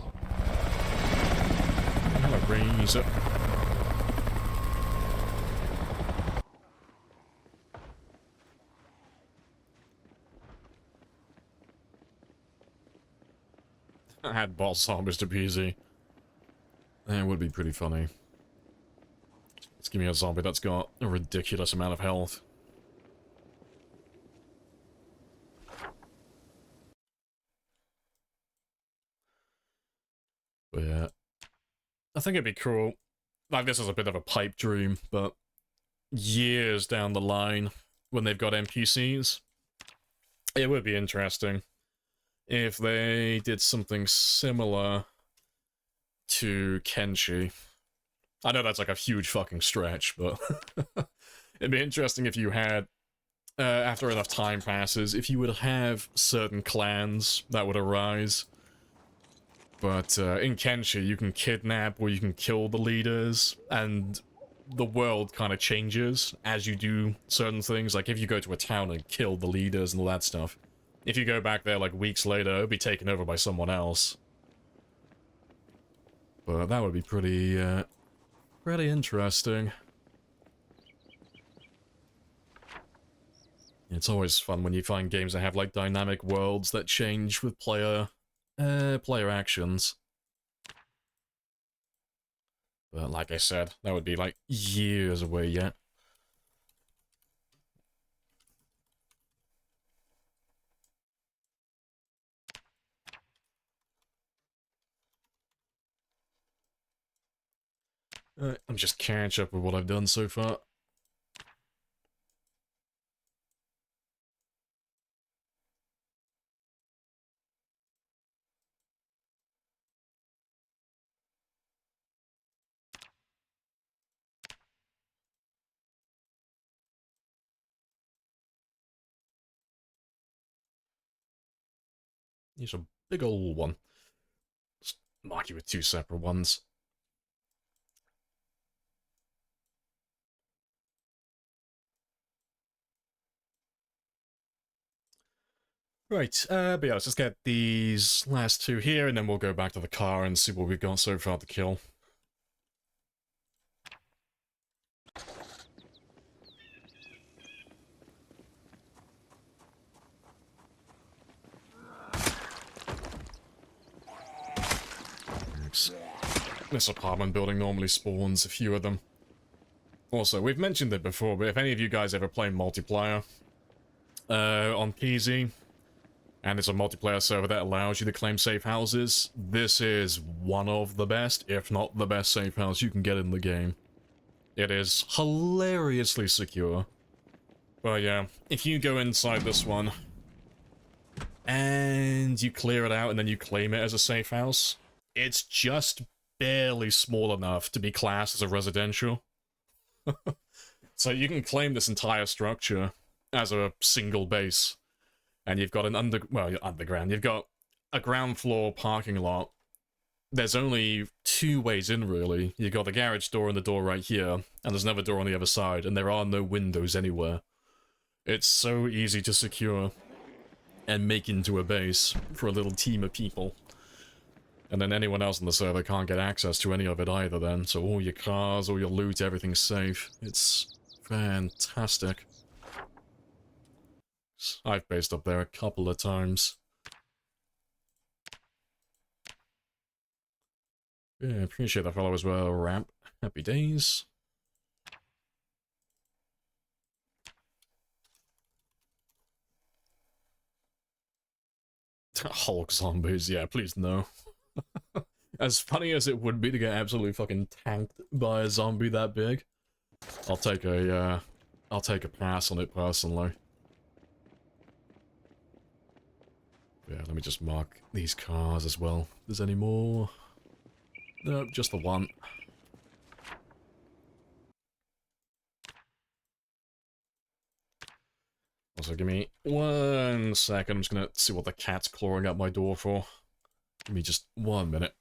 Hello, raise it. Add boss zombies to PZ. That would be pretty funny. Let's give me a zombie that's got a ridiculous amount of health. But yeah, I think it'd be cool. Like, this is a bit of a pipe dream, but years down the line, when they've got NPCs, it would be interesting if they did something similar to Kenshi. I know that's like a huge fucking stretch, but it'd be interesting if you had, after enough time passes, if you would have certain clans that would arise. But in Kenshi, you can kidnap or you can kill the leaders, and the world kind of changes as you do certain things. Like, if you go to a town and kill the leaders and all that stuff, if you go back there, like, weeks later, it'll be taken over by someone else. But that would be pretty interesting. It's always fun when you find games that have, like, dynamic worlds that change with player actions. But like I said, that would be, like, years away yet. I'm just catch up with what I've done so far. Here's a big old one. Just mark you with two separate ones. Right, but yeah, let's just get these last two here, and then we'll go back to the car and see what we've got so far to kill. Oops. This apartment building normally spawns a few of them. Also, we've mentioned it before, but if any of you guys ever play multiplayer on PZ, and it's a multiplayer server that allows you to claim safe houses, this is one of the best, if not the best safe house you can get in the game. It is hilariously secure. But yeah, if you go inside this one, and you clear it out and then you claim it as a safe house, it's just barely small enough to be classed as a residential. So you can claim this entire structure as a single base, and you've got an underground, you've got a ground floor parking lot. There's only two ways in, really. You've got the garage door and the door right here, and there's another door on the other side, and there are no windows anywhere. It's so easy to secure and make into a base for a little team of people. And then anyone else on the server can't get access to any of it either then, so all your cars, all your loot, everything's safe. It's fantastic. I've based up there a couple of times. Yeah, appreciate that follow as well, Ramp. Happy days. Hulk zombies, yeah, please no. As funny as it would be to get absolutely fucking tanked by a zombie that big, I'll take a pass on it personally. Yeah, let me just mark these cars as well. If there's any more? Nope, just the one. Also, give me 1 second. I'm just gonna see what the cat's clawing at my door for. Give me just 1 minute.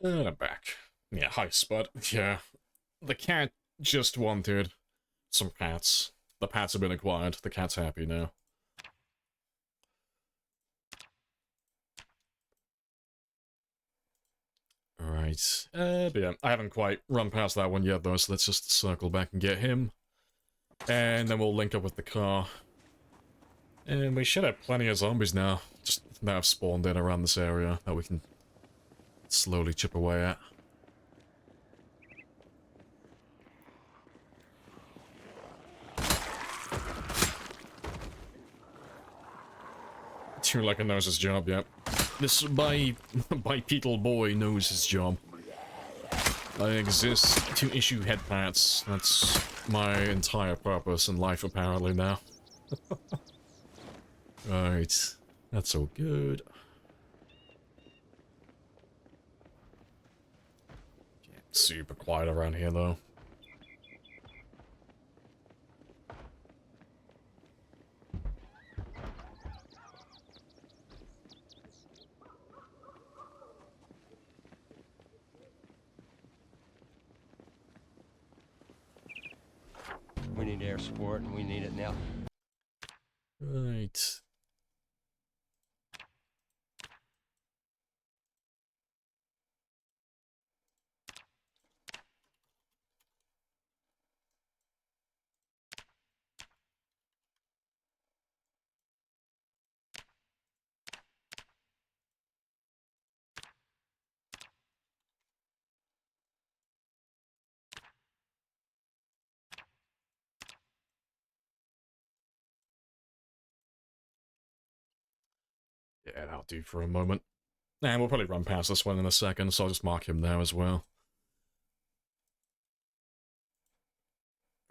And I'm back. Yeah, hi, Spud. Yeah, the cat just wanted some pats. The pats have been acquired. The cat's happy now. Alright. But yeah, I haven't quite run past that one yet, though, so let's just circle back and get him. And then we'll link up with the car. And we should have plenty of zombies now. Just now have spawned in around this area that we can slowly chip away at. Too like a knows his job, yep. This bipedal boy knows his job. I exist to issue head pats. That's my entire purpose in life, apparently, now. Right. That's all good. Super quiet around here, though. We need air support, and we need it now. Right. Yeah, that'll do for a moment. And we'll probably run past this one in a second, so I'll just mark him there as well.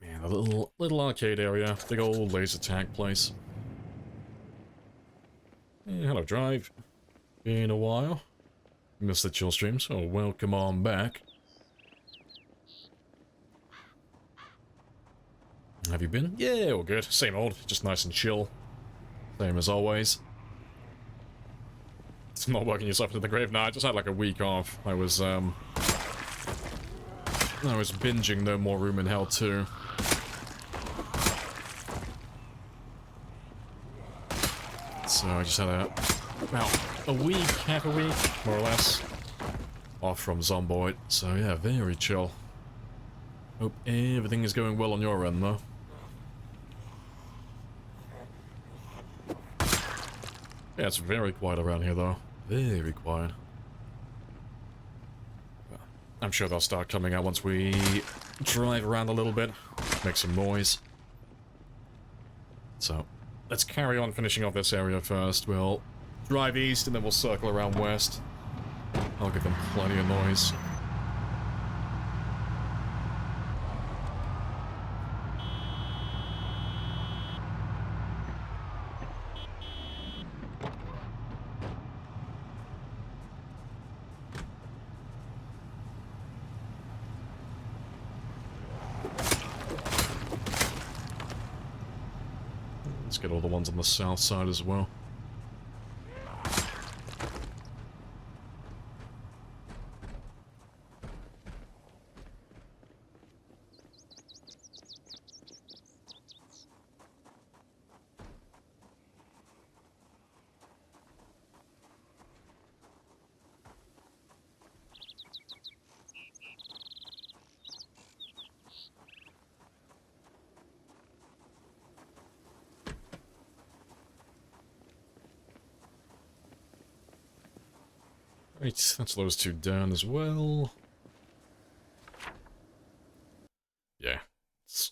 Yeah, the little arcade area. Big old laser tag place. Yeah, hello, Drive. Been a while. Missed the chill stream, so welcome on back. Have you been? Yeah, all good. Same old, just nice and chill. Same as always. It's not working yourself into the grave now. I just had like a week off. I was binging No More Room in Hell 2. So I just had about a week, half a week, more or less, off from Zomboid. So yeah, very chill. Hope everything is going well on your end, though. Yeah, it's very quiet around here, though. Very quiet. I'm sure they'll start coming out once we drive around a little bit, make some noise. So, let's carry on finishing off this area first. We'll drive east and then we'll circle around west. I'll give them plenty of noise. Let's get all the ones on the south side as well. Right, that's those two down as well. Yeah, it's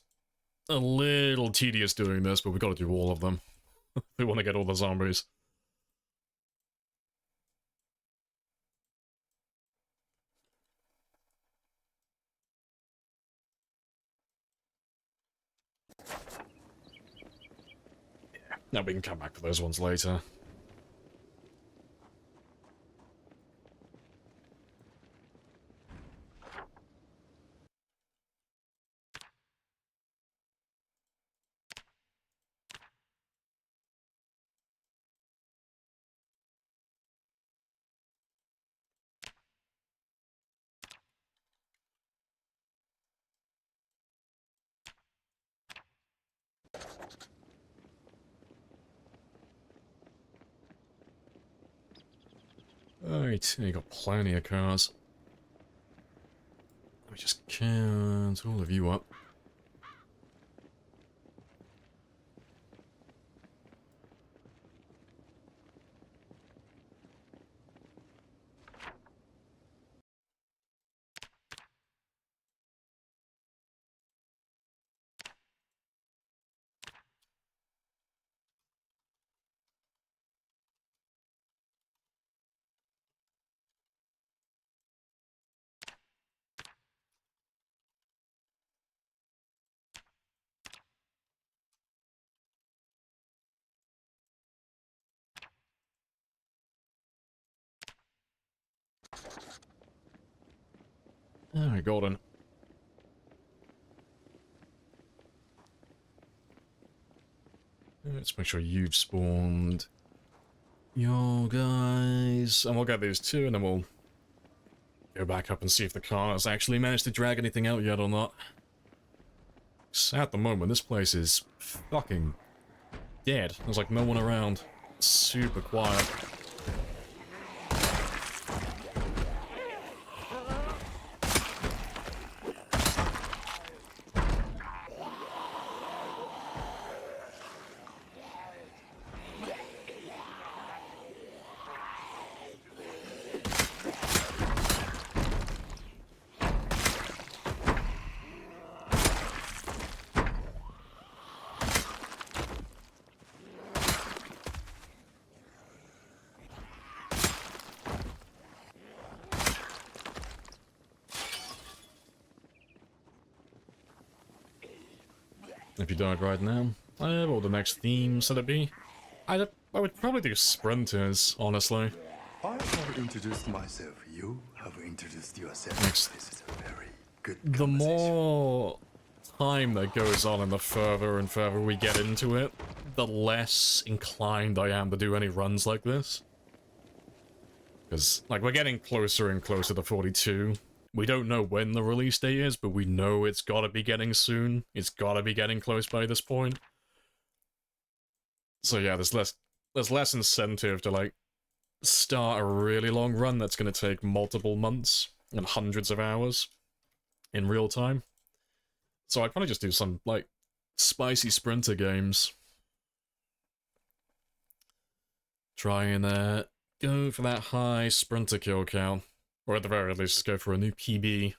a little tedious doing this, but we've got to do all of them. We want to get all the zombies. Yeah, now we can come back for those ones later. Alright, you got plenty of cars. Let me just count all of you up. Alright, golden. Let's make sure you've spawned your guys. And we'll get these two, and then we'll go back up and see if the car has actually managed to drag anything out yet or not. So at the moment, this place is fucking dead. There's like no one around. Super quiet. If you died right now, what would the next theme should it be? I would probably do sprinters, honestly. I have introduced myself. You have introduced yourself. Next. This is a very good The more time that goes on and the further and further we get into it, the less inclined I am to do any runs like this. Because, like, we're getting closer and closer to 42. We don't know when the release date is, but we know it's gotta be getting soon. It's gotta be getting close by this point. So yeah, there's less incentive to, like, start a really long run that's gonna take multiple months and hundreds of hours in real time. So I'd probably just do some, like, spicy sprinter games. Try and, go for that high sprinter kill count. Or at the very least, go for a new PB.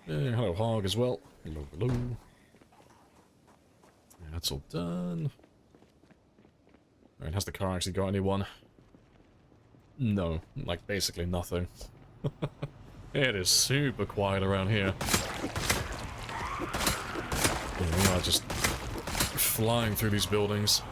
Yeah, hello, Hog, as well. Hello, hello. Yeah, that's all done. Alright, has the car actually got anyone? No, like, basically nothing. It is super quiet around here. Yeah, we are just flying through these buildings.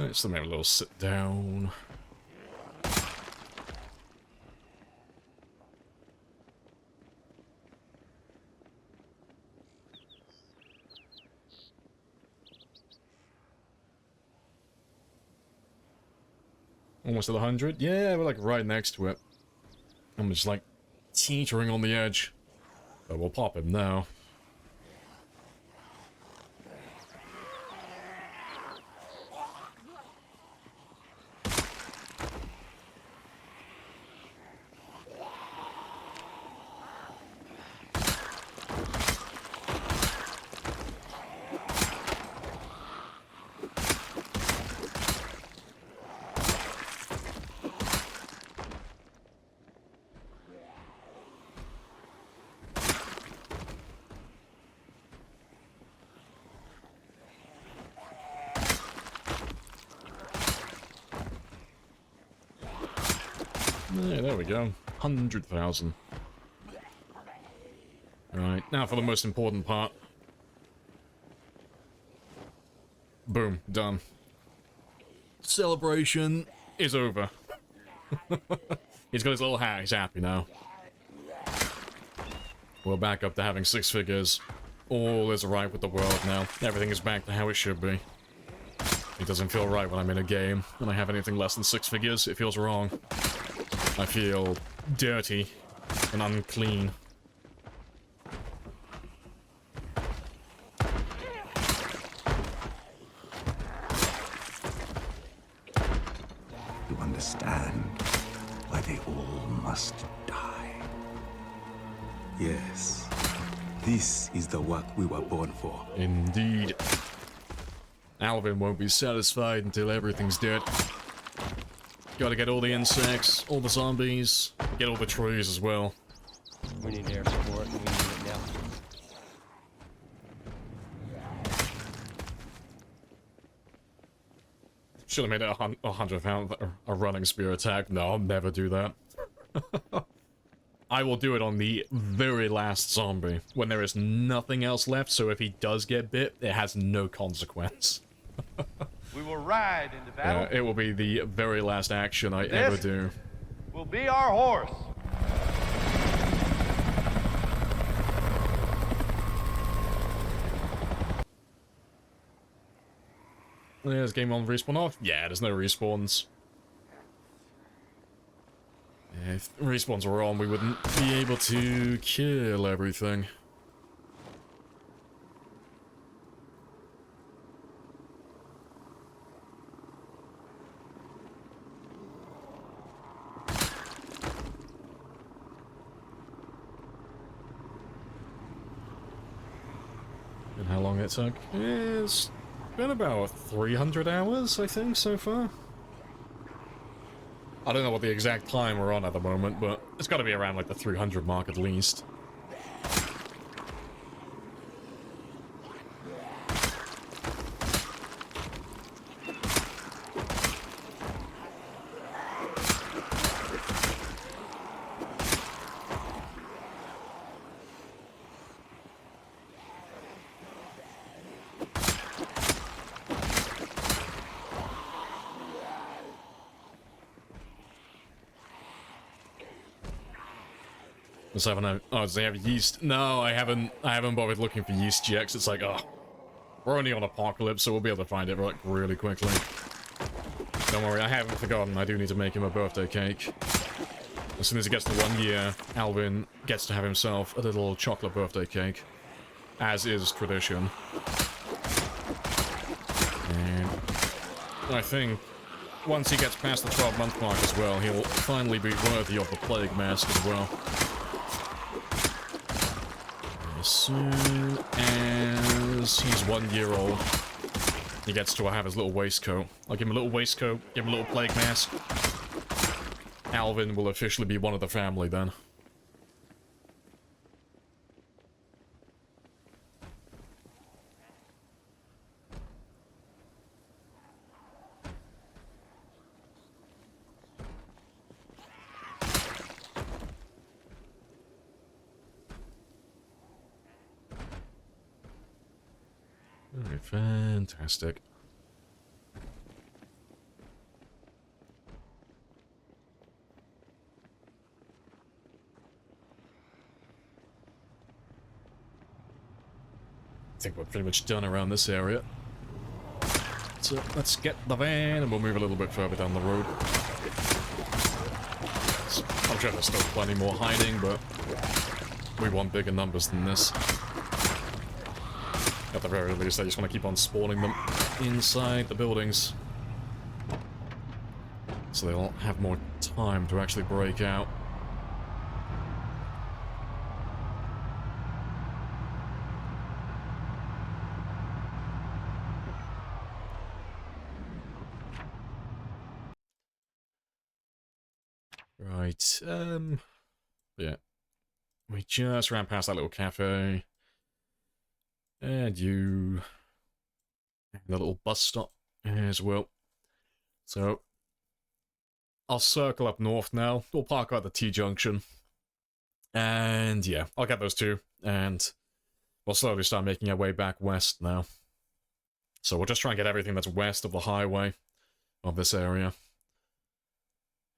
Just let me have a little sit down. Almost at 100? Yeah, we're like right next to it. I'm just like teetering on the edge. But we'll pop him now. Yeah, there we go. 100,000. Right, now for the most important part. Boom, done. Celebration is over. He's got his little hat, he's happy now. We're back up to having 6 figures. All is right with the world now. Everything is back to how it should be. It doesn't feel right when I'm in a game and I have anything less than 6 figures. It feels wrong. I feel dirty and unclean. You understand why they all must die. Yes, this is the work we were born for. Indeed. Alvin won't be satisfied until everything's dead. Gotta get all the insects, all the zombies, get all the trees as well. We need air support, and we need it now. Should have made it a 100-pound a running spear attack. No, I'll never do that. I will do it on the very last zombie, when there is nothing else left, so if he does get bit, it has no consequence. We will ride into battle. It will be the very last action I ever do. Will be our horse. There's game on respawn off? Yeah, there's no respawns. If respawns were on, we wouldn't be able to kill everything. And how long it took? It's been about 300 hours, I think, so far. I don't know what the exact time we're on at the moment, but it's got to be around like the 300 mark at least. Let's have an, oh, does they have yeast? No, I haven't bothered looking for yeast yet, 'cause it's like, oh, we're only on Apocalypse, so we'll be able to find it like really quickly. Don't worry, I haven't forgotten. I do need to make him a birthday cake. As soon as he gets to 1 year, Alvin gets to have himself a little chocolate birthday cake, as is tradition. And I think once he gets past the 12-month mark as well, he'll finally be worthy of the plague mask as well. As soon as he's 1 year old, he gets to have his little waistcoat. I'll give him a little waistcoat, give him a little plague mask. Alvin will officially be one of the family then. Alright, fantastic. I think we're pretty much done around this area. So let's get the van and we'll move a little bit further down the road. I'm sure there's still plenty more hiding, but we want bigger numbers than this. At the very least, I just want to keep on spawning them inside the buildings. So they'll have more time to actually break out. Right, yeah. We just ran past that little cafe. And you... And the little bus stop as well. So, I'll circle up north now. We'll park at the T-junction. And yeah, I'll get those two. And we'll slowly start making our way back west now. So we'll just try and get everything that's west of the highway of this area.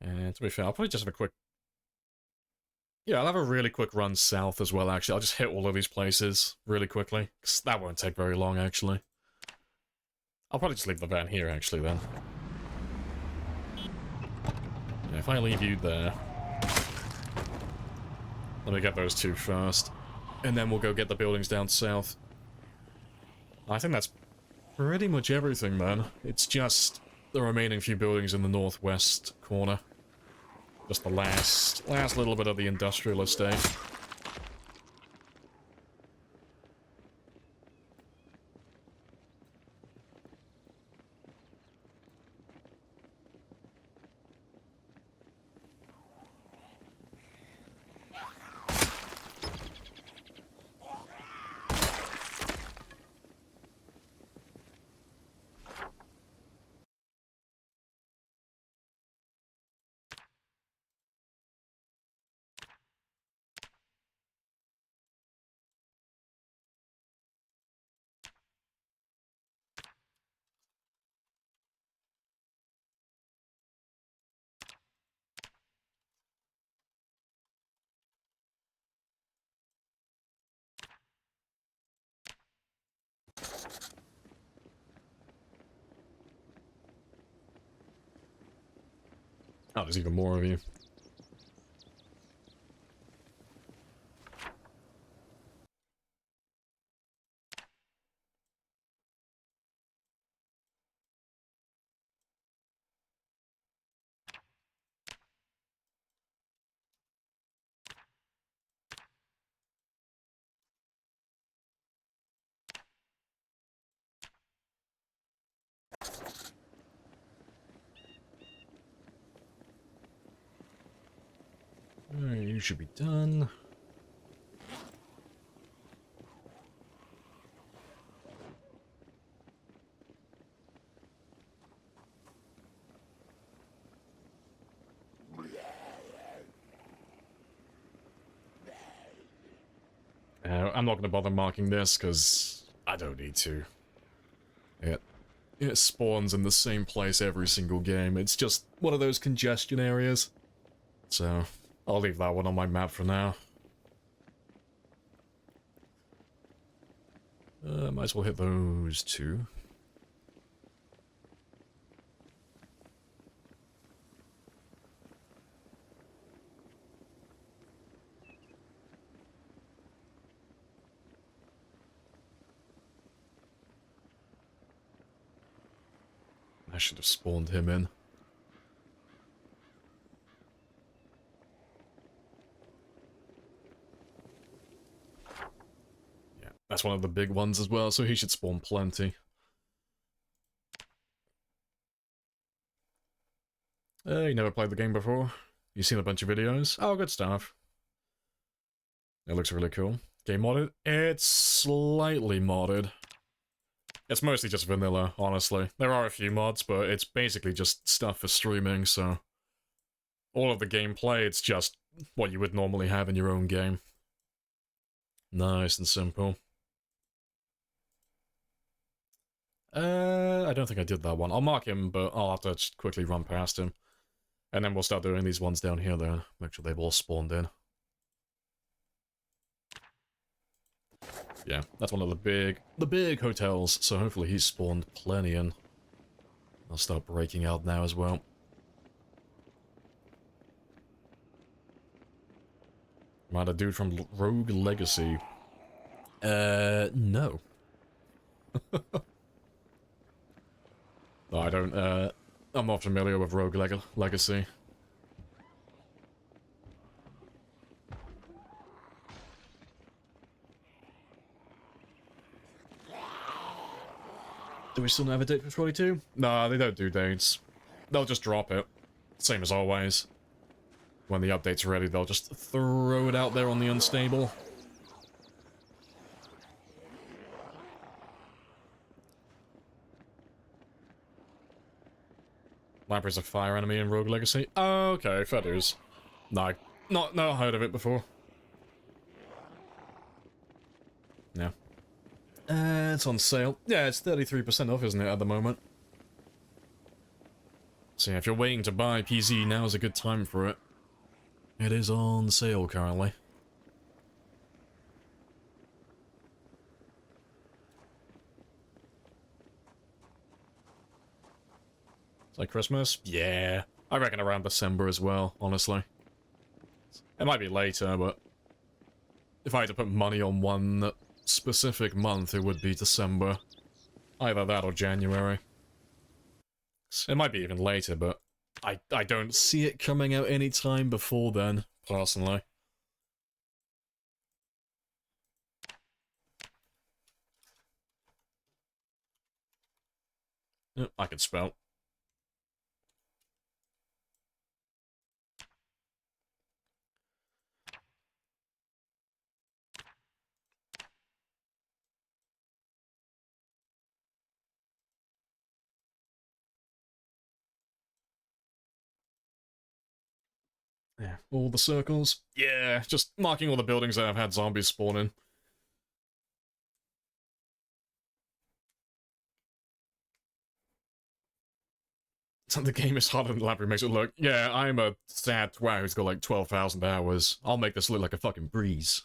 And to be fair, I'll probably just have a quick... Yeah, I'll have a really quick run south as well, actually. I'll just hit all of these places really quickly. 'Cause that won't take very long, actually. I'll probably just leave the van here, actually, then. Yeah, if I leave you there... Let me get those two first. And then we'll go get the buildings down south. I think that's pretty much everything, man. It's just the remaining few buildings in the northwest corner. Just the last little bit of the industrial estate. Oh, there's even more of you. Alright, you should be done. I'm not going to bother marking this, because I don't need to. It spawns in the same place every single game. It's just one of those congestion areas. So, I'll leave that one on my map for now. Might as well hit those two. I should have spawned him in. Yeah, that's one of the big ones as well, so he should spawn plenty. You never played the game before? You've seen a bunch of videos? Oh, good stuff. It looks really cool. Game modded? It's slightly modded. It's mostly just vanilla, honestly. There are a few mods, but it's basically just stuff for streaming, so... All of the gameplay, it's just what you would normally have in your own game. Nice and simple. I don't think I did that one. I'll mark him, but I'll have to just quickly run past him. And then we'll start doing these ones down here, though. Make sure they've all spawned in. Yeah, that's one of the big hotels, so hopefully he's spawned plenty in. I'll start breaking out now as well. Am I a dude from Rogue Legacy? No. No, I don't, I'm not familiar with Rogue Legacy. Do we still have a date for 42? Nah, they don't do dates. They'll just drop it. Same as always. When the update's ready, they'll just throw it out there on the unstable. Lamprey's a fire enemy in Rogue Legacy. Oh, okay, fair dues. No, not heard of it before. Yeah. It's on sale. Yeah, it's 33% off, isn't it, at the moment? So yeah, if you're waiting to buy PC, now is a good time for it. It is on sale currently. It's like Christmas? Yeah. I reckon around December as well, honestly. It might be later, but if I had to put money on one specific month, it would be December. Either that or January. It might be even later, but I don't see it coming out any time before then, personally. Oh, I can spell. Yeah, all the circles. Yeah, just marking all the buildings that have had zombies spawn in. The game is harder than Lamprey makes it look. Yeah, I'm a sad twat who's got like 12,000 hours. I'll make this look like a fucking breeze.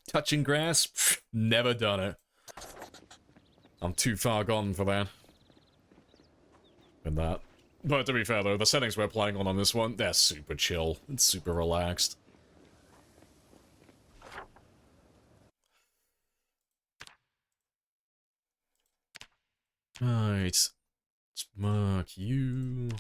Touching grass? Pfft, never done it. I'm too far gone for that. And that. But to be fair though, the settings we're playing on this one, they're super chill. It's super relaxed. Right. Let's mark you.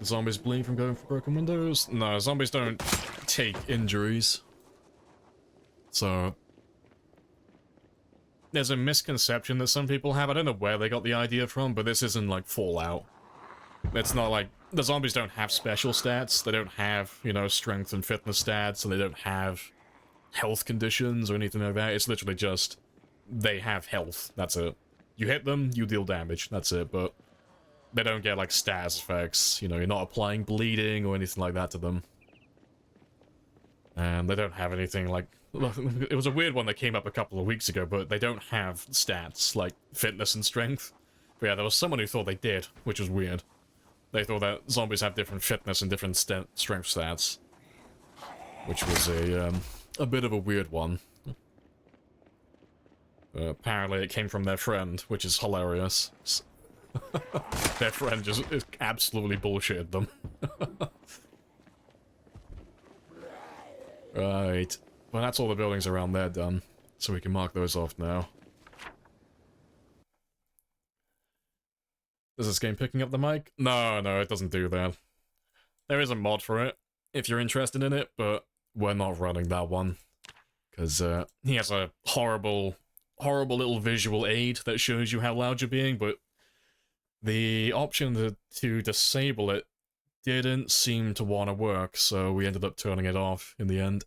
Zombies bleed from going for broken windows? No, zombies don't take injuries. So there's a misconception that some people have. I don't know where they got the idea from, but this isn't like Fallout. It's not like... The zombies don't have special stats. They don't have, you know, strength and fitness stats, and they don't have health conditions or anything like that. It's literally just... they have health. That's it. You hit them, you deal damage. That's it, but... they don't get, like, stats effects. You know, you're not applying bleeding or anything like that to them. And they don't have anything, like... It was a weird one that came up a couple of weeks ago, but they don't have stats, like fitness and strength. But yeah, there was someone who thought they did, which was weird. They thought that zombies have different fitness and different strength stats. Which was a bit of a weird one. Apparently it came from their friend, which is hilarious. Their friend just absolutely bullshitted them. Right. Well, that's all the buildings around there done. So we can mark those off now. Is this game picking up the mic? No, it doesn't do that. There is a mod for it, if you're interested in it, but we're not running that one. Because he has a horrible little visual aid that shows you how loud you're being, but the option to disable it didn't seem to want to work, so we ended up turning it off in the end.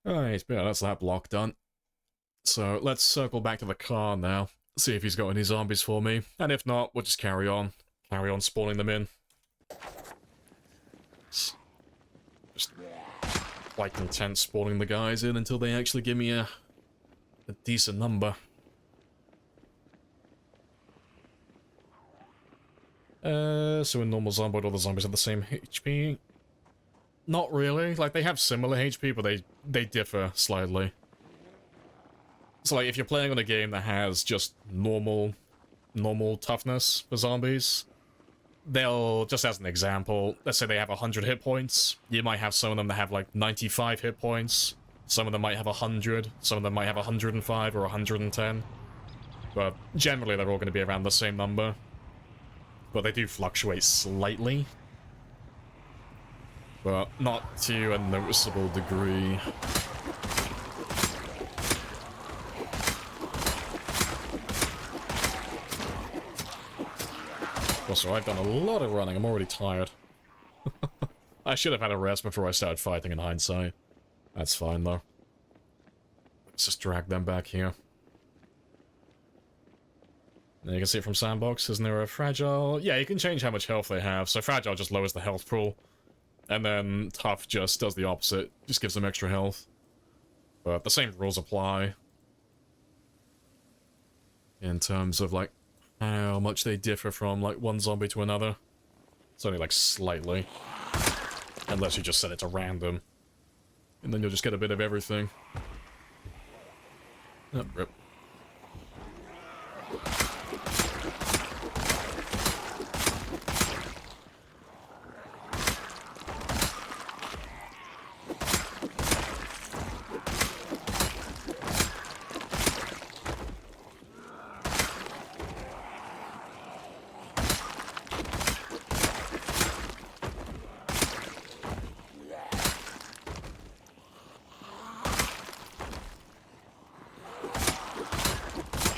Alright, yeah, that's that block done. So let's circle back to the car now, see if he's got any zombies for me, and if not, we'll just carry on spawning them in. Just quite content spawning the guys in until they actually give me a decent number. So in normal zombie, all the zombies have the same HP? Not really. Like, they have similar HP, but they differ slightly. So, like, if you're playing on a game that has just normal toughness for zombies, they'll, just as an example, let's say they have 100 hit points, you might have some of them that have, like, 95 hit points, some of them might have 100, some of them might have 105 or 110, but generally they're all going to be around the same number. But they do fluctuate slightly, but not to a noticeable degree. Also, I've done a lot of running. I'm already tired. I should have had a rest before I started fighting in hindsight. That's fine, though. Let's just drag them back here. And you can see it from Sandbox. Isn't there a Fragile? Yeah, you can change how much health they have. So Fragile just lowers the health pool. And then Tough just does the opposite. Just gives them extra health. But the same rules apply. In terms of, like, how much they differ from, like, one zombie to another. It's only, like, slightly. Unless you just set it to random. And then you'll just get a bit of everything. Oh, rip.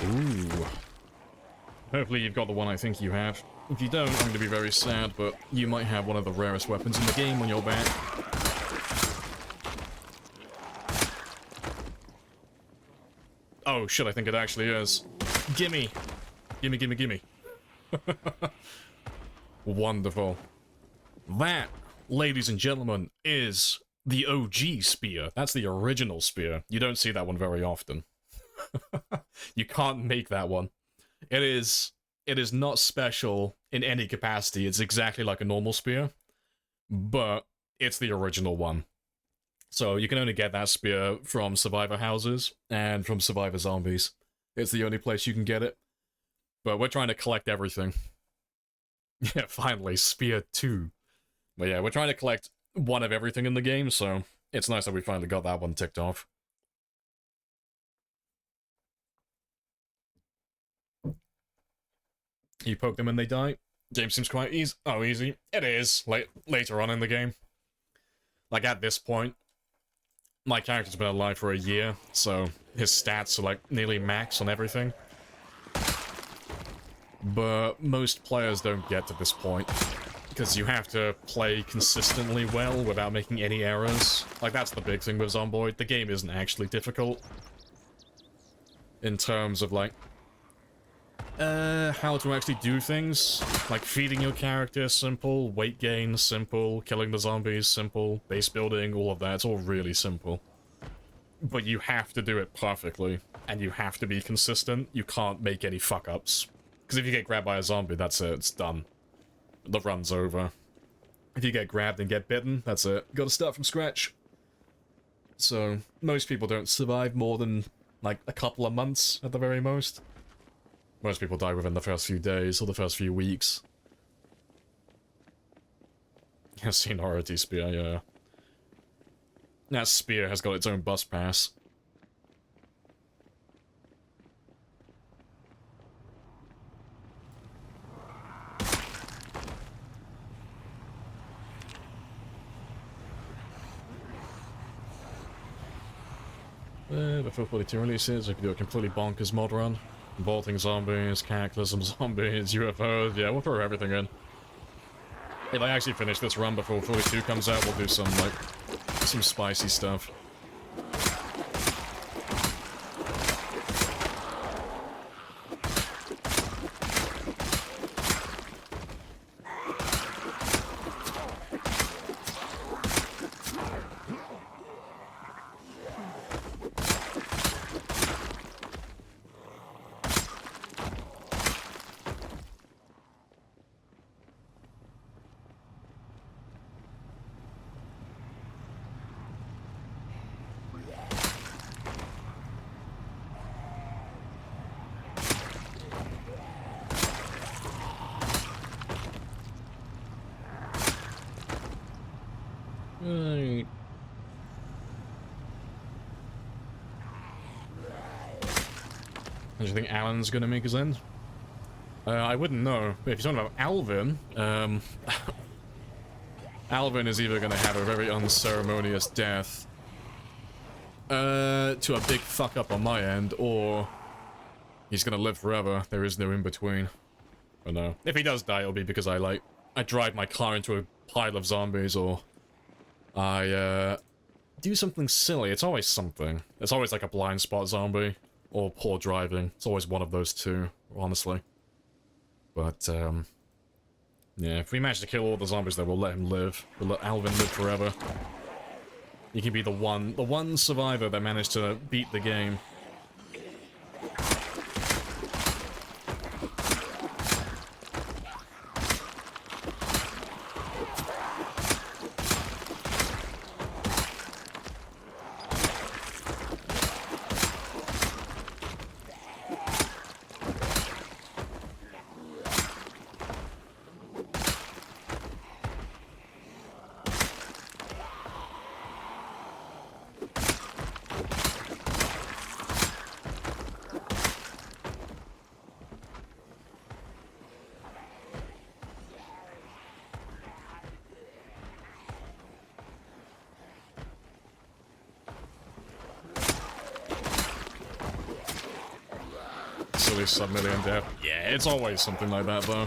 Ooh. Hopefully you've got the one I think you have. If you don't, I'm going to be very sad, but you might have one of the rarest weapons in the game when you're back. Oh shit, I think it actually is. Gimme! Gimme, gimme, gimme. Wonderful. That, ladies and gentlemen, is the OG spear. That's the original spear. You don't see that one very often. You can't make that one. It is not special in any capacity. It's exactly like a normal spear, but it's the original one. So you can only get that spear from survivor houses and from survivor zombies. It's the only place you can get it. But we're trying to collect everything. Yeah, finally, spear 2. But yeah, we're trying to collect one of everything in the game, so it's nice that we finally got that one ticked off. You poke them and they die. Game seems quite easy. Oh, easy. It is. Later on in the game. Like, at this point, my character's been alive for a year, so his stats are, like, nearly max on everything. But most players don't get to this point, because you have to play consistently well without making any errors. Like, that's the big thing with Zomboid. The game isn't actually difficult. In terms of, like, how to actually do things. Like, feeding your character, simple. Weight gain, simple. Killing the zombies, simple. Base building, all of that. It's all really simple. But you have to do it perfectly. And you have to be consistent. You can't make any fuck-ups. Because if you get grabbed by a zombie, that's it. It's done. The run's over. If you get grabbed and get bitten, that's it. You gotta start from scratch. So, most people don't survive more than, like, a couple of months at the very most. Most people die within the first few days or the first few weeks. Yeah, seniority spear, yeah. That spear has got its own bus pass. Before 42 releases, we could do a completely bonkers mod run. Vaulting zombies, cataclysm zombies, UFOs, yeah, we'll throw everything in. If I actually finish this run before 42 comes out, we'll do some, like, some spicy stuff. Right. Do you think Alan's gonna make his end? I wouldn't know. But if you're talking about Alvin, Alvin is either gonna have a very unceremonious death, to a big fuck up on my end, or he's gonna live forever. There is no in between. But no. If he does die, it'll be because I drive my car into a pile of zombies, or I, do something silly. It's always something. It's always like a blind spot zombie, or poor driving. It's always one of those two, honestly. But, yeah, if we manage to kill all the zombies, then we'll let him live. We'll let Alvin live forever. He can be the one survivor that managed to beat the game. Silly sub-million death. Yeah, it's always something like that, though.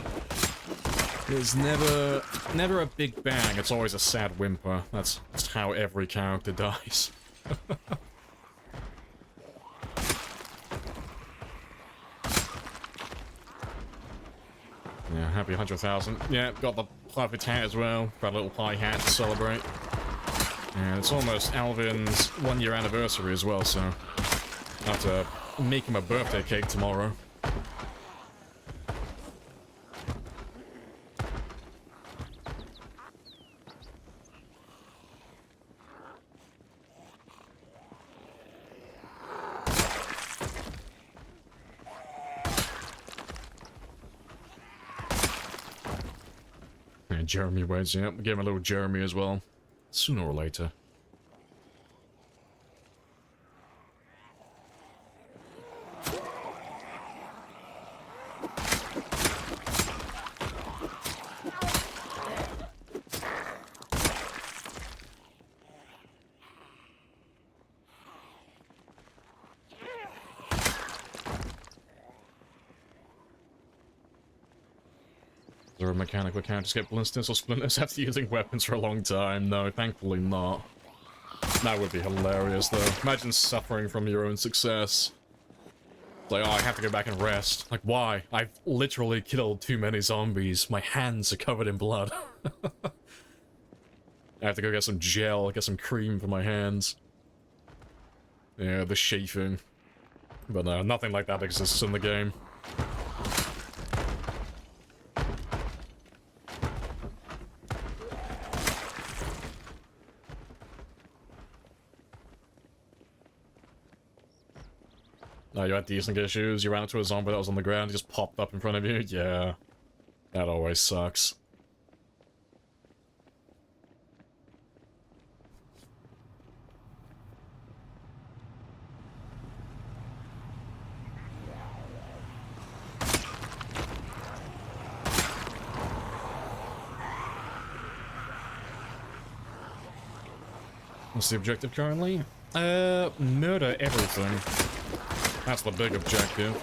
There's never a big bang, it's always a sad whimper. That's how every character dies. Yeah, happy 100,000. Yeah, got the perfect hat as well. Got a little pie hat to celebrate. And it's almost Alvin's 1-year anniversary as well, so I'll have to make him a birthday cake tomorrow. Yeah, Jeremy Wedge, yeah, give him a little Jeremy as well. Sooner or later. Is there a mechanic where characters get blisters or splinters after using weapons for a long time? No, thankfully not. That would be hilarious, though. Imagine suffering from your own success. It's like, oh, I have to go back and rest. Like, why? I've literally killed too many zombies. My hands are covered in blood. I have to go get some gel, get some cream for my hands. Yeah, the chafing. But no, nothing like that exists in the game. Oh, you had decent issues, you ran into a zombie that was on the ground, he just popped up in front of you? Yeah. That always sucks. What's the objective currently? Murder everything. That's the big objective.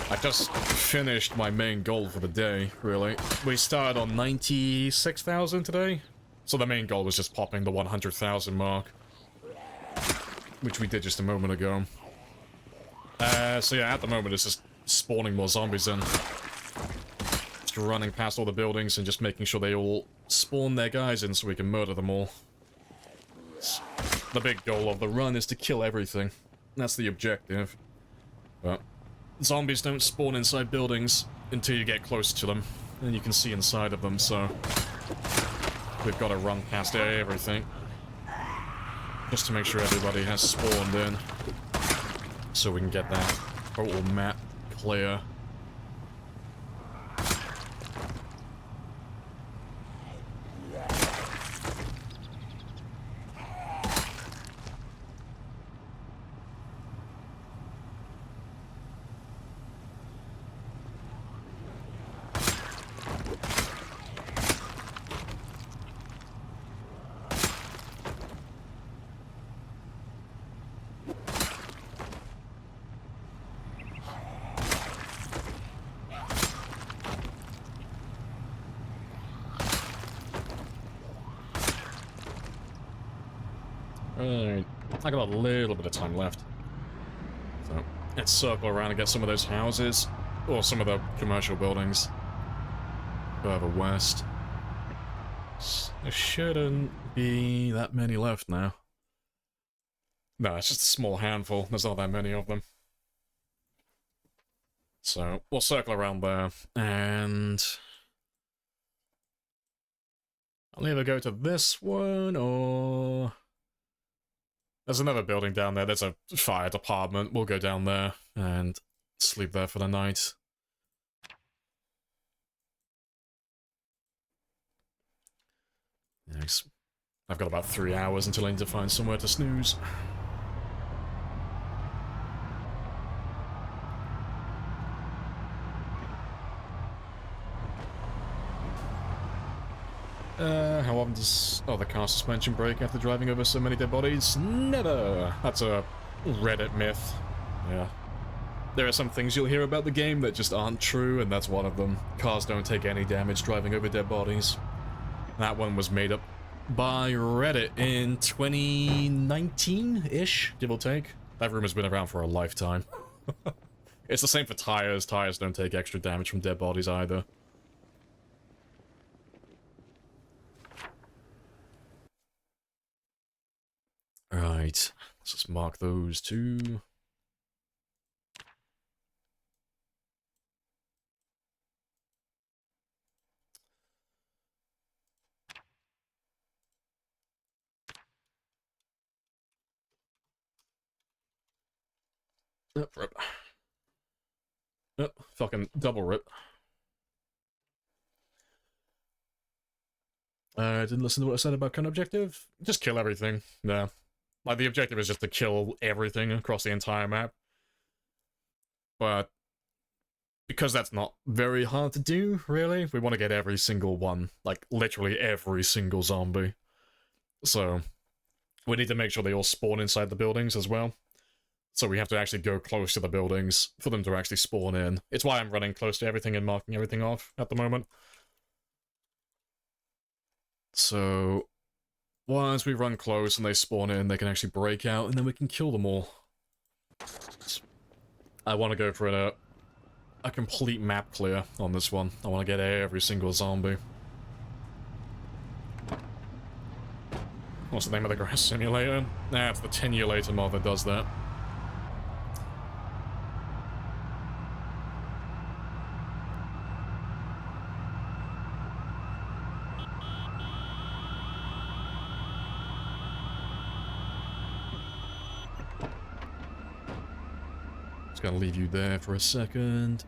I just finished my main goal for the day, really. We started on 96,000 today, so the main goal was just popping the 100,000 mark, which we did just a moment ago. So yeah, at the moment it's just spawning more zombies in. Just running past all the buildings and just making sure they all spawn their guys in so we can murder them all. The big goal of the run is to kill everything. That's the objective. But zombies don't spawn inside buildings until you get close to them. And you can see inside of them, so we've got to run past everything. Just to make sure everybody has spawned in. So we can get that total map clear. Right. I got a little bit of time left. So, let's circle around and get some of those houses. Or some of the commercial buildings. Further west. There shouldn't be that many left now. No, it's just a small handful. There's not that many of them. So, we'll circle around there, and I'll either go to this one, or there's another building down there. There's a fire department. We'll go down there and sleep there for the night. Nice. I've got about 3 hours until I need to find somewhere to snooze. How often does the car suspension break after driving over so many dead bodies? Never! That's a Reddit myth. Yeah. There are some things you'll hear about the game that just aren't true, and that's one of them. Cars don't take any damage driving over dead bodies. That one was made up by Reddit in 2019-ish, give or take. That rumor's been around for a lifetime. It's the same for tires. Tires don't take extra damage from dead bodies either. Right, let's just mark those two. Rip. Fucking double rip. Didn't listen to what I said about current objective. Just kill everything. Yeah. Like, the objective is just to kill everything across the entire map. But because that's not very hard to do, really, we want to get every single one. Like, literally every single zombie. So, we need to make sure they all spawn inside the buildings as well. So we have to actually go close to the buildings for them to actually spawn in. It's why I'm running close to everything and marking everything off at the moment. So, once we run close and they spawn in, they can actually break out, and then we can kill them all. I want to go for a complete map clear on this one. I want to get every single zombie. What's the name of the grass simulator? Nah, it's the Tenulator mod that does that. Gonna leave you there for a second.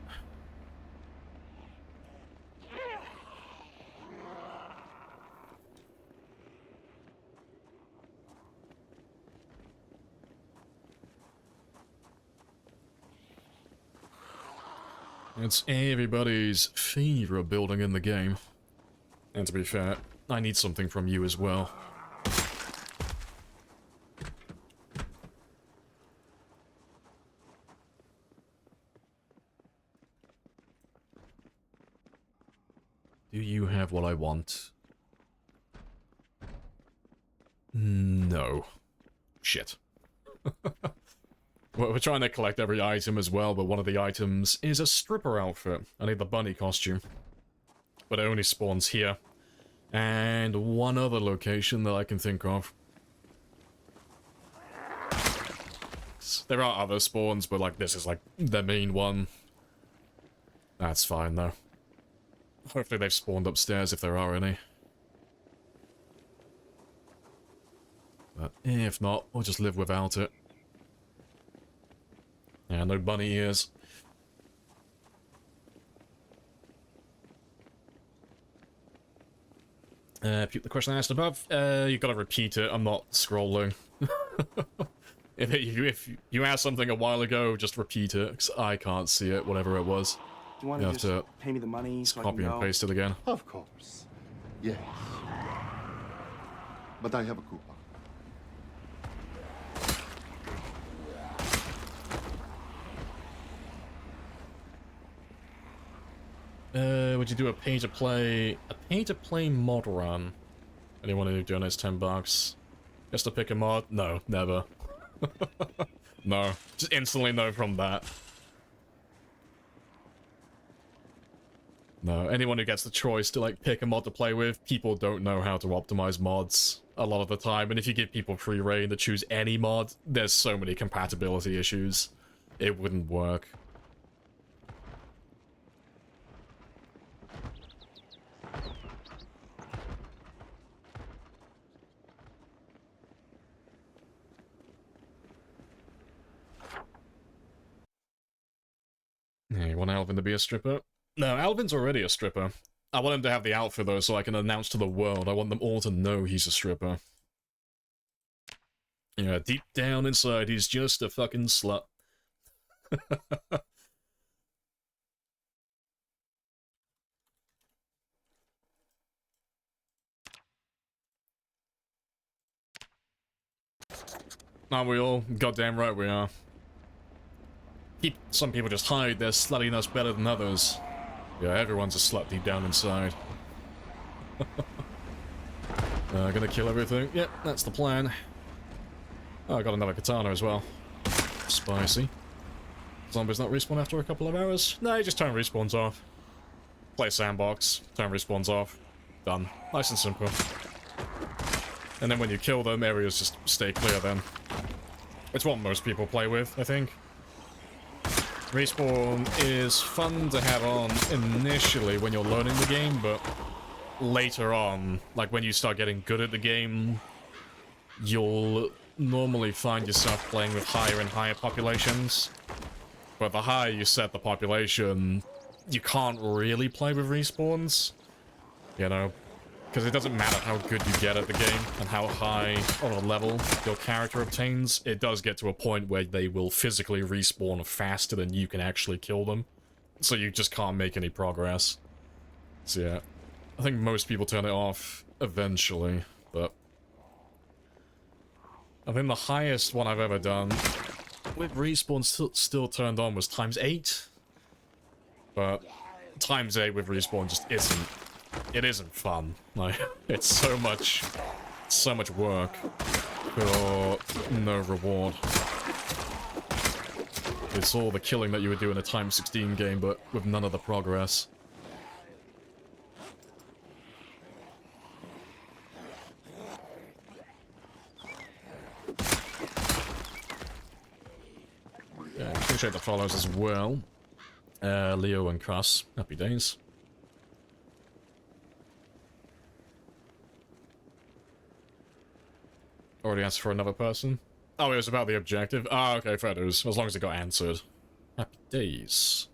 It's everybody's favorite building in the game. And to be fair, I need something from you as well. Do you have what I want? No. Shit. We're trying to collect every item as well, but one of the items is a stripper outfit. I need the bunny costume. But it only spawns here. And one other location that I can think of. There are other spawns, but like this is like the main one. That's fine though. Hopefully they've spawned upstairs if there are any. But if not, we'll just live without it. Yeah, no bunny ears. The question I asked above, you gotta repeat it, I'm not scrolling. If you asked something a while ago, just repeat it, because I can't see it, whatever it was. Do you want to just pay me the money so I can copy go? and paste it again. Of course. Yes. But I have a coupon. Would you do a pay-to-play mod run? Anyone who donates $10? Just to pick a mod? No, never. No, just instantly no from that. No, anyone who gets the choice to like pick a mod to play with, people don't know how to optimize mods a lot of the time, and if you give people free reign to choose any mod, there's so many compatibility issues. It wouldn't work. Hey, you want Alvin to be a stripper? No, Alvin's already a stripper. I want him to have the outfit though, so I can announce to the world. I want them all to know he's a stripper. Yeah, deep down inside, he's just a fucking slut. Aren't we all? Goddamn right we are. Some people just hide their sluttiness better than others. Yeah, everyone's a slut deep down inside. Gonna kill everything. Yep, that's the plan. Oh, I got another katana as well. Spicy. Zombies not respawn after a couple of hours? No, you just turn respawns off. Play sandbox, turn respawns off. Done. Nice and simple. And then when you kill them, areas just stay clear then. It's what most people play with, I think. Respawn is fun to have on initially when you're learning the game, but later on, like when you start getting good at the game, you'll normally find yourself playing with higher and higher populations. But the higher you set the population, you can't really play with respawns, you know? Because it doesn't matter how good you get at the game and how high of a level your character obtains, it does get to a point where they will physically respawn faster than you can actually kill them. So you just can't make any progress. So yeah, I think most people turn it off eventually, but I think the highest one I've ever done with respawn still turned on was ×8. But ×8 with respawn just isn't. It isn't fun. Like, it's so much work for no reward. It's all the killing that you would do in a ×16 game, but with none of the progress. Yeah, appreciate the follows as well. Leo and Cross, happy days. Already answered for another person? Oh, it was about the objective? Ah, okay, fair dues. As long as it got answered. Happy days.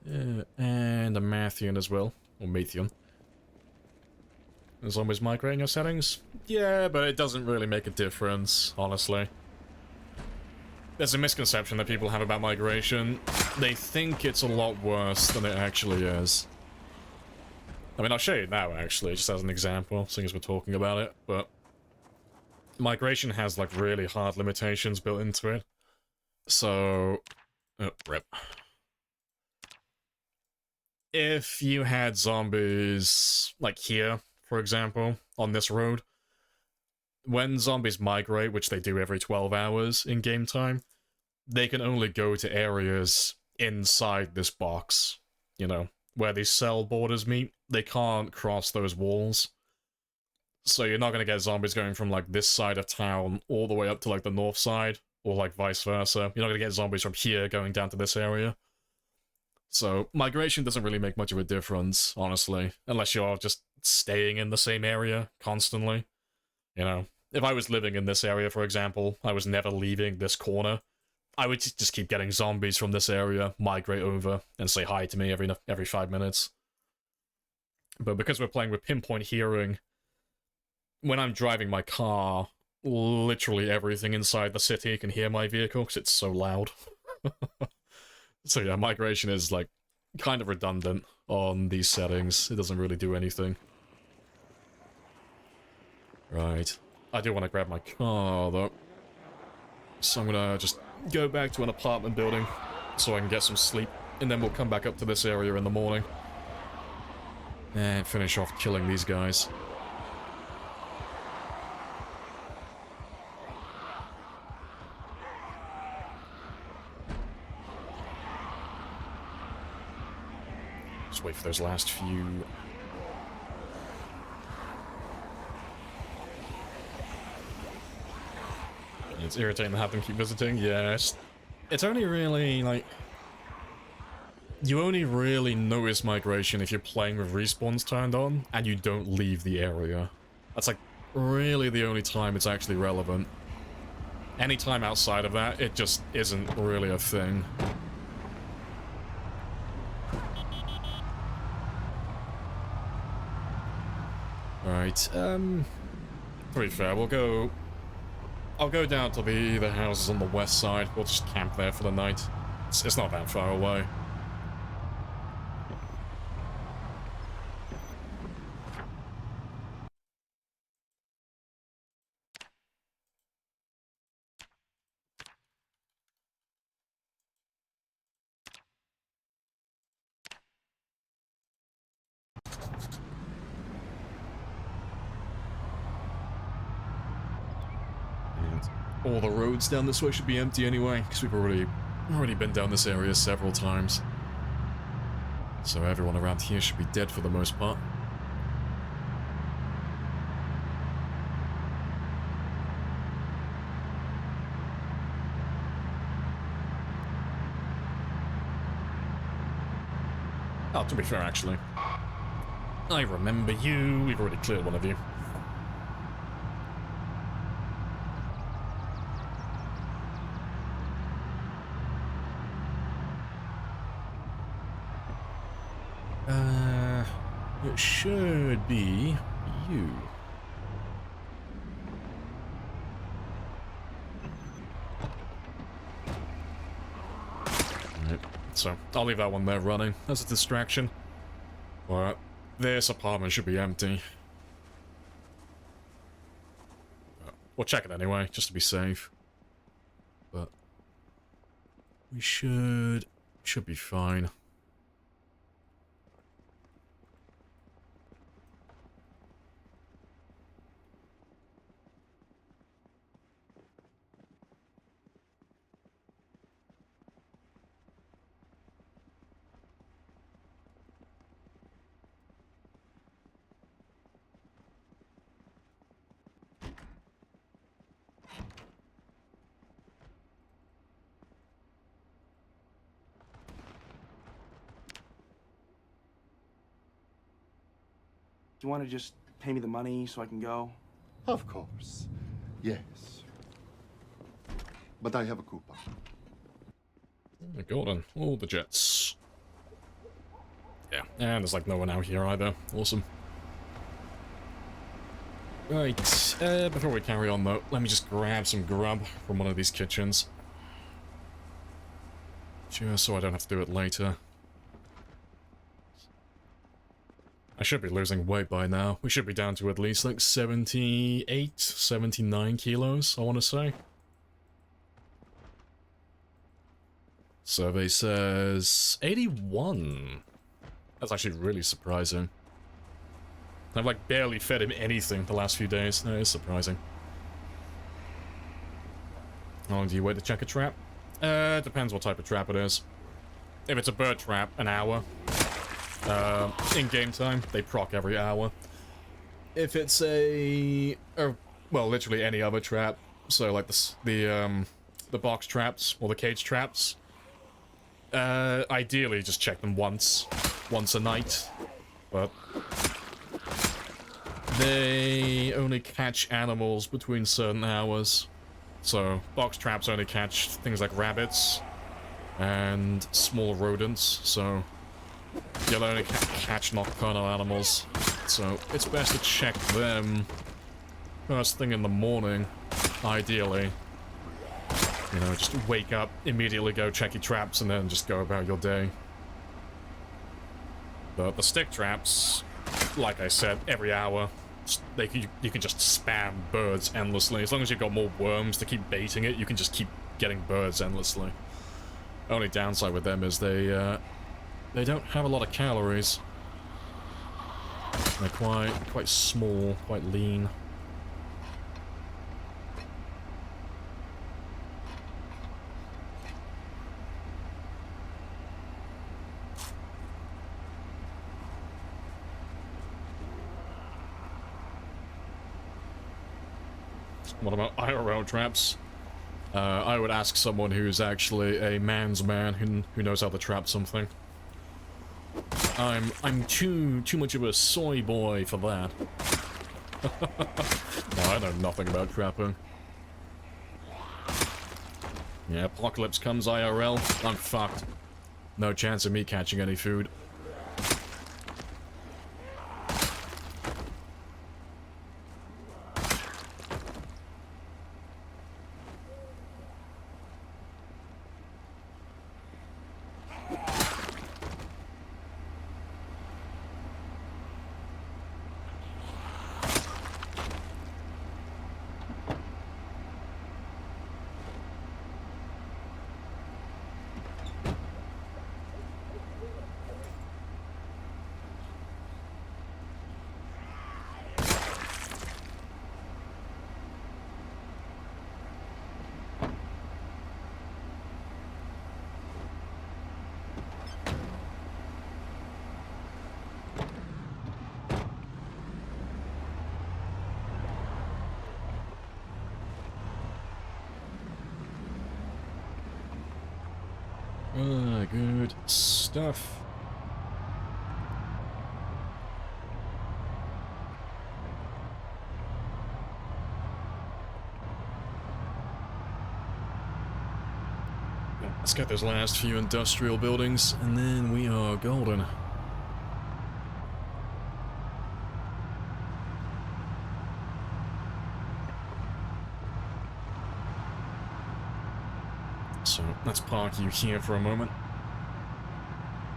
Yeah, and a Matthean as well. Or Matthean. As always migrating your settings? Yeah, but it doesn't really make a difference, honestly. There's a misconception that people have about migration. They think it's a lot worse than it actually is. I mean, I'll show you now, actually, just as an example, seeing as we're talking about it, but migration has, like, really hard limitations built into it. So... oh, rip. If you had zombies, like here, for example, on this road, when zombies migrate, which they do every 12 hours in game time, they can only go to areas inside this box, you know, where these cell borders meet. They can't cross those walls. So you're not going to get zombies going from, like, this side of town all the way up to, like, the north side, or, like, vice versa. You're not going to get zombies from here going down to this area. So migration doesn't really make much of a difference, honestly, unless you're just staying in the same area constantly. You know, if I was living in this area, for example, I was never leaving this corner, I would just keep getting zombies from this area, migrate over, and say hi to me every 5 minutes. But because we're playing with pinpoint hearing, when I'm driving my car, literally everything inside the city can hear my vehicle because it's so loud. So yeah, migration is, like, kind of redundant on these settings. It doesn't really do anything. Right. I do want to grab my car, though. So I'm gonna just go back to an apartment building so I can get some sleep, and then we'll come back up to this area in the morning. And finish off killing these guys. Just wait for those last few. It's irritating to have them keep visiting. Yeah, it's only really, like... You only really notice migration if you're playing with respawns turned on, and you don't leave the area. That's, like, really the only time it's actually relevant. Any time outside of that, it just isn't really a thing. Right, to be fair, I'll go down to the houses on the west side. We'll just camp there for the night. It's not that far away. All the roads down this way should be empty anyway, because we've already been down this area several times. So everyone around here should be dead for the most part. Oh, to be fair, actually. I remember you. We've already cleared one of you. It should be you. Alright, so I'll leave that one there running as a distraction. But this apartment should be empty. We'll check it anyway, just to be safe. But we should be fine. Do you want to just pay me the money so I can go? Of course. Yes. But I have a coupon. Golden. All the jets. Yeah, and there's like no one out here either. Awesome. Right, before we carry on though, let me just grab some grub from one of these kitchens. Just so I don't have to do it later. I should be losing weight by now. We should be down to at least like 78, 79 kilos, I want to say. Survey says 81. That's actually really surprising. I've like barely fed him anything the last few days. That is surprising. How long do you wait to check a trap? Depends what type of trap it is. If it's a bird trap, an hour. In game time, they proc every hour. If it's well, literally any other trap, so like the box traps or the cage traps, ideally just check them once a night, but they only catch animals between certain hours. So box traps only catch things like rabbits and small rodents, so you'll only catch nocturnal animals, so it's best to check them first thing in the morning, ideally. You know, just wake up, immediately go check your traps, and then just go about your day. But the stick traps, like I said, every hour, you can just spam birds endlessly. As long as you've got more worms to keep baiting it, you can just keep getting birds endlessly. Only downside with them is they don't have a lot of calories. They're quite small, quite lean. What about IRL traps? I would ask someone who's actually a man's man who knows how to trap something. I'm too much of a soy boy for that. No, I know nothing about trapping. Yeah, apocalypse comes IRL, I'm fucked. No chance of me catching any food. Good stuff. Let's get those last few industrial buildings, and then we are golden. So, let's park you here for a moment.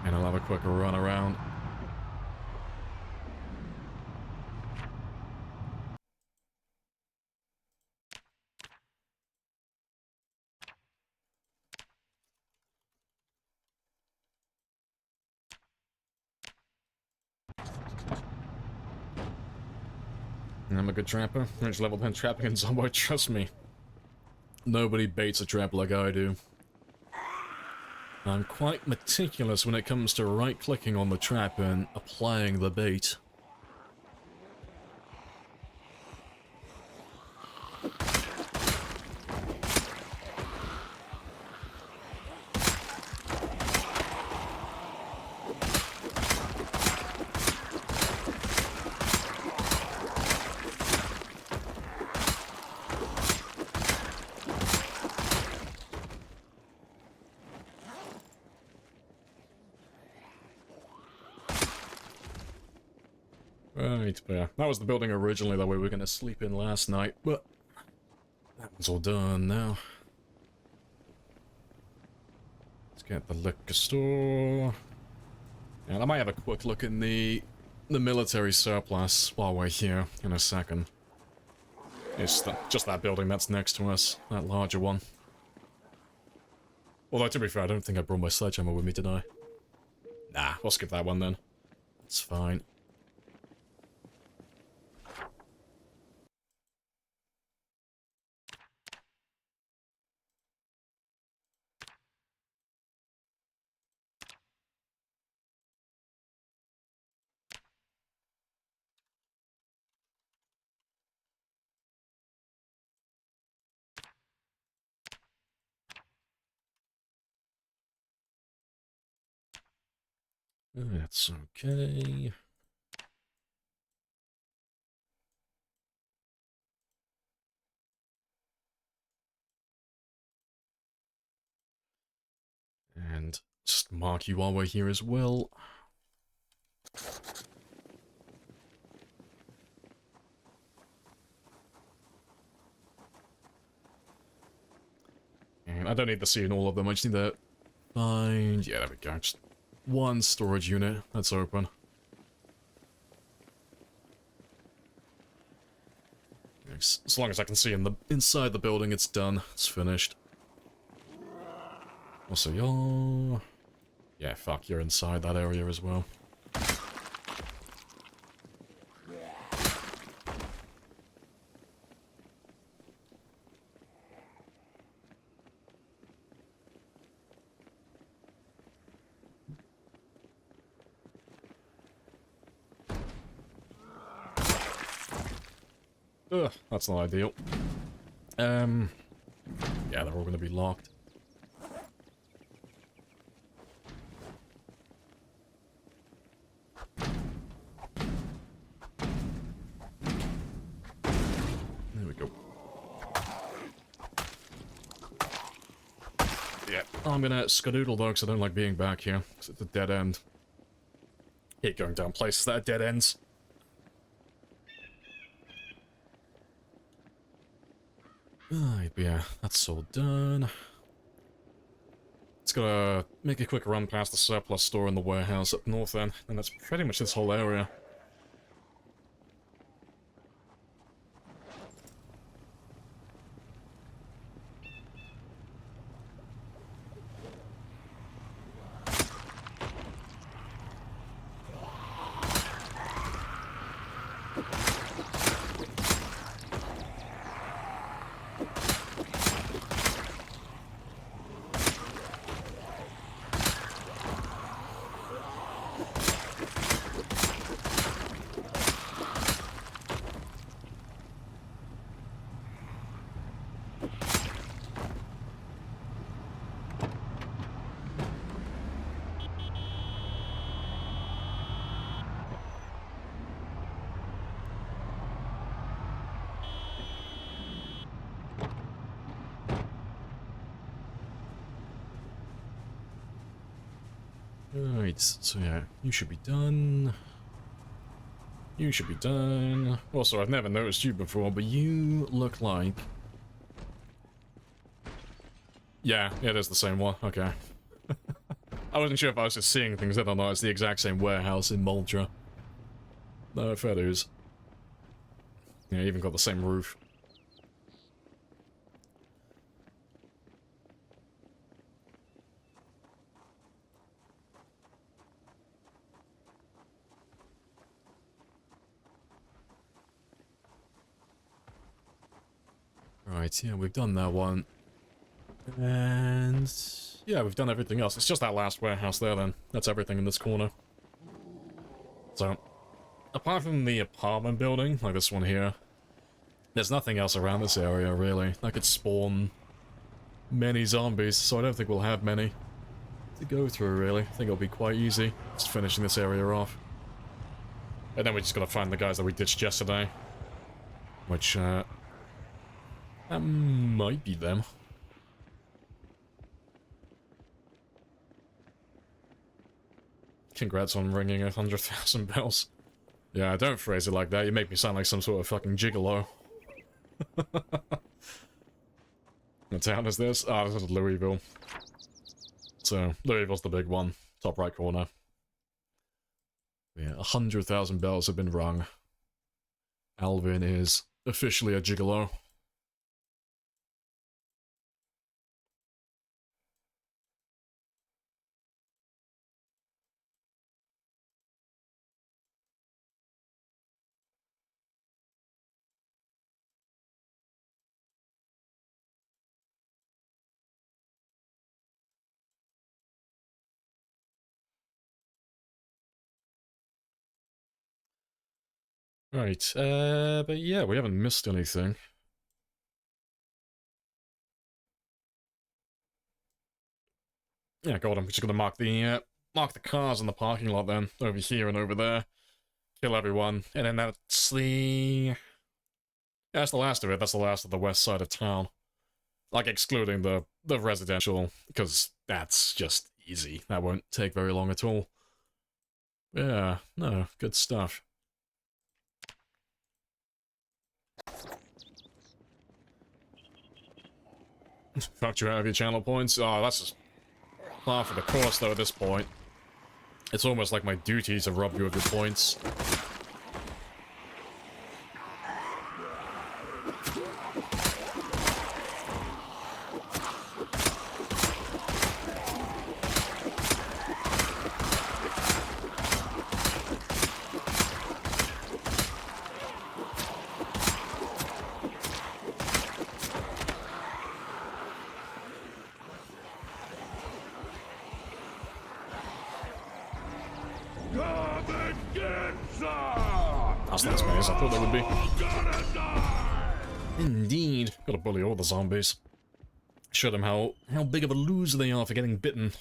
And I'll have a quick run around. I'm a good trapper. There's level 10 trapping in Zomboid, trust me. Nobody baits a trap like I do. I'm quite meticulous when it comes to right-clicking on the trap and applying the bait. Right, but yeah, that was the building originally that we were going to sleep in last night, but that one's all done now. Let's get the liquor store. And I might have a quick look in the military surplus while we're here in a second. It's just that building that's next to us, that larger one. Although, to be fair, I don't think I brought my sledgehammer with me, did I? Nah, we'll skip that one then. It's fine. That's okay. And just mark you while we're here as well. And I don't need to see in all of them, I just need to find... Yeah, there we go. Just one storage unit that's open. As long as I can see inside the building, it's done. It's finished. Also, you're... Yeah, fuck, you're inside that area as well. Ugh, that's not ideal. Yeah, they're all gonna be locked. There we go. Yeah, I'm gonna skedoodle though, because I don't like being back here. Because it's a dead end. Hate going down places that are dead ends. Alright, but yeah, that's all done. It's gotta make a quick run past the surplus store and the warehouse up north end, and that's pretty much this whole area. Alright, so yeah, you should be done. You should be done. Also, I've never noticed you before, but you look like... Yeah, it is the same one, okay. I wasn't sure if I was just seeing things, I don't know, it's the exact same warehouse in Moldra. No, fair dues. Yeah, even got the same roof. Right, yeah, we've done that one. And... yeah, we've done everything else. It's just that last warehouse there, then. That's everything in this corner. So, apart from the apartment building, like this one here, there's nothing else around this area, really. That could spawn many zombies, so I don't think we'll have many to go through, really. I think it'll be quite easy, just finishing this area off. And then we just gotta find the guys that we ditched yesterday. Which, that might be them. Congrats on ringing 100,000 bells. Yeah, don't phrase it like that. You make me sound like some sort of fucking gigolo. What town is this? Ah, this is Louisville. So, Louisville's the big one. Top right corner. Yeah, 100,000 bells have been rung. Alvin is officially a gigolo. Right, but yeah, we haven't missed anything. Yeah, God, I'm just gonna mark the cars in the parking lot then, over here and over there. Kill everyone, and then that's the... yeah, that's the last of it, that's the last of the west side of town. Like, excluding the residential, because that's just easy. That won't take very long at all. Yeah, no, good stuff. Fucked you out of your channel points? Oh, that's just par for the course, though, at this point. It's almost like my duty to rob you of your points. That's not as many as I thought there would be. Indeed. Gotta bully all the zombies. Show them how big of a loser they are for getting bitten.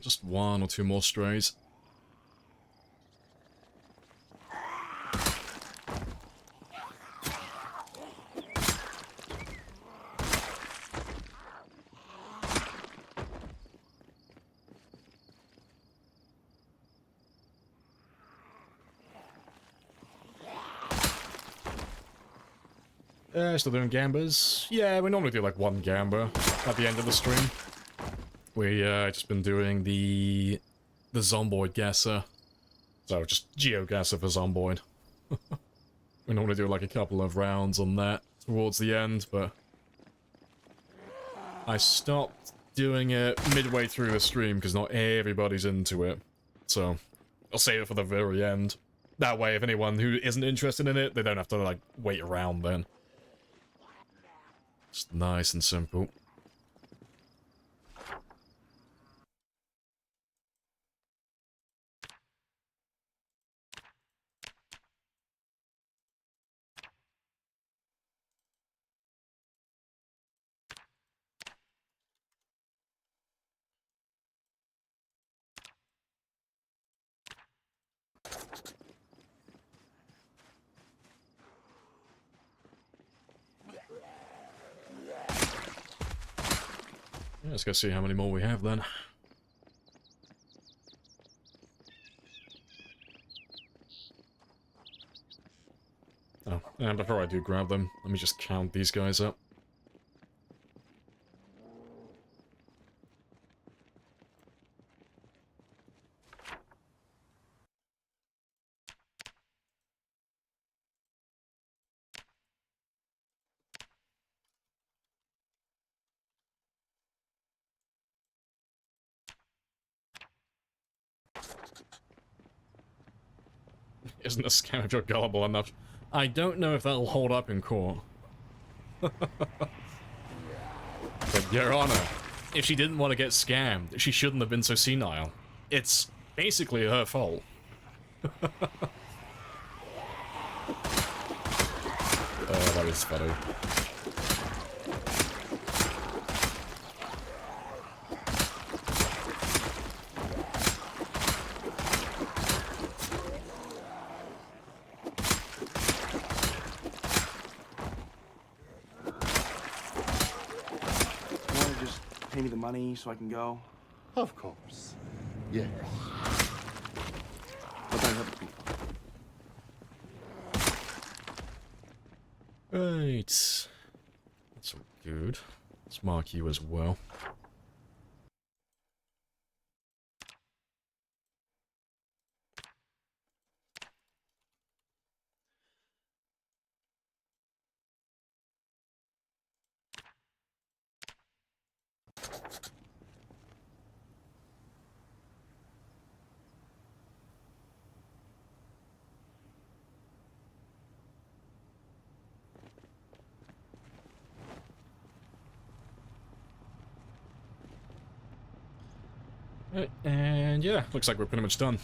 Just one or two more strays. Still doing gambers? Yeah, we normally do like one gamber at the end of the stream. We just been doing the zomboid gasser. So just geogasser for zomboid. We normally do like a couple of rounds on that towards the end, but I stopped doing it midway through the stream because not everybody's into it. So I'll save it for the very end. That way, if anyone who isn't interested in it, they don't have to like wait around then. Just nice and simple. Let's go see how many more we have then. Oh, and before I do grab them, let me just count these guys up. Isn't a scam if you're gullible enough? I don't know if that'll hold up in court. But Your Honor, if she didn't want to get scammed, she shouldn't have been so senile. It's basically her fault. Oh, that is funny. Pay me the money so I can go. Of course. Yes. What can I help you? Right. That's all good. Let's mark you as well. And yeah, looks like we're pretty much done.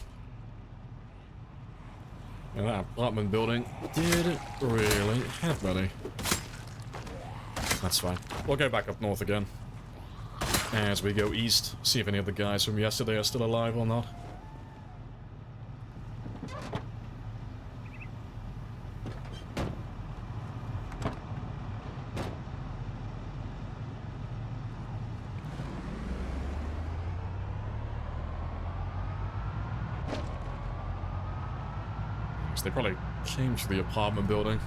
And that apartment building didn't really have money. That's fine. We'll go back up north again. As we go east, see if any of the guys from yesterday are still alive or not. So they probably came to the apartment building.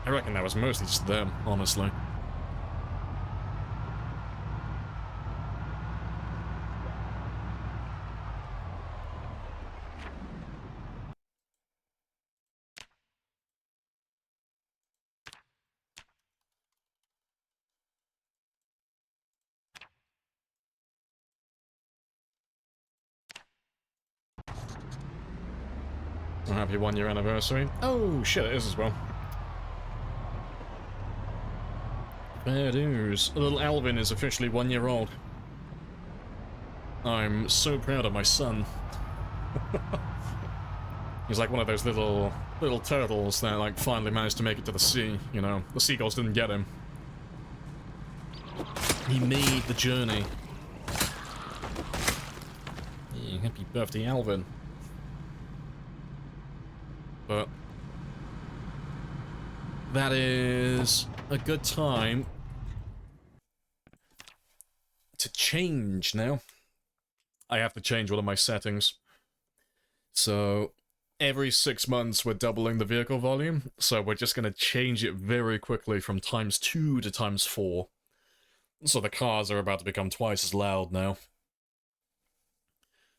I reckon that was mostly just them, honestly. A happy 1-year anniversary. Oh, shit, it is as well. Fair dues. Little Alvin is officially 1 year old. I'm so proud of my son. He's like one of those little turtles that like finally managed to make it to the sea, you know. The seagulls didn't get him. He made the journey. Yeah, happy birthday, Alvin. But that is a good time to change now. I have to change one of my settings. So every 6 months we're doubling the vehicle volume, so we're just going to change it very quickly from ×2 to ×4. So the cars are about to become twice as loud now.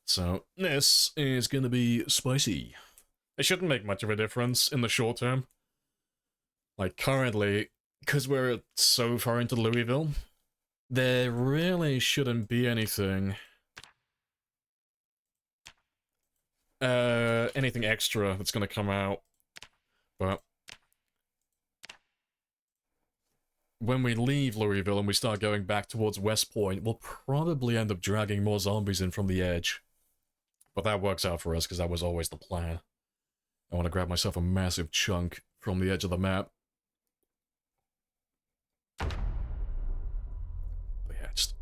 So this is going to be spicy. It shouldn't make much of a difference in the short term. Like currently, because we're so far into Louisville, there really shouldn't be anything anything extra that's gonna come out. But when we leave Louisville and we start going back towards West Point, we'll probably end up dragging more zombies in from the edge. But that works out for us because that was always the plan. I want to grab myself a massive chunk from the edge of the map. But yeah, just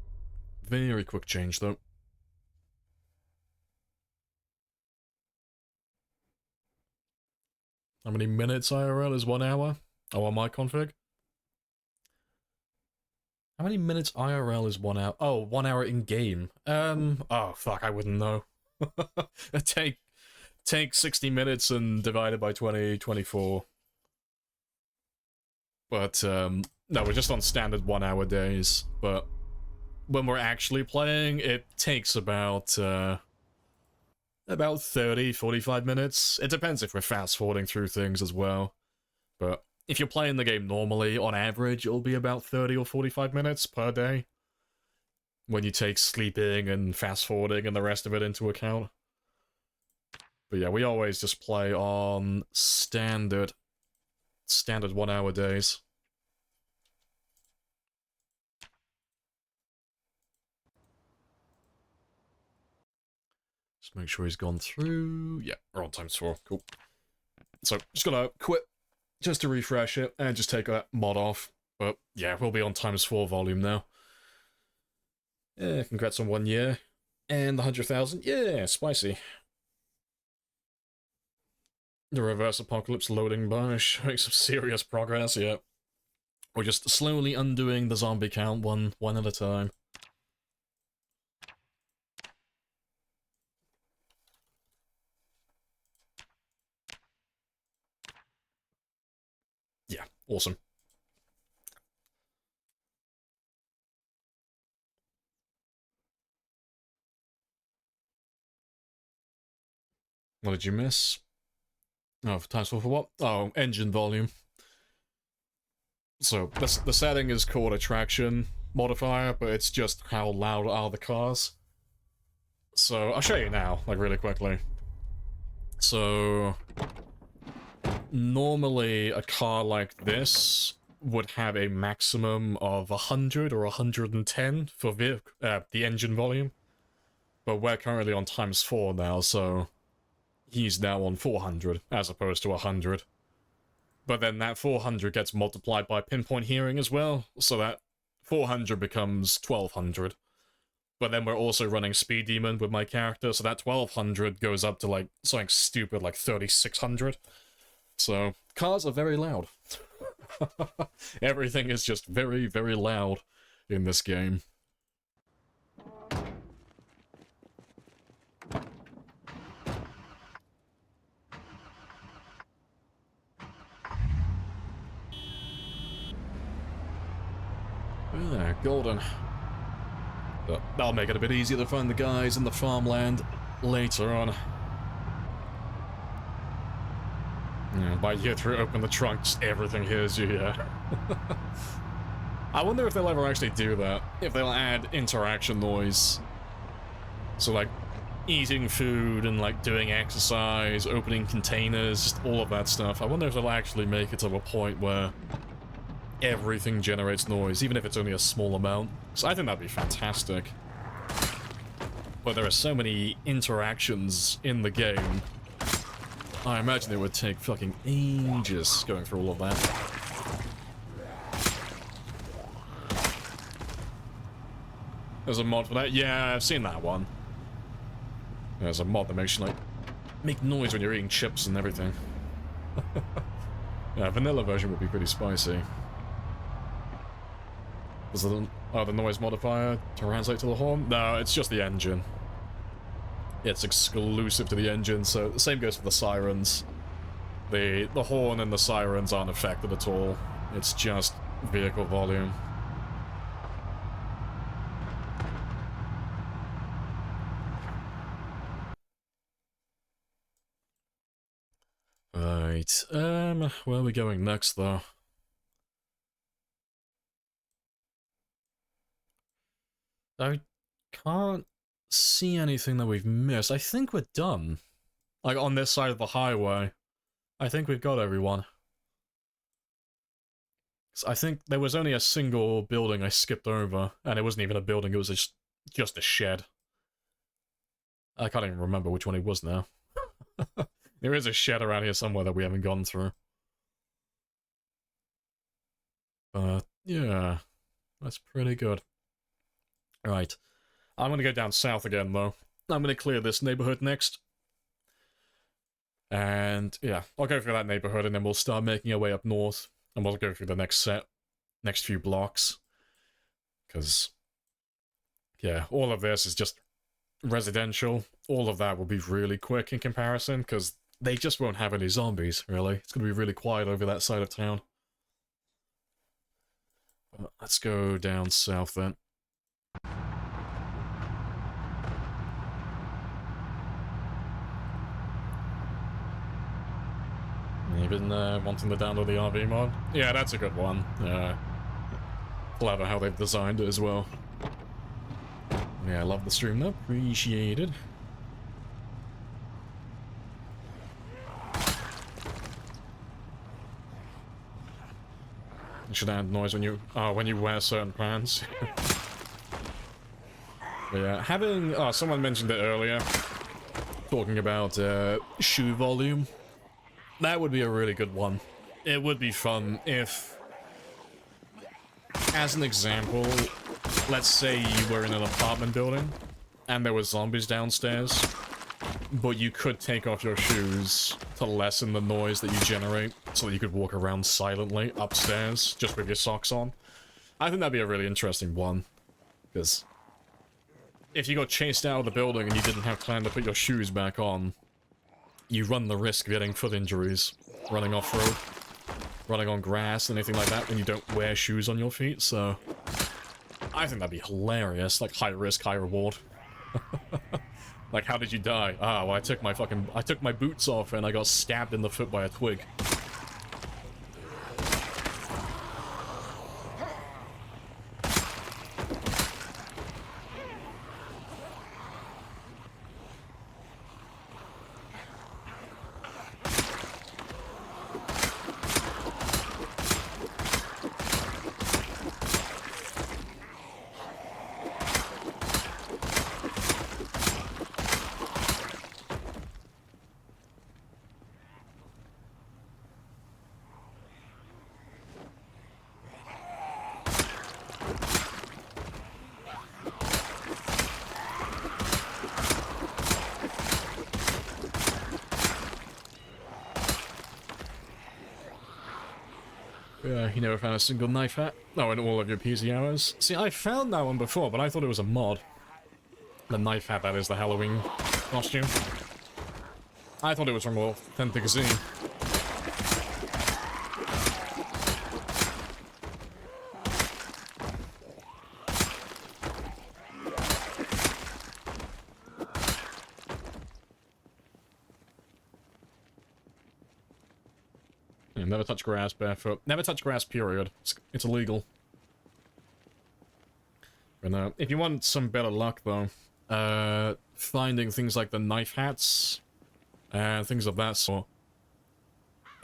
very quick change though. How many minutes IRL is 1 hour? Oh, on my config? How many minutes IRL is 1 hour? Oh, 1 hour in-game. Oh, fuck, I wouldn't know. Take 60 minutes and divide it by 24. But, no, we're just on standard 1 hour days. But when we're actually playing, it takes about 30, 45 minutes. It depends if we're fast-forwarding through things as well. But if you're playing the game normally, on average, it'll be about 30 or 45 minutes per day. When you take sleeping and fast-forwarding and the rest of it into account. But yeah, we always just play on standard 1 hour days. Just make sure he's gone through. Yeah, we're on ×4. Cool. So, just gonna quit just to refresh it and just take that mod off. But yeah, we'll be on ×4 volume now. Yeah, congrats on 1 year. And the 100,000. Yeah, spicy. The reverse apocalypse loading bar showing some serious progress, yeah. We're just slowly undoing the zombie count one at a time. Yeah, awesome. What did you miss? Oh, ×4 for what? Oh, engine volume. So, the setting is called attraction modifier, but it's just how loud are the cars. So, I'll show you now, like, really quickly. So, normally a car like this would have a maximum of 100 or 110 for the engine volume. But we're currently on ×4 now, so he's now on 400 as opposed to 100. But then that 400 gets multiplied by pinpoint hearing as well, so that 400 becomes 1200. But then we're also running Speed Demon with my character, so that 1200 goes up to like something stupid like 3600. So cars are very loud. Everything is just very, very loud in this game. Yeah, golden. But that'll make it a bit easier to find the guys in the farmland later on. Yeah, by you get through, open the trunk, just everything hears you, yeah. I wonder if they'll ever actually do that. If they'll add interaction noise. So like, eating food and like doing exercise, opening containers, just all of that stuff. I wonder if they'll actually make it to a point where everything generates noise, even if it's only a small amount. So I think that'd be fantastic. But there are so many interactions in the game, I imagine it would take fucking ages going through all of that. There's a mod for that? Yeah, I've seen that one. There's a mod that makes you, like, make noise when you're eating chips and everything. Yeah, vanilla version would be pretty spicy. Is it the noise modifier translate to the horn? No, it's just the engine. It's exclusive to the engine, so the same goes for the sirens. The horn and the sirens aren't affected at all. It's just vehicle volume. Right, where are we going next, though? I can't see anything that we've missed. I think we're done. Like, on this side of the highway. I think we've got everyone. I think there was only a single building I skipped over, and it wasn't even a building, it was just a shed. I can't even remember which one it was now. There is a shed around here somewhere that we haven't gone through. Yeah. That's pretty good. Right. I'm gonna go down south again, though. I'm gonna clear this neighborhood next. And, yeah, I'll go through that neighborhood, and then we'll start making our way up north. And we'll go through the next few blocks. Because, yeah, all of this is just residential. All of that will be really quick in comparison, because they just won't have any zombies, really. It's going to be really quiet over that side of town. Let's go down south, then. You've been wanting to download the RV mod? Yeah, that's a good one. Clever how they've designed it as well. Yeah, I love the stream though. Appreciated. You should add noise when you wear certain pants. But yeah, having someone mentioned it earlier, talking about shoe volume. That would be a really good one. It would be fun if, as an example, let's say you were in an apartment building and there were zombies downstairs, but you could take off your shoes to lessen the noise that you generate so that you could walk around silently upstairs just with your socks on. I think that'd be a really interesting one, because if you got chased out of the building and you didn't have time to put your shoes back on, you run the risk of getting foot injuries, running off-road, running on grass, anything like that when you don't wear shoes on your feet, so I think that'd be hilarious, like high risk, high reward. Like, how did you die? Ah, well, I took my boots off and I got stabbed in the foot by a twig. You never found a single knife hat? Oh, in all of your PC hours? See, I found that one before, but I thought it was a mod. The knife hat, that is the Halloween costume. I thought it was from Authentic Zine. never touch grass barefoot. Never touch grass, period. It's illegal. But if you want some better luck, though, finding things like the knife hats and things of that sort,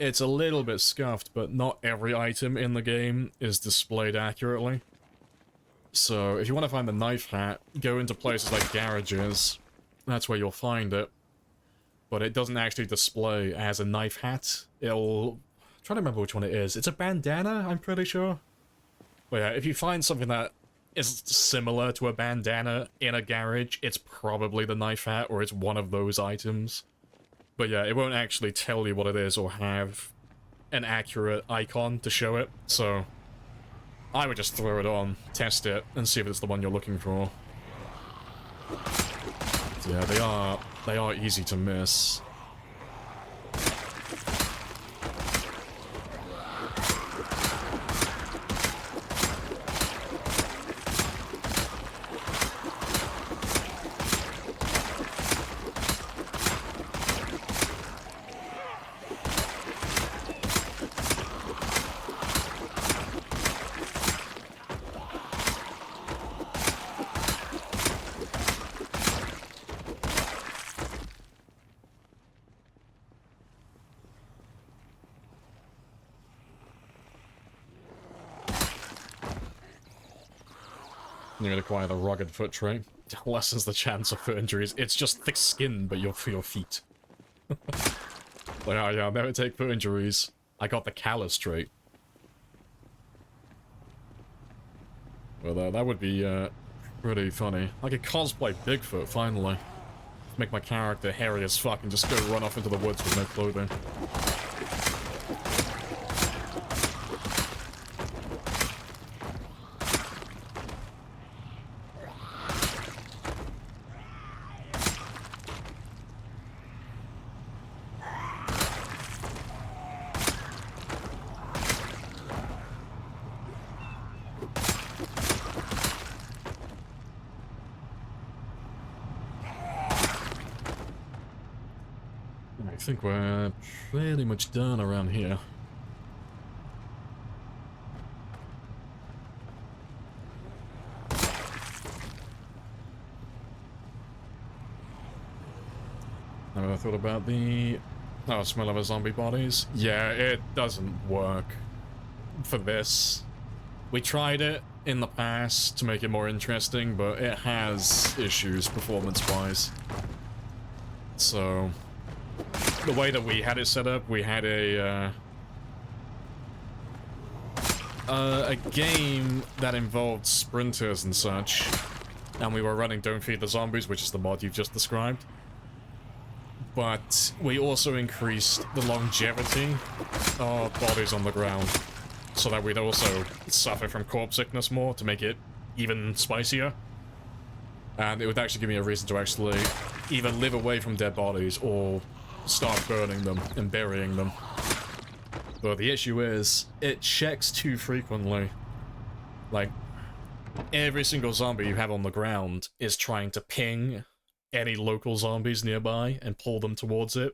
it's a little bit scuffed, but not every item in the game is displayed accurately. So if you want to find the knife hat, go into places like garages. That's where you'll find it. But it doesn't actually display as a knife hat. I'm trying to remember which one it is. It's a bandana, I'm pretty sure. But yeah, if you find something that is similar to a bandana in a garage, it's probably the knife hat, or it's one of those items. But yeah, it won't actually tell you what it is or have an accurate icon to show it, so I would just throw it on, test it, and see if it's the one you're looking for. So yeah, they are easy to miss. You're gonna acquire the rugged foot trait. Lessens the chance of foot injuries. It's just thick skin, but for your feet. Like, oh yeah, I'll never take foot injuries. I got the callus trait. Well, that would be pretty funny. I could cosplay Bigfoot, finally. Make my character hairy as fuck and just go run off into the woods with no clothing. I think we're pretty much done around here. Never thought about the smell of a zombie bodies. Yeah, it doesn't work for this. We tried it in the past to make it more interesting, but it has issues performance-wise. So the way that we had it set up, we had a game that involved sprinters and such, and we were running Don't Feed the Zombies, which is the mod you've just described. But we also increased the longevity of bodies on the ground, so that we'd also suffer from corpse sickness more to make it even spicier. And it would actually give me a reason to actually either live away from dead bodies or start burning them and burying them. But the issue is, it checks too frequently. Like, every single zombie you have on the ground is trying to ping any local zombies nearby and pull them towards it.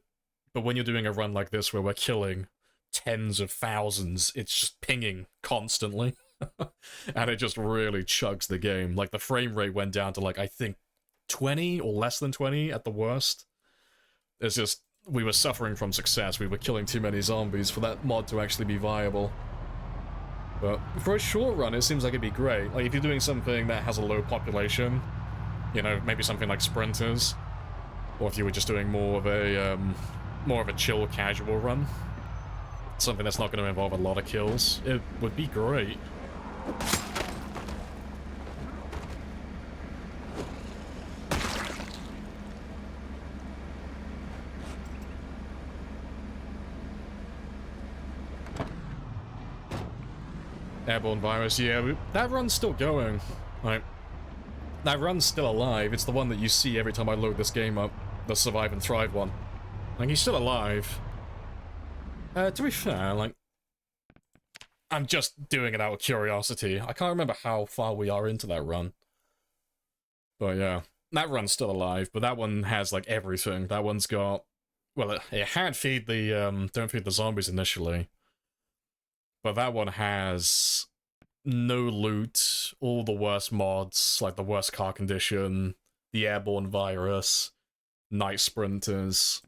But when you're doing a run like this where we're killing tens of thousands, it's just pinging constantly. And it just really chugs the game. Like, the frame rate went down to, like, I think 20 or less than 20 at the worst. It's just, we were suffering from success. We were killing too many zombies for that mod to actually be viable. But for a short run, it seems like it'd be great. Like, if you're doing something that has a low population, you know, maybe something like sprinters, or if you were just doing more of a chill, casual run, something that's not going to involve a lot of kills, it would be great. Airborne virus, yeah, that run's still going. Like, that run's still alive. It's the one that you see every time I load this game up. The Survive and Thrive one. Like, he's still alive. To be fair, like, I'm just doing it out of curiosity. I can't remember how far we are into that run. But yeah, that run's still alive, but that one has, like, everything. That one's got... Well, it had Don't Feed the Zombies initially, But that one has no loot, all the worst mods, like the worst car condition, the airborne virus, night sprinters.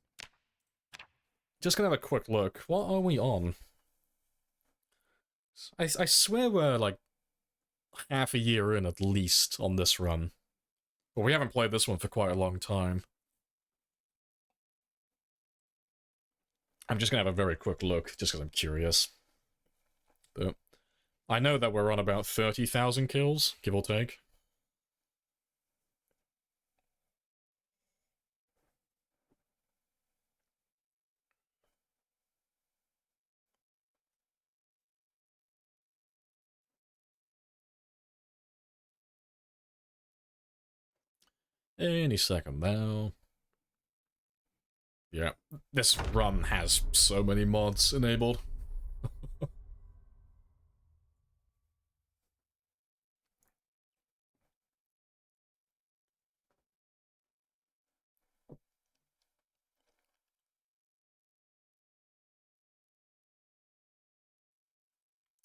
Just gonna have a quick look. What are we on? I swear we're like half a year in at least on this run. But we haven't played this one for quite a long time. I'm just gonna have a very quick look, just because I'm curious. But I know that we're on about 30,000 kills, give or take. Any second now. Yeah, this run has so many mods enabled.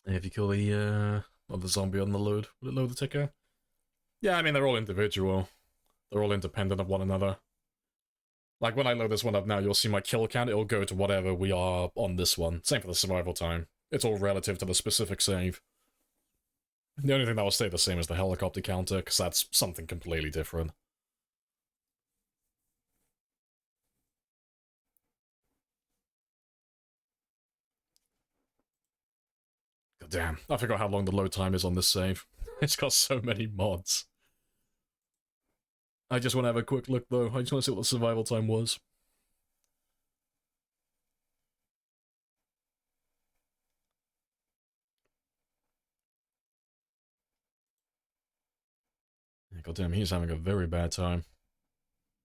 If you kill the zombie on the load, will it load the ticker? Yeah, I mean, they're all individual. They're all independent of one another. Like, when I load this one up now, you'll see my kill count, it'll go to whatever we are on this one. Same for the survival time. It's all relative to the specific save. The only thing that will stay the same is the helicopter counter, because that's something completely different. God damn, I forgot how long the load time is on this save. It's got so many mods. I just want to have a quick look, though. I just want to see what the survival time was. God damn, he's having a very bad time.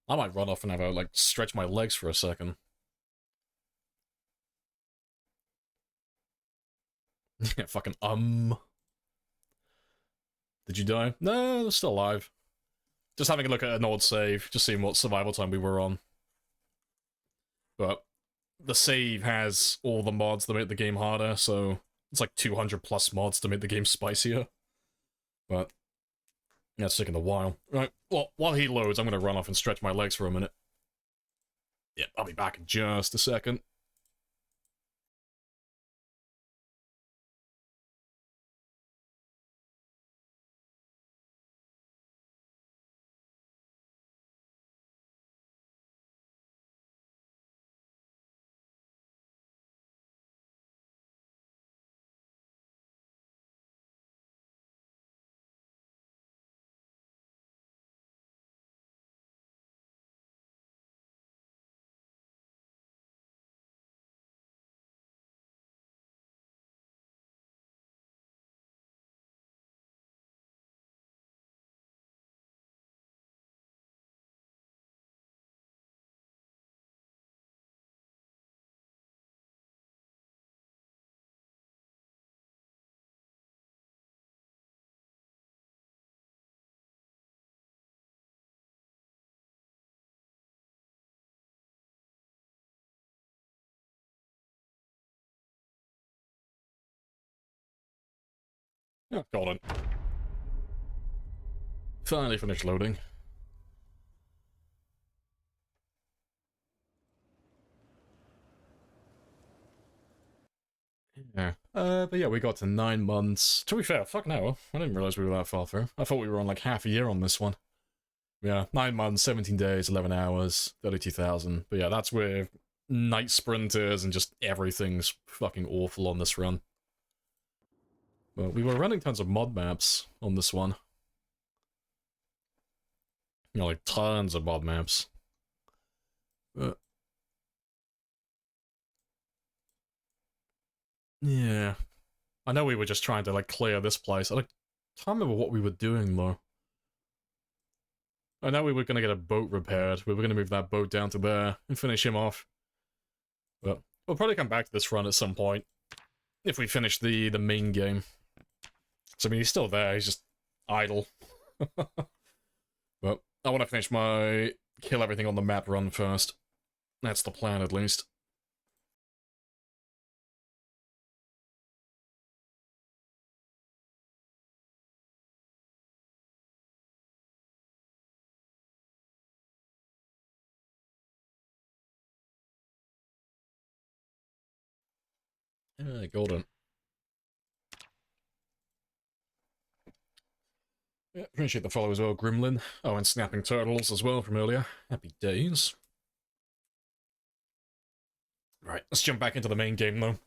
I might run off and have a, like, stretch my legs for a second. Yeah, fucking, Did you die? No, they're still alive. Just having a look at an old save, just seeing what survival time we were on. But the save has all the mods that make the game harder, so it's like 200 plus mods to make the game spicier. But yeah, it's taking a while. Right, well, while he loads, I'm going to run off and stretch my legs for a minute. Yeah, I'll be back in just a second. Yeah, got it. Finally finished loading. Yeah. But yeah, we got to 9 months. To be fair, fuck no. I didn't realize we were that far through. I thought we were on like half a year on this one. Yeah, 9 months, 17 days, 11 hours, 32,000. But yeah, that's with night sprinters and just everything's fucking awful on this run. But we were running tons of mod maps on this one. You know, like tons of mod maps. But yeah. I know we were just trying to like clear this place. I can't remember what we were doing though. I know we were going to get a boat repaired. We were going to move that boat down to there and finish him off. But we'll probably come back to this run at some point. If we finish the main game. So, I mean, he's still there. He's just idle. But I want to finish my kill everything on the map run first. That's the plan, at least. Golden. Yeah, appreciate the follow as well, Gremlin. Oh, and Snapping Turtles as well from earlier. Happy days. Right, let's jump back into the main game though.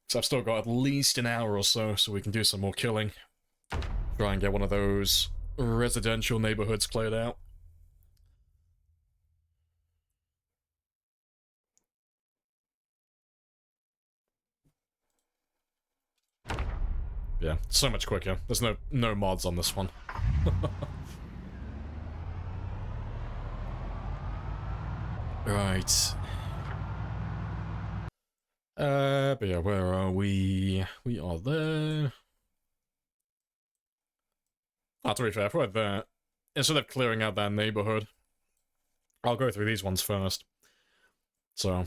So I've still got at least an hour or so we can do some more killing. Try and get one of those residential neighborhoods cleared out. Yeah, so much quicker. There's no mods on this one. Right. But yeah, where are we? We are there. To be fair, if we're there, instead of clearing out that neighborhood, I'll go through these ones first. So,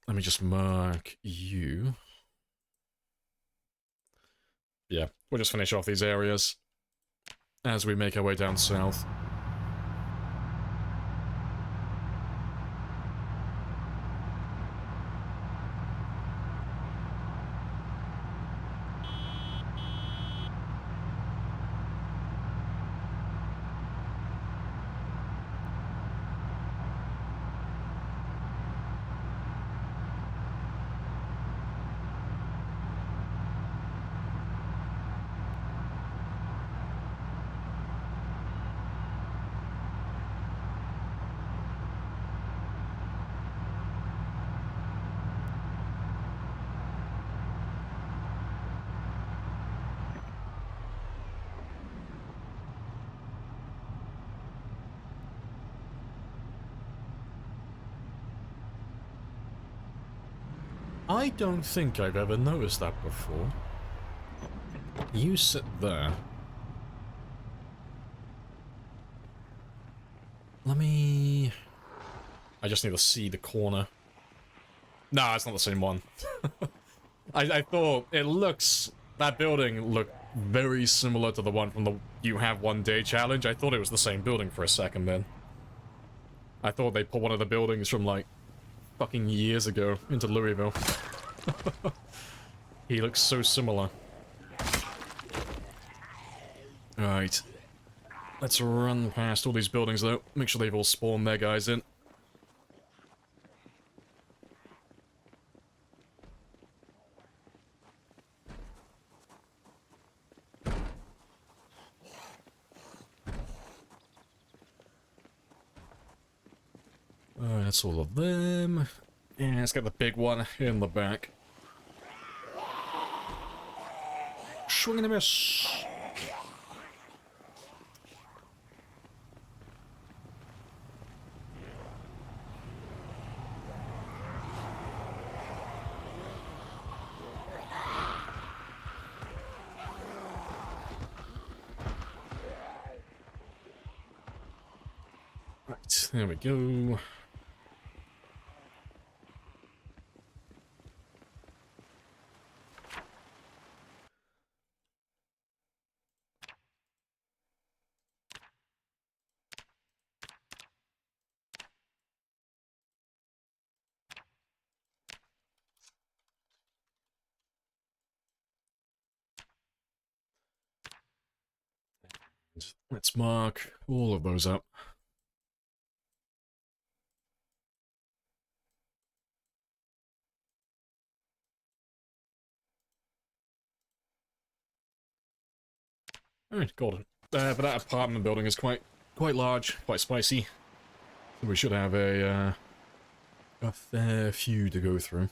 let me just mark you. Yeah, we'll just finish off these areas as we make our way down south. I don't think I've ever noticed that before. You sit there. Let me... I just need to see the corner. Nah, it's not the same one. I thought it looks... That building looked very similar to the one from the You Have One Day challenge. I thought it was the same building for a second then. I thought they put one of the buildings from, like, fucking years ago into Louisville. He looks so similar. Right. Let's run past all these buildings, though. Make sure they've all spawned their guys in. Alright, that's all of them. Yeah, let's get the big one in the back. Swing and a miss. Right, there we go. Let's mark all of those up. Alright, golden. But that apartment building is quite large, quite spicy. So we should have a fair few to go through.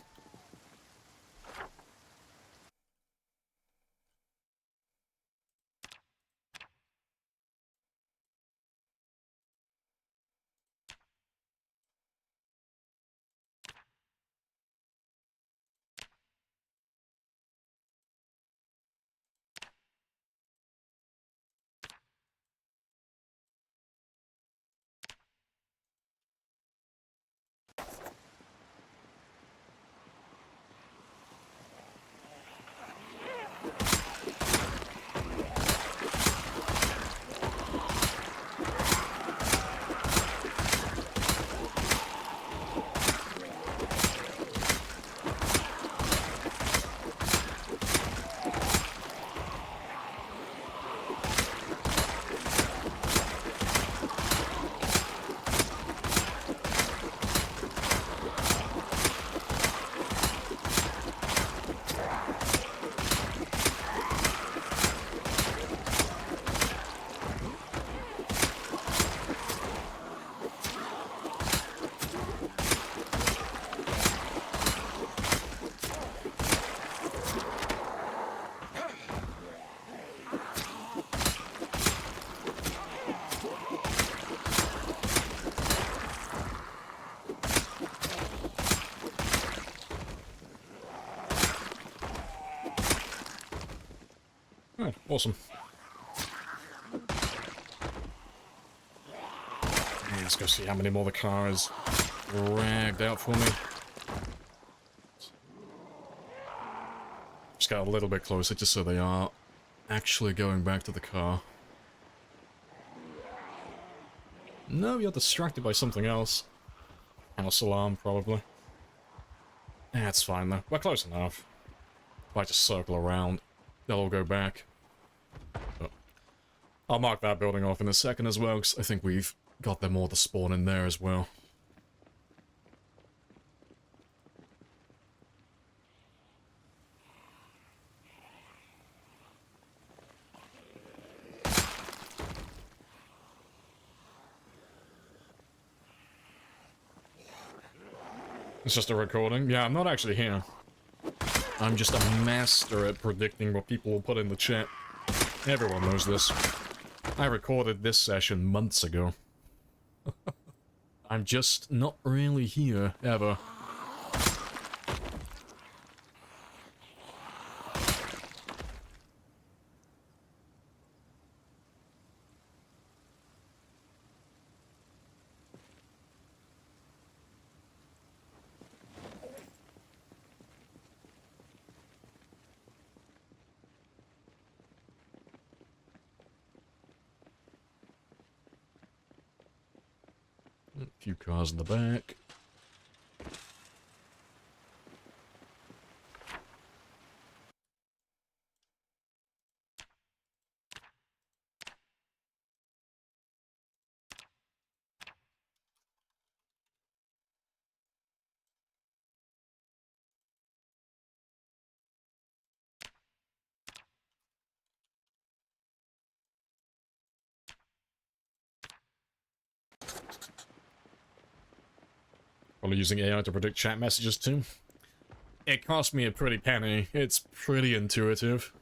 Oh, awesome. Let's go see how many more the car is dragged out for me. Just got a little bit closer just so they are actually going back to the car. No, you're distracted by something else. House alarm, probably. That's fine, though. We're close enough. If I just circle around, they'll all go back. But I'll mark that building off in a second as well, because I think we've got them all to spawn in there as well. It's just a recording. Yeah, I'm not actually here. I'm just a master at predicting what people will put in the chat. Everyone knows this. I recorded this session months ago. I'm just not really here, ever. A few cars in the back. Probably using AI to predict chat messages too. It cost me a pretty penny. It's pretty intuitive.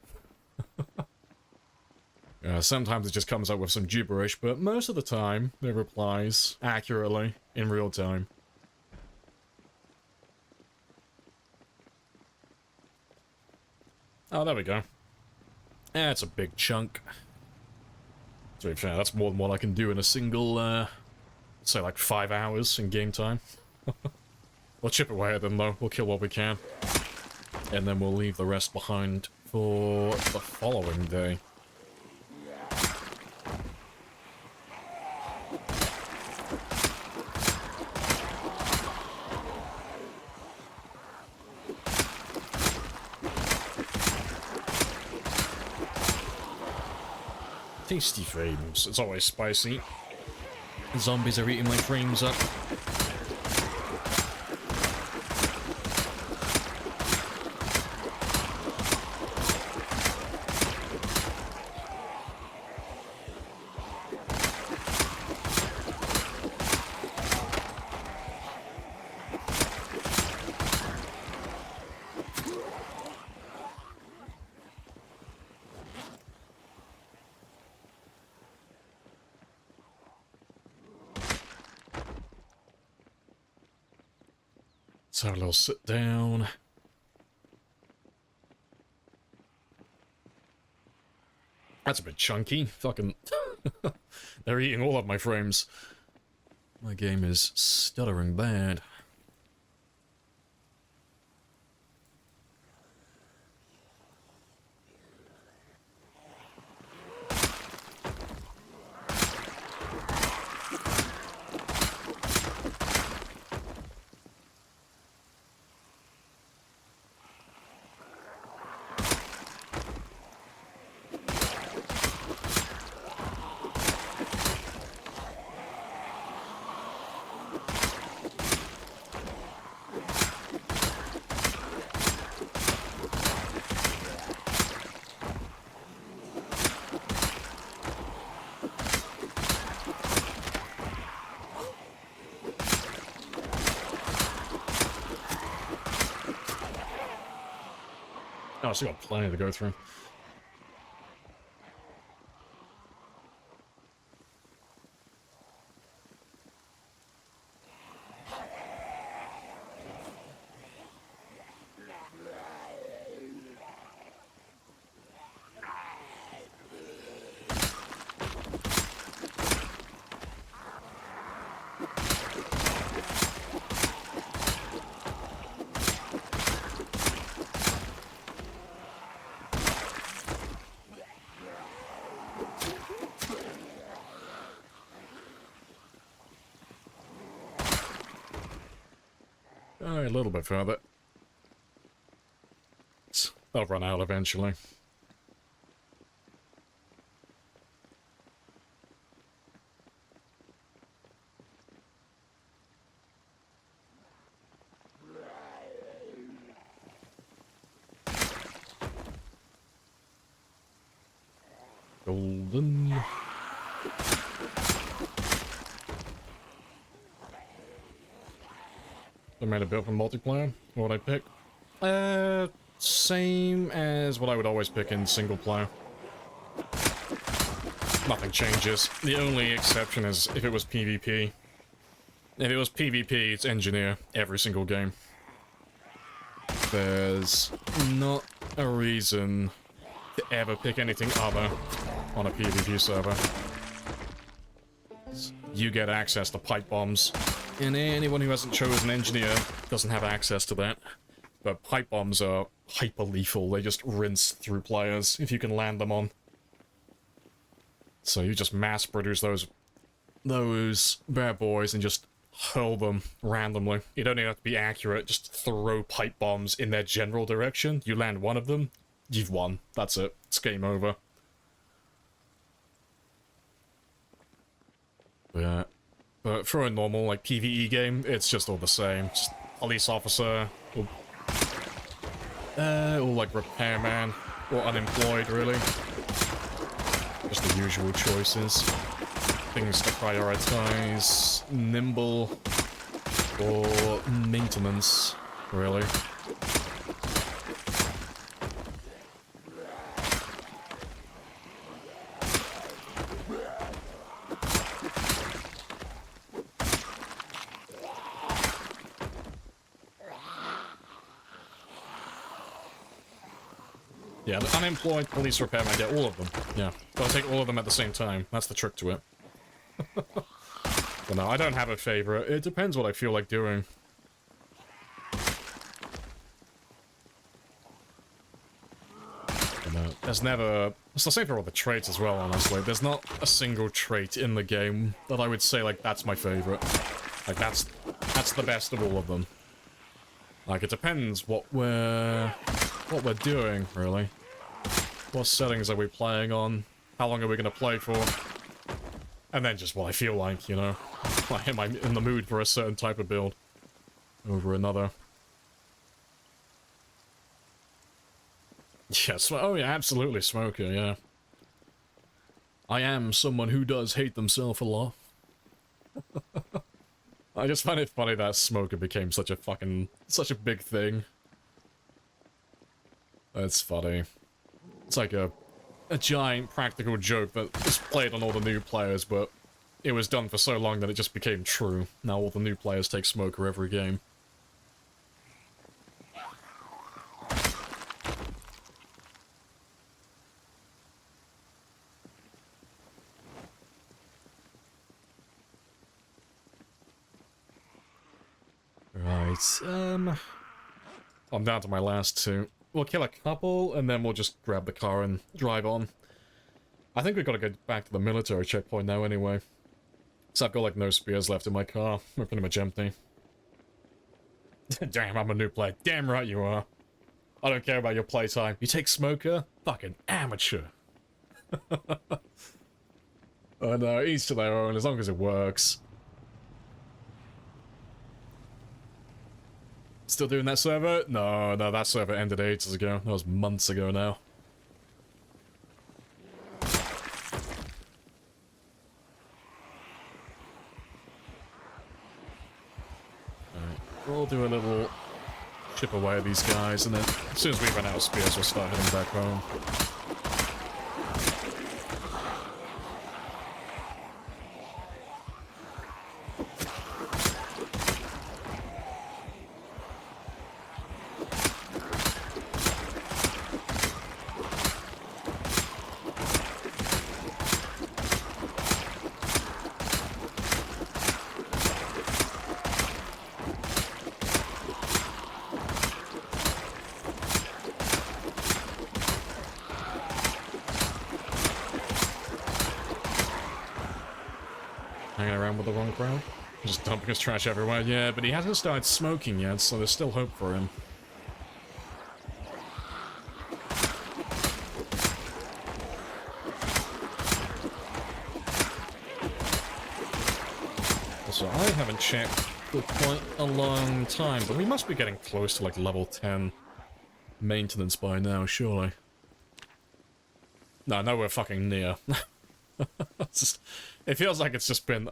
Sometimes it just comes up with some gibberish, but most of the time it replies accurately in real time. Oh, there we go. That's a big chunk. To be fair, that's more than what I can do in a single, say like 5 hours in game time. We'll chip away at them though, we'll kill what we can. And then we'll leave the rest behind for the following day. Tasty frames, it's always spicy. Zombies are eating my frames up. Let's have a little sit down. That's a bit chunky. Fucking... They're eating all of my frames. My game is stuttering bad. Oh, I still got plenty to go through. A little bit further. They'll run out eventually. Golden. I made a bit of a multiplayer. What would I pick? Same as what I would always pick in single player. Nothing changes. The only exception is if it was PvP. If it was PvP, it's engineer every single game. There's not a reason to ever pick anything other on a PvP server. You get access to pipe bombs, and anyone who hasn't chosen engineer doesn't have access to that. But pipe bombs are hyper lethal. They just rinse through players if you can land them on. So you just mass produce those bad boys and just hurl them randomly. You don't even have to be accurate, just throw pipe bombs in their general direction. You land one of them, you've won. That's it. It's game over. Yeah. But for a normal, like, PvE game, it's just all the same. Just police officer, or like repairman, or unemployed, really. Just the usual choices. Things to prioritize. Nimble, or maintenance, really. Yeah, the unemployed, police, repairman, yeah, all of them. Yeah, gotta take all of them at the same time. That's the trick to it. But no, I don't have a favorite. It depends what I feel like doing. No, there's never... It's the same for all the traits as well, honestly. There's not a single trait in the game that I would say, like, that's my favorite. Like, that's the best of all of them. Like, it depends what we're doing, really. What settings are we playing on? How long are we gonna play for? And then just what I feel like, you know? Like, am I in the mood for a certain type of build over another? Yes, oh yeah, absolutely, smoker, yeah. I am someone who does hate themselves a lot. I just find it funny that smoker became such a big thing. That's funny. It's like a giant practical joke that was played on all the new players, but it was done for so long that it just became true. Now all the new players take smoker every game. Right, I'm down to my last two. We'll kill a couple, and then we'll just grab the car and drive on. I think we've got to get back to the military checkpoint now anyway. So I've got, like, no spares left in my car. We're pretty much empty. Damn, I'm a new player. Damn right you are. I don't care about your playtime. You take smoker? Fucking amateur. Oh no, each to their own, as long as it works. Still doing that server? No, that server ended ages ago. That was months ago now. Alright, we'll do a little chip away at these guys, and then as soon as we run out of spears, we'll start heading back home. Just dumping his trash everywhere. Yeah, but he hasn't started smoking yet, so there's still hope for him. So I haven't checked for quite a long time, but we must be getting close to like level 10 maintenance by now, surely. No, we're fucking near. It feels like it's just been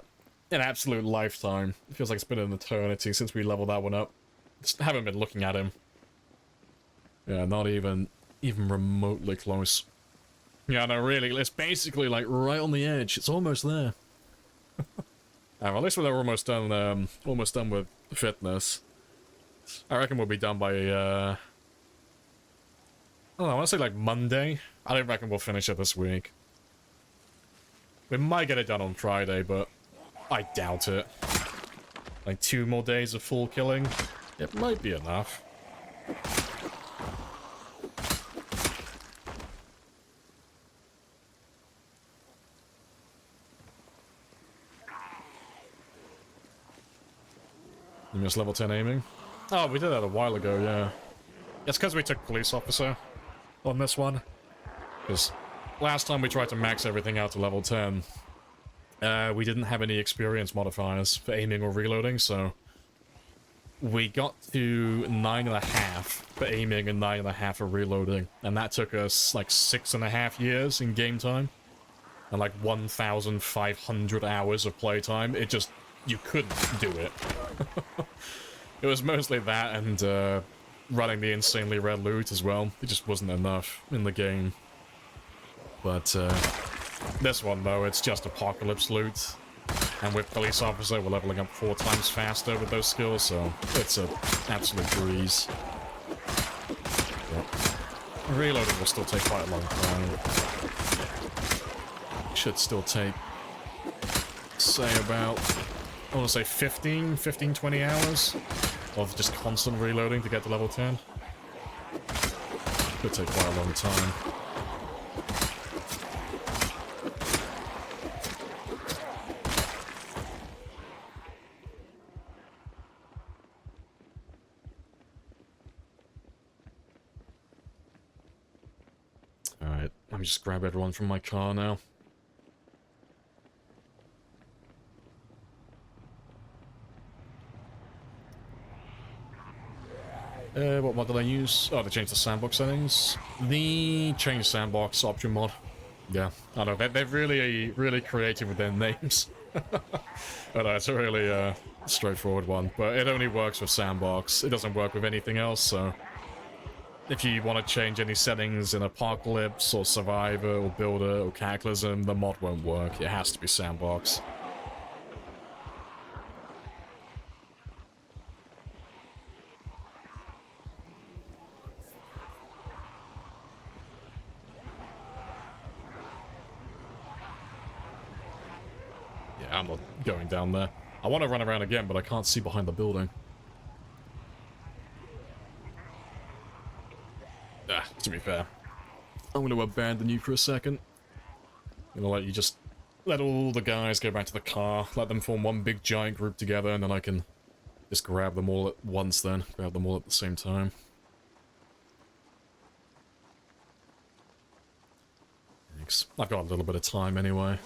an absolute lifetime. It feels like it's been an eternity since we leveled that one up. Just haven't been looking at him. Yeah, not even remotely close. Yeah, no, really, it's basically like right on the edge. It's almost there. Well, at least we're almost done with fitness. I reckon we'll be done by, I don't know, I want to say like Monday. I don't reckon we'll finish it this week. We might get it done on Friday, but I doubt it. Like 2 more days of full killing, it might be enough. You missed level 10 aiming? Oh, we did that a while ago, yeah. It's because we took police officer on this one. Because last time we tried to max everything out to level 10, we didn't have any experience modifiers for aiming or reloading, so we got to 9.5 for aiming and 9.5 for reloading, and that took us like 6.5 years in game time, and like 1,500 hours of playtime. It just, you couldn't do it. It was mostly that and running the insanely red loot as well. It just wasn't enough in the game. But this one though, it's just apocalypse loot. And with police officer, we're leveling up 4 times faster with those skills, so it's an absolute breeze. Yep. Reloading will still take quite a long time. Should still take, say, about, I want to say 15, 20 hours of just constant reloading to get to level 10. Could take quite a long time. Alright, let me just grab everyone from my car now. What mod did I use? Oh, to change the sandbox settings. The change sandbox option mod. Yeah, I know, they're really creative with their names. But it's a really straightforward one, but it only works with sandbox. It doesn't work with anything else, so if you want to change any settings in Apocalypse or Survivor or Builder or Cataclysm, the mod won't work. It has to be sandbox. Yeah, I'm not going down there. I want to run around again, but I can't see behind the building. To be fair, I'm going to abandon you for a second. I'm going to let you just let all the guys go back to the car, let them form one big giant group together, and then I can just grab them all at once then, grab them all at the same time. Thanks. I've got a little bit of time anyway.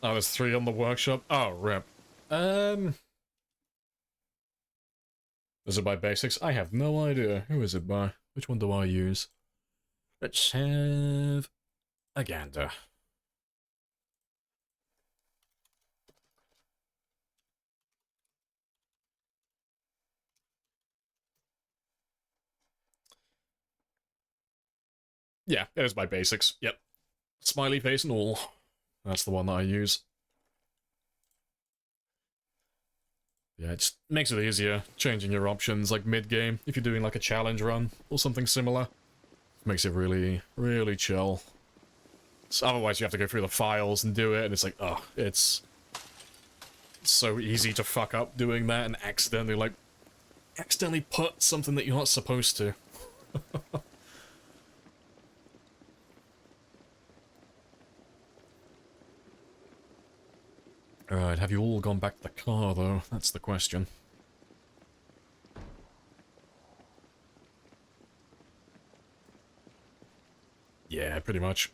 Oh, there's 3 on the workshop? Oh, rip. Is it by basics? I have no idea. Who is it by? Which one do I use? Let's have a gander. Yeah, it is by basics. Yep. Smiley face and all. That's the one that I use. Yeah, it just makes it easier changing your options like mid-game if you're doing like a challenge run or something similar. Makes it really, really chill. So otherwise you have to go through the files and do it, and it's like, oh, it's so easy to fuck up doing that and accidentally put something that you're not supposed to. Alright, have you all gone back to the car, though? That's the question. Yeah, pretty much.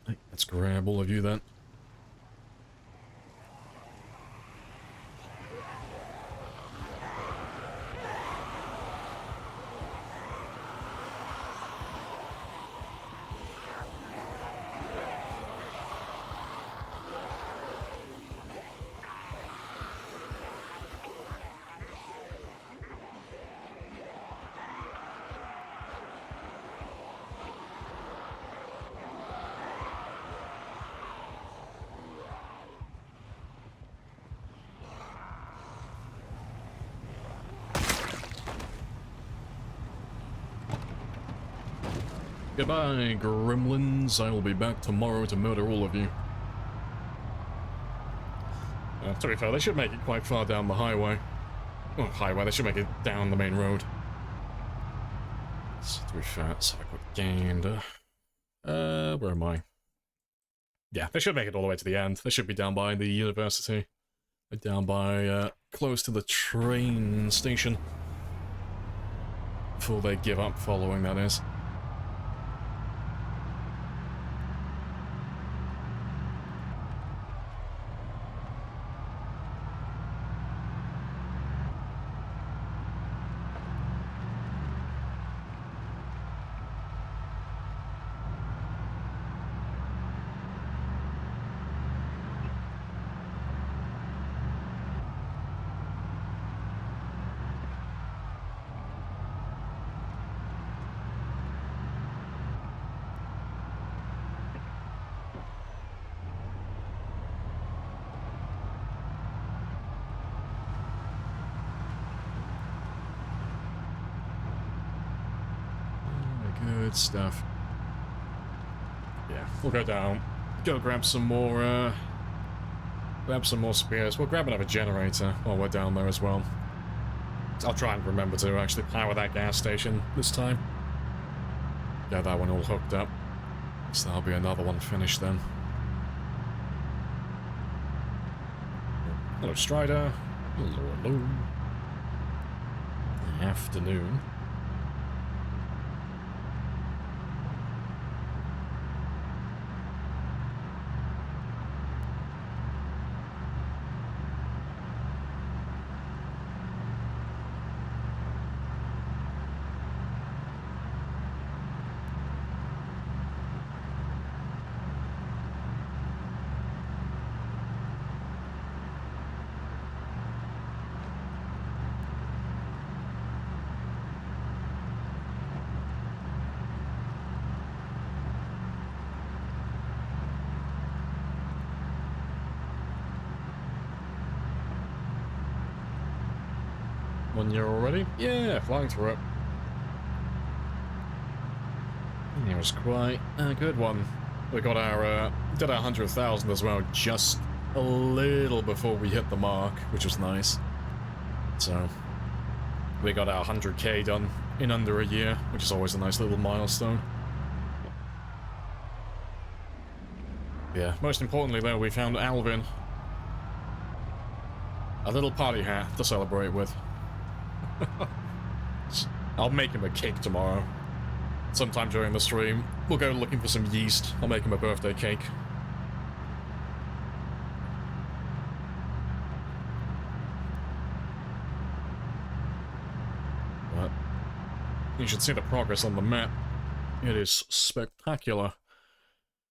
Right, let's grab all of you then. Goodbye, gremlins. I will be back tomorrow to murder all of you. To be fair, they should make it quite far down the highway. Oh, highway, they should make it down the main road. So, to be fair, let's have a quick gander. Where am I? Yeah, they should make it all the way to the end. They should be down by the university. Down by, close to the train station. Before they give up following, that is. Good stuff. Yeah, we'll go down. Go grab some more, spears. We'll grab another generator while we're down there as well. I'll try and remember to actually power that gas station this time. Get that one all hooked up. So that'll be another one finished then. Hello, Strider. Hello. Afternoon. One year already? Yeah, flying through it. It was quite a good one. We got our, did our 100,000 as well, just a little before we hit the mark, which was nice. So, we got our 100k done in under a year, which is always a nice little milestone. Yeah, most importantly though, we found Alvin. A little party hat to celebrate with. I'll make him a cake tomorrow. Sometime during the stream. We'll go looking for some yeast. I'll make him a birthday cake. But you should see the progress on the map. It is spectacular.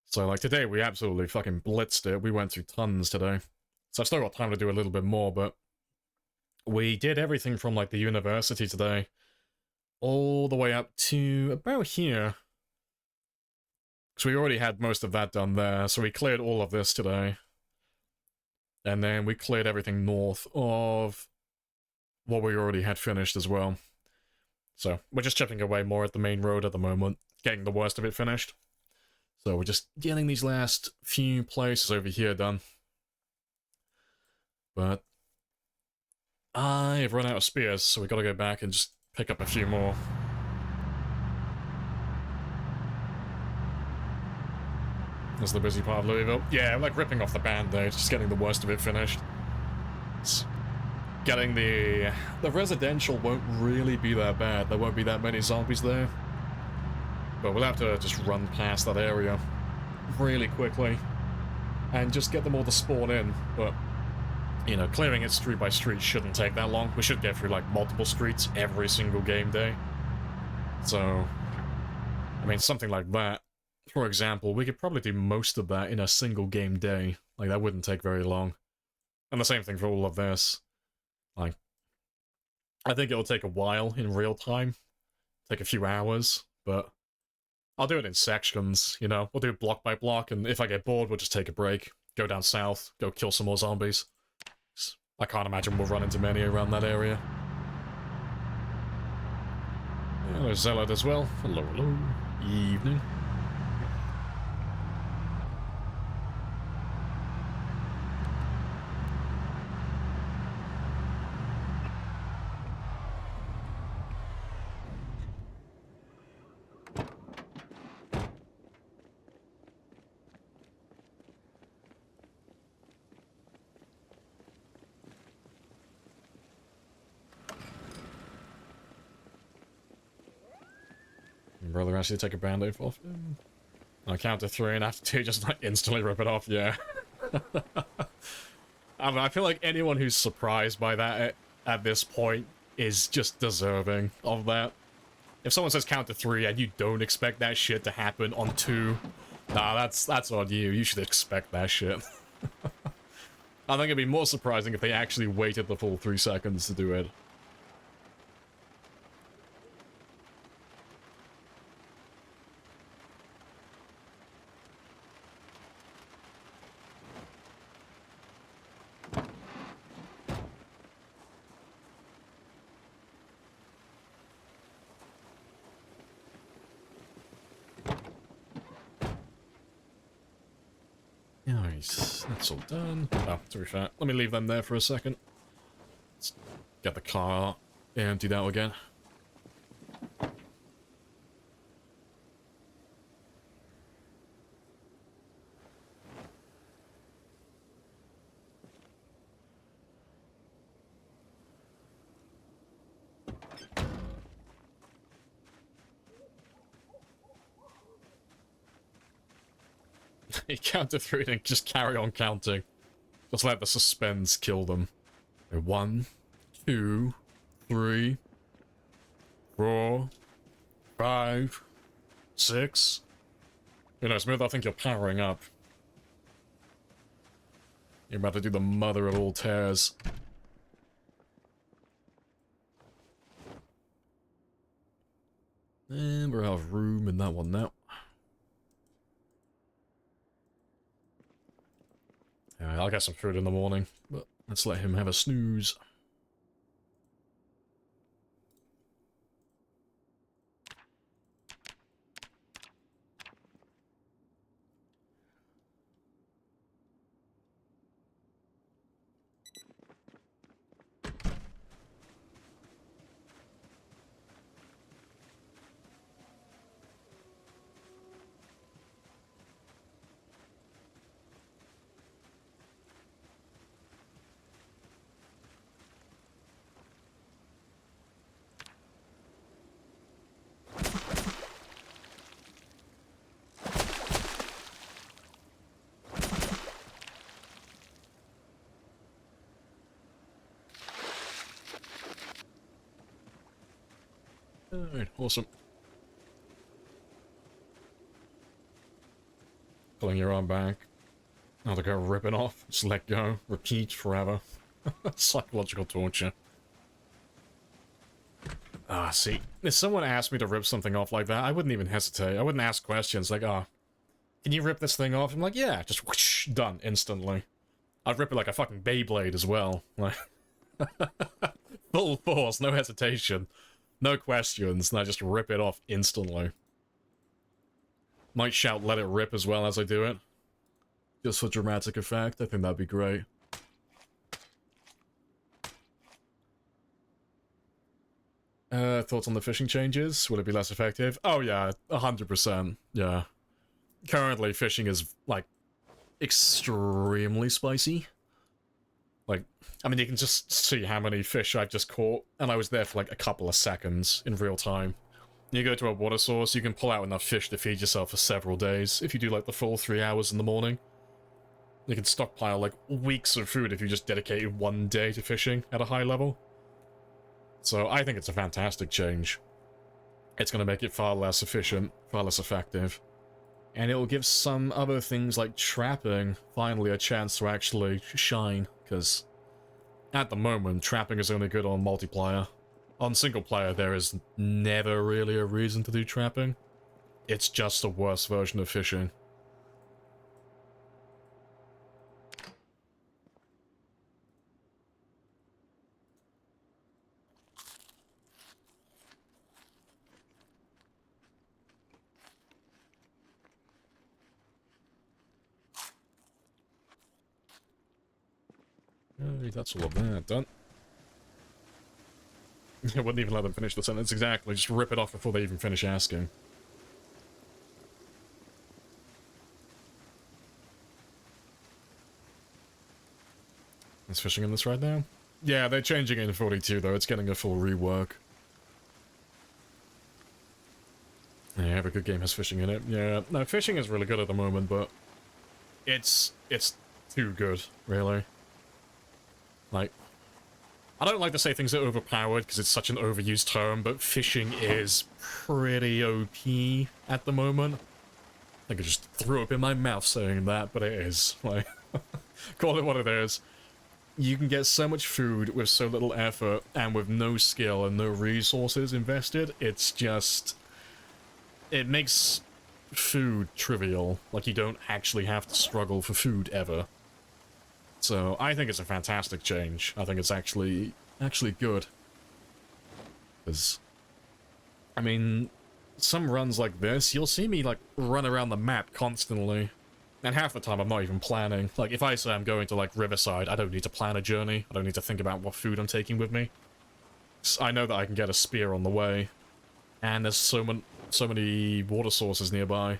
So, like, today we absolutely fucking blitzed it. We went through tons today. So I've still got time to do a little bit more, but we did everything from, like, the university today all the way up to about here. Because we already had most of that done there, so we cleared all of this today. And then we cleared everything north of what we already had finished as well. So we're just chipping away more at the main road at the moment, getting the worst of it finished. So we're just getting these last few places over here done. But I've run out of spears, so we gotta go back and just pick up a few more. That's the busy part of Louisville. Yeah, like ripping off the band-aid, just getting the worst of it finished. It's getting the residential won't really be that bad. There won't be that many zombies there. But we'll have to just run past that area really quickly and just get them all to spawn in. But, you know, clearing it street by street shouldn't take that long. We should get through, like, multiple streets every single game day. So, I mean, something like that, for example, we could probably do most of that in a single game day. Like, that wouldn't take very long. And the same thing for all of this. Like, I think it'll take a while in real time. Take a few hours, but I'll do it in sections, you know? We'll do it block by block, and if I get bored, we'll just take a break. Go down south, go kill some more zombies. I can't imagine we'll run into many around that area. Yeah, there's Zealot as well. Hello, hello. Evening. Brother actually take a band-aid off him. I count to 3 and after 2 just like instantly rip it off, yeah. I mean, I feel like anyone who's surprised by that at this point is just deserving of that. If someone says count to 3 and you don't expect that shit to happen on 2, nah, that's on you. You should expect that shit. I think it'd be more surprising if they actually waited the full 3 seconds to do it. Nice, that's all done. Oh, to be fair, let me leave them there for a second. Let's get the car emptied out again. You count to 3 and just carry on counting. Just let the suspense kill them. 1, 2, 3, 4, 5, 6. You know, Smooth, I think you're powering up. You're about to do the mother of all tears. And we're out of room in that one now. I'll get some food in the morning, but let's let him have a snooze. Alright, awesome. Pulling your arm back. Now to go rip it off. Just let go. Repeat forever. Psychological torture. Ah, see. If someone asked me to rip something off like that, I wouldn't even hesitate. I wouldn't ask questions like, can you rip this thing off? I'm like, yeah, just whoosh, done instantly. I'd rip it like a fucking Beyblade as well. Like, Full force, no hesitation, no questions, and I just rip it off instantly. Might shout let it rip as well as I do it. Just for dramatic effect, I think that'd be great. Thoughts on the fishing changes? Will it be less effective? Oh yeah, 100%, yeah. Currently, fishing is, like, extremely spicy. Like, I mean, you can just see how many fish I've just caught, and I was there for, like, a couple of seconds in real time. You go to a water source, you can pull out enough fish to feed yourself for several days, if you do, like, the full 3 hours in the morning. You can stockpile, like, weeks of food if you just dedicated one day to fishing at a high level. So, I think it's a fantastic change. It's going to make it far less efficient, far less effective. And it will give some other things like trapping finally a chance to actually shine, because at the moment, trapping is only good on multiplayer. On single player, there is never really a reason to do trapping. It's just a worse version of fishing. That's all of that done. I wouldn't even let them finish the sentence exactly, just rip it off before they even finish asking. Is fishing in this right now? Yeah, they're changing it in 42 though, it's getting a full rework. Yeah, every good game has fishing in it. Yeah, no, fishing is really good at the moment, but it's too good, really. Like, I don't like to say things are overpowered because it's such an overused term, but fishing is pretty OP at the moment. I think I just threw up in my mouth saying that, but it is. Like, call it what it is. You can get so much food with so little effort and with no skill and no resources invested. It's just... it makes food trivial. Like, you don't actually have to struggle for food ever. So, I think it's a fantastic change. I think it's actually good. Because, I mean, some runs like this, you'll see me, like, run around the map constantly. And half the time I'm not even planning. Like, if I say I'm going to, like, Riverside, I don't need to plan a journey. I don't need to think about what food I'm taking with me. I know that I can get a spear on the way. And there's so many water sources nearby.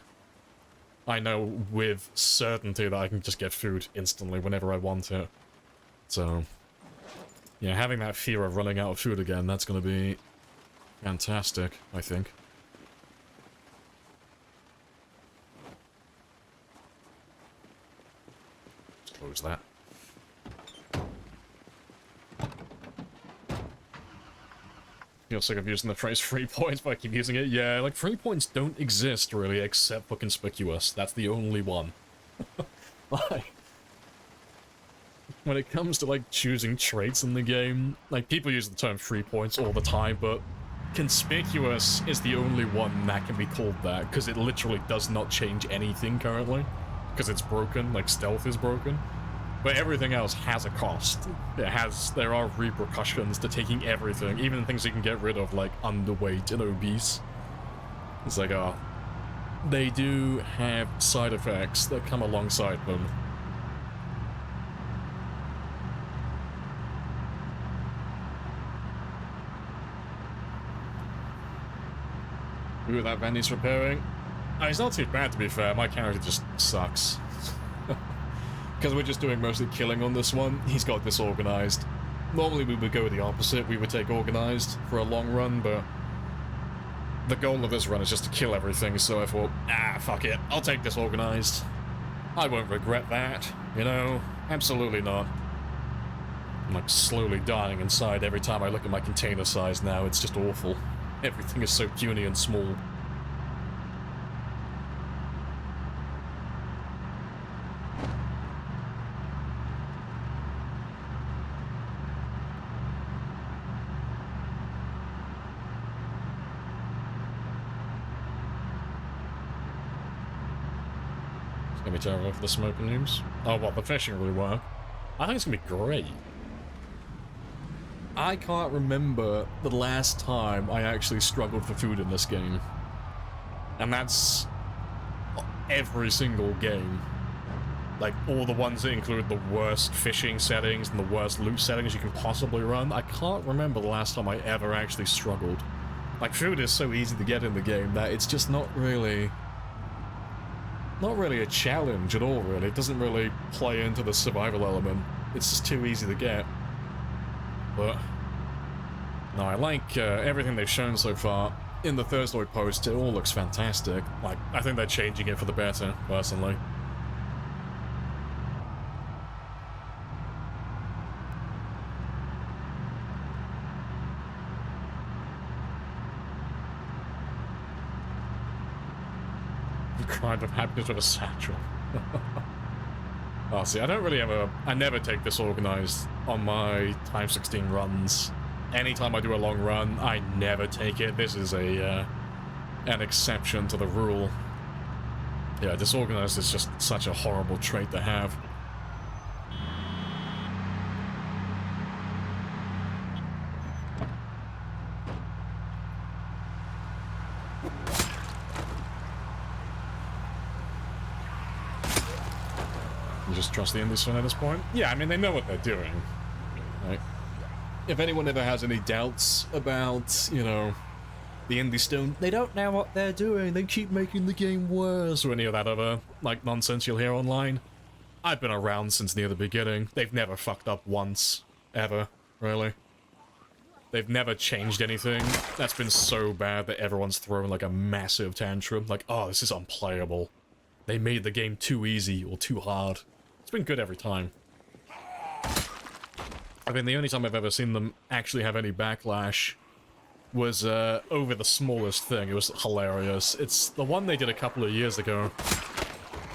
I know with certainty that I can just get food instantly whenever I want it. So, yeah, having that fear of running out of food again, that's going to be fantastic, I think. Just close that. Feel sick of using the phrase free points, but I keep using it. Yeah, like, free points don't exist, really, except for conspicuous. That's the only one. Like, when it comes to, like, choosing traits in the game, like, people use the term free points all the time, but conspicuous is the only one that can be called that, because it literally does not change anything currently. Because it's broken, like, stealth is broken. But everything else has a cost. There are repercussions to taking everything, even things you can get rid of, like underweight and obese. It's like, they do have side effects that come alongside them. Ooh, that van needs repairing. Oh, it's not too bad, to be fair. My character just sucks. Because we're just doing mostly killing on this one, he's got disorganized. Normally we would go the opposite, we would take organized for a long run, but the goal of this run is just to kill everything, so I thought, fuck it, I'll take disorganized. I won't regret that, you know? Absolutely not. I'm like slowly dying inside every time I look at my container size now, it's just awful. Everything is so puny and small. Gonna be terrible for the smoking news. Oh, what, the fishing really work? I think it's gonna be great. I can't remember the last time I actually struggled for food in this game. And that's every single game. Like, all the ones that include the worst fishing settings and the worst loot settings you can possibly run. I can't remember the last time I ever actually struggled. Like, food is so easy to get in the game that it's just not really a challenge at all, really. It doesn't really play into the survival element. It's just too easy to get. But no, I like everything they've shown so far. In the Thursday post, it all looks fantastic. Like, I think they're changing it for the better, personally. Kind of happiness with a satchel. Oh, see, I don't really ever... I never take this organized on my Time 16 runs. Anytime I do a long run, I never take it. This is a, an exception to the rule. Yeah, disorganized is just such a horrible trait to have. You just trust the indie stone at this point? Yeah, I mean, they know what they're doing. Right? If anyone ever has any doubts about, you know, the indie stone, they don't know what they're doing, they keep making the game worse, or any of that other, like, nonsense you'll hear online. I've been around since near the beginning. They've never fucked up once. Ever. Really. They've never changed anything. That's been so bad that everyone's thrown, like, a massive tantrum. Like, oh, this is unplayable. They made the game too easy or too hard. It's been good every time. I mean, the only time I've ever seen them actually have any backlash was over the smallest thing. It was hilarious. It's the one they did a couple of years ago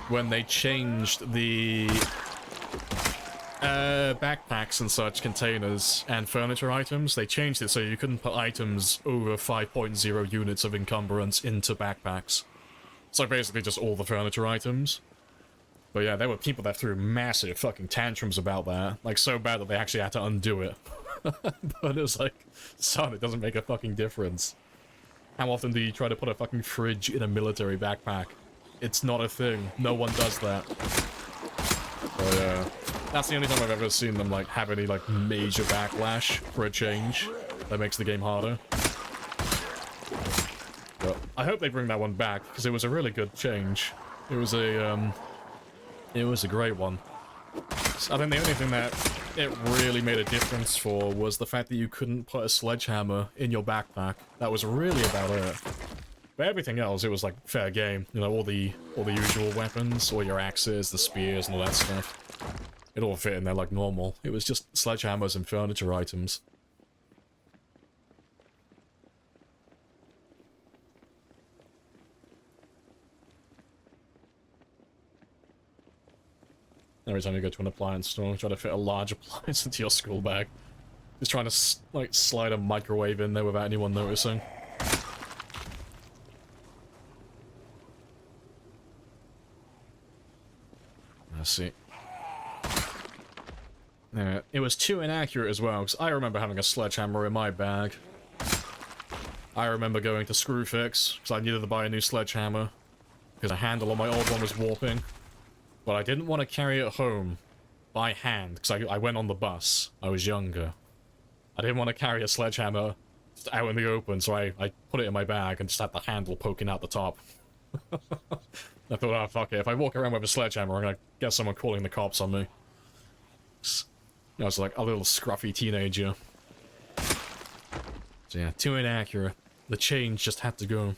when they changed the backpacks and such, containers, and furniture items. They changed it so you couldn't put items over 5.0 units of encumbrance into backpacks. So basically just all the furniture items. But yeah, there were people that threw massive fucking tantrums about that. Like, so bad that they actually had to undo it. But it was like, son, it doesn't make a fucking difference. How often do you try to put a fucking fridge in a military backpack? It's not a thing. No one does that. But yeah, that's the only time I've ever seen them, like, have any, like, major backlash for a change that makes the game harder. But I hope they bring that one back, because it was a really good change. It was a great one. So I think the only thing that it really made a difference for was the fact that you couldn't put a sledgehammer in your backpack. That was really about it. But everything else, it was like fair game. You know, all the usual weapons, all your axes, the spears, and all that stuff. It all fit in there like normal. It was just sledgehammers and furniture items. Every time you go to an appliance store, try to fit a large appliance into your school bag. Just trying to, like, slide a microwave in there without anyone noticing. Let's see. Yeah, it was too inaccurate as well, because I remember having a sledgehammer in my bag. I remember going to Screwfix, because I needed to buy a new sledgehammer, because the handle on my old one was warping. But I didn't want to carry it home by hand, because I went on the bus. I was younger. I didn't want to carry a sledgehammer just out in the open, so I put it in my bag and just had the handle poking out the top. I thought, oh, fuck it. If I walk around with a sledgehammer, I'm gonna get someone calling the cops on me. I was like a little scruffy teenager. So yeah, too inaccurate. The change just had to go.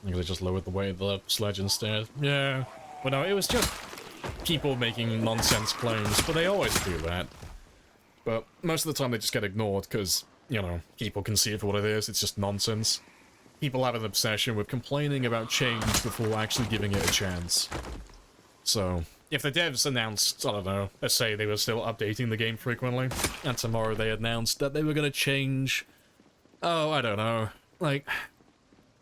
They just lowered the weight of the sledge instead. Yeah. But no, it was just people making nonsense claims, but they always do that. But most of the time they just get ignored because, you know, people can see it for what it is. It's just nonsense. People have an obsession with complaining about change before actually giving it a chance. So, if the devs announced, I don't know, let's say they were still updating the game frequently, and tomorrow they announced that they were going to change, oh, I don't know, like,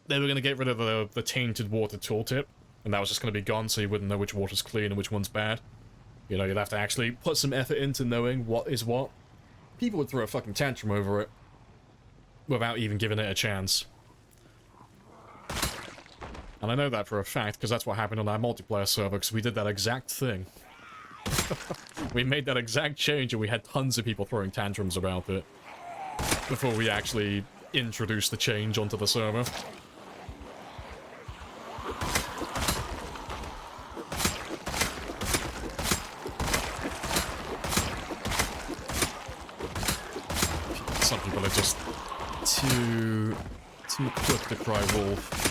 they were going to get rid of the tainted water tooltip, and that was just going to be gone so you wouldn't know which water's clean and which one's bad. You know, you'd have to actually put some effort into knowing what is what. People would throw a fucking tantrum over it without even giving it a chance. And I know that for a fact, because that's what happened on our multiplayer server, because we did that exact thing. We made that exact change, and we had tons of people throwing tantrums about it before we actually introduced the change onto the server. Some people are just too quick to cry wolf.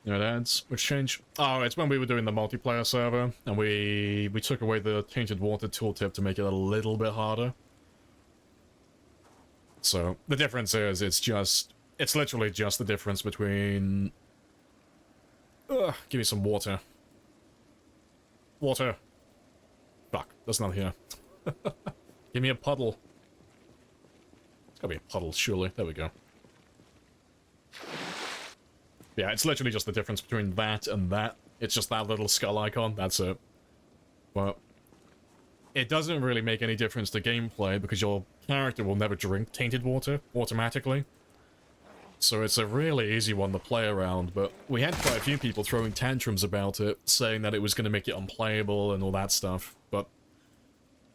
No ads. Which change? Oh, it's when we were doing the multiplayer server, and we took away the tainted water tooltip to make it a little bit harder. So the difference is, it's literally just the difference between. Give me some water. Water. Fuck, that's not here. Give me a puddle. It's gotta be a puddle, surely. There we go. Yeah, it's literally just the difference between that and that. It's just that little skull icon, that's it. But it doesn't really make any difference to gameplay because your character will never drink tainted water automatically. So it's a really easy one to play around, but we had quite a few people throwing tantrums about it, saying that it was going to make it unplayable and all that stuff, but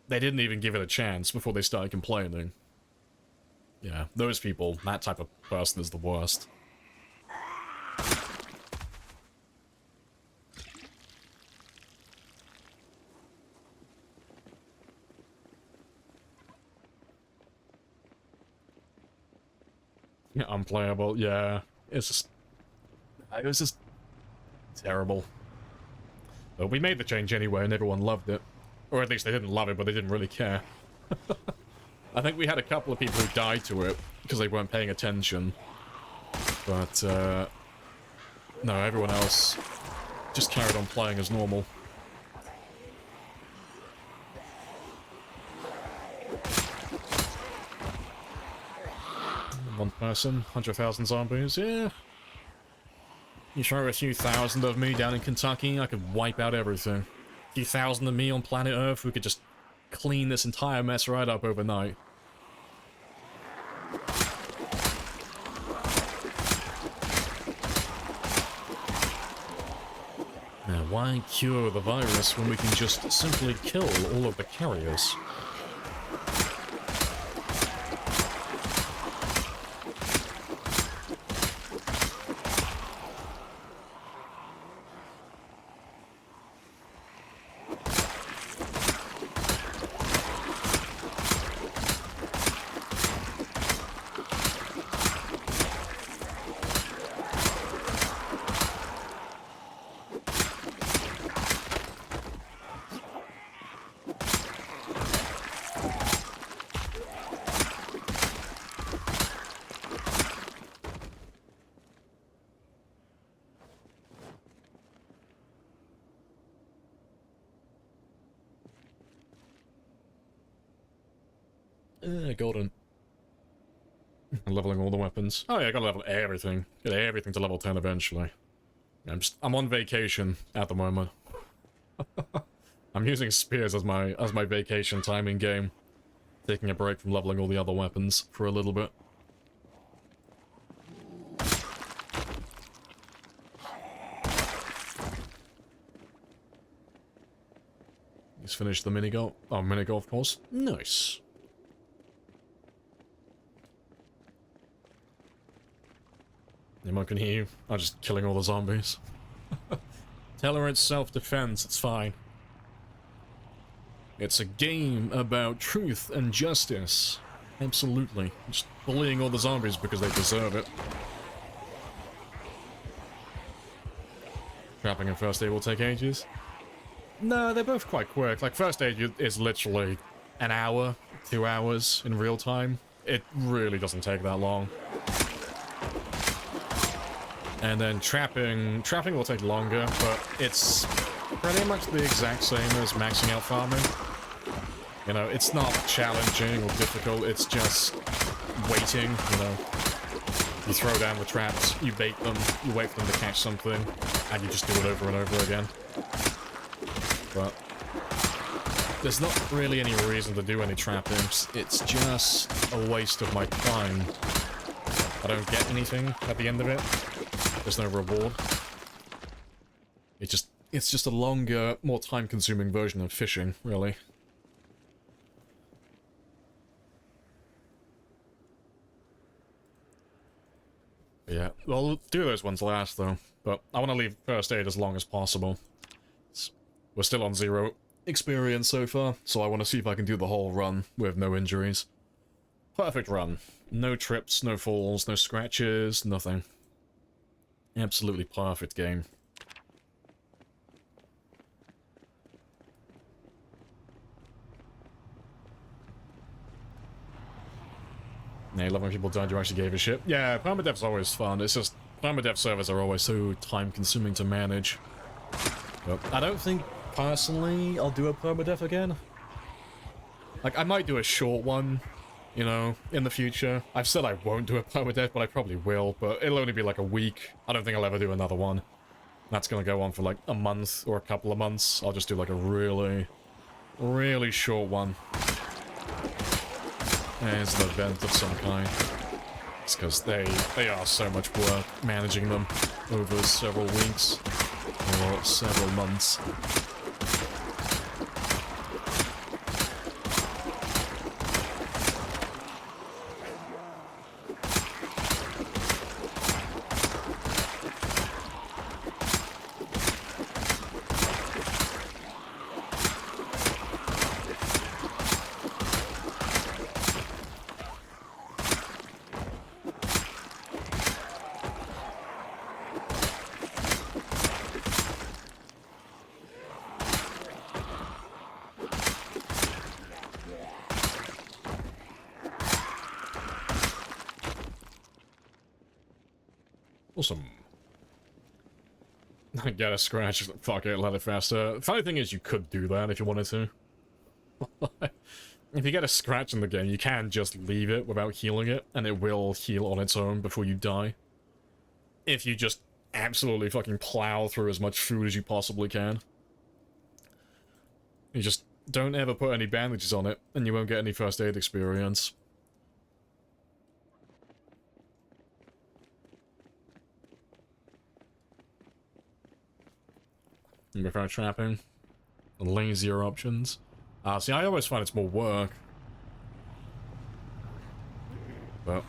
they didn't even give it a chance before they started complaining. Yeah, those people, that type of person is the worst. Yeah, unplayable, yeah. It was just terrible. But we made the change anyway, and everyone loved it. Or at least they didn't love it, but they didn't really care. I think we had a couple of people who died to it, because they weren't paying attention. But, no, everyone else just carried on playing as normal. One person, 100,000 zombies, yeah. You throw a few thousand of me down in Kentucky, I could wipe out everything. A few thousand of me on planet Earth, we could just clean this entire mess right up overnight. Now, why cure the virus when we can just simply kill all of the carriers? Golden. Leveling all the weapons. Oh yeah, I gotta level everything. Get everything to level 10 eventually. I'm on vacation at the moment. I'm using spears as my vacation time in game. Taking a break from leveling all the other weapons for a little bit. He's finished the mini golf. Oh, mini golf course. Nice. Anyone can hear you. I'm just killing all the zombies. Tell her it's self-defense, it's fine. It's a game about truth and justice. Absolutely. Just bullying all the zombies because they deserve it. Trapping and first aid will take ages. No, they're both quite quick. Like, first aid is literally an hour, 2 hours in real time. It really doesn't take that long. And then trapping will take longer, but it's pretty much the exact same as maxing out farming. You know, it's not challenging or difficult, it's just waiting, you know. You throw down the traps, you bait them, you wait for them to catch something, and you just do it over and over again. But there's not really any reason to do any trapping. It's just a waste of my time. I don't get anything at the end of it. There's no reward. It's just a longer, more time-consuming version of fishing, really. Yeah, well, do those ones last, though. But I want to leave first aid as long as possible. We're still on 0 experience so far, so I want to see if I can do the whole run with no injuries. Perfect run. No trips, no falls, no scratches, nothing. Absolutely perfect game. Yeah, 11 people died, you actually gave a shit. Yeah, Permadeath's always fun. It's just, Permadeath servers are always so time-consuming to manage. But I don't think, personally, I'll do a Permadeath again. Like, I might do a short one, you know, in the future. I've said I won't do a Permadeath, but I probably will, but it'll only be like a week. I don't think I'll ever do another one. That's gonna go on for like a month or a couple of months. I'll just do like a really, really short one. As an event of some kind. It's because they are so much work managing them over several weeks or several months. Awesome. I get a scratch. Fuck it, let it faster. The funny thing is, you could do that if you wanted to. If you get a scratch in the game, you can just leave it without healing it, and it will heal on its own before you die. If you just absolutely fucking plow through as much food as you possibly can. You just don't ever put any bandages on it, and you won't get any first aid experience. Without trapping. Lazier options. See, I always find it's more work. But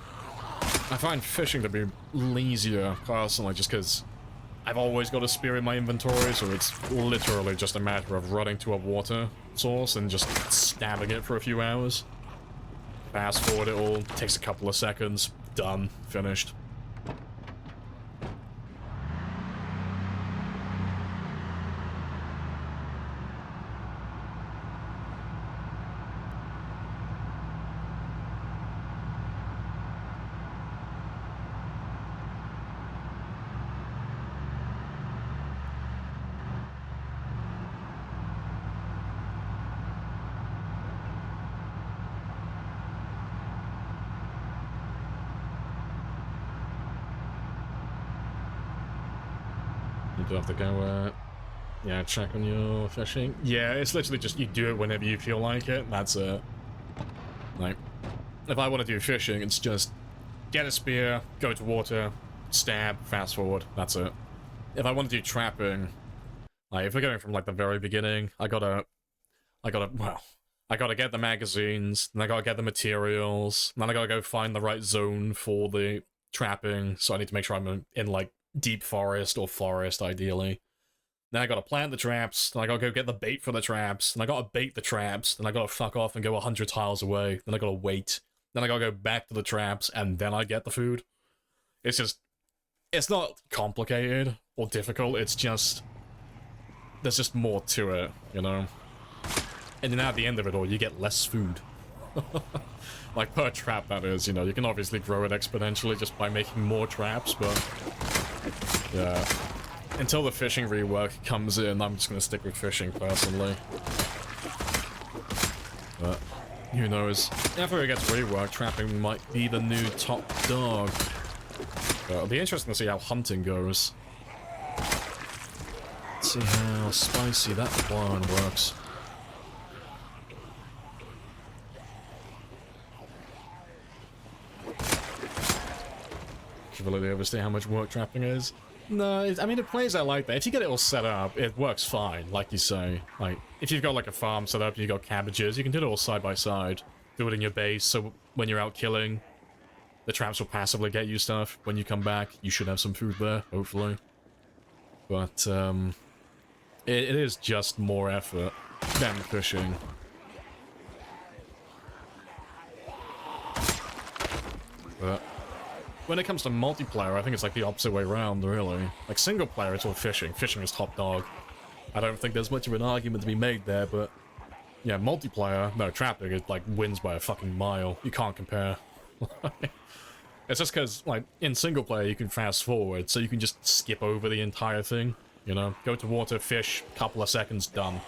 I find fishing to be lazier, personally, just because I've always got a spear in my inventory, so it's literally just a matter of running to a water source and just stabbing it for a few hours. Fast forward it all, takes a couple of seconds, done, finished. You do have to go, yeah, check on your fishing. Yeah, it's literally just you do it whenever you feel like it, that's it. Like, if I want to do fishing, it's just get a spear, go to water, stab, fast forward, that's it. If I want to do trapping, like, if we're going from, like, the very beginning, I gotta get the magazines, then I gotta get the materials, then I gotta go find the right zone for the trapping, so I need to make sure I'm in, like, deep forest or forest, ideally. Then I gotta plant the traps, then I gotta go get the bait for the traps, then I gotta bait the traps, then I gotta fuck off and go 100 tiles away, then I gotta wait, then I gotta go back to the traps, and then I get the food. It's just, it's not complicated or difficult, it's just, there's just more to it, you know? And then at the end of it all, you get less food. Like, per trap, that is, you know, you can obviously grow it exponentially just by making more traps, but... yeah. Until the fishing rework comes in, I'm just gonna stick with fishing, personally. But, who knows? After it gets reworked, trapping might be the new top dog. But it'll be interesting to see how hunting goes. Let's see how spicy that one works. Can really overstate how much work trapping is? No, I mean, it plays out like that. If you get it all set up, it works fine, like you say. Like, if you've got, like, a farm set up, you've got cabbages, you can do it all side by side. Do it in your base, so when you're out killing, the traps will passively get you stuff. When you come back, you should have some food there, hopefully. But, it is just more effort than fishing. But when it comes to multiplayer, I think it's like the opposite way around, really. Like, single player, it's all fishing. Fishing is top dog. I don't think there's much of an argument to be made there, but... yeah, multiplayer, no, trapping, it, like, wins by a fucking mile. You can't compare. It's just because, like, in single player, you can fast forward, so you can just skip over the entire thing. You know, go to water, fish, couple of seconds, done.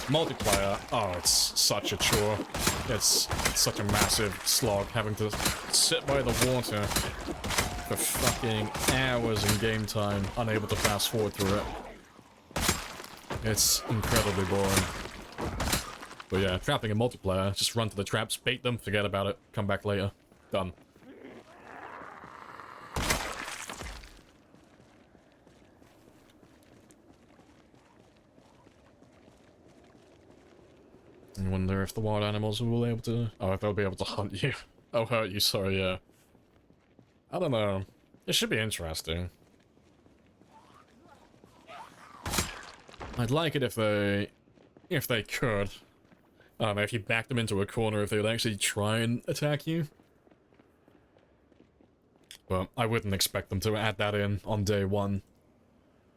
Multiplayer, oh, it's such a chore. It's such a massive slog having to sit by the water for fucking hours in game time, unable to fast forward through it. It's incredibly boring. But yeah, trapping in multiplayer, just run to the traps, bait them, forget about it, come back later. Done. I wonder if the wild animals will be able to... oh, if they'll be able to hunt you. Oh, hurt you, sorry, yeah. I don't know. It should be interesting. I'd like it if they... if they could. I don't know, if you backed them into a corner, if they would actually try and attack you. But I wouldn't expect them to add that in on day one.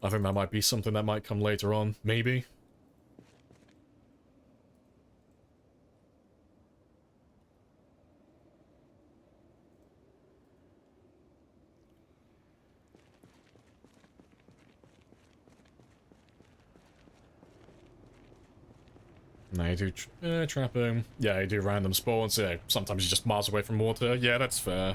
I think that might be something that might come later on, maybe. No, you do trapping. Yeah, you do random spawns. Yeah, sometimes you're just miles away from water. Yeah, that's fair.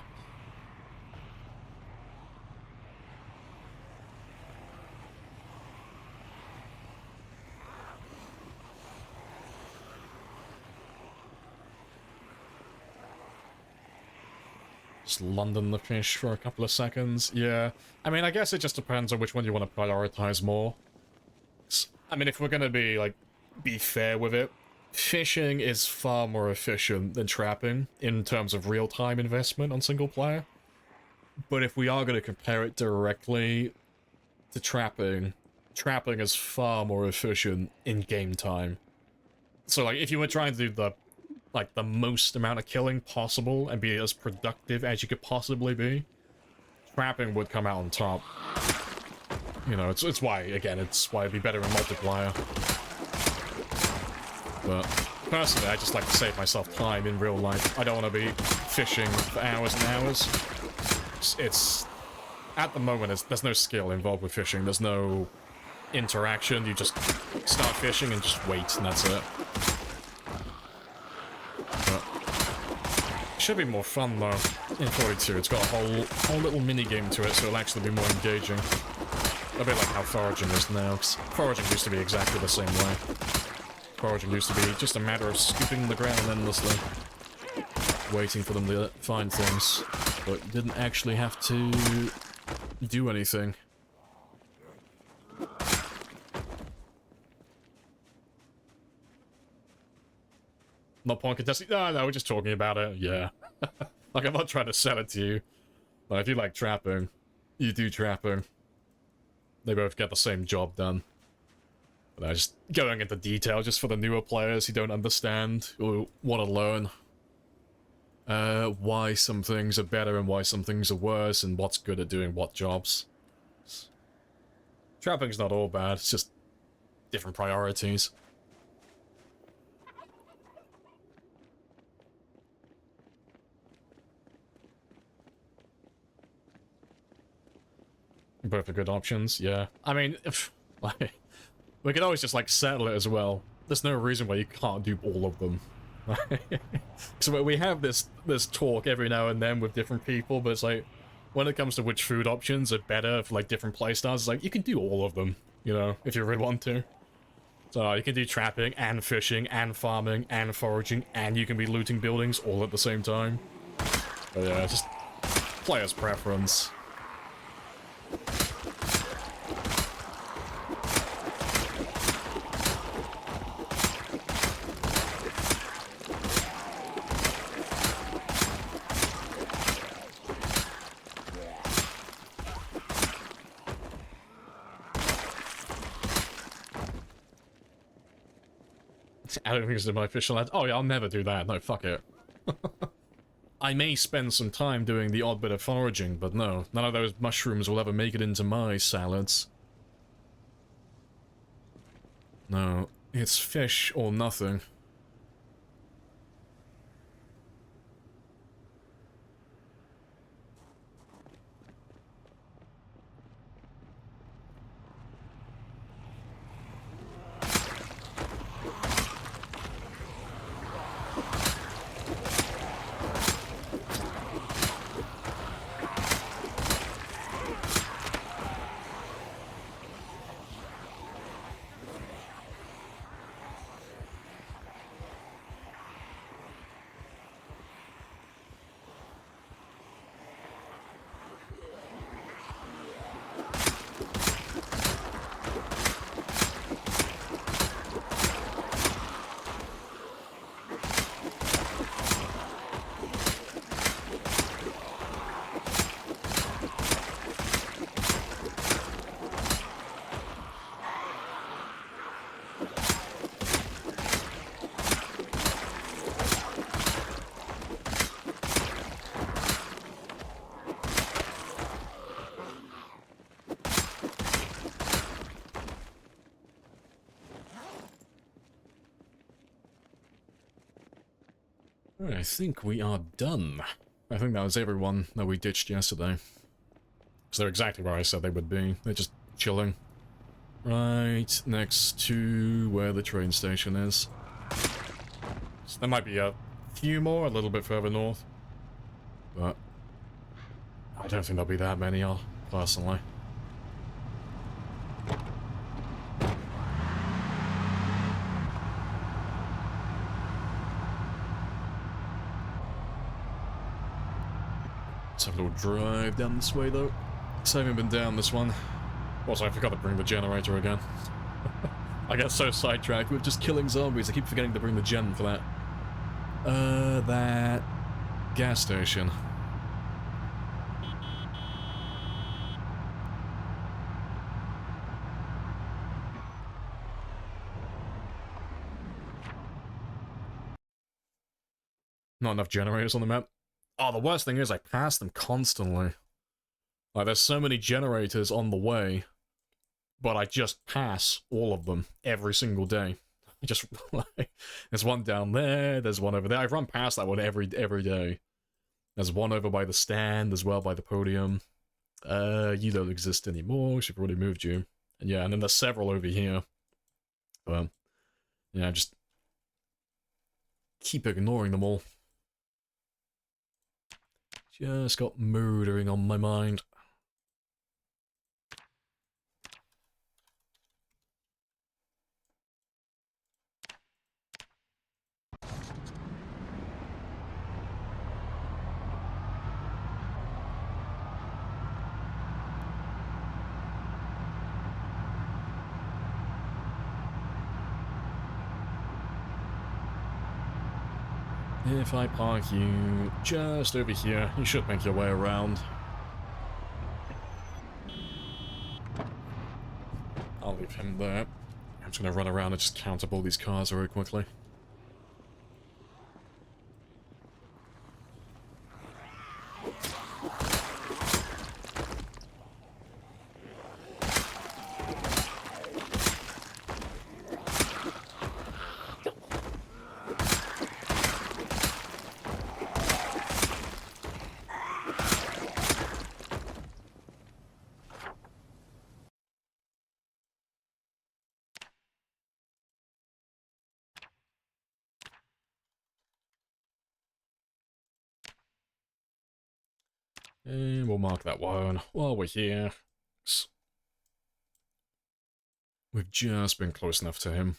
Just London the fish for a couple of seconds. Yeah. I mean, I guess it just depends on which one you want to prioritize more. I mean, if we're gonna be, like, be fair with it, fishing is far more efficient than trapping in terms of real-time investment on single player. But if we are going to compare it directly to trapping, trapping is far more efficient in game time. So, like, if you were trying to do the, like, the most amount of killing possible and be as productive as you could possibly be, trapping would come out on top. You know, it's why, again, it's why it'd be better in multiplayer. But personally, I just like to save myself time in real life. I don't want to be fishing for hours and hours. It's at the moment, there's no skill involved with fishing. There's no interaction. You just start fishing and just wait, and that's it. But it should be more fun though. In 42, it's got a whole little mini game to it, so it'll actually be more engaging. A bit like how foraging is now. 'Cause foraging used to be exactly the same way. Foraging used to be just a matter of scooping the ground endlessly, waiting for them to find things, but didn't actually have to do anything. Not point contesting. No, we're just talking about it. Yeah. Like, I'm not trying to sell it to you. But if you like trapping, you do trapping. They both get the same job done. But I'm just going into detail just for the newer players who don't understand or want to learn. why some things are better and why some things are worse, and what's good at doing what jobs. Trapping's not all bad, it's just different priorities. Both are good options, yeah. I mean, like, we could always just, like, settle it as well. There's no reason why you can't do all of them. So we have this talk every now and then with different people, but it's like, when it comes to which food options are better for, like, different playstyles, it's like, you can do all of them, you know, if you really want to. So you can do trapping, and fishing, and farming, and foraging, and you can be looting buildings all at the same time. But yeah, just player's preference. Adding things to my official ad. Oh yeah, I'll never do that. No, fuck it. I may spend some time doing the odd bit of foraging, but no, none of those mushrooms will ever make it into my salads. No, it's fish or nothing. I think we are done. I think that was everyone that we ditched yesterday. So they're exactly where I said they would be. They're just chilling. Right next to where the train station is. So there might be a few more a little bit further north. But I don't think there'll be that many, personally. Let's have a little drive down this way, though. So I haven't been down this one. Also, I forgot to bring the generator again. I get so sidetracked with just killing zombies, I keep forgetting to bring the gen for that. That gas station. Not enough generators on the map. Oh, the worst thing is I pass them constantly. Like, there's so many generators on the way, but I just pass all of them every single day. I just, like, there's one down there, there's one over there. I run past that one every day. There's one over by the stand, as well by the podium. You don't exist anymore, because you've already moved you. And yeah, and then there's several over here. But, yeah, just keep ignoring them all. Just got murdering on my mind. If I park you just over here, you should make your way around. I'll leave him there. I'm just gonna run around and just count up all these cars very quickly. And we'll mark that one while we're here. We've just been close enough to him.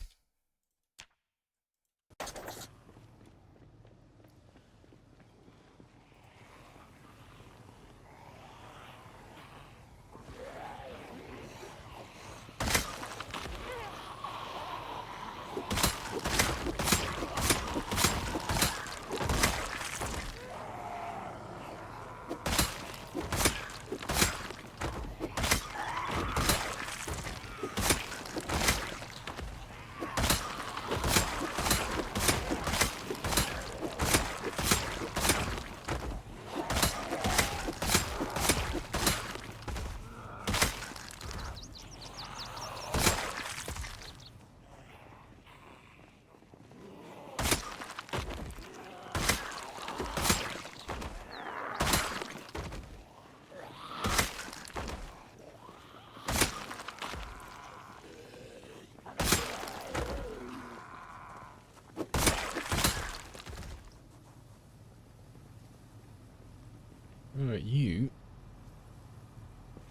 You...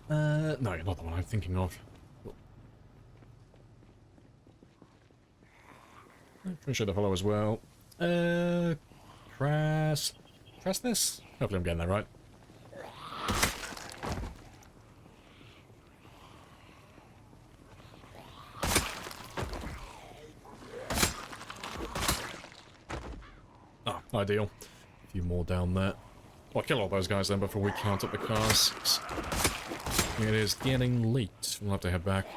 no, you're not the one I'm thinking of. Appreciate the follow as well. Press this? Hopefully I'm getting that right. Oh, ideal. A few more down there. I'll kill all those guys then before we count up the cars. It is getting late. We'll have to head back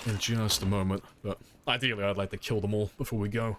in just a moment, but ideally I'd like to kill them all before we go.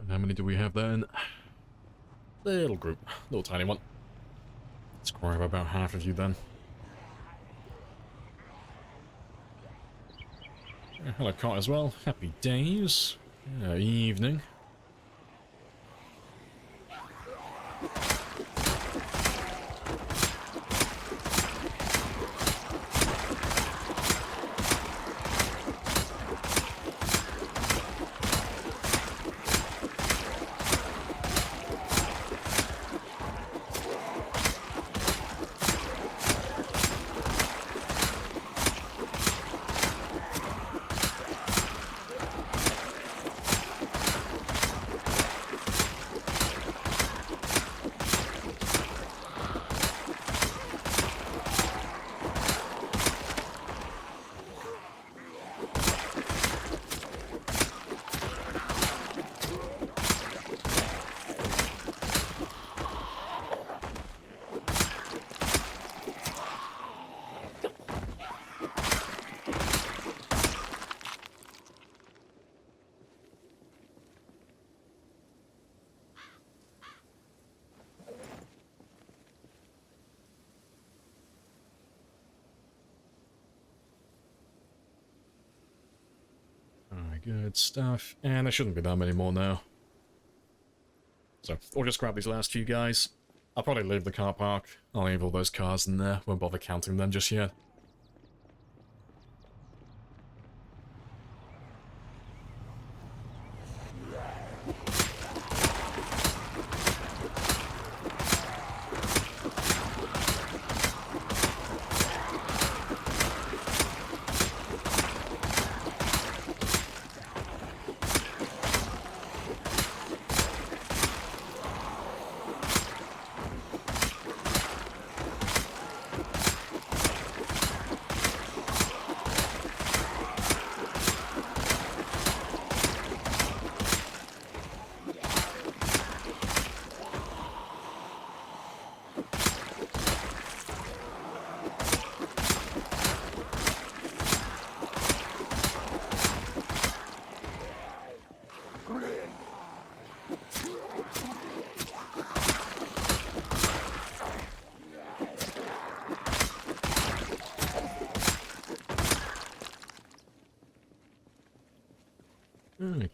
How many do we have then? Little group. Little tiny one. Let's grab about half of you then. Hello, Cot as well. Happy days. Evening. Good stuff. And there shouldn't be that many more now. So, we'll just grab these last few guys. I'll probably leave the car park. I'll leave all those cars in there. Won't bother counting them just yet.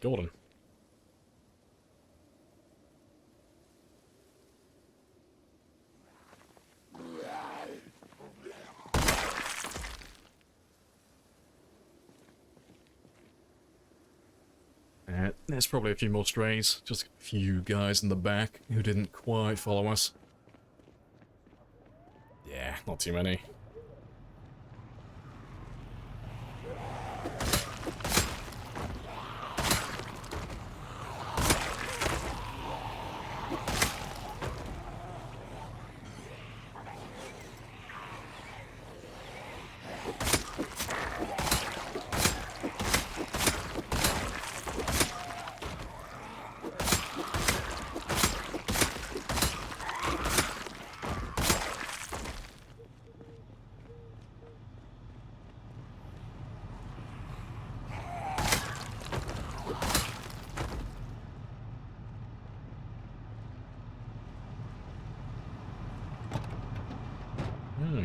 Golden. There's probably a few more strays, just a few guys in the back who didn't quite follow us. Yeah, not too many.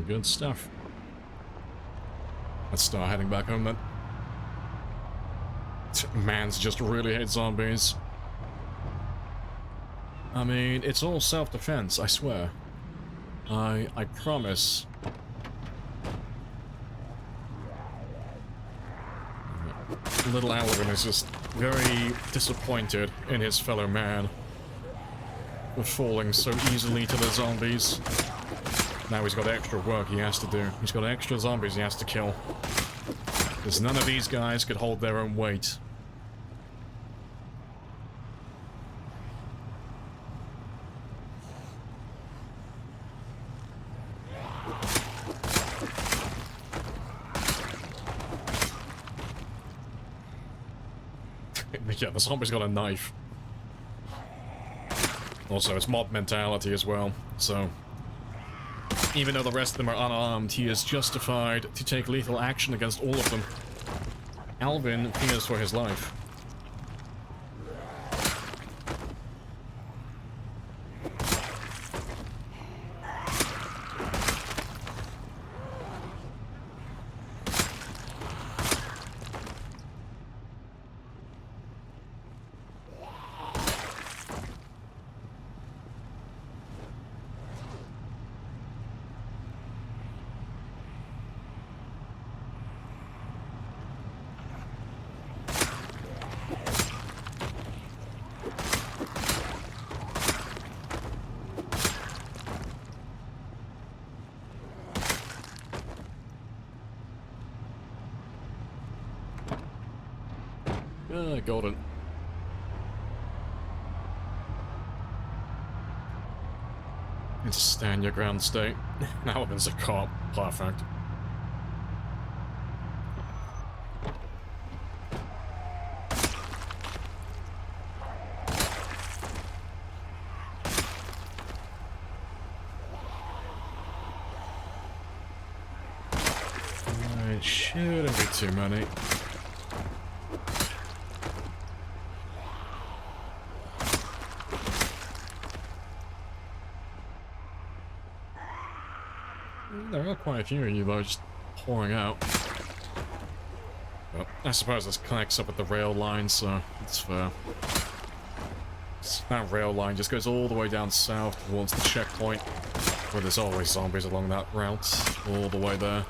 Good stuff. Let's start heading back home then. Mans just really hate zombies. I mean, it's all self-defense, I swear. I promise. Little Alvin is just very disappointed in his fellow man for falling so easily to the zombies. Now he's got extra work he has to do. He's got extra zombies he has to kill. Because none of these guys could hold their own weight. Yeah, the zombie's got a knife. Also, it's mob mentality as well, so... Even though the rest of them are unarmed, he is justified to take lethal action against all of them. Alvin fears for his life. Golden. It's a stand your ground state. Now Alvin's a cop. Perfect. It shouldn't be too many. There are quite a few of you though, just pouring out. But I suppose this connects up with the rail line, so it's fair. That rail line just goes all the way down south towards the checkpoint, where there's always zombies along that route, all the way there.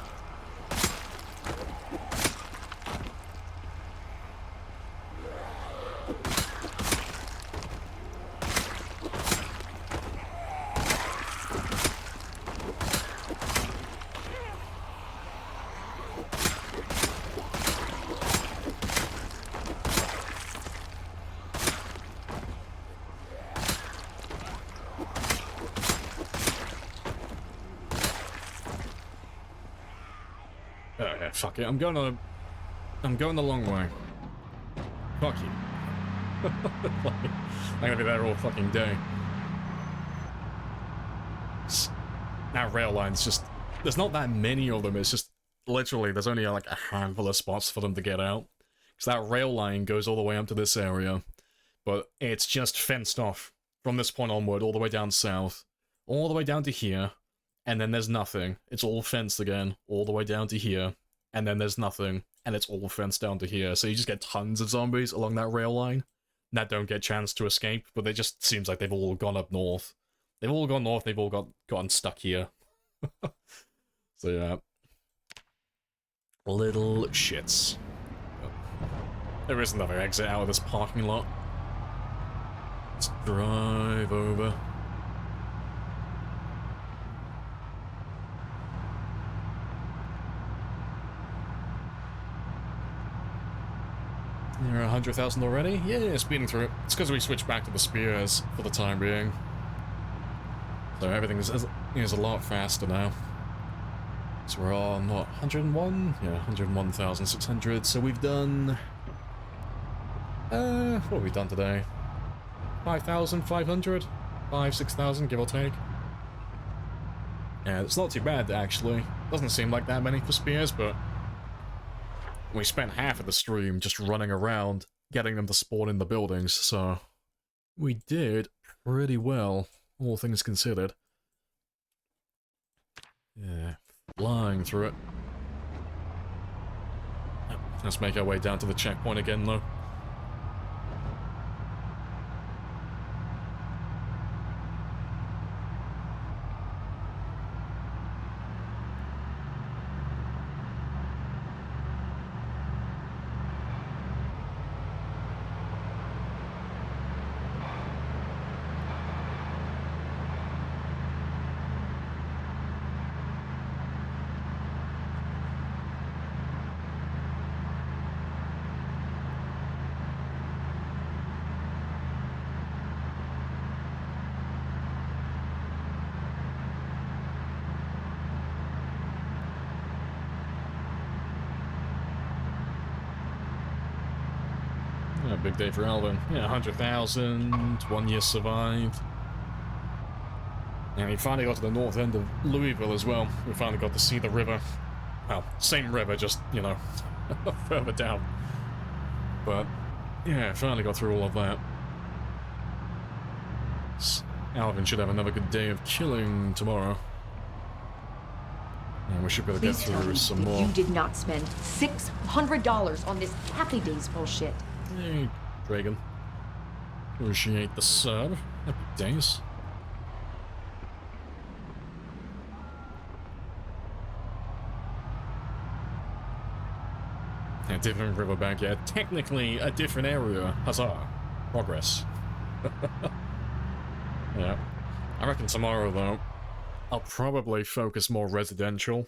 Fuck it, I'm going the long way. Fuck you. I'm gonna be there all fucking day. That rail line's just... There's not that many of them, it's just... Literally, there's only like a handful of spots for them to get out. Because that rail line goes all the way up to this area. But it's just fenced off. From this point onward, all the way down south. All the way down to here. And then there's nothing. It's all fenced again. All the way down to here. and then there's nothing, and it's all fenced down to here, so you just get tons of zombies along that rail line that don't get a chance to escape, but they just seems like they've all gone up north. They've all gone north, they've all gotten stuck here. So yeah. Little shits. There is another exit out of this parking lot. Let's drive over. You're 100,000 already? Yeah, speeding through it. It's because we switched back to the spears for the time being. So everything is a lot faster now. So we're on, what, 101? Yeah, 101,600. So we've done... what have we done today? 5,500? 6,000, give or take. Yeah, it's not too bad, actually. Doesn't seem like that many for spears, but... we spent half of the stream just running around, getting them to spawn in the buildings, so... we did pretty well, all things considered. Yeah, flying through it. Let's make our way down to the checkpoint again, though. Big day for Alvin. Yeah, 100,000, 1 year survived. And he finally got to the north end of Louisville as well. We finally got to see the river. Well, same river, just, you know, further down. But, yeah, finally got through all of that. Alvin should have another good day of killing tomorrow. And we should be able to get through some more. You did not spend $600 on this Happy Days bullshit. Hey, Dragon. Appreciate the sub. Happy days. A different riverbank, yeah. Technically a different area. Huzzah. Progress. Yeah. I reckon tomorrow, though, I'll probably focus more residential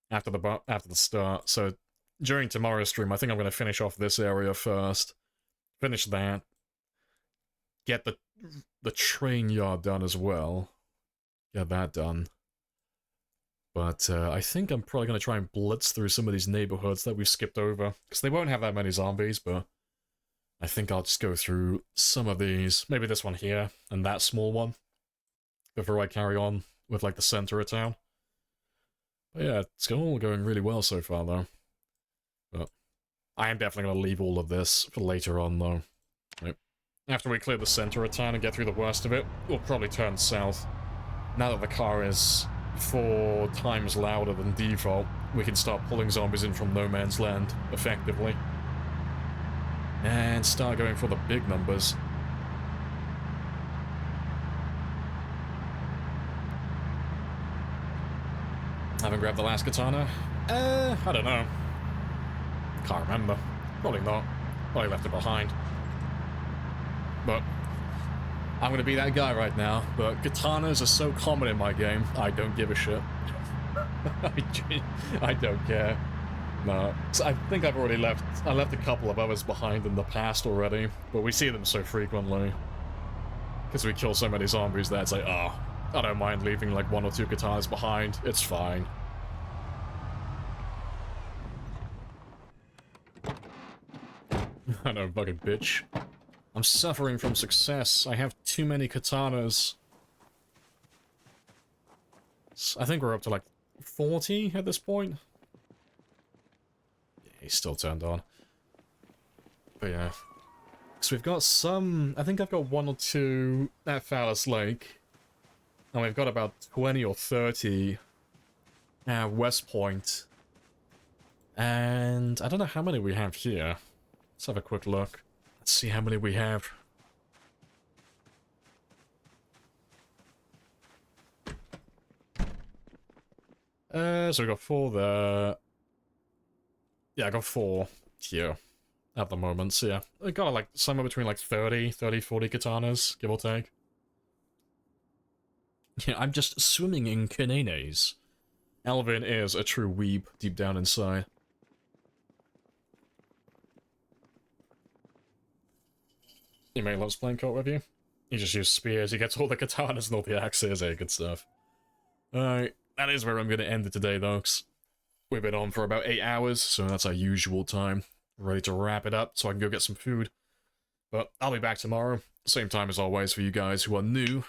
after the start, so during tomorrow's stream, I think I'm going to finish off this area first. Finish that. Get the train yard done as well. Get that done. But I think I'm probably going to try and blitz through some of these neighborhoods that we've skipped over. Because they won't have that many zombies, but I think I'll just go through some of these. Maybe this one here, and that small one. Before I carry on with, like, the center of town. But yeah, it's all going really well so far, though. But I am definitely going to leave all of this for later on, though. Right. After we clear the center of town and get through the worst of it, we'll probably turn south. Now that the car is 4 times louder than default, we can start pulling zombies in from no man's land, effectively. And start going for the big numbers. Haven't grabbed the last katana? I don't know. Can't remember. Probably not. Probably left it behind. But I'm gonna be that guy right now. But katanas are so common in my game, I don't give a shit. I don't care. No. So I think I've already left. I left a couple of others behind in the past already, but we see them so frequently. Because we kill so many zombies that it's like, oh, I don't mind leaving like 1 or 2 katanas behind. It's fine. I know, fucking bitch. I'm suffering from success. I have too many katanas. I think we're up to like 40 at this point. Yeah, he's still turned on. But yeah. So we've got some... I think I've got 1 or 2 at Phallus Lake. And we've got about 20 or 30 at West Point. And I don't know how many we have here. Let's have a quick look. Let's see how many we have. So we got 4 there. Yeah, I got 4 here at the moment. So yeah, I got like somewhere between like 30, 40 katanas, give or take. Yeah, I'm just swimming in kananes. Alvin is a true weeb deep down inside. Your mate loves playing co-op with you. He just uses spears, he gets all the katanas and all the axes, good stuff. Alright, that is where I'm going to end it today, though. We've been on for about 8 hours, so that's our usual time. Ready to wrap it up so I can go get some food. But I'll be back tomorrow, same time as always for you guys who are new.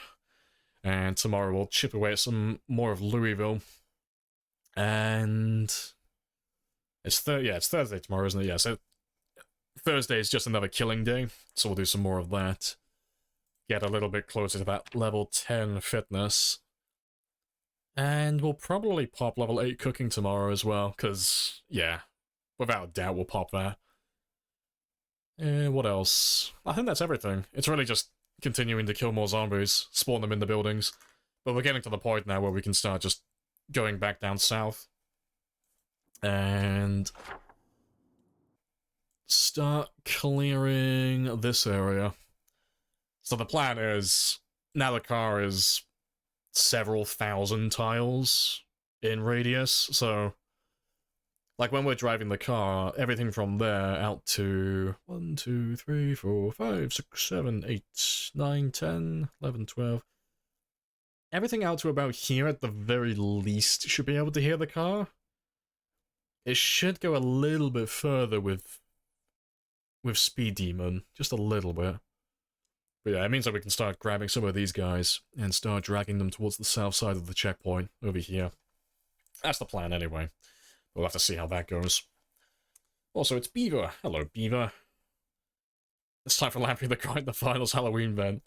And tomorrow we'll chip away at some more of Louisville. And it's Thursday tomorrow, isn't it? Yeah, so Thursday is just another killing day, so we'll do some more of that. Get a little bit closer to that level 10 fitness. And we'll probably pop level 8 cooking tomorrow as well, because, yeah, without doubt we'll pop that. What else? I think that's everything. It's really just continuing to kill more zombies, spawn them in the buildings. But we're getting to the point now where we can start just going back down south. And start clearing this area. So the plan is, now the car is several thousand tiles in radius, so like when we're driving the car, everything from there out to 1, 2, 3, 4, 5, 6, 7, 8, 9, 10, 11, 12. Everything out to about here at the very least should be able to hear the car. It should go a little bit further with Speed Demon, just a little bit. But yeah, it means that we can start grabbing some of these guys and start dragging them towards the south side of the checkpoint over here. That's the plan anyway. We'll have to see how that goes. Also, it's Beaver. Hello, Beaver. It's time for Lamprey to grind the finals Halloween event.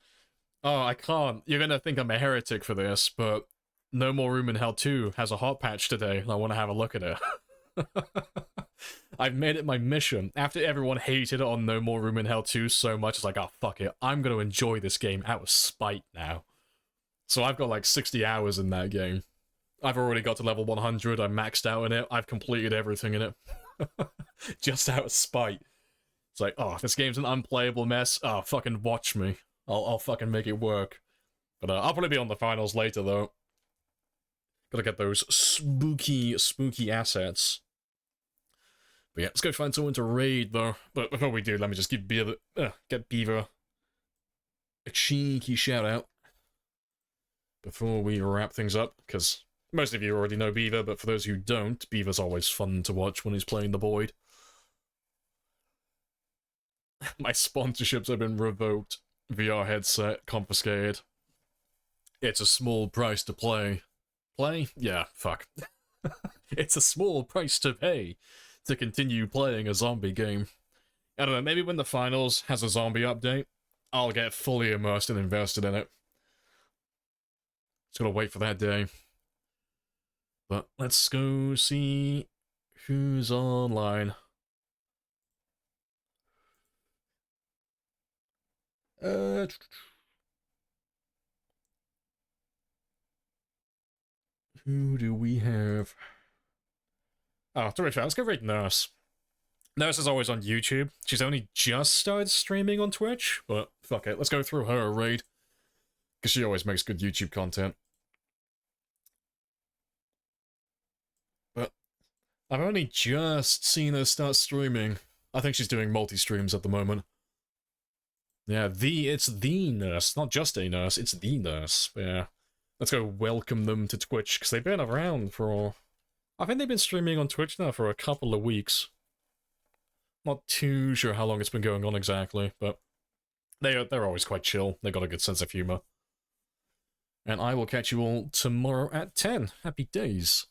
Oh, I can't. You're gonna think I'm a heretic for this, but No More Room in Hell 2 has a hot patch today, and I want to have a look at it. I've made it my mission. After everyone hated it on No More Room in Hell 2 so much, it's like, oh, fuck it. I'm going to enjoy this game out of spite now. So I've got like 60 hours in that game. I've already got to level 100. I'm maxed out in it. I've completed everything in it. Just out of spite. It's like, oh, this game's an unplayable mess. Oh, fucking watch me. I'll fucking make it work. But I'll probably be on the finals later, though. Gotta get those spooky assets. But yeah, let's go find someone to raid, though. But before we do, let me just give get Beaver a cheeky shout-out before we wrap things up, because most of you already know Beaver, but for those who don't, Beaver's always fun to watch when he's playing the Void. My sponsorships have been revoked. VR headset confiscated. It's a small price to play. Play? Yeah, fuck. It's a small price to pay to continue playing a zombie game. I don't know, maybe when the finals has a zombie update, I'll get fully immersed and invested in it. Just gotta wait for that day. But let's go see who's online. Who do we have? Oh, to be fair, let's go raid Nurse. Nurse is always on YouTube. She's only just started streaming on Twitch, but fuck it, let's go through her raid. Because she always makes good YouTube content. But I've only just seen her start streaming. I think she's doing multi-streams at the moment. Yeah, it's the Nurse, not just a nurse, it's the Nurse. Yeah. Let's go welcome them to Twitch, because they've been around for... I think they've been streaming on Twitch now for a couple of weeks. Not too sure how long it's been going on exactly, but they're always quite chill. They've got a good sense of humor. And I will catch you all tomorrow at 10. Happy days.